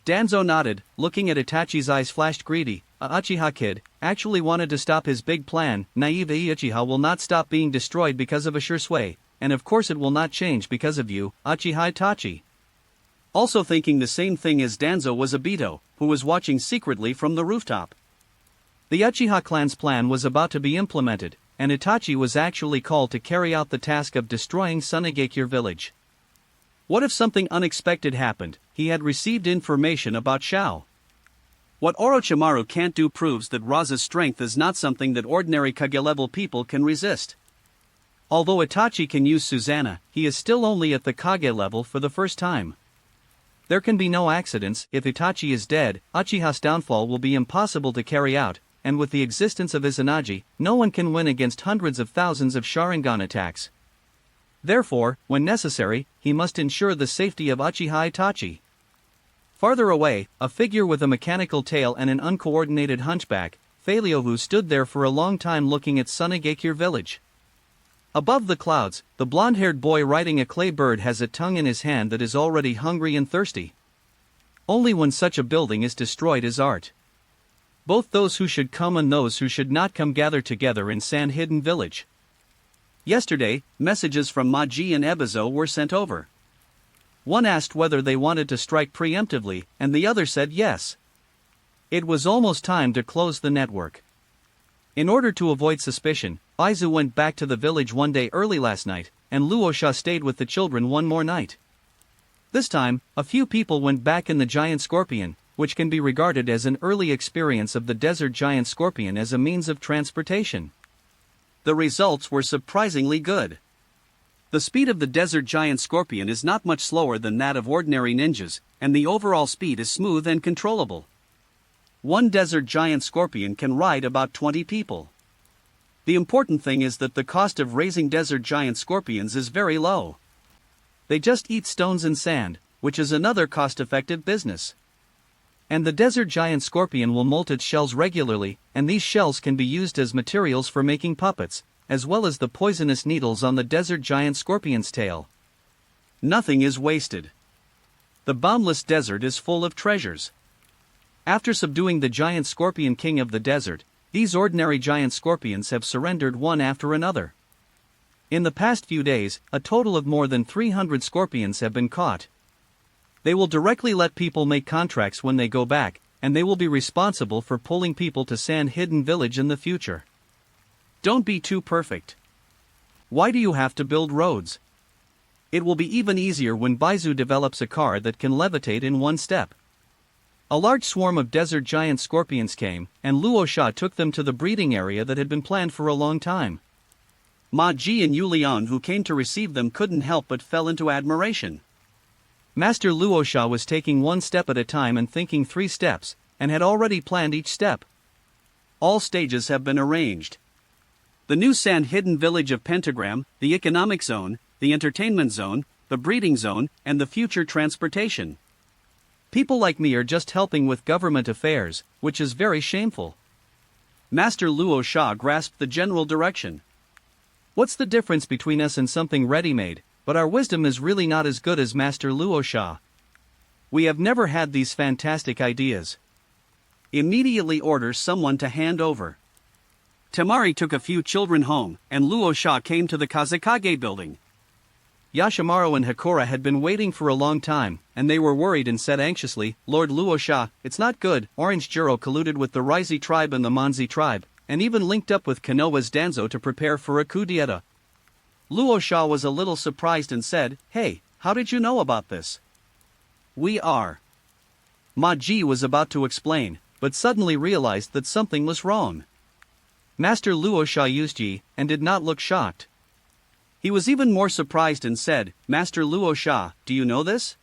Danzo nodded, looking at Itachi's eyes flashed greedy. Uchiha kid actually wanted to stop his big plan. Naive Uchiha will not stop being destroyed because of a sure sway, and of course it will not change because of you, Uchiha Itachi. Also thinking the same thing as Danzo was Obito, who was watching secretly from the rooftop. The Uchiha clan's plan was about to be implemented, and Itachi was actually called to carry out the task of destroying Sunagakure village. What if something unexpected happened? He had received information about Shao. What Orochimaru can't do proves that Raza's strength is not something that ordinary Kage-level people can resist. Although Itachi can use Susanoo, he is still only at the Kage level for the first time. There can be no accidents. If Itachi is dead, Uchiha's downfall will be impossible to carry out, and with the existence of Izanagi, no one can win against hundreds of thousands of Sharingan attacks. Therefore, when necessary, he must ensure the safety of Uchiha Itachi. Farther away, a figure with a mechanical tail and an uncoordinated hunchback, Faleohu stood there for a long time looking at Sunagakure village. Above the clouds, the blonde-haired boy riding a clay bird has a tongue in his hand that is already hungry and thirsty. Only when such a building is destroyed is art. Both those who should come and those who should not come gather together in Sand Hidden Village. Yesterday, messages from Maji and Ebizo were sent over. One asked whether they wanted to strike preemptively, and the other said yes. It was almost time to close the network. In order to avoid suspicion, Baizu went back to the village one day early last night, and Luosha stayed with the children one more night. This time, a few people went back in the giant scorpion, which can be regarded as an early experience of the desert giant scorpion as a means of transportation. The results were surprisingly good. The speed of the desert giant scorpion is not much slower than that of ordinary ninjas, and the overall speed is smooth and controllable. One desert giant scorpion can ride about 20 people. The important thing is that the cost of raising desert giant scorpions is very low. They just eat stones and sand, which is another cost-effective business. And the desert giant scorpion will molt its shells regularly, and these shells can be used as materials for making puppets, as well as the poisonous needles on the desert giant scorpion's tail. Nothing is wasted. The boundless desert is full of treasures. After subduing the giant scorpion king of the desert, these ordinary giant scorpions have surrendered one after another. In the past few days, a total of more than 300 scorpions have been caught. They will directly let people make contracts when they go back, and they will be responsible for pulling people to Sand Hidden Village in the future. Don't be too perfect. Why do you have to build roads? It will be even easier when Baizu develops a car that can levitate in one step. A large swarm of desert giant scorpions came, and Luosha took them to the breeding area that had been planned for a long time. Ma Ji and Yulian who came to receive them couldn't help but fell into admiration. Master Luosha was taking one step at a time and thinking 3 steps, and had already planned each step. All stages have been arranged. The new sand-hidden village of Pentagram, the economic zone, the entertainment zone, the breeding zone, and the future transportation. People like me are just helping with government affairs, which is very shameful. Master Luosha grasped the general direction. What's the difference between us and something ready-made? But our wisdom is really not as good as Master Luosha. We have never had these fantastic ideas. Immediately orders someone to hand over. Temari took a few children home, and Luosha came to the Kazekage building. Yashimaru and Hakura had been waiting for a long time, and they were worried and said anxiously, "Lord Luosha, it's not good." Orange Jiro colluded with the Raizi tribe and the Manzi tribe, and even linked up with Konoha's Danzo to prepare for a coup d'etat. Luosha was a little surprised and said, "Hey, how did you know about this?" "We are." Maji was about to explain, but suddenly realized that something was wrong. Master Luosha used Ji, and did not look shocked. He was even more surprised and said, "Master Luosha, do you know this?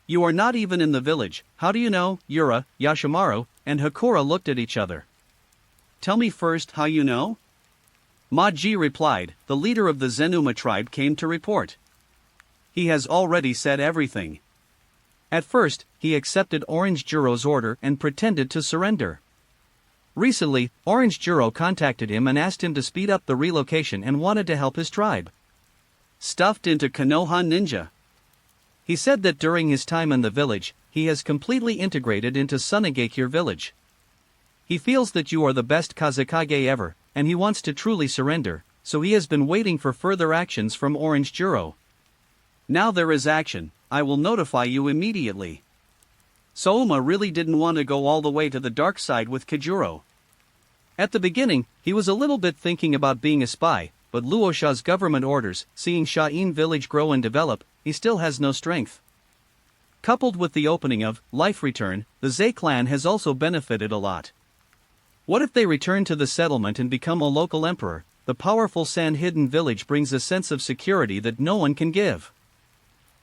You are not even in the village, how do you know?" Yura, Yashimaru, and Hakura looked at each other. "Tell me first how you know?" Maji replied, "The leader of the Zenuma tribe came to report. He has already said everything." At first, he accepted Orange Jiro's order and pretended to surrender. Recently, Orange Jiro contacted him and asked him to speed up the relocation and wanted to help his tribe. Stuffed into Konoha Ninja. He said that during his time in the village, he has completely integrated into Sunagakure village. He feels that you are the best Kazekage ever, and he wants to truly surrender, so he has been waiting for further actions from Orange Jiro. Now there is action, I will notify you immediately. Souma really didn't want to go all the way to the dark side with Kajuro. At the beginning, he was a little bit thinking about being a spy, but Luosha's government orders, seeing Sha'in village grow and develop, he still has no strength. Coupled with the opening of Life Return, the Zei clan has also benefited a lot. What if they return to the settlement and become a local emperor? The powerful sand-hidden village brings a sense of security that no one can give.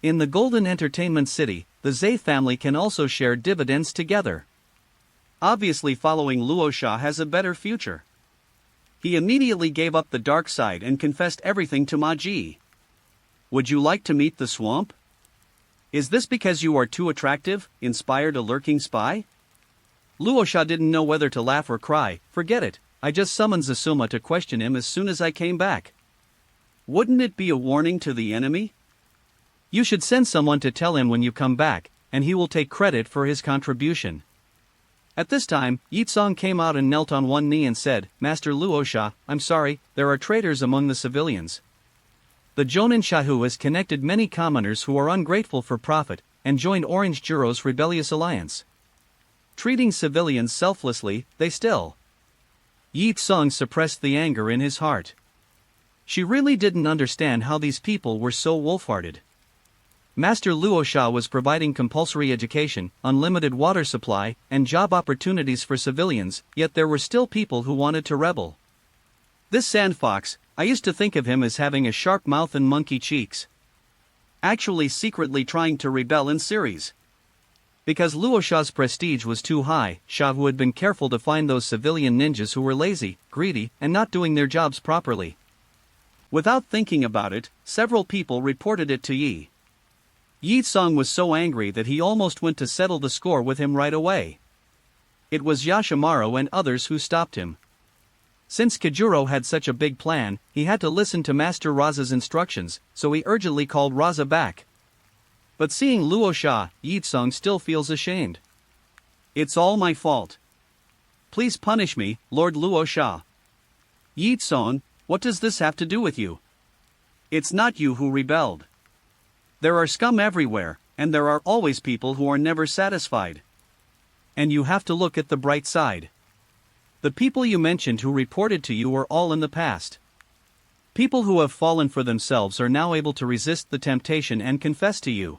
In the Golden Entertainment City, the Zei family can also share dividends together. Obviously following Luosha has a better future. He immediately gave up the dark side and confessed everything to Maji. Would you like to meet the swamp? Is this because you are too attractive, inspired a lurking spy? Luosha didn't know whether to laugh or cry. Forget it, I just summoned Zasuma to question him as soon as I came back. Wouldn't it be a warning to the enemy? You should send someone to tell him when you come back, and he will take credit for his contribution. At this time, Yitsong came out and knelt on one knee and said, Master Luosha, I'm sorry, there are traitors among the civilians. The Jonin Shahu has connected many commoners who are ungrateful for profit, and joined Orange Jiro's rebellious alliance. Treating civilians selflessly, they still. Yitsong suppressed the anger in his heart. She really didn't understand how these people were so wolf-hearted. Master Luosha was providing compulsory education, unlimited water supply, and job opportunities for civilians, yet there were still people who wanted to rebel. This sandfox, I used to think of him as having a sharp mouth and monkey cheeks. Actually secretly trying to rebel in series. Because Luosha's prestige was too high, Shahu had been careful to find those civilian ninjas who were lazy, greedy, and not doing their jobs properly. Without thinking about it, several people reported it to Yi. Yitsong was so angry that he almost went to settle the score with him right away. It was Yashimaru and others who stopped him. Since Kajuro had such a big plan, he had to listen to Master Raza's instructions, so he urgently called Raza back. But seeing Luosha, Yitsong still feels ashamed. It's all my fault. Please punish me, Lord Luosha. Yitsong, what does this have to do with you? It's not you who rebelled. There are scum everywhere, and there are always people who are never satisfied. And you have to look at the bright side. The people you mentioned who reported to you are all in the past. People who have fallen for themselves are now able to resist the temptation and confess to you.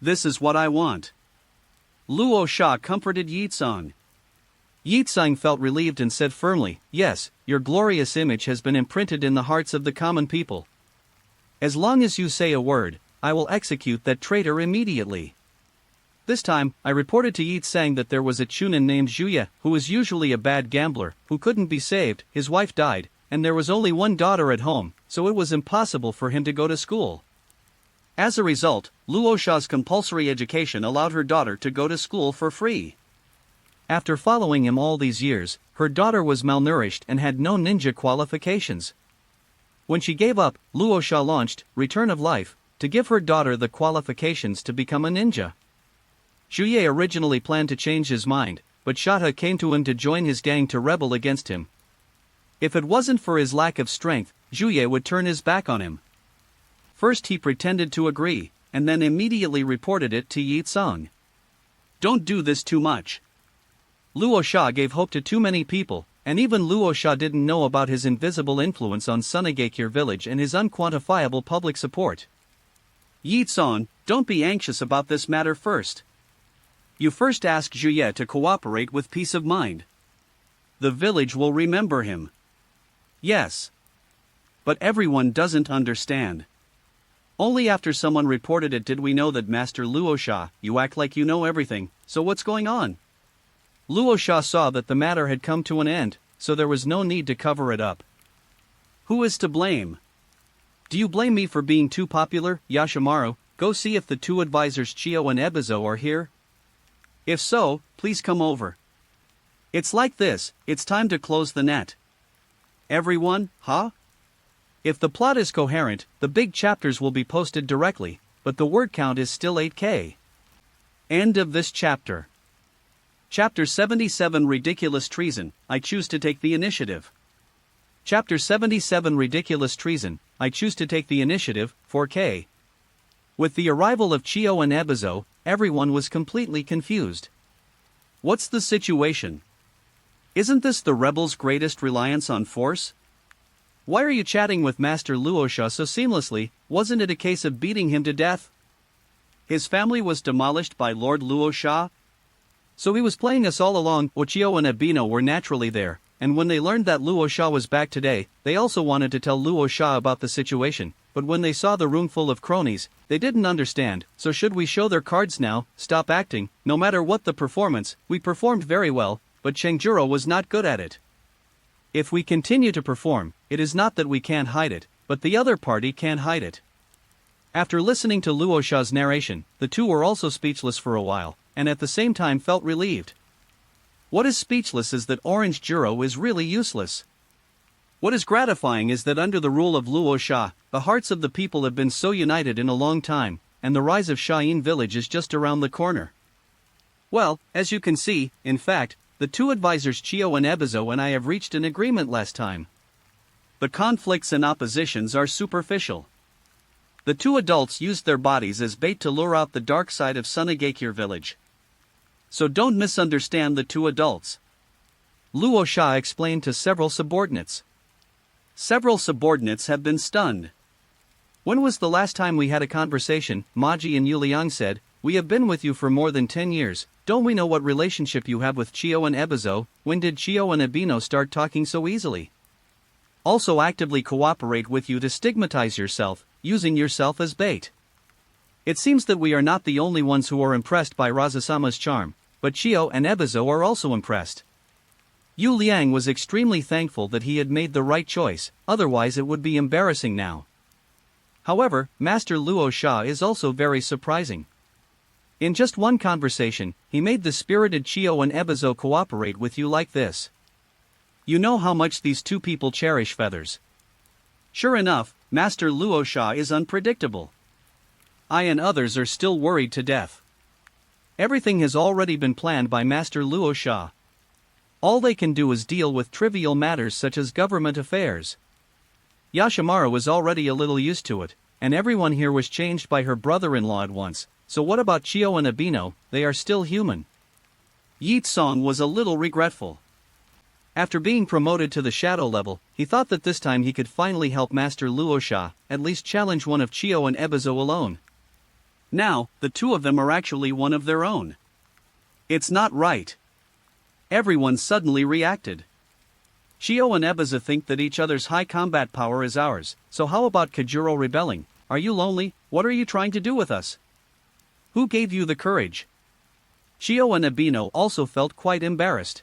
This is what I want. Luosha comforted Yitsong. Yitsong felt relieved and said firmly, yes, your glorious image has been imprinted in the hearts of the common people. As long as you say a word, I will execute that traitor immediately. This time, I reported to Yi Tsang that there was a chunin named Zhuye, who was usually a bad gambler, who couldn't be saved, his wife died, and there was only one daughter at home, so it was impossible for him to go to school. As a result, Luosha's compulsory education allowed her daughter to go to school for free. After following him all these years, her daughter was malnourished and had no ninja qualifications. When she gave up, Luosha launched Return of Life to give her daughter the qualifications to become a ninja. Zhuye originally planned to change his mind, but Shata came to him to join his gang to rebel against him. If it wasn't for his lack of strength, Zhuye would turn his back on him. First he pretended to agree, and then immediately reported it to Yi Tsang. Don't do this too much. Luosha gave hope to too many people, and even Luosha didn't know about his invisible influence on Sunagakure village and his unquantifiable public support. Yi Tsang, don't be anxious about this matter first. You first ask Zhuye to cooperate with peace of mind. The village will remember him. Yes. But everyone doesn't understand. Only after someone reported it did we know that Master Luosha, you act like you know everything, so what's going on? Luosha saw that the matter had come to an end, so there was no need to cover it up. Who is to blame? Do you blame me for being too popular, Yashimaru? Go see if the two advisors Chio and Ebizo are here. If so, please come over. It's like this, it's time to close the net. Everyone, huh? If the plot is coherent, the big chapters will be posted directly, but the word count is still 8K. End of this chapter. Chapter 77 Ridiculous Treason, I choose to take the initiative. Chapter 77 Ridiculous Treason, I choose to take the initiative, 4K. With the arrival of Chio and Ebizo, everyone was completely confused. What's the situation? Isn't this the rebels' greatest reliance on force? Why are you chatting with Master Luosha so seamlessly? Wasn't it a case of beating him to death? His family was demolished by Lord Luosha? So he was playing us all along. Ochio and Ebino were naturally there, and when they learned that Luosha was back today, they also wanted to tell Luosha about the situation, but when they saw the room full of cronies, they didn't understand. So should we show their cards now, stop acting? No matter what the performance, we performed very well, but Chengjuro was not good at it. If we continue to perform, it is not that we can't hide it, but the other party can't hide it. After listening to Luosha's narration, the two were also speechless for a while, and at the same time felt relieved. What is speechless is that Orange Juro is really useless. What is gratifying is that under the rule of Luosha, the hearts of the people have been so united in a long time, and the rise of Shain village is just around the corner. Well, as you can see, in fact, the two advisors Chio and Ebizo and I have reached an agreement last time. The conflicts and oppositions are superficial. The two adults used their bodies as bait to lure out the dark side of Sunagakure village. So don't misunderstand the two adults. Luosha explained to several subordinates. Several subordinates have been stunned. When was the last time we had a conversation? Maji and Yuliang said, we have been with you for more than 10 years, don't we know what relationship you have with Chio and Ebizo? When did Chio and Ebino start talking so easily? Also actively cooperate with you to stigmatize yourself, using yourself as bait. It seems that we are not the only ones who are impressed by Razasama's charm, but Chio and Ebizo are also impressed. Yu Liang was extremely thankful that he had made the right choice, otherwise it would be embarrassing now. However, Master Luosha is also very surprising. In just one conversation, he made the spirited Chio and Ebizo cooperate with you like this. You know how much these two people cherish feathers. Sure enough, Master Luosha is unpredictable. I and others are still worried to death. Everything has already been planned by Master Luosha. All they can do is deal with trivial matters such as government affairs. Yashimaru was already a little used to it, and everyone here was changed by her brother-in-law at once, so what about Chio and Ebino? They are still human. Yi Tsang was a little regretful. After being promoted to the shadow level, he thought that this time he could finally help Master Luosha, at least challenge one of Chio and Ebizo alone. Now, the two of them are actually one of their own. It's not right. Everyone suddenly reacted. Chio and Ebizo think that each other's high combat power is ours, so how about Kajuro rebelling? are you lonely? What are you trying to do with us? Who gave you the courage? Chio and Ebino also felt quite embarrassed.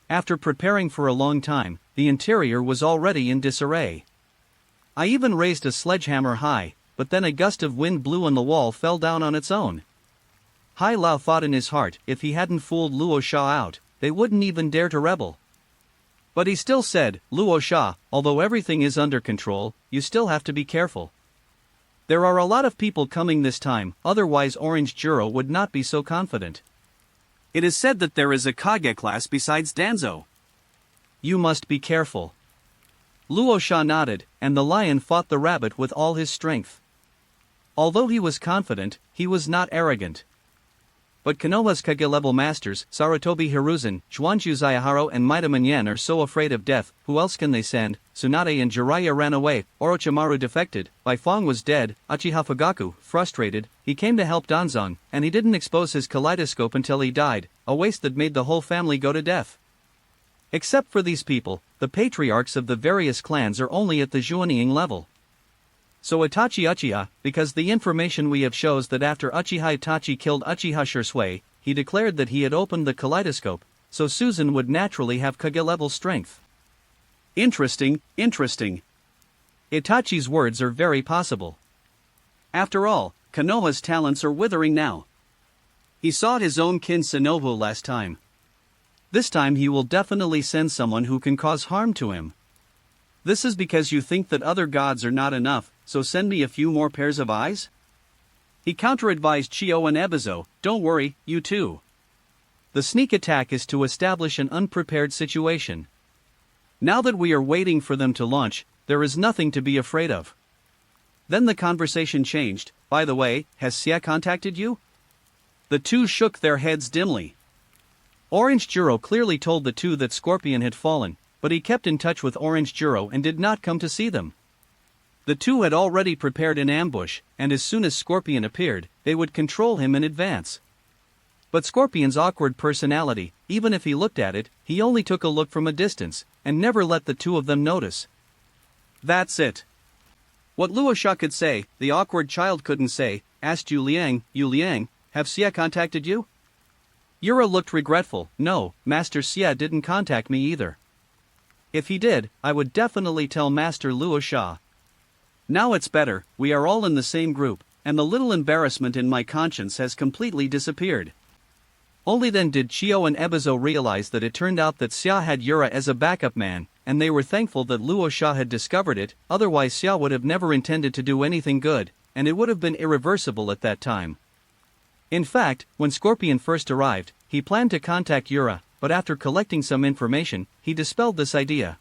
After preparing for a long time, the interior was already in disarray. I even raised a sledgehammer high, but then a gust of wind blew and the wall fell down on its own. Hai Lao thought in his heart, if he hadn't fooled Luo Sha out, they wouldn't even dare to rebel. But he still said, Luo Sha, although everything is under control, you still have to be careful. There are a lot of people coming this time, otherwise Orange Juro would not be so confident. It is said that there is a Kage class besides Danzo. You must be careful. Luo Sha nodded, and the lion fought the rabbit with all his strength. Although he was confident, he was not arrogant. But Konoha's Kage-level masters, Sarutobi Hiruzen, Zhuanzhu Zayaharo and Maida Manyen are so afraid of death, who else can they send? Tsunade and Jiraiya ran away, Orochimaru defected, Bai Fong was dead, Uchiha Fugaku, frustrated, he came to help Danzong, and he didn't expose his kaleidoscope until he died, a waste that made the whole family go to death. Except for these people, the patriarchs of the various clans are only at the Juaning level. So Itachi Uchiha, because the information we have shows that after Uchiha Itachi killed Uchiha Shisui, he declared that he had opened the kaleidoscope, so Susan would naturally have Kage-level strength. Interesting. Itachi's words are very possible. After all, Konoha's talents are withering now. He sought his own kin Shinobu last time. This time he will definitely send someone who can cause harm to him. This is because you think that other gods are not enough, so send me a few more pairs of eyes? He counter-advised Chio and Ebizo, don't worry, you too. The sneak attack is to establish an unprepared situation. Now that we are waiting for them to launch, there is nothing to be afraid of. Then the conversation changed, by the way, has Xia contacted you? The two shook their heads dimly. Orange Juro clearly told the two that Scorpion had fallen, but he kept in touch with Orange Juro and did not come to see them. The two had already prepared an ambush, and as soon as Scorpion appeared, they would control him in advance. But Scorpion's awkward personality, even if he looked at it, he only took a look from a distance, and never let the two of them notice. That's it. What Luo Sha could say, the awkward child couldn't say, asked Yu Liang, have Xia contacted you? Yura looked regretful, no, Master Xia didn't contact me either. If he did, I would definitely tell Master Luo Sha. Now it's better, we are all in the same group, and the little embarrassment in my conscience has completely disappeared. Only then did Chio and Ebizo realize that it turned out that Xia had Yura as a backup man, and they were thankful that Luo Sha had discovered it, otherwise Xia would have never intended to do anything good, and it would have been irreversible at that time. In fact, when Scorpion first arrived, he planned to contact Yura, but after collecting some information, he dispelled this idea.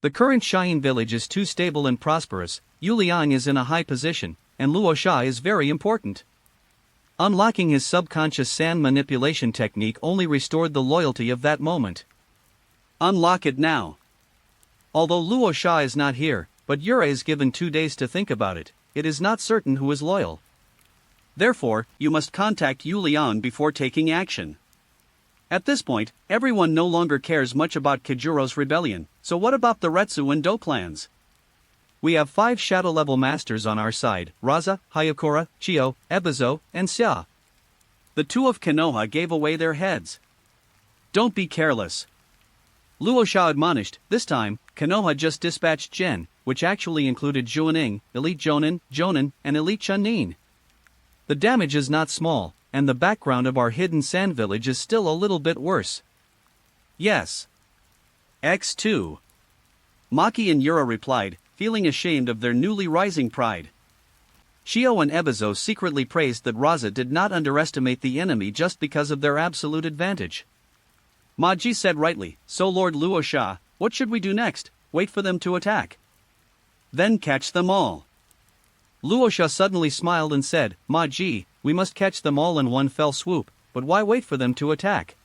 The current Cheyenne village is too stable and prosperous, Yu Liang is in a high position, and Luo Sha is very important. Unlocking his subconscious sand manipulation technique only restored the loyalty of that moment. Unlock it now. Although Luo Sha is not here, but Yura is given 2 days to think about it, it is not certain who is loyal. Therefore, you must contact Yu Liang before taking action. At this point, everyone no longer cares much about Kajuro's rebellion, so what about the Retsu and Do clans? We have 5 shadow-level masters on our side, Raza, Hayakura, Chio, Ebizo, and Xia. The two of Konoha gave away their heads. Don't be careless. Luo Sha admonished, this time, Konoha just dispatched Gen, which actually included Juaning, Elite Jonin, and Elite Chunin. The damage is not small, and the background of our hidden sand village is still a little bit worse. Yes. X2. Maki and Yura replied, feeling ashamed of their newly rising pride. Chio and Ebizo secretly praised that Raza did not underestimate the enemy just because of their absolute advantage. Maji said rightly, so Lord Luo Sha, what should we do next? Wait for them to attack. Then catch them all. Luo Sha suddenly smiled and said, Maji, we must catch them all in one fell swoop, but why wait for them to attack?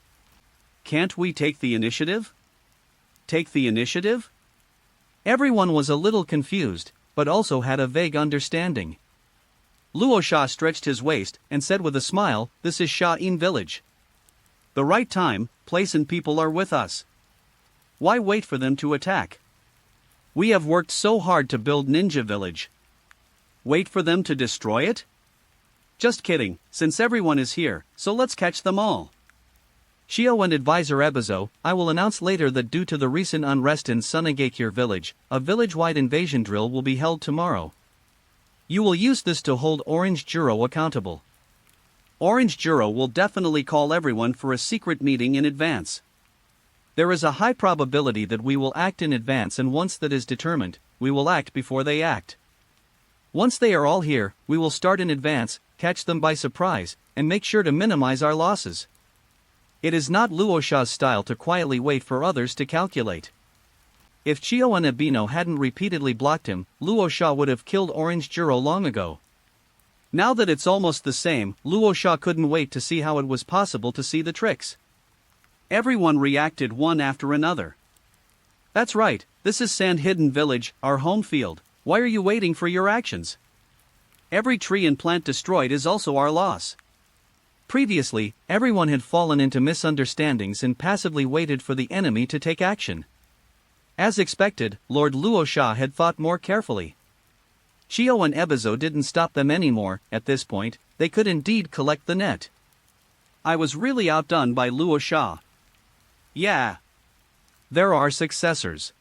Can't we take the initiative? Take the initiative? Everyone was a little confused, but also had a vague understanding. Luo Sha stretched his waist and said with a smile, this is Sha-in village. The right time, place and people are with us. Why wait for them to attack? We have worked so hard to build Ninja Village. Wait for them to destroy it? Just kidding, since everyone is here, so let's catch them all. Shio and advisor Ebizo, I will announce later that due to the recent unrest in Sunagakure village, a village-wide invasion drill will be held tomorrow. You will use this to hold Orange Juro accountable. Orange Juro will definitely call everyone for a secret meeting in advance. There is a high probability that we will act in advance, and once that is determined, we will act before they act. Once they are all here, we will start in advance, catch them by surprise, and make sure to minimize our losses. It is not Luosha's style to quietly wait for others to calculate. If Chio and Ebino hadn't repeatedly blocked him, Luosha would have killed Orange Juro long ago. Now that it's almost the same, Luosha couldn't wait to see how it was possible to see the tricks. Everyone reacted one after another. That's right, this is Sand Hidden Village, our home field. Why are you waiting for your actions? Every tree and plant destroyed is also our loss. Previously, everyone had fallen into misunderstandings and passively waited for the enemy to take action. As expected, Lord Luosha had thought more carefully. Chio and Ebizo didn't stop them anymore. At this point, they could indeed collect the net. I was really outdone by Luosha. Yeah. There are successors.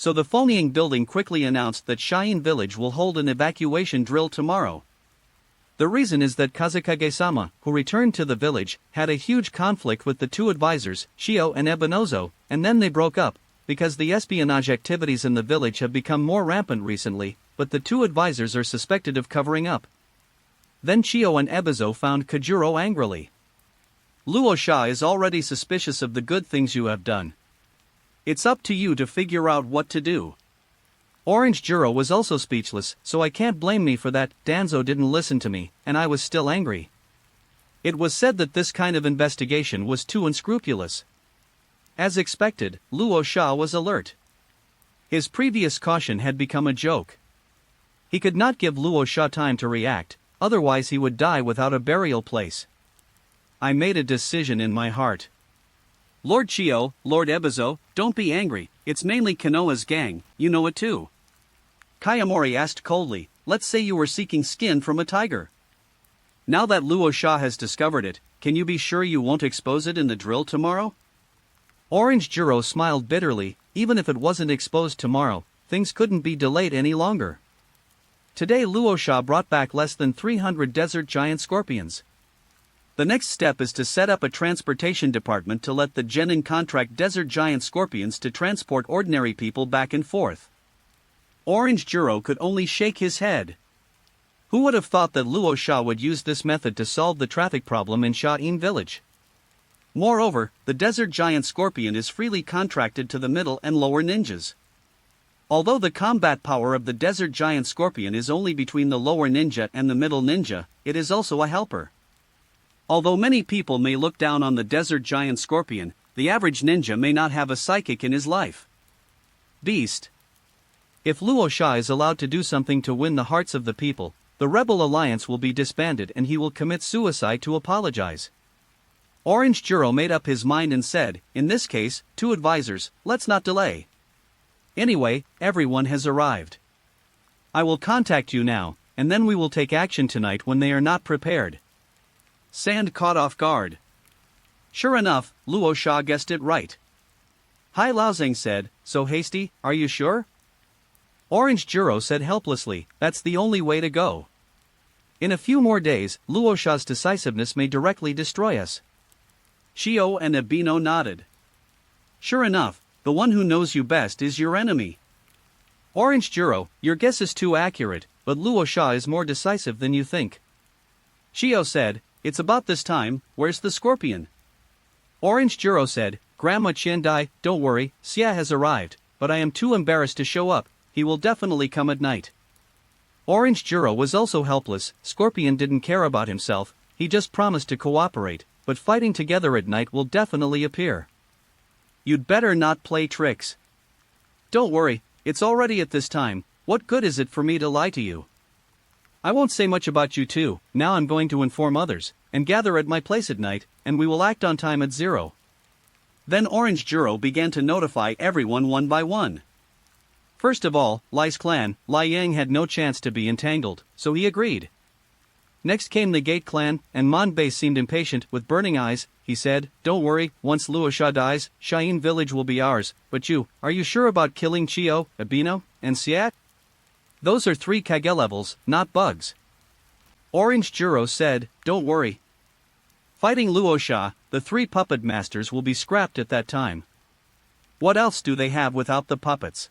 So the Phonying building quickly announced that Cheyenne Village will hold an evacuation drill tomorrow. The reason is that Kazukage-sama, who returned to the village, had a huge conflict with the two advisors, Shio and Ebinozo, and then they broke up, because the espionage activities in the village have become more rampant recently, but the two advisors are suspected of covering up. Then Chio and Ebizo found Kajuro angrily. Luosha is already suspicious of the good things you have done. It's up to you to figure out what to do. Orange Juro was also speechless, so I can't blame me for that. Danzo didn't listen to me, and I was still angry. It was said that this kind of investigation was too unscrupulous. As expected, Luosha was alert. His previous caution had become a joke. He could not give Luosha time to react, otherwise he would die without a burial place. I made a decision in my heart. Lord Chio, Lord Ebizo, don't be angry, it's mainly Konoha's gang, you know it too. Kayamori asked coldly, let's say you were seeking skin from a tiger. Now that Luosha has discovered it, can you be sure you won't expose it in the drill tomorrow? Orange Juro smiled bitterly. Even if it wasn't exposed tomorrow, things couldn't be delayed any longer. Today Luosha brought back less than 300 desert giant scorpions. The next step is to set up a transportation department to let the genin contract desert giant scorpions to transport ordinary people back and forth. Orange Juro could only shake his head. Who would have thought that Luosha would use this method to solve the traffic problem in Cheyenne Village? Moreover, the desert giant scorpion is freely contracted to the middle and lower ninjas. Although the combat power of the desert giant scorpion is only between the lower ninja and the middle ninja, it is also a helper. Although many people may look down on the desert giant scorpion, the average ninja may not have a psychic in his life. Beast. If Luosha is allowed to do something to win the hearts of the people, the rebel alliance will be disbanded and he will commit suicide to apologize. Orange Juro made up his mind and said, in this case, two advisors, let's not delay. Anyway, everyone has arrived. I will contact you now, and then we will take action tonight when they are not prepared. Sand caught off guard. Sure enough, Luosha guessed it right. Hai Laozeng said, so hasty, are you sure? Orange Juro said helplessly, that's the only way to go. In a few more days, Luosha's decisiveness may directly destroy us. Shio and Ebino nodded. Sure enough, the one who knows you best is your enemy. Orange Juro, your guess is too accurate, but Luosha is more decisive than you think. Shio said, it's about this time, where's the scorpion? Orange Juro said, Grandma Chendai, don't worry, Xia has arrived, but I am too embarrassed to show up, he will definitely come at night. Orange Juro was also helpless. Scorpion didn't care about himself, he just promised to cooperate, but fighting together at night will definitely appear. You'd better not play tricks. Don't worry, it's already at this time, what good is it for me to lie to you? I won't say much about you two, now I'm going to inform others, and gather at my place at night, and we will act on time at 0. Then Orange Juro began to notify everyone one by one. First of all, Lai's clan, Lai Yang had no chance to be entangled, so he agreed. Next came the Gate clan, and Monbei seemed impatient. With burning eyes, he said, "Don't worry, once Luosha dies, Cheyenne village will be ours, but are you sure about killing Chio, Abino, and Siat? Those are 3 Kage levels, not bugs." Orange Juro said, "Don't worry. Fighting Luosha, the 3 puppet masters will be scrapped at that time. What else do they have without the puppets?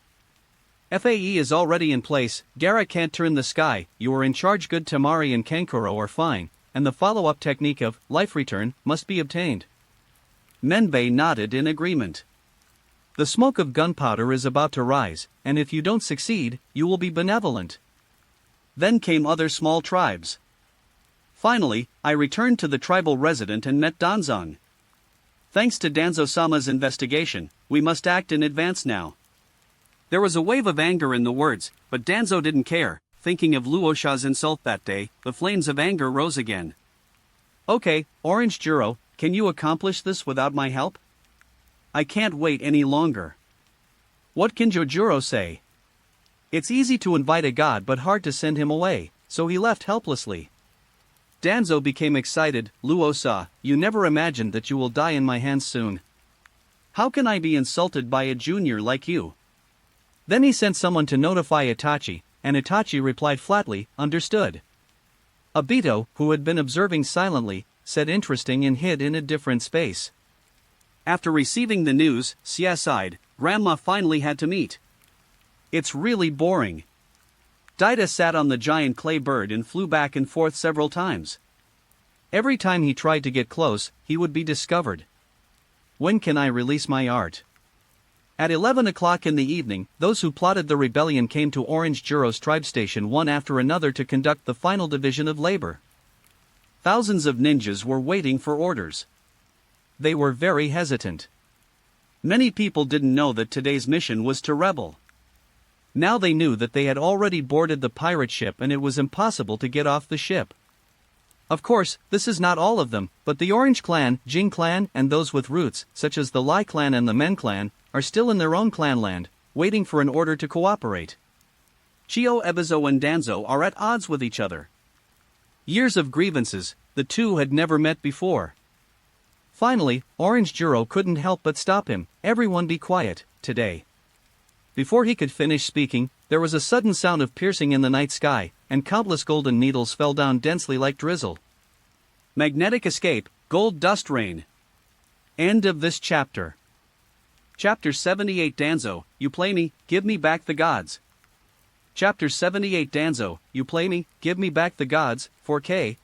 FAE is already in place, Gara can't turn the sky, you are in charge. Good Tamari and Kankuro are fine, and the follow-up technique of life return must be obtained." Menbei nodded in agreement. "The smoke of gunpowder is about to rise, and if you don't succeed, you will be benevolent." Then came other small tribes. Finally, I returned to the tribal resident and met Danzong. Thanks to Danzo-sama's investigation, we must act in advance now. There was a wave of anger in the words, but Danzo didn't care. Thinking of Luosha's insult that day, the flames of anger rose again. "Okay, Orange Juro, can you accomplish this without my help? I can't wait any longer." What can Jojuro say? It's easy to invite a god but hard to send him away, so he left helplessly. Danzo became excited. "Luosa, you never imagined that you will die in my hands soon. How can I be insulted by a junior like you?" Then he sent someone to notify Itachi, and Itachi replied flatly, "Understood." Obito, who had been observing silently, said interesting and hid in a different space. After receiving the news, Sia sighed. Grandma finally had to meet. It's really boring. Daida sat on the giant clay bird and flew back and forth several times. Every time he tried to get close, he would be discovered. When can I release my art? At 11 o'clock in the evening, those who plotted the rebellion came to Orange Juro's tribe station one after another to conduct the final division of labor. Thousands of ninjas were waiting for orders. They were very hesitant. Many people didn't know that today's mission was to rebel. Now they knew that they had already boarded the pirate ship and it was impossible to get off the ship. Of course, this is not all of them, but the Orange Clan, Jing Clan, and those with roots, such as the Lai Clan and the Men Clan, are still in their own clanland, waiting for an order to cooperate. Chio, Ebizo and Danzo are at odds with each other. Years of grievances, the two had never met before. Finally, Orange Juro couldn't help but stop him. "Everyone be quiet, today." Before he could finish speaking, there was a sudden sound of piercing in the night sky, and countless golden needles fell down densely like drizzle. Magnetic escape, gold dust rain. End of this chapter. Chapter 78 Danzo, you play me, give me back the gods. Chapter 78 Danzo, you play me, give me back the gods, 4K.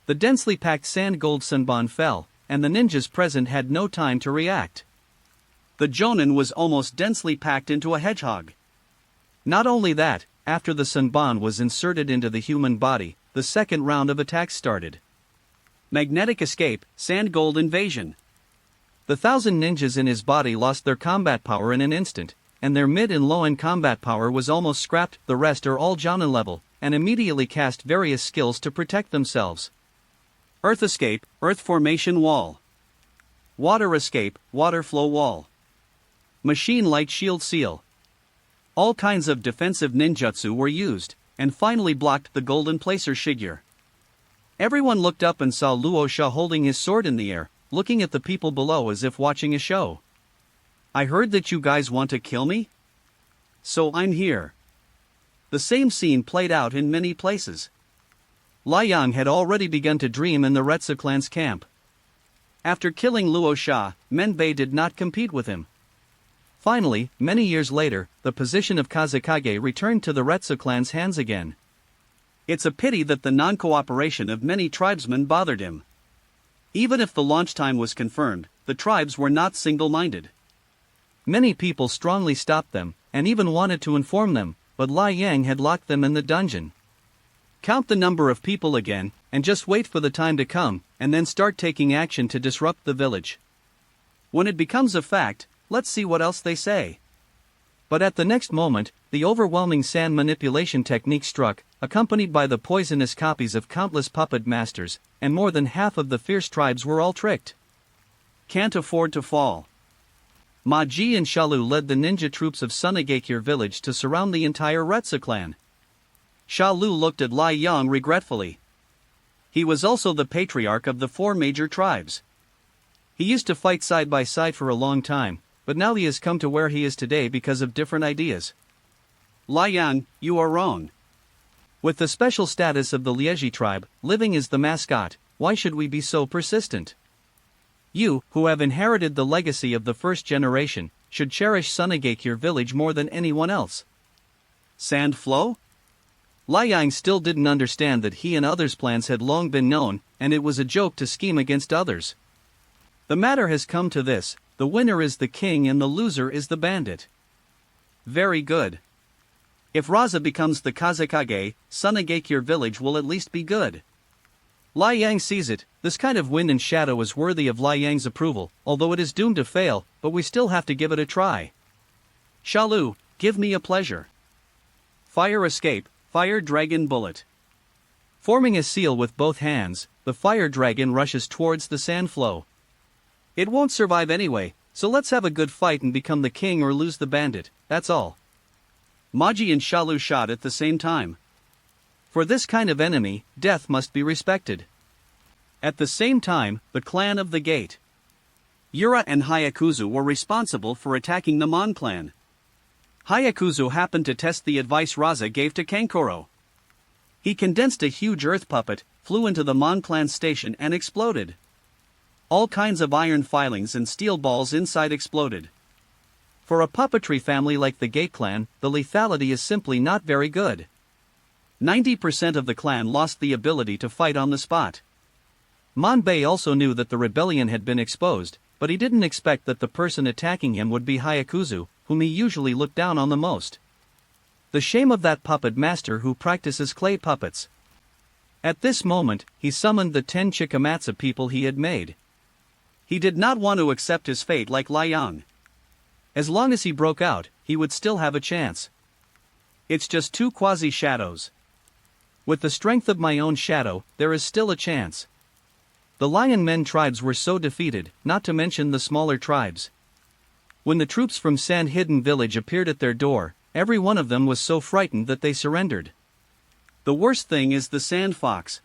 The densely packed sand gold sunban fell, and the ninjas present had no time to react. The Jonin was almost densely packed into a hedgehog. Not only that, after the sunban was inserted into the human body, the second round of attacks started. Magnetic escape, sand gold invasion. The 1,000 ninjas in his body lost their combat power in an instant, and their mid and low-end combat power was almost scrapped. The rest are all Jonin level, and immediately cast various skills to protect themselves. Earth escape, earth formation wall. Water escape, water flow wall. Machine light shield seal. All kinds of defensive ninjutsu were used, and finally blocked the golden placer Shigure. Everyone looked up and saw Luosha holding his sword in the air, looking at the people below as if watching a show. "I heard that you guys want to kill me? So I'm here." The same scene played out in many places. Liang had already begun to dream in the Retsu clan's camp. After killing Luosha, Menbei did not compete with him. Finally, many years later, the position of Kazekage returned to the Retsu clan's hands again. It's a pity that the non-cooperation of many tribesmen bothered him. Even if the launch time was confirmed, the tribes were not single-minded. Many people strongly stopped them, and even wanted to inform them, but Liang had locked them in the dungeon. Count the number of people again, and just wait for the time to come, and then start taking action to disrupt the village. When it becomes a fact, let's see what else they say. But at the next moment, the overwhelming sand manipulation technique struck, accompanied by the poisonous copies of countless puppet masters, and more than half of the fierce tribes were all tricked. Can't afford to fall. Ma-ji and Shalu led the ninja troops of Sunagakure village to surround the entire Retsu clan. Shalu looked at Lai Yang regretfully. He was also the patriarch of the 4 major tribes. He used to fight side by side for a long time, but now he has come to where he is today because of different ideas. Lai Yang, you are wrong. With the special status of the Liegi tribe, living is the mascot, why should we be so persistent? You, who have inherited the legacy of the first generation, should cherish Sunagakure village more than anyone else. Sand flow? Lai Yang still didn't understand that he and others' plans had long been known, and it was a joke to scheme against others. The matter has come to this: the winner is the king and the loser is the bandit. Very good. If Raza becomes the Kazekage, Sunagakure village will at least be good. Lai Yang sees it. This kind of wind and shadow is worthy of Lai Yang's approval, although it is doomed to fail, but we still have to give it a try. Shalu, give me a pleasure. Fire escape, fire dragon bullet. Forming a seal with both hands, the fire dragon rushes towards the sand flow. It won't survive anyway, so let's have a good fight and become the king or lose the bandit, that's all. Ma-ji and Shalu shot at the same time. For this kind of enemy, death must be respected. At the same time, the clan of the gate. Yura and Hayakuzu were responsible for attacking the Mon clan. Hayakuzu happened to test the advice Raza gave to Kankoro. He condensed a huge earth puppet, flew into the Mon clan station and exploded. All kinds of iron filings and steel balls inside exploded. For a puppetry family like the Gate clan, the lethality is simply not very good. 90% of the clan lost the ability to fight on the spot. Manbei also knew that the rebellion had been exposed, but he didn't expect that the person attacking him would be Hayakuzu, whom he usually looked down on the most. The shame of that puppet master who practices clay puppets. At this moment, he summoned the 10 Chikamatsu people he had made. He did not want to accept his fate like Lai Yang. As long as he broke out, he would still have a chance. It's just 2 quasi-shadows. With the strength of my own shadow, there is still a chance. The Lion Men tribes were so defeated, not to mention the smaller tribes. When the troops from Sand Hidden Village appeared at their door, every one of them was so frightened that they surrendered. The worst thing is the Sand Fox.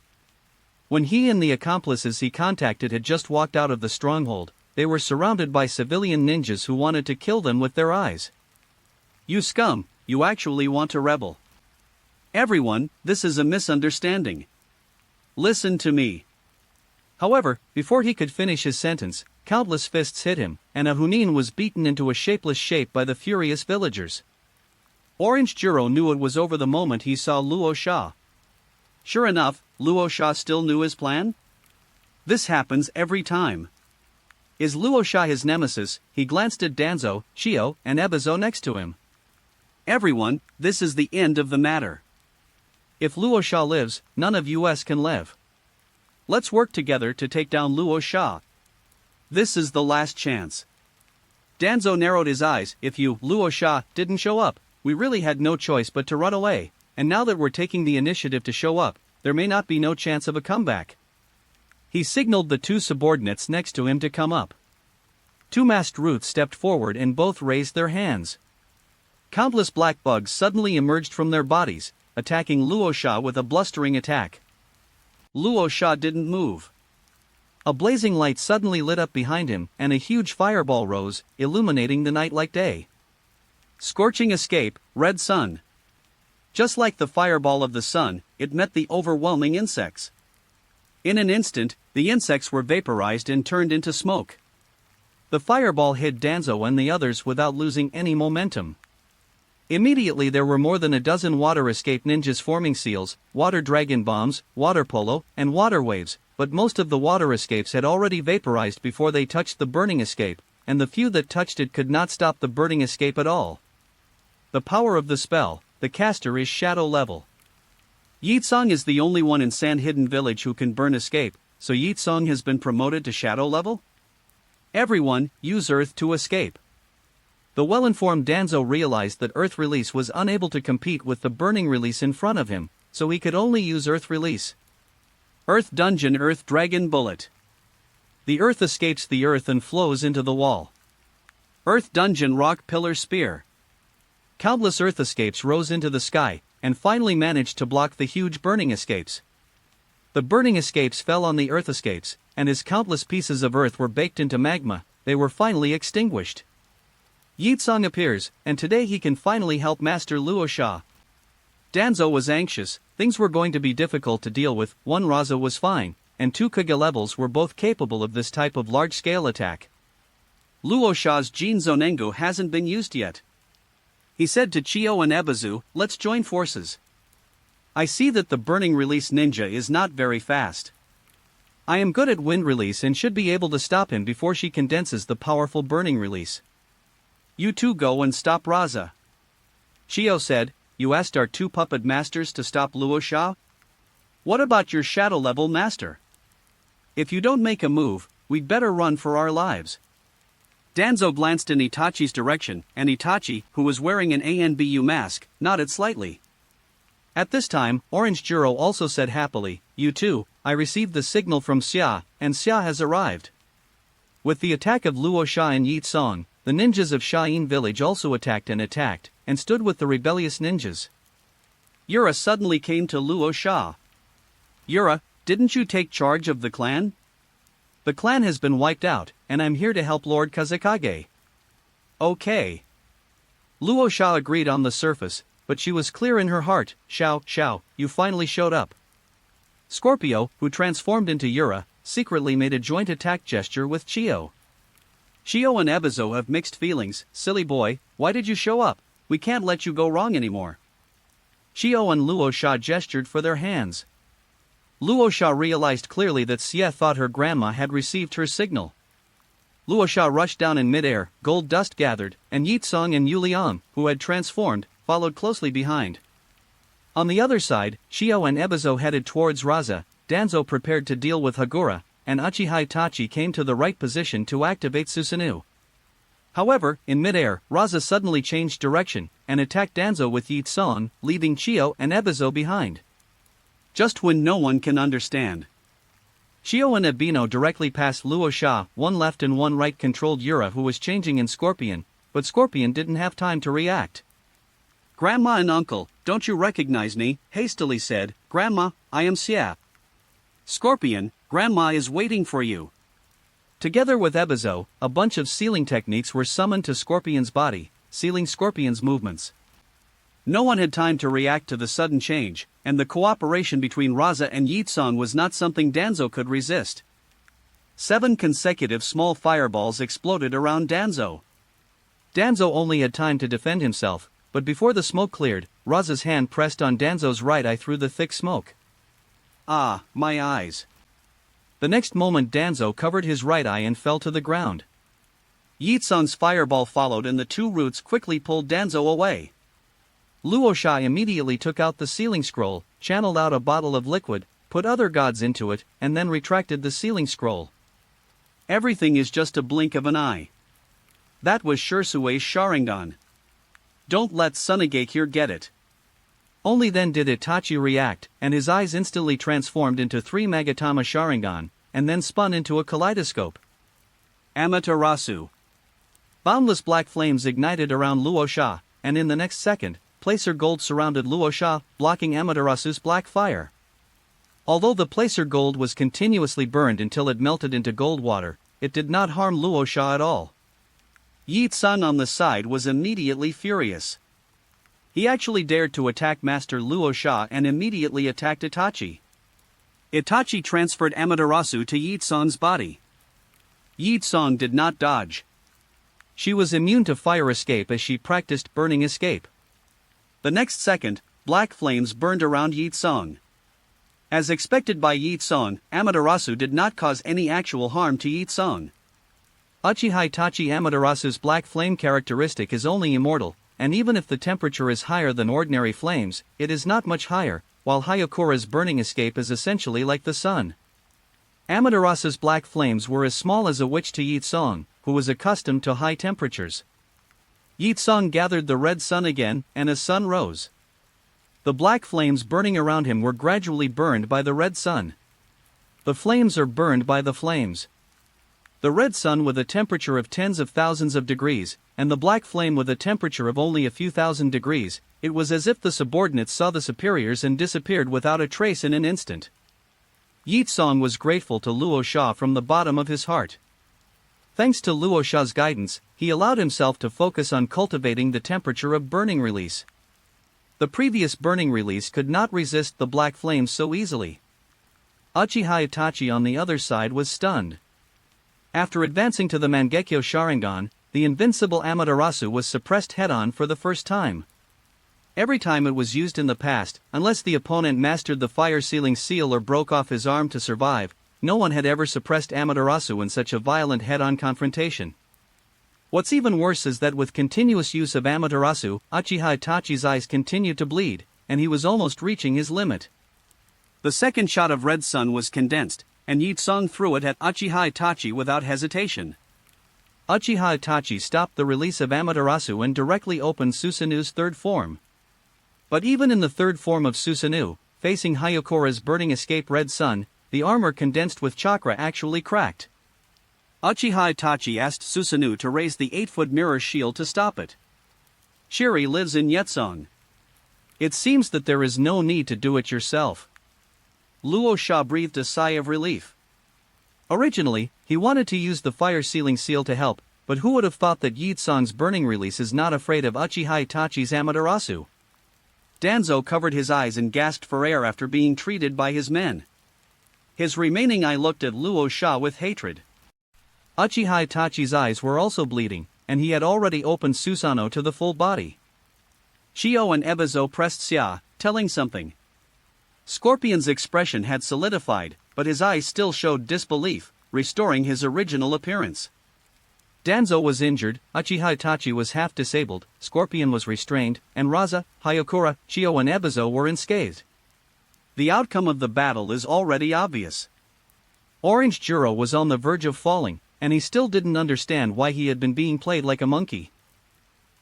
When he and the accomplices he contacted had just walked out of the stronghold, they were surrounded by civilian ninjas who wanted to kill them with their eyes. You scum, you actually want to rebel. Everyone, this is a misunderstanding. Listen to me. However, before he could finish his sentence, countless fists hit him, and a Hunin was beaten into a shapeless shape by the furious villagers. Orange Jiro knew it was over the moment he saw Luo Sha. Sure enough, Luo Sha still knew his plan? This happens every time. Is Luo Sha his nemesis? He glanced at Danzo, Chio, and Ebizo next to him. Everyone, this is the end of the matter. If Luo Sha lives, none of us can live. Let's work together to take down Luo Sha. This is the last chance. Danzo narrowed his eyes. If Luo Sha, didn't show up, we really had no choice but to run away, and now that we're taking the initiative to show up, there may not be no chance of a comeback. He signaled the 2 subordinates next to him to come up. 2 masked Roots stepped forward and both raised their hands. Countless black bugs suddenly emerged from their bodies, attacking Luo Sha with a blustering attack. Luo Sha didn't move. A blazing light suddenly lit up behind him, and a huge fireball rose, illuminating the night like day. Scorching escape, red sun. Just like the fireball of the sun, it met the overwhelming insects. In an instant, the insects were vaporized and turned into smoke. The fireball hit Danzo and the others without losing any momentum. Immediately there were more than a dozen water escape ninjas forming seals, water dragon bombs, water polo, and water waves, but most of the water escapes had already vaporized before they touched the burning escape, and the few that touched it could not stop the burning escape at all. The power of the spell, the caster is shadow level. Yitsong is the only one in Sand Hidden Village who can burn escape, so Yitsong has been promoted to shadow level? Everyone, use Earth to escape. The well-informed Danzo realized that Earth Release was unable to compete with the burning release in front of him, so he could only use Earth Release. Earth Dungeon Earth Dragon Bullet. The earth escapes the earth and flows into the wall. Earth Dungeon Rock Pillar Spear. Countless earth escapes rose into the sky, and finally managed to block the huge burning escapes. The burning escapes fell on the earth escapes, and as countless pieces of earth were baked into magma, they were finally extinguished. Yitsong appears, and today he can finally help Master Luo Sha. Danzo was anxious. Things were going to be difficult to deal with. 1. Raza was fine, and 2. Kaguya levels were both capable of this type of large-scale attack. Luo Sha's Jin Zonengu hasn't been used yet. He said to Chiyo and Ebizu, "Let's join forces. I see that the burning release ninja is not very fast. I am good at wind release and should be able to stop him before she condenses the powerful burning release. You two go and stop Raza." Chiyo said, "You asked our 2 puppet masters to stop Luo Sha? What about your shadow level master? If you don't make a move, we'd better run for our lives." Danzo glanced in Itachi's direction, and Itachi, who was wearing an ANBU mask, nodded slightly. At this time, Orange Juro also said happily, "You too, I received the signal from Xia, and Xia has arrived." With the attack of Luo Sha and Yitsong, the ninjas of Shain village also attacked and stood with the rebellious ninjas. Yura suddenly came to Luo Sha. "Yura, didn't you take charge of the clan? The clan has been wiped out, and I'm here to help Lord Kazekage." "Okay." Luo Sha agreed on the surface, but she was clear in her heart. Xiao, you finally showed up." Scorpio, who transformed into Yura, secretly made a joint attack gesture with Chiyo. "Chiyo and Ebizo have mixed feelings. Silly boy, why did you show up? We can't let you go wrong anymore." Chiyo and Luo Sha gestured for their hands. Luo Sha realized clearly that Xie thought her grandma had received her signal. Luo Sha rushed down in midair, gold dust gathered, and Yitsong and Yuliang, who had transformed, followed closely behind. On the other side, Chiyo and Ebizo headed towards Raza, Danzo prepared to deal with Hagura, and Uchiha Itachi came to the right position to activate Susanoo. However, in midair, Raza suddenly changed direction, and attacked Danzo with Yitsong, leaving Chiyo and Ebizo behind. Just when no one can understand. Chiyo and Ebino directly past Luo Sha, 1 left and 1 right controlled Yura who was changing in Scorpion, but Scorpion didn't have time to react. "Grandma and Uncle, don't you recognize me?" hastily said, "Grandma, I am Xia." "Scorpion, Grandma is waiting for you." Together with Ebizo, a bunch of sealing techniques were summoned to Scorpion's body, sealing Scorpion's movements. No one had time to react to the sudden change, and the cooperation between Raza and Yitsong was not something Danzo could resist. 7 consecutive small fireballs exploded around Danzo. Danzo only had time to defend himself, but before the smoke cleared, Raza's hand pressed on Danzo's right eye through the thick smoke. "Ah, my eyes." The next moment Danzo covered his right eye and fell to the ground. Yitsong's fireball followed and the 2 roots quickly pulled Danzo away. Luo Sha immediately took out the sealing scroll, channeled out a bottle of liquid, put other gods into it, and then retracted the sealing scroll. Everything is just a blink of an eye. That was Shursue's Sharingan. Don't let Sunagakure get it. Only then did Itachi react, and his eyes instantly transformed into 3 Magatama Sharingan, and then spun into a kaleidoscope. Amaterasu. Boundless black flames ignited around Luo Sha, and in the next second, placer gold surrounded Luo Sha, blocking Amaterasu's black fire. Although the placer gold was continuously burned until it melted into gold water, it did not harm Luo Sha at all. Yitsong on the side was immediately furious. He actually dared to attack Master Luo Sha and immediately attacked Itachi. Itachi transferred Amaterasu to Yitsong's body. Yitsong did not dodge. She was immune to fire escape as she practiced burning escape. The next second, black flames burned around Yitsong. As expected by Yitsong, Amaterasu did not cause any actual harm to Yitsong. Uchiha Itachi Amaterasu's black flame characteristic is only immortal, and even if the temperature is higher than ordinary flames, it is not much higher, while Hayakura's burning escape is essentially like the sun. Amaterasu's black flames were as small as a witch to Yitsong, who was accustomed to high temperatures. Yitsong gathered the red sun again, and as sun rose, the black flames burning around him were gradually burned by the red sun. The flames are burned by the flames. The red sun with a temperature of tens of thousands of degrees, and the black flame with a temperature of only a few thousand degrees, it was as if the subordinates saw the superiors and disappeared without a trace in an instant. Yi Tsong was grateful to Luo Sha from the bottom of his heart. Thanks to Luo Sha's guidance, he allowed himself to focus on cultivating the temperature of burning release. The previous burning release could not resist the black flames so easily. Uchiha Itachi on the other side was stunned. After advancing to the Mangekyo Sharingan, the invincible Amaterasu was suppressed head-on for the first time. Every time it was used in the past, unless the opponent mastered the fire-sealing seal or broke off his arm to survive, no one had ever suppressed Amaterasu in such a violent head-on confrontation. What's even worse is that with continuous use of Amaterasu, Uchiha Itachi's eyes continued to bleed, and he was almost reaching his limit. The second shot of red sun was condensed, and Yi Tsong threw it at Uchiha Itachi without hesitation. Uchiha Itachi stopped the release of Amaterasu and directly opened Susanu's third form. But even in the third form of Susanoo, facing Hayakura's burning escape red sun, the armor condensed with chakra actually cracked. Uchiha Itachi asked Susanoo to raise the 8-foot mirror shield to stop it. Shiri lives in Yetsong. It seems that there is no need to do it yourself. Luo Sha breathed a sigh of relief. Originally, he wanted to use the fire-sealing seal to help, but who would have thought that Yi Tsong's burning release is not afraid of Uchiha Itachi's Amaterasu? Danzo covered his eyes and gasped for air after being treated by his men. His remaining eye looked at Luo Sha with hatred. Uchiha Itachi's eyes were also bleeding, and he had already opened Susanoo to the full body. Chio and Ebizo pressed Xia, telling something. Scorpion's expression had solidified, but his eyes still showed disbelief, restoring his original appearance. Danzo was injured, Uchiha Itachi was half disabled, Scorpion was restrained, and Raza, Hayakura, Chio and Ebizo were unscathed. The outcome of the battle is already obvious. Orange Juro was on the verge of falling, and he still didn't understand why he had been being played like a monkey.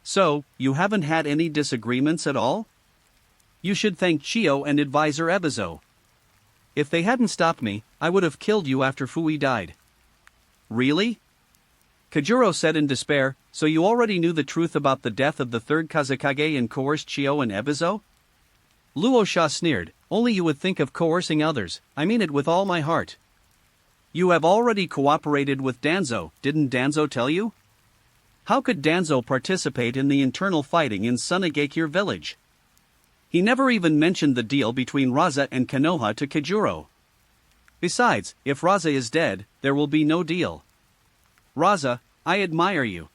So, you haven't had any disagreements at all? You should thank Chio and advisor Ebizo. If they hadn't stopped me, I would have killed you after Fui died. Really? Kajuro said in despair, so you already knew the truth about the death of the third Kazekage and coerced Chio and Ebizo? Luo Sha sneered, only you would think of coercing others, I mean it with all my heart. You have already cooperated with Danzo, didn't Danzo tell you? How could Danzo participate in the internal fighting in Sunagakure village? He never even mentioned the deal between Raza and Konoha to Kajuro. Besides, if Raza is dead, there will be no deal. Raza, I admire you.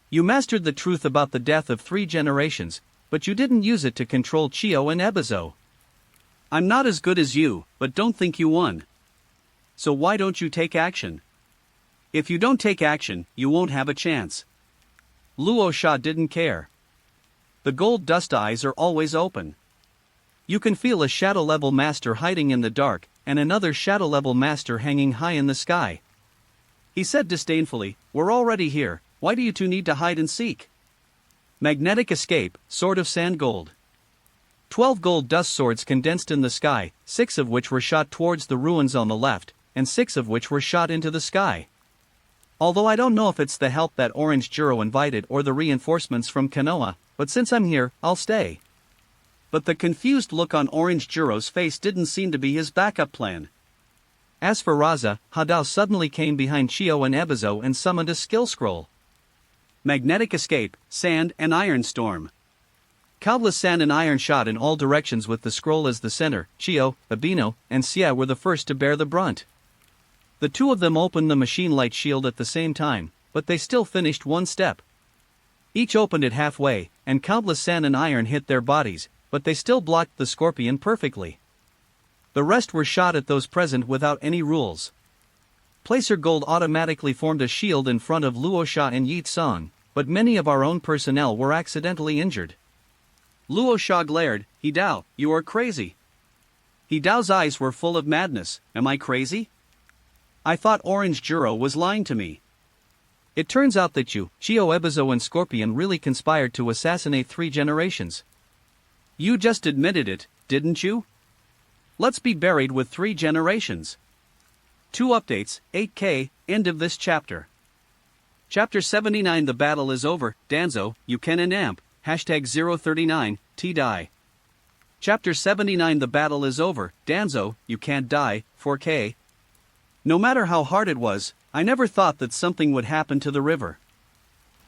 You mastered the truth about the death of 3 generations, but you didn't use it to control Chio and Ebizo. I'm not as good as you, but don't think you won. So why don't you take action? If you don't take action, you won't have a chance. Luo Sha didn't care. The gold dust eyes are always open. You can feel a shadow-level master hiding in the dark, and another shadow-level master hanging high in the sky. He said disdainfully, we're already here, why do you two need to hide and seek? Magnetic escape, sword of sand gold. 12 gold dust swords condensed in the sky, 6 of which were shot towards the ruins on the left, and 6 of which were shot into the sky. Although I don't know if it's the help that Orange Juro invited or the reinforcements from Konoha, but since I'm here, I'll stay. But the confused look on Orange Juro's face didn't seem to be his backup plan. As for Raza, Hadao suddenly came behind Chio and Ebizo and summoned a skill scroll. Magnetic escape, sand and iron storm. Countless sand and iron shot in all directions with the scroll as the center. Chio, Abino, and Xia were the first to bear the brunt. The 2 of them opened the machine light shield at the same time, but they still finished one step. Each opened it halfway, and countless sand and iron hit their bodies, but they still blocked the scorpion perfectly. The rest were shot at those present without any rules. Placer Gold automatically formed a shield in front of Luo Sha and Yi Tsong, but many of our own personnel were accidentally injured. Luo Sha glared, Hidao, you are crazy. Hidao's eyes were full of madness, am I crazy? I thought Orange Juro was lying to me. It turns out that you, Chio Ebizo and Scorpion really conspired to assassinate 3 generations. You just admitted it, didn't you? Let's be buried with 3 generations. 2 updates, 8K, end of this chapter. Chapter 79 The battle is over, Danzo, you can enamp, hashtag 039, T-die. Chapter 79 The battle is over, Danzo, you can't die, 4K. No matter how hard it was, I never thought that something would happen to the river.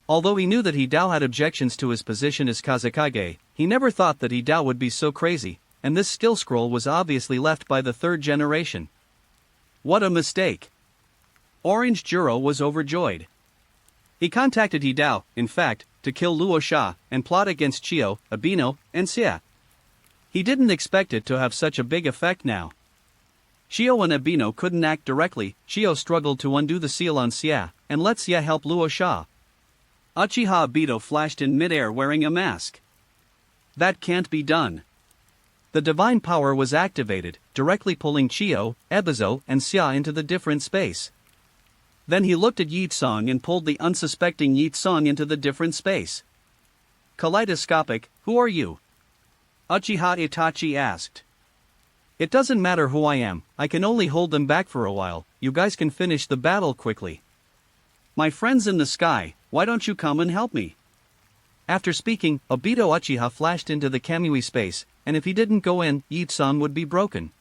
Although he knew that Hidao had objections to his position as Kazekage, he never thought that Hidao would be so crazy, and this skill scroll was obviously left by the third generation. What a mistake! Orange Juro was overjoyed. He contacted Hidao, in fact, to kill Luo Sha and plot against Chio, Abino, and Xia. He didn't expect it to have such a big effect now. Chio and Abino couldn't act directly. Chio struggled to undo the seal on Xia, and let Xia help Luo Sha. Uchiha Obito flashed in midair wearing a mask. That can't be done. The divine power was activated, directly pulling Chio, Ebizo, and Xia into the different space. Then he looked at Yitsong and pulled the unsuspecting Yitsong into the different space. Kaleidoscopic, who are you? Uchiha Itachi asked. It doesn't matter who I am, I can only hold them back for a while, you guys can finish the battle quickly. My friends in the sky, why don't you come and help me? After speaking, Obito Uchiha flashed into the Kamui space, and if he didn't go in, Yitsong would be broken.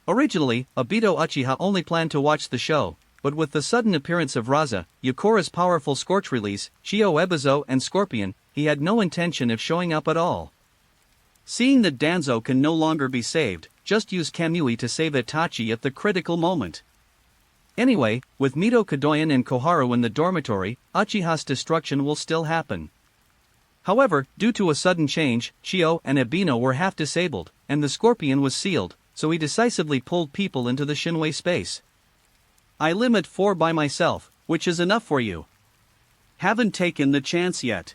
Originally, Obito Uchiha only planned to watch the show, but with the sudden appearance of Raza, Yakura's powerful Scorch release, Chio Ebizo and Scorpion, he had no intention of showing up at all. Seeing that Danzo can no longer be saved, just use Kamui to save Itachi at the critical moment. Anyway, with Mito Kadoyan and Koharu in the dormitory, Uchiha's destruction will still happen. However, due to a sudden change, Chio and Abino were half disabled, and the Scorpion was sealed, so he decisively pulled people into the Shinwei space. I limit 4 by myself, which is enough for you. Haven't taken the chance yet.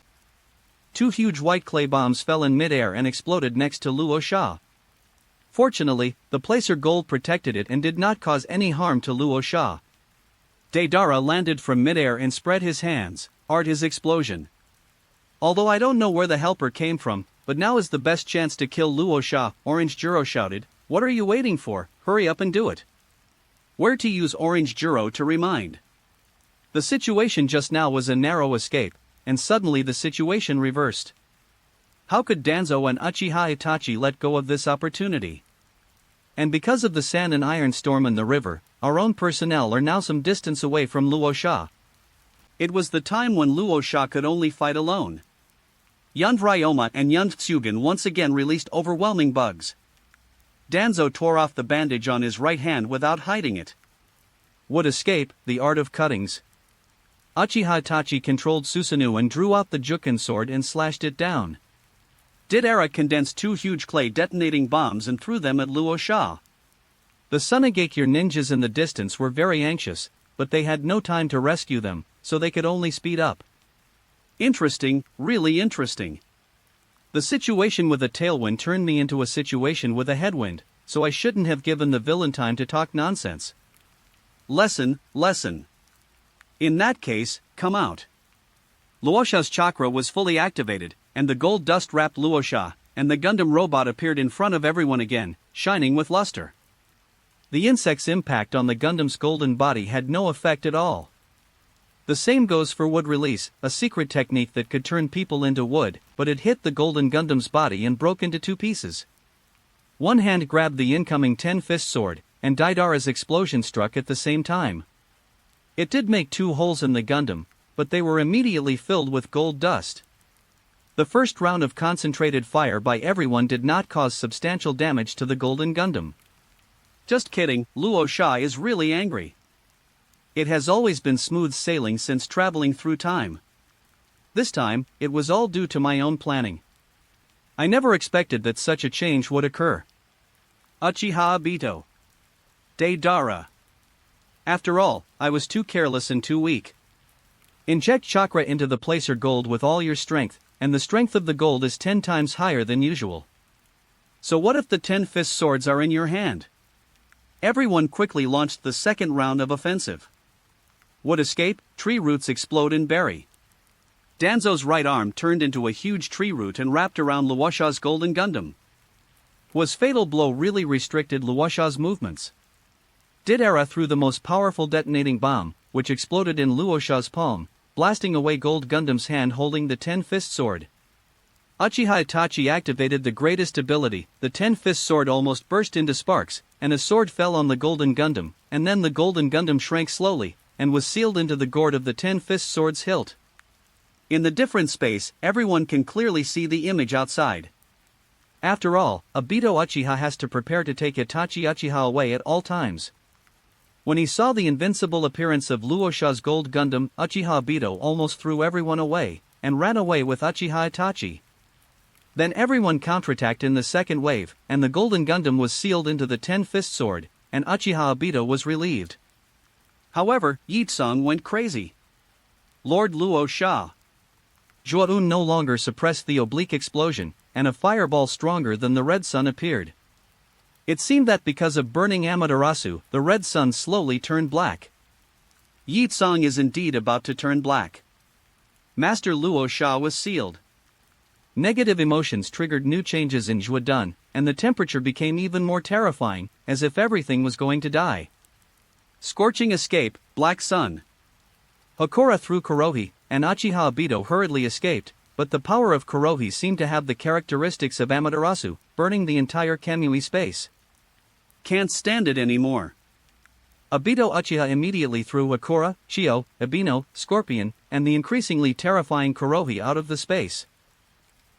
2 huge white clay bombs fell in midair and exploded next to Luo Sha. Fortunately, the placer gold protected it and did not cause any harm to Luo Sha. Deidara landed from midair and spread his hands, art his explosion. Although I don't know where the helper came from, but now is the best chance to kill Luo Sha, Orange Juro shouted, what are you waiting for, hurry up and do it. Where to use Orange Juro to remind. The situation just now was a narrow escape, and suddenly the situation reversed. How could Danzo and Uchiha Itachi let go of this opportunity? And because of the sand and iron storm in the river, our own personnel are now some distance away from Luo Sha. It was the time when Luo Sha could only fight alone. Yund Ryoma and Yund Tsugen once again released overwhelming bugs. Danzo tore off the bandage on his right hand without hiding it. Would escape, the art of cuttings. Uchiha Itachi controlled Susanoo and drew out the Juken sword and slashed it down. Deidara condensed 2 huge clay detonating bombs and threw them at Luo Sha. The Sunagakure ninjas in the distance were very anxious, but they had no time to rescue them, so they could only speed up. Interesting, really interesting. The situation with a tailwind turned me into a situation with a headwind, so I shouldn't have given the villain time to talk nonsense. Lesson. In that case, come out. Luosha's chakra was fully activated, and the gold dust wrapped Luosha, and the Gundam robot appeared in front of everyone again, shining with luster. The insect's impact on the Gundam's golden body had no effect at all. The same goes for wood release, a secret technique that could turn people into wood, but it hit the golden Gundam's body and broke into 2 pieces. One hand grabbed the incoming 10-fist sword, and Deidara's explosion struck at the same time. It did make 2 holes in the Gundam, but they were immediately filled with gold dust. The first round of concentrated fire by everyone did not cause substantial damage to the golden Gundam. Just kidding, Luo Sha is really angry. It has always been smooth sailing since traveling through time. This time, it was all due to my own planning. I never expected that such a change would occur. Uchiha Obito. Deidara. After all, I was too careless and too weak. Inject chakra into the placer gold with all your strength, and the strength of the gold is 10 times higher than usual. So what if the 10-fist swords are in your hand? Everyone quickly launched the second round of offensive. Would escape, tree roots explode and bury. Danzo's right arm turned into a huge tree root and wrapped around Luosha's golden Gundam. Was fatal blow really restricted Luosha's movements? Didera threw the most powerful detonating bomb, which exploded in Luosha's palm, blasting away Gold Gundam's hand holding the Ten-Fist Sword. Uchiha Itachi activated the greatest ability, the Ten-Fist Sword almost burst into sparks, and a sword fell on the Golden Gundam, and then the Golden Gundam shrank slowly, and was sealed into the gourd of the Ten-Fist Sword's hilt. In the different space, everyone can clearly see the image outside. After all, Obito Uchiha has to prepare to take Itachi Uchiha away at all times. When he saw the invincible appearance of Luosha's Gold Gundam, Uchiha Obito almost threw everyone away, and ran away with Uchiha Itachi. Then everyone counterattacked in the second wave, and the Golden Gundam was sealed into the Ten-Fist Sword, and Uchiha Obito was relieved. However, Yitsung went crazy. Lord Luosha Zhuo-un no longer suppressed the oblique explosion, and a fireball stronger than the Red Sun appeared. It seemed that because of burning Amaterasu, the Red Sun slowly turned black. Yitsung is indeed about to turn black. Master Luosha was sealed. Negative emotions triggered new changes in Zhuo-un, and the temperature became even more terrifying, as if everything was going to die. Scorching escape, Black Sun. Hakura threw Kurohi, and Uchiha Obito hurriedly escaped, but the power of Kurohi seemed to have the characteristics of Amaterasu, burning the entire Kamui space. Can't stand it anymore. Obito Uchiha immediately threw Hakura, Shio, Ebino, Scorpion, and the increasingly terrifying Kurohi out of the space.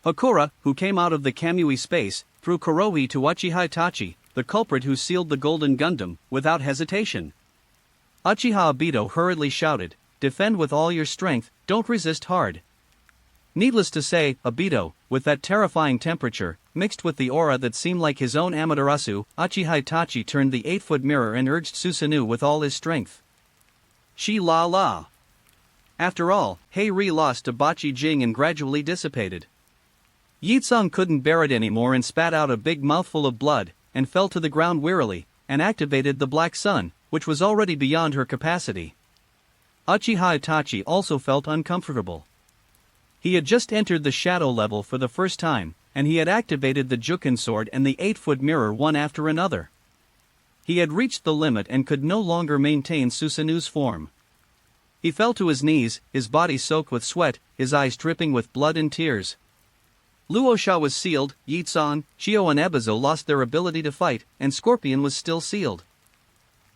Hakura, who came out of the Kamui space, threw Kurohi to Uchiha Itachi, the culprit who sealed the Golden Gundam, without hesitation. Uchiha Obito hurriedly shouted, "Defend with all your strength, don't resist hard." Needless to say, Obito, with that terrifying temperature, mixed with the aura that seemed like his own Amaterasu, Uchiha Itachi turned the 8-foot mirror and urged Susanoo with all his strength. Shi la la. After all, Hei-Ri lost to Bachi Jing and gradually dissipated. Yitsung couldn't bear it anymore and spat out a big mouthful of blood, and fell to the ground wearily, and activated the Black Sun, which was already beyond her capacity. Uchiha Itachi also felt uncomfortable. He had just entered the shadow level for the first time, and he had activated the Juken sword and the 8-foot mirror one after another. He had reached the limit and could no longer maintain Susanoo's form. He fell to his knees, his body soaked with sweat, his eyes dripping with blood and tears. Luosha was sealed, Yitsung, Shio and Ebizo lost their ability to fight, and Scorpion was still sealed.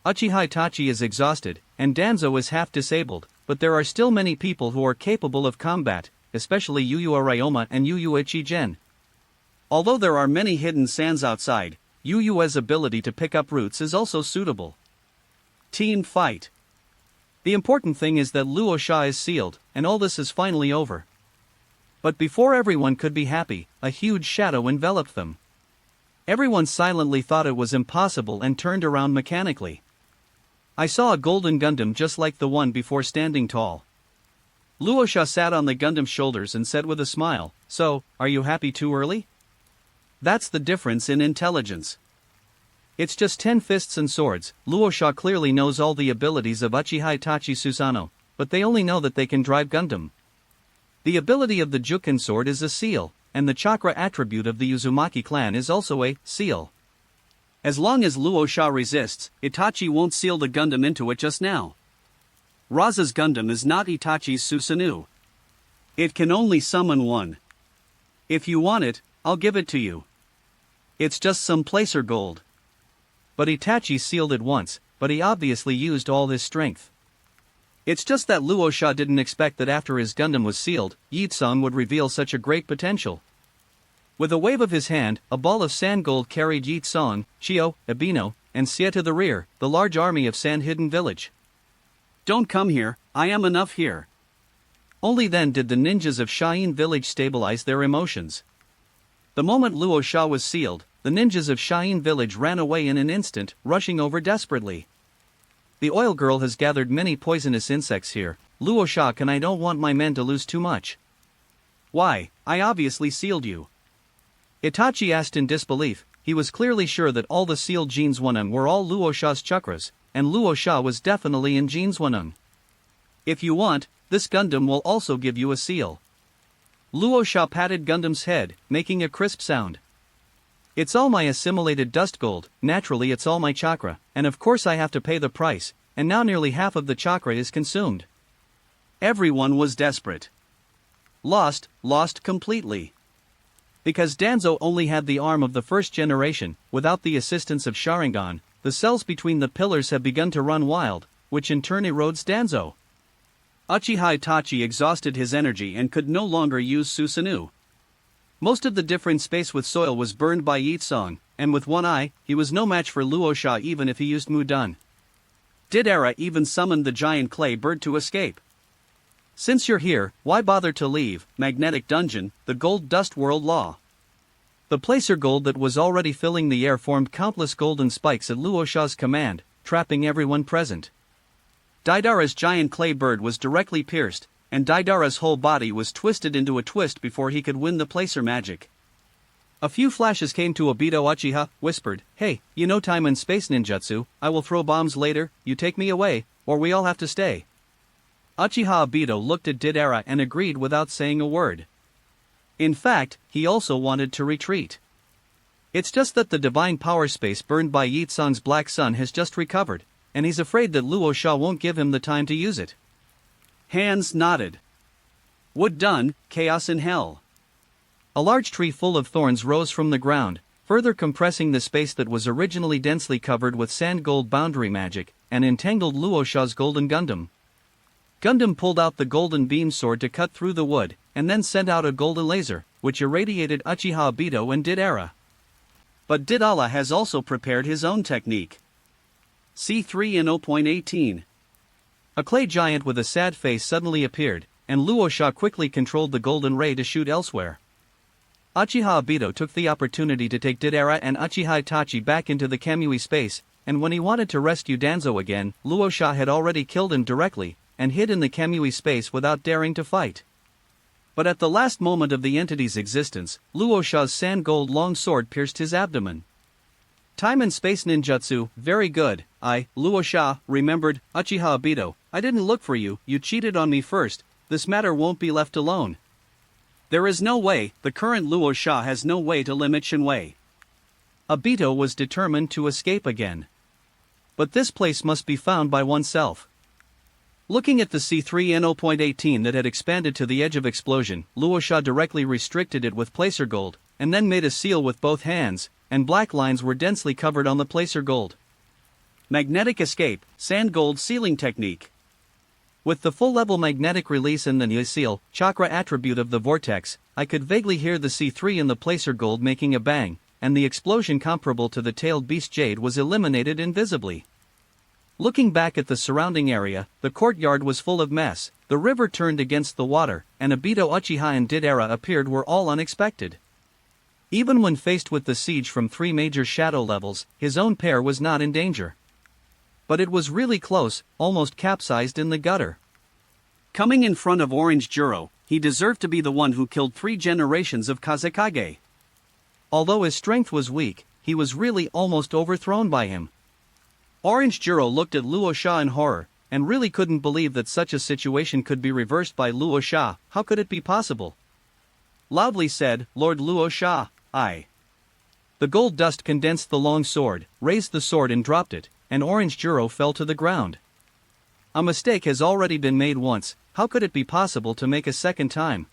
Uchiha Itachi is exhausted, and Danzo is half disabled, but there are still many people who are capable of combat, especially Yu Yu Arayoma and Yu Yu Ichigen. Although there are many hidden sands outside, Yu Yu's ability to pick up roots is also suitable. Team fight. The important thing is that Luosha is sealed, and all this is finally over. But before everyone could be happy, a huge shadow enveloped them. Everyone silently thought it was impossible and turned around mechanically. I saw a Golden Gundam just like the one before standing tall. Luosha sat on the Gundam's shoulders and said with a smile, "So, are you happy too early?" That's the difference in intelligence. It's just 10 fists and swords. Luosha clearly knows all the abilities of Uchiha Itachi Susanoo, but they only know that they can drive Gundam. The ability of the Juken sword is a seal, and the chakra attribute of the Uzumaki clan is also a seal. As long as Luosha resists, Itachi won't seal the Gundam into it just now. Raza's Gundam is not Itachi's Susanoo. It can only summon one. If you want it, I'll give it to you. It's just some placer gold. But Itachi sealed it once, but he obviously used all his strength. It's just that Luosha didn't expect that after his Gundam was sealed, Yitsung would reveal such a great potential. With a wave of his hand, a ball of sand gold carried Yitsung, Shio, Ebino, and Sia to the rear, the large army of Sand Hidden Village. Don't come here, I am enough here. Only then did the ninjas of Shien Village stabilize their emotions. The moment Luosha was sealed, the ninjas of Shien Village ran away in an instant, rushing over desperately. The oil girl has gathered many poisonous insects here. Luosha, and I don't want my men to lose too much. Why, I obviously sealed you. Itachi asked in disbelief. He was clearly sure that all the sealed Jinzwanung were all Luosha's chakras, and Luosha was definitely in Jinzwanung. If you want, this Gundam will also give you a seal. Luosha patted Gundam's head, making a crisp sound. It's all my assimilated dust gold, naturally it's all my chakra, and of course I have to pay the price, and now nearly half of the chakra is consumed. Everyone was desperate. Lost completely. Because Danzo only had the arm of the first generation, without the assistance of Sharingan, the cells between the pillars have begun to run wild, which in turn erodes Danzo. Uchiha Itachi exhausted his energy and could no longer use Susanoo. Most of the different space with soil was burned by Yitsong, and with one eye, he was no match for Luosha even if he used Mudun. Didera even summoned the giant clay bird to escape. Since you're here, why bother to leave? Magnetic Dungeon, the Gold Dust World Law. The placer gold that was already filling the air formed countless golden spikes at Luosha's command, trapping everyone present. Daidara's giant clay bird was directly pierced, and Daidara's whole body was twisted into a twist before he could win the placer magic. A few flashes came to Obito. Uchiha whispered, "Hey, you know time and space ninjutsu, I will throw bombs later, you take me away, or we all have to stay." Uchiha Obito looked at Didera and agreed without saying a word. In fact, he also wanted to retreat. It's just that the divine power space burned by Yitsong's black sun has just recovered, and he's afraid that Luosha won't give him the time to use it. Hands nodded. Wood done, chaos in hell. A large tree full of thorns rose from the ground, further compressing the space that was originally densely covered with sand gold boundary magic, and entangled Luosha's golden Gundam. Gundam pulled out the golden beam sword to cut through the wood, and then sent out a golden laser, which irradiated Uchiha Obito and Didera. But Didala has also prepared his own technique. C3 in 0.18. A clay giant with a sad face suddenly appeared, and Luosha quickly controlled the golden ray to shoot elsewhere. Uchiha Obito took the opportunity to take Didera and Uchiha Itachi back into the Kamui space, and when he wanted to rescue Danzo again, Luosha had already killed him directly, and hid in the Kamui space without daring to fight. But at the last moment of the entity's existence, Luosha's sand gold long sword pierced his abdomen. Time and space ninjutsu, very good. Luosha, remembered, Uchiha Obito, I didn't look for you, you cheated on me first, this matter won't be left alone. There is no way, the current Luosha has no way to limit Shinwei. Obito was determined to escape again. But this place must be found by oneself. Looking at the C3 in 0.18 that had expanded to the edge of explosion, Luosha directly restricted it with placer gold, and then made a seal with both hands, and black lines were densely covered on the placer gold. Magnetic escape, sand gold sealing technique. With the full-level magnetic release and the Nya seal, chakra attribute of the vortex, I could vaguely hear the C3 in the placer gold making a bang, and the explosion comparable to the tailed beast jade was eliminated invisibly. Looking back at the surrounding area, the courtyard was full of mess, the river turned against the water, and Obito, Uchiha and Didera appeared were all unexpected. Even when faced with the siege from 3 major shadow levels, his own pair was not in danger. But it was really close, almost capsized in the gutter. Coming in front of Orange Juro, he deserved to be the one who killed 3 generations of Kazekage. Although his strength was weak, he was really almost overthrown by him. Orange Juro looked at Luosha in horror, and really couldn't believe that such a situation could be reversed by Luosha. How could it be possible? Loudly said, Lord Luosha, I. The gold dust condensed the long sword, raised the sword and dropped it, and Orange Juro fell to the ground. A mistake has already been made once, how could it be possible to make a second time?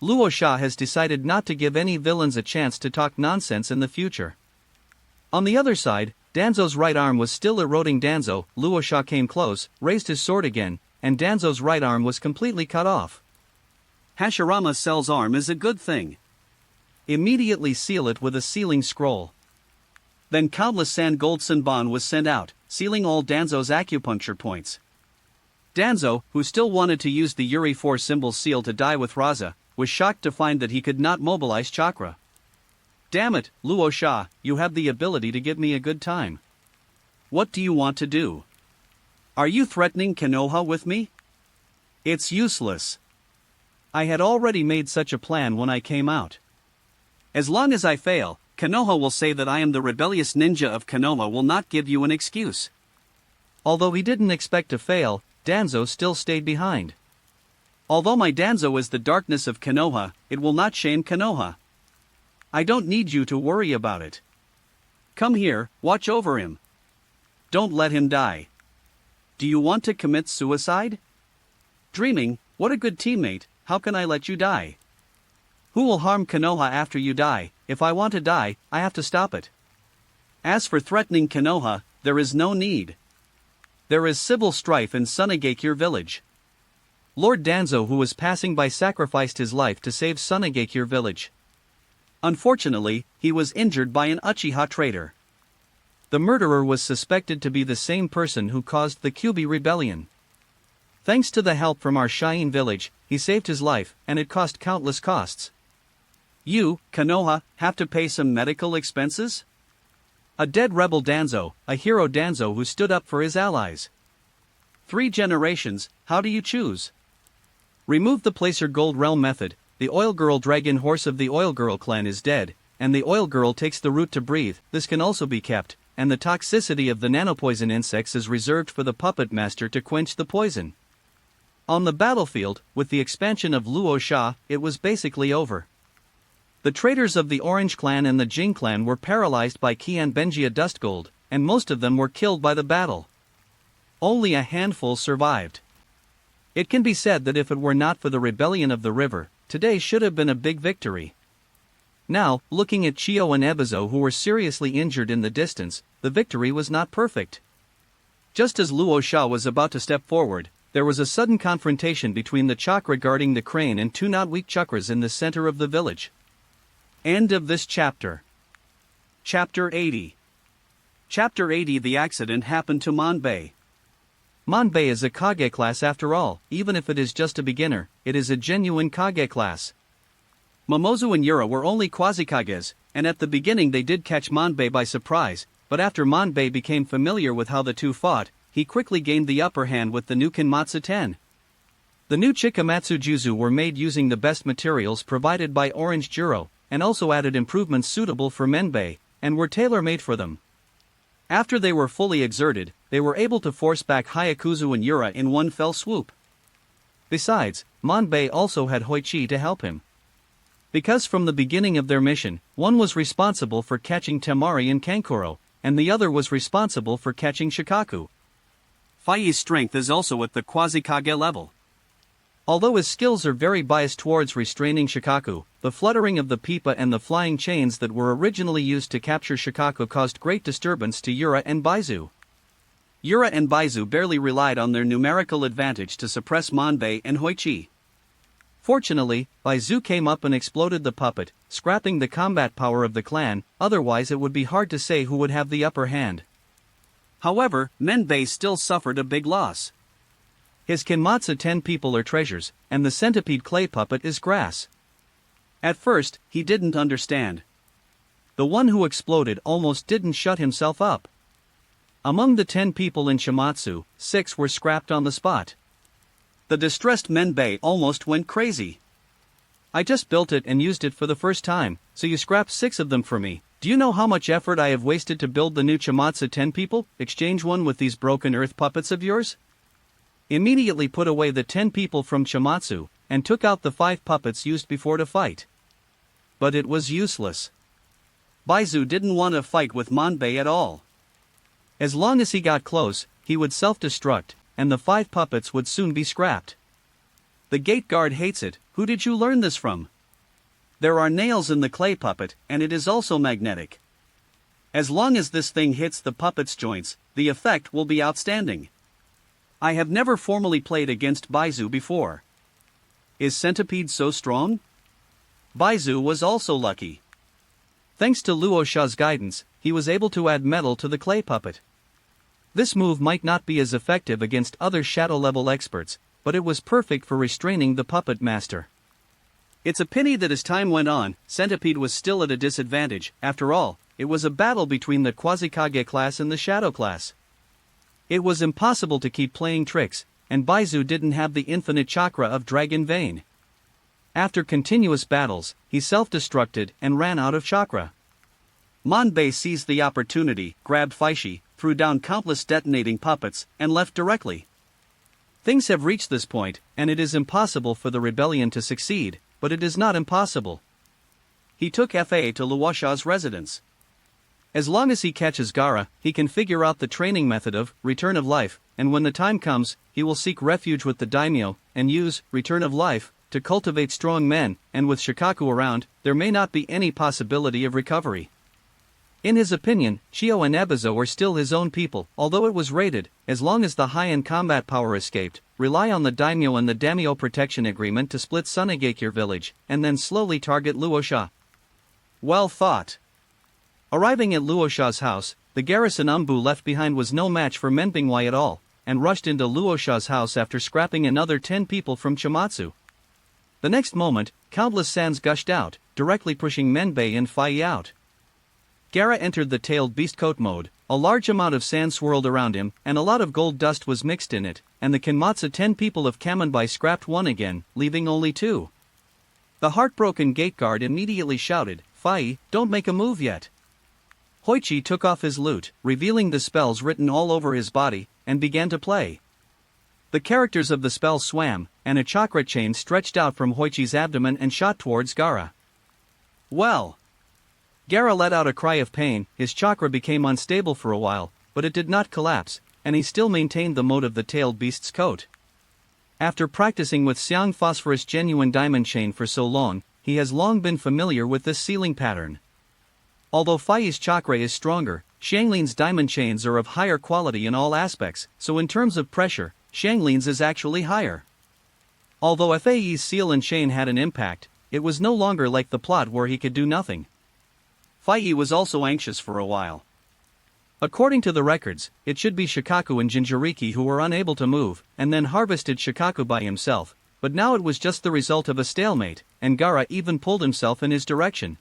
Luosha has decided not to give any villains a chance to talk nonsense in the future. On the other side, Danzo's right arm was still eroding Danzo. Luosha came close, raised his sword again, and Danzo's right arm was completely cut off. Hashirama Cell's arm is a good thing. Immediately seal it with a sealing scroll. Then countless sand gold Senbon was sent out, sealing all Danzo's acupuncture points. Danzo, who still wanted to use the Yuri 4 symbol seal to die with Raza, was shocked to find that he could not mobilize chakra. Damn it, Luosha, you have the ability to give me a good time. What do you want to do? Are you threatening Konoha with me? It's useless. I had already made such a plan when I came out. As long as I fail, Konoha will say that I am the rebellious ninja of Konoha will not give you an excuse. Although he didn't expect to fail, Danzo still stayed behind. Although my Danzo is the darkness of Konoha, it will not shame Konoha. I don't need you to worry about it. Come here, watch over him. Don't let him die. Do you want to commit suicide? Dreaming, what a good teammate, how can I let you die? Who will harm Konoha after you die? If I want to die, I have to stop it. As for threatening Konoha, there is no need. There is civil strife in Sunagakure village. Lord Danzo, who was passing by, sacrificed his life to save Sunagakure village. Unfortunately, he was injured by an Uchiha traitor. The murderer was suspected to be the same person who caused the Kyubi rebellion. Thanks to the help from our Shine village, he saved his life, and it cost countless costs. You, Konoha, have to pay some medical expenses? A dead rebel Danzo, a hero Danzo who stood up for his allies. 3 generations, how do you choose? Remove the placer gold realm method. The oil girl dragon horse of the oil girl clan is dead, and the oil girl takes the root to breathe. This can also be kept, and the toxicity of the nanopoison insects is reserved for the puppet master to quench the poison. On the battlefield, with the expansion of Luo Sha, it was basically over. The traitors of the Orange clan and the Jing clan were paralyzed by Kian Benjia Dustgold, and most of them were killed by the battle. Only a handful survived. It can be said that if it were not for the rebellion of the river, today should have been a big victory. Now, looking at Chio and Ebizo, who were seriously injured in the distance, the victory was not perfect. Just as Luo Sha was about to step forward, there was a sudden confrontation between the chakra guarding the crane and 2 not weak chakras in the center of the village. End of this chapter. Chapter 80. Chapter 80. The accident happened to Manbei. Manbei is a Kage class after all. Even if it is just a beginner, it is a genuine Kage class. Momozu and Yura were only quasi-Kages, and at the beginning they did catch Manbei by surprise, but after Manbei became familiar with how the two fought, he quickly gained the upper hand with the new Kinmatsu Ten. The new Chikamatsu Juzu were made using the best materials provided by Orange Juro, and also added improvements suitable for Menbei, and were tailor-made for them. After they were fully exerted, they were able to force back Hayakuzu and Yura in one fell swoop. Besides, Manbei also had Hoichi to help him. Because from the beginning of their mission, one was responsible for catching Temari and Kankuro, and the other was responsible for catching Shikaku. Fai's strength is also at the Quasi-Kage level. Although his skills are very biased towards restraining Shikaku, the fluttering of the pipa and the flying chains that were originally used to capture Shikaku caused great disturbance to Yura and Baizu. Yura and Baizu barely relied on their numerical advantage to suppress Manbei and Hoichi. Fortunately, Baizu came up and exploded the puppet, scrapping the combat power of the clan, otherwise it would be hard to say who would have the upper hand. However, Menbei still suffered a big loss. His Kinmatsu 10 people are treasures, and the centipede clay puppet is grass. At first, he didn't understand. The one who exploded almost didn't shut himself up. Among the 10 people in Shimatsu, 6 were scrapped on the spot. The distressed Menbei almost went crazy. I just built it and used it for the first time, so you scrapped 6 of them for me. Do you know how much effort I have wasted to build the new Shimatsu 10 people? Exchange one with these broken earth puppets of yours? Immediately put away the 10 people from Shimatsu, and took out the 5 puppets used before to fight. But it was useless. Baizu didn't want to fight with Manbei at all. As long as he got close, he would self-destruct, and the 5 puppets would soon be scrapped. The gate guard hates it. Who did you learn this from? There are nails in the clay puppet, and it is also magnetic. As long as this thing hits the puppet's joints, the effect will be outstanding. I have never formally played against Baizu before. Is Centipede so strong? Baizu was also lucky. Thanks to Luo Sha's guidance, he was able to add metal to the clay puppet. This move might not be as effective against other shadow-level experts, but it was perfect for restraining the puppet master. It's a pity that as time went on, Centipede was still at a disadvantage. After all, it was a battle between the Quasi-Kage class and the Shadow class. It was impossible to keep playing tricks, and Baizu didn't have the infinite chakra of Dragon Vein. After continuous battles, he self-destructed and ran out of chakra. Manbei seized the opportunity, grabbed Faishi, threw down countless detonating puppets, and left directly. Things have reached this point, and it is impossible for the rebellion to succeed, but it is not impossible. he took FA to Luosha's residence. As long as he catches Gaara, he can figure out the training method of Return of Life, and when the time comes, he will seek refuge with the daimyo, and use Return of Life to cultivate strong men, and with Shikaku around, there may not be any possibility of recovery. In his opinion, Shio and Ebizo are still his own people, although it was raided, as long as the high-end combat power escaped, rely on the daimyo and the daimyo protection agreement to split Sunagakure village, and then slowly target Luosha. Well thought. Arriving at Luosha's house, the garrison Umbu left behind was no match for Menbingwai at all, and rushed into Luosha's house after scrapping another 10 people from Chimatsu. The next moment, countless sands gushed out, directly pushing Menbei and Fai out. Gaara entered the tailed beast coat mode, a large amount of sand swirled around him, and a lot of gold dust was mixed in it, and the Kinmatsu 10 people of Kamenbai scrapped one again, leaving only 2. The heartbroken gate guard immediately shouted, "Fai, don't make a move yet." Hoichi took off his lute, revealing the spells written all over his body, and began to play. The characters of the spell swam, and a chakra chain stretched out from Hoichi's abdomen and shot towards Gaara. Well! Gaara let out a cry of pain, his chakra became unstable for a while, but it did not collapse, and he still maintained the mode of the tailed beast's coat. After practicing with Xiang Phosphorus Genuine Diamond Chain for so long, he has long been familiar with this sealing pattern. Although Fai's chakra is stronger, Xianglin's diamond chains are of higher quality in all aspects, so in terms of pressure, Xianglin's is actually higher. Although Fai's seal and chain had an impact, it was no longer like the plot where he could do nothing. Fai was also anxious for a while. According to the records, it should be Shikaku and Jinchuriki who were unable to move, and then harvested Shikaku by himself, but now it was just the result of a stalemate, and Gaara even pulled himself in his direction.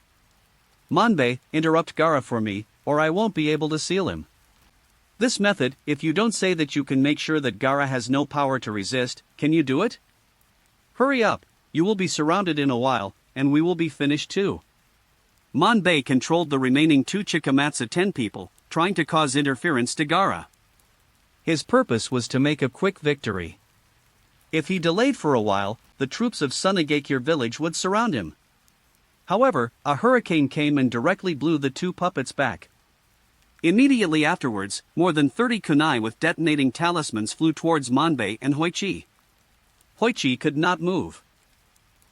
"Manbei, interrupt Gaara for me, or I won't be able to seal him." This method, if you don't say that you can make sure that Gaara has no power to resist, can you do it? Hurry up, you will be surrounded in a while, and we will be finished too. Manbei controlled the remaining 2 Chikamatsu 10 people, trying to cause interference to Gaara. His purpose was to make a quick victory. If he delayed for a while, the troops of Sunagakure village would surround him. However, a hurricane came and directly blew the 2 puppets back. Immediately afterwards, more than 30 kunai with detonating talismans flew towards Manbei and Hoichi. Hoichi could not move.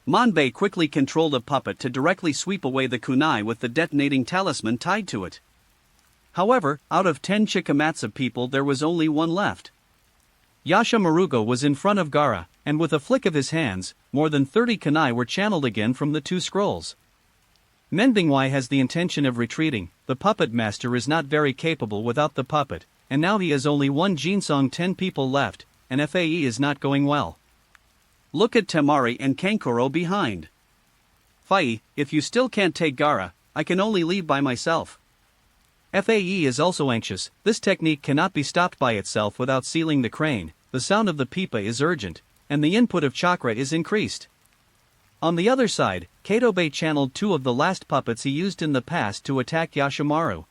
Manbei quickly controlled a puppet to directly sweep away the kunai with the detonating talisman tied to it. However, out of 10 Chikamatsu people there was only 1 left. Yasha Marugo was in front of Gaara, and with a flick of his hands, more than 30 kunai were channeled again from the 2 scrolls. Menbingwai has the intention of retreating, the puppet master is not very capable without the puppet, and now he has only 1 Jinsong 10 people left, and Fae is not going well. Look at Temari and Kankuro behind. Fai, if you still can't take Gaara, I can only leave by myself. Fae is also anxious, this technique cannot be stopped by itself without sealing the crane, the sound of the pipa is urgent, and the input of chakra is increased. On the other side, Katobe channeled 2 of the last puppets he used in the past to attack Yashimaru.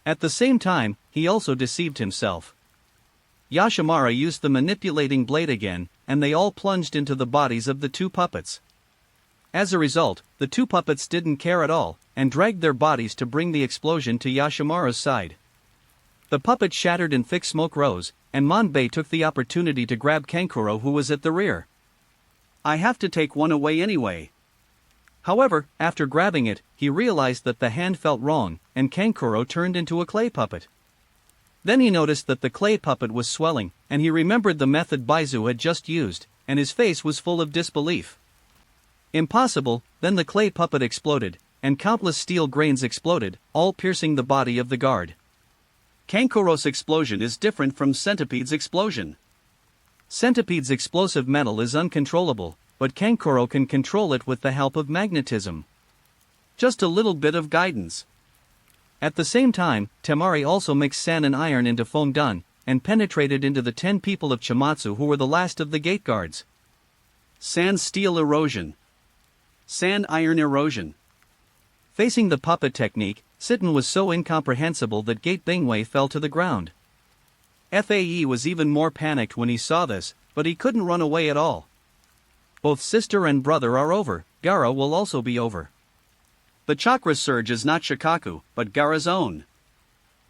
At the same time, he also deceived himself. Yashimara used the manipulating blade again, and they all plunged into the bodies of the 2 puppets. As a result, the 2 puppets didn't care at all, and dragged their bodies to bring the explosion to Yashimaru's side. The puppet shattered and thick smoke rose, and Manbei took the opportunity to grab Kankuro who was at the rear. I have to take one away anyway. However, after grabbing it, he realized that the hand felt wrong, and Kankuro turned into a clay puppet. Then he noticed that the clay puppet was swelling, and he remembered the method Baizu had just used, and his face was full of disbelief. Impossible, then the clay puppet exploded, and countless steel grains exploded, all piercing the body of the guard. Kankuro's explosion is different from Centipede's explosion. Centipede's explosive metal is uncontrollable, but Kankuro can control it with the help of magnetism. Just a little bit of guidance. At the same time, Temari also mixed sand and iron into Fongdun, and penetrated into the 10 people of Chimatsu who were the last of the gate guards. Sand-steel erosion. Sand-iron erosion. Facing the puppet technique, Sitten was so incomprehensible that Gate Bingwei fell to the ground. Fae was even more panicked when he saw this, but he couldn't run away at all. Both sister and brother are over, Gaara will also be over. The chakra surge is not Shikaku, but Gaara's own.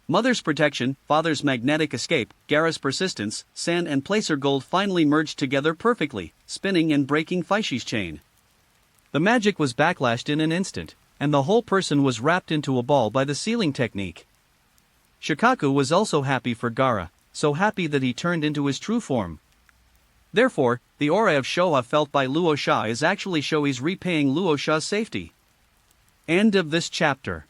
Mother's protection, father's magnetic escape, Gaara's persistence, sand and placer gold finally merged together perfectly, spinning and breaking Faishi's chain. The magic was backlashed in an instant, and the whole person was wrapped into a ball by the sealing technique. Shikaku was also happy for Gaara, so happy that he turned into his true form. Therefore, the aura of Showa felt by Luo Sha is actually Shoi's repaying Luo Sha's safety. End of this chapter.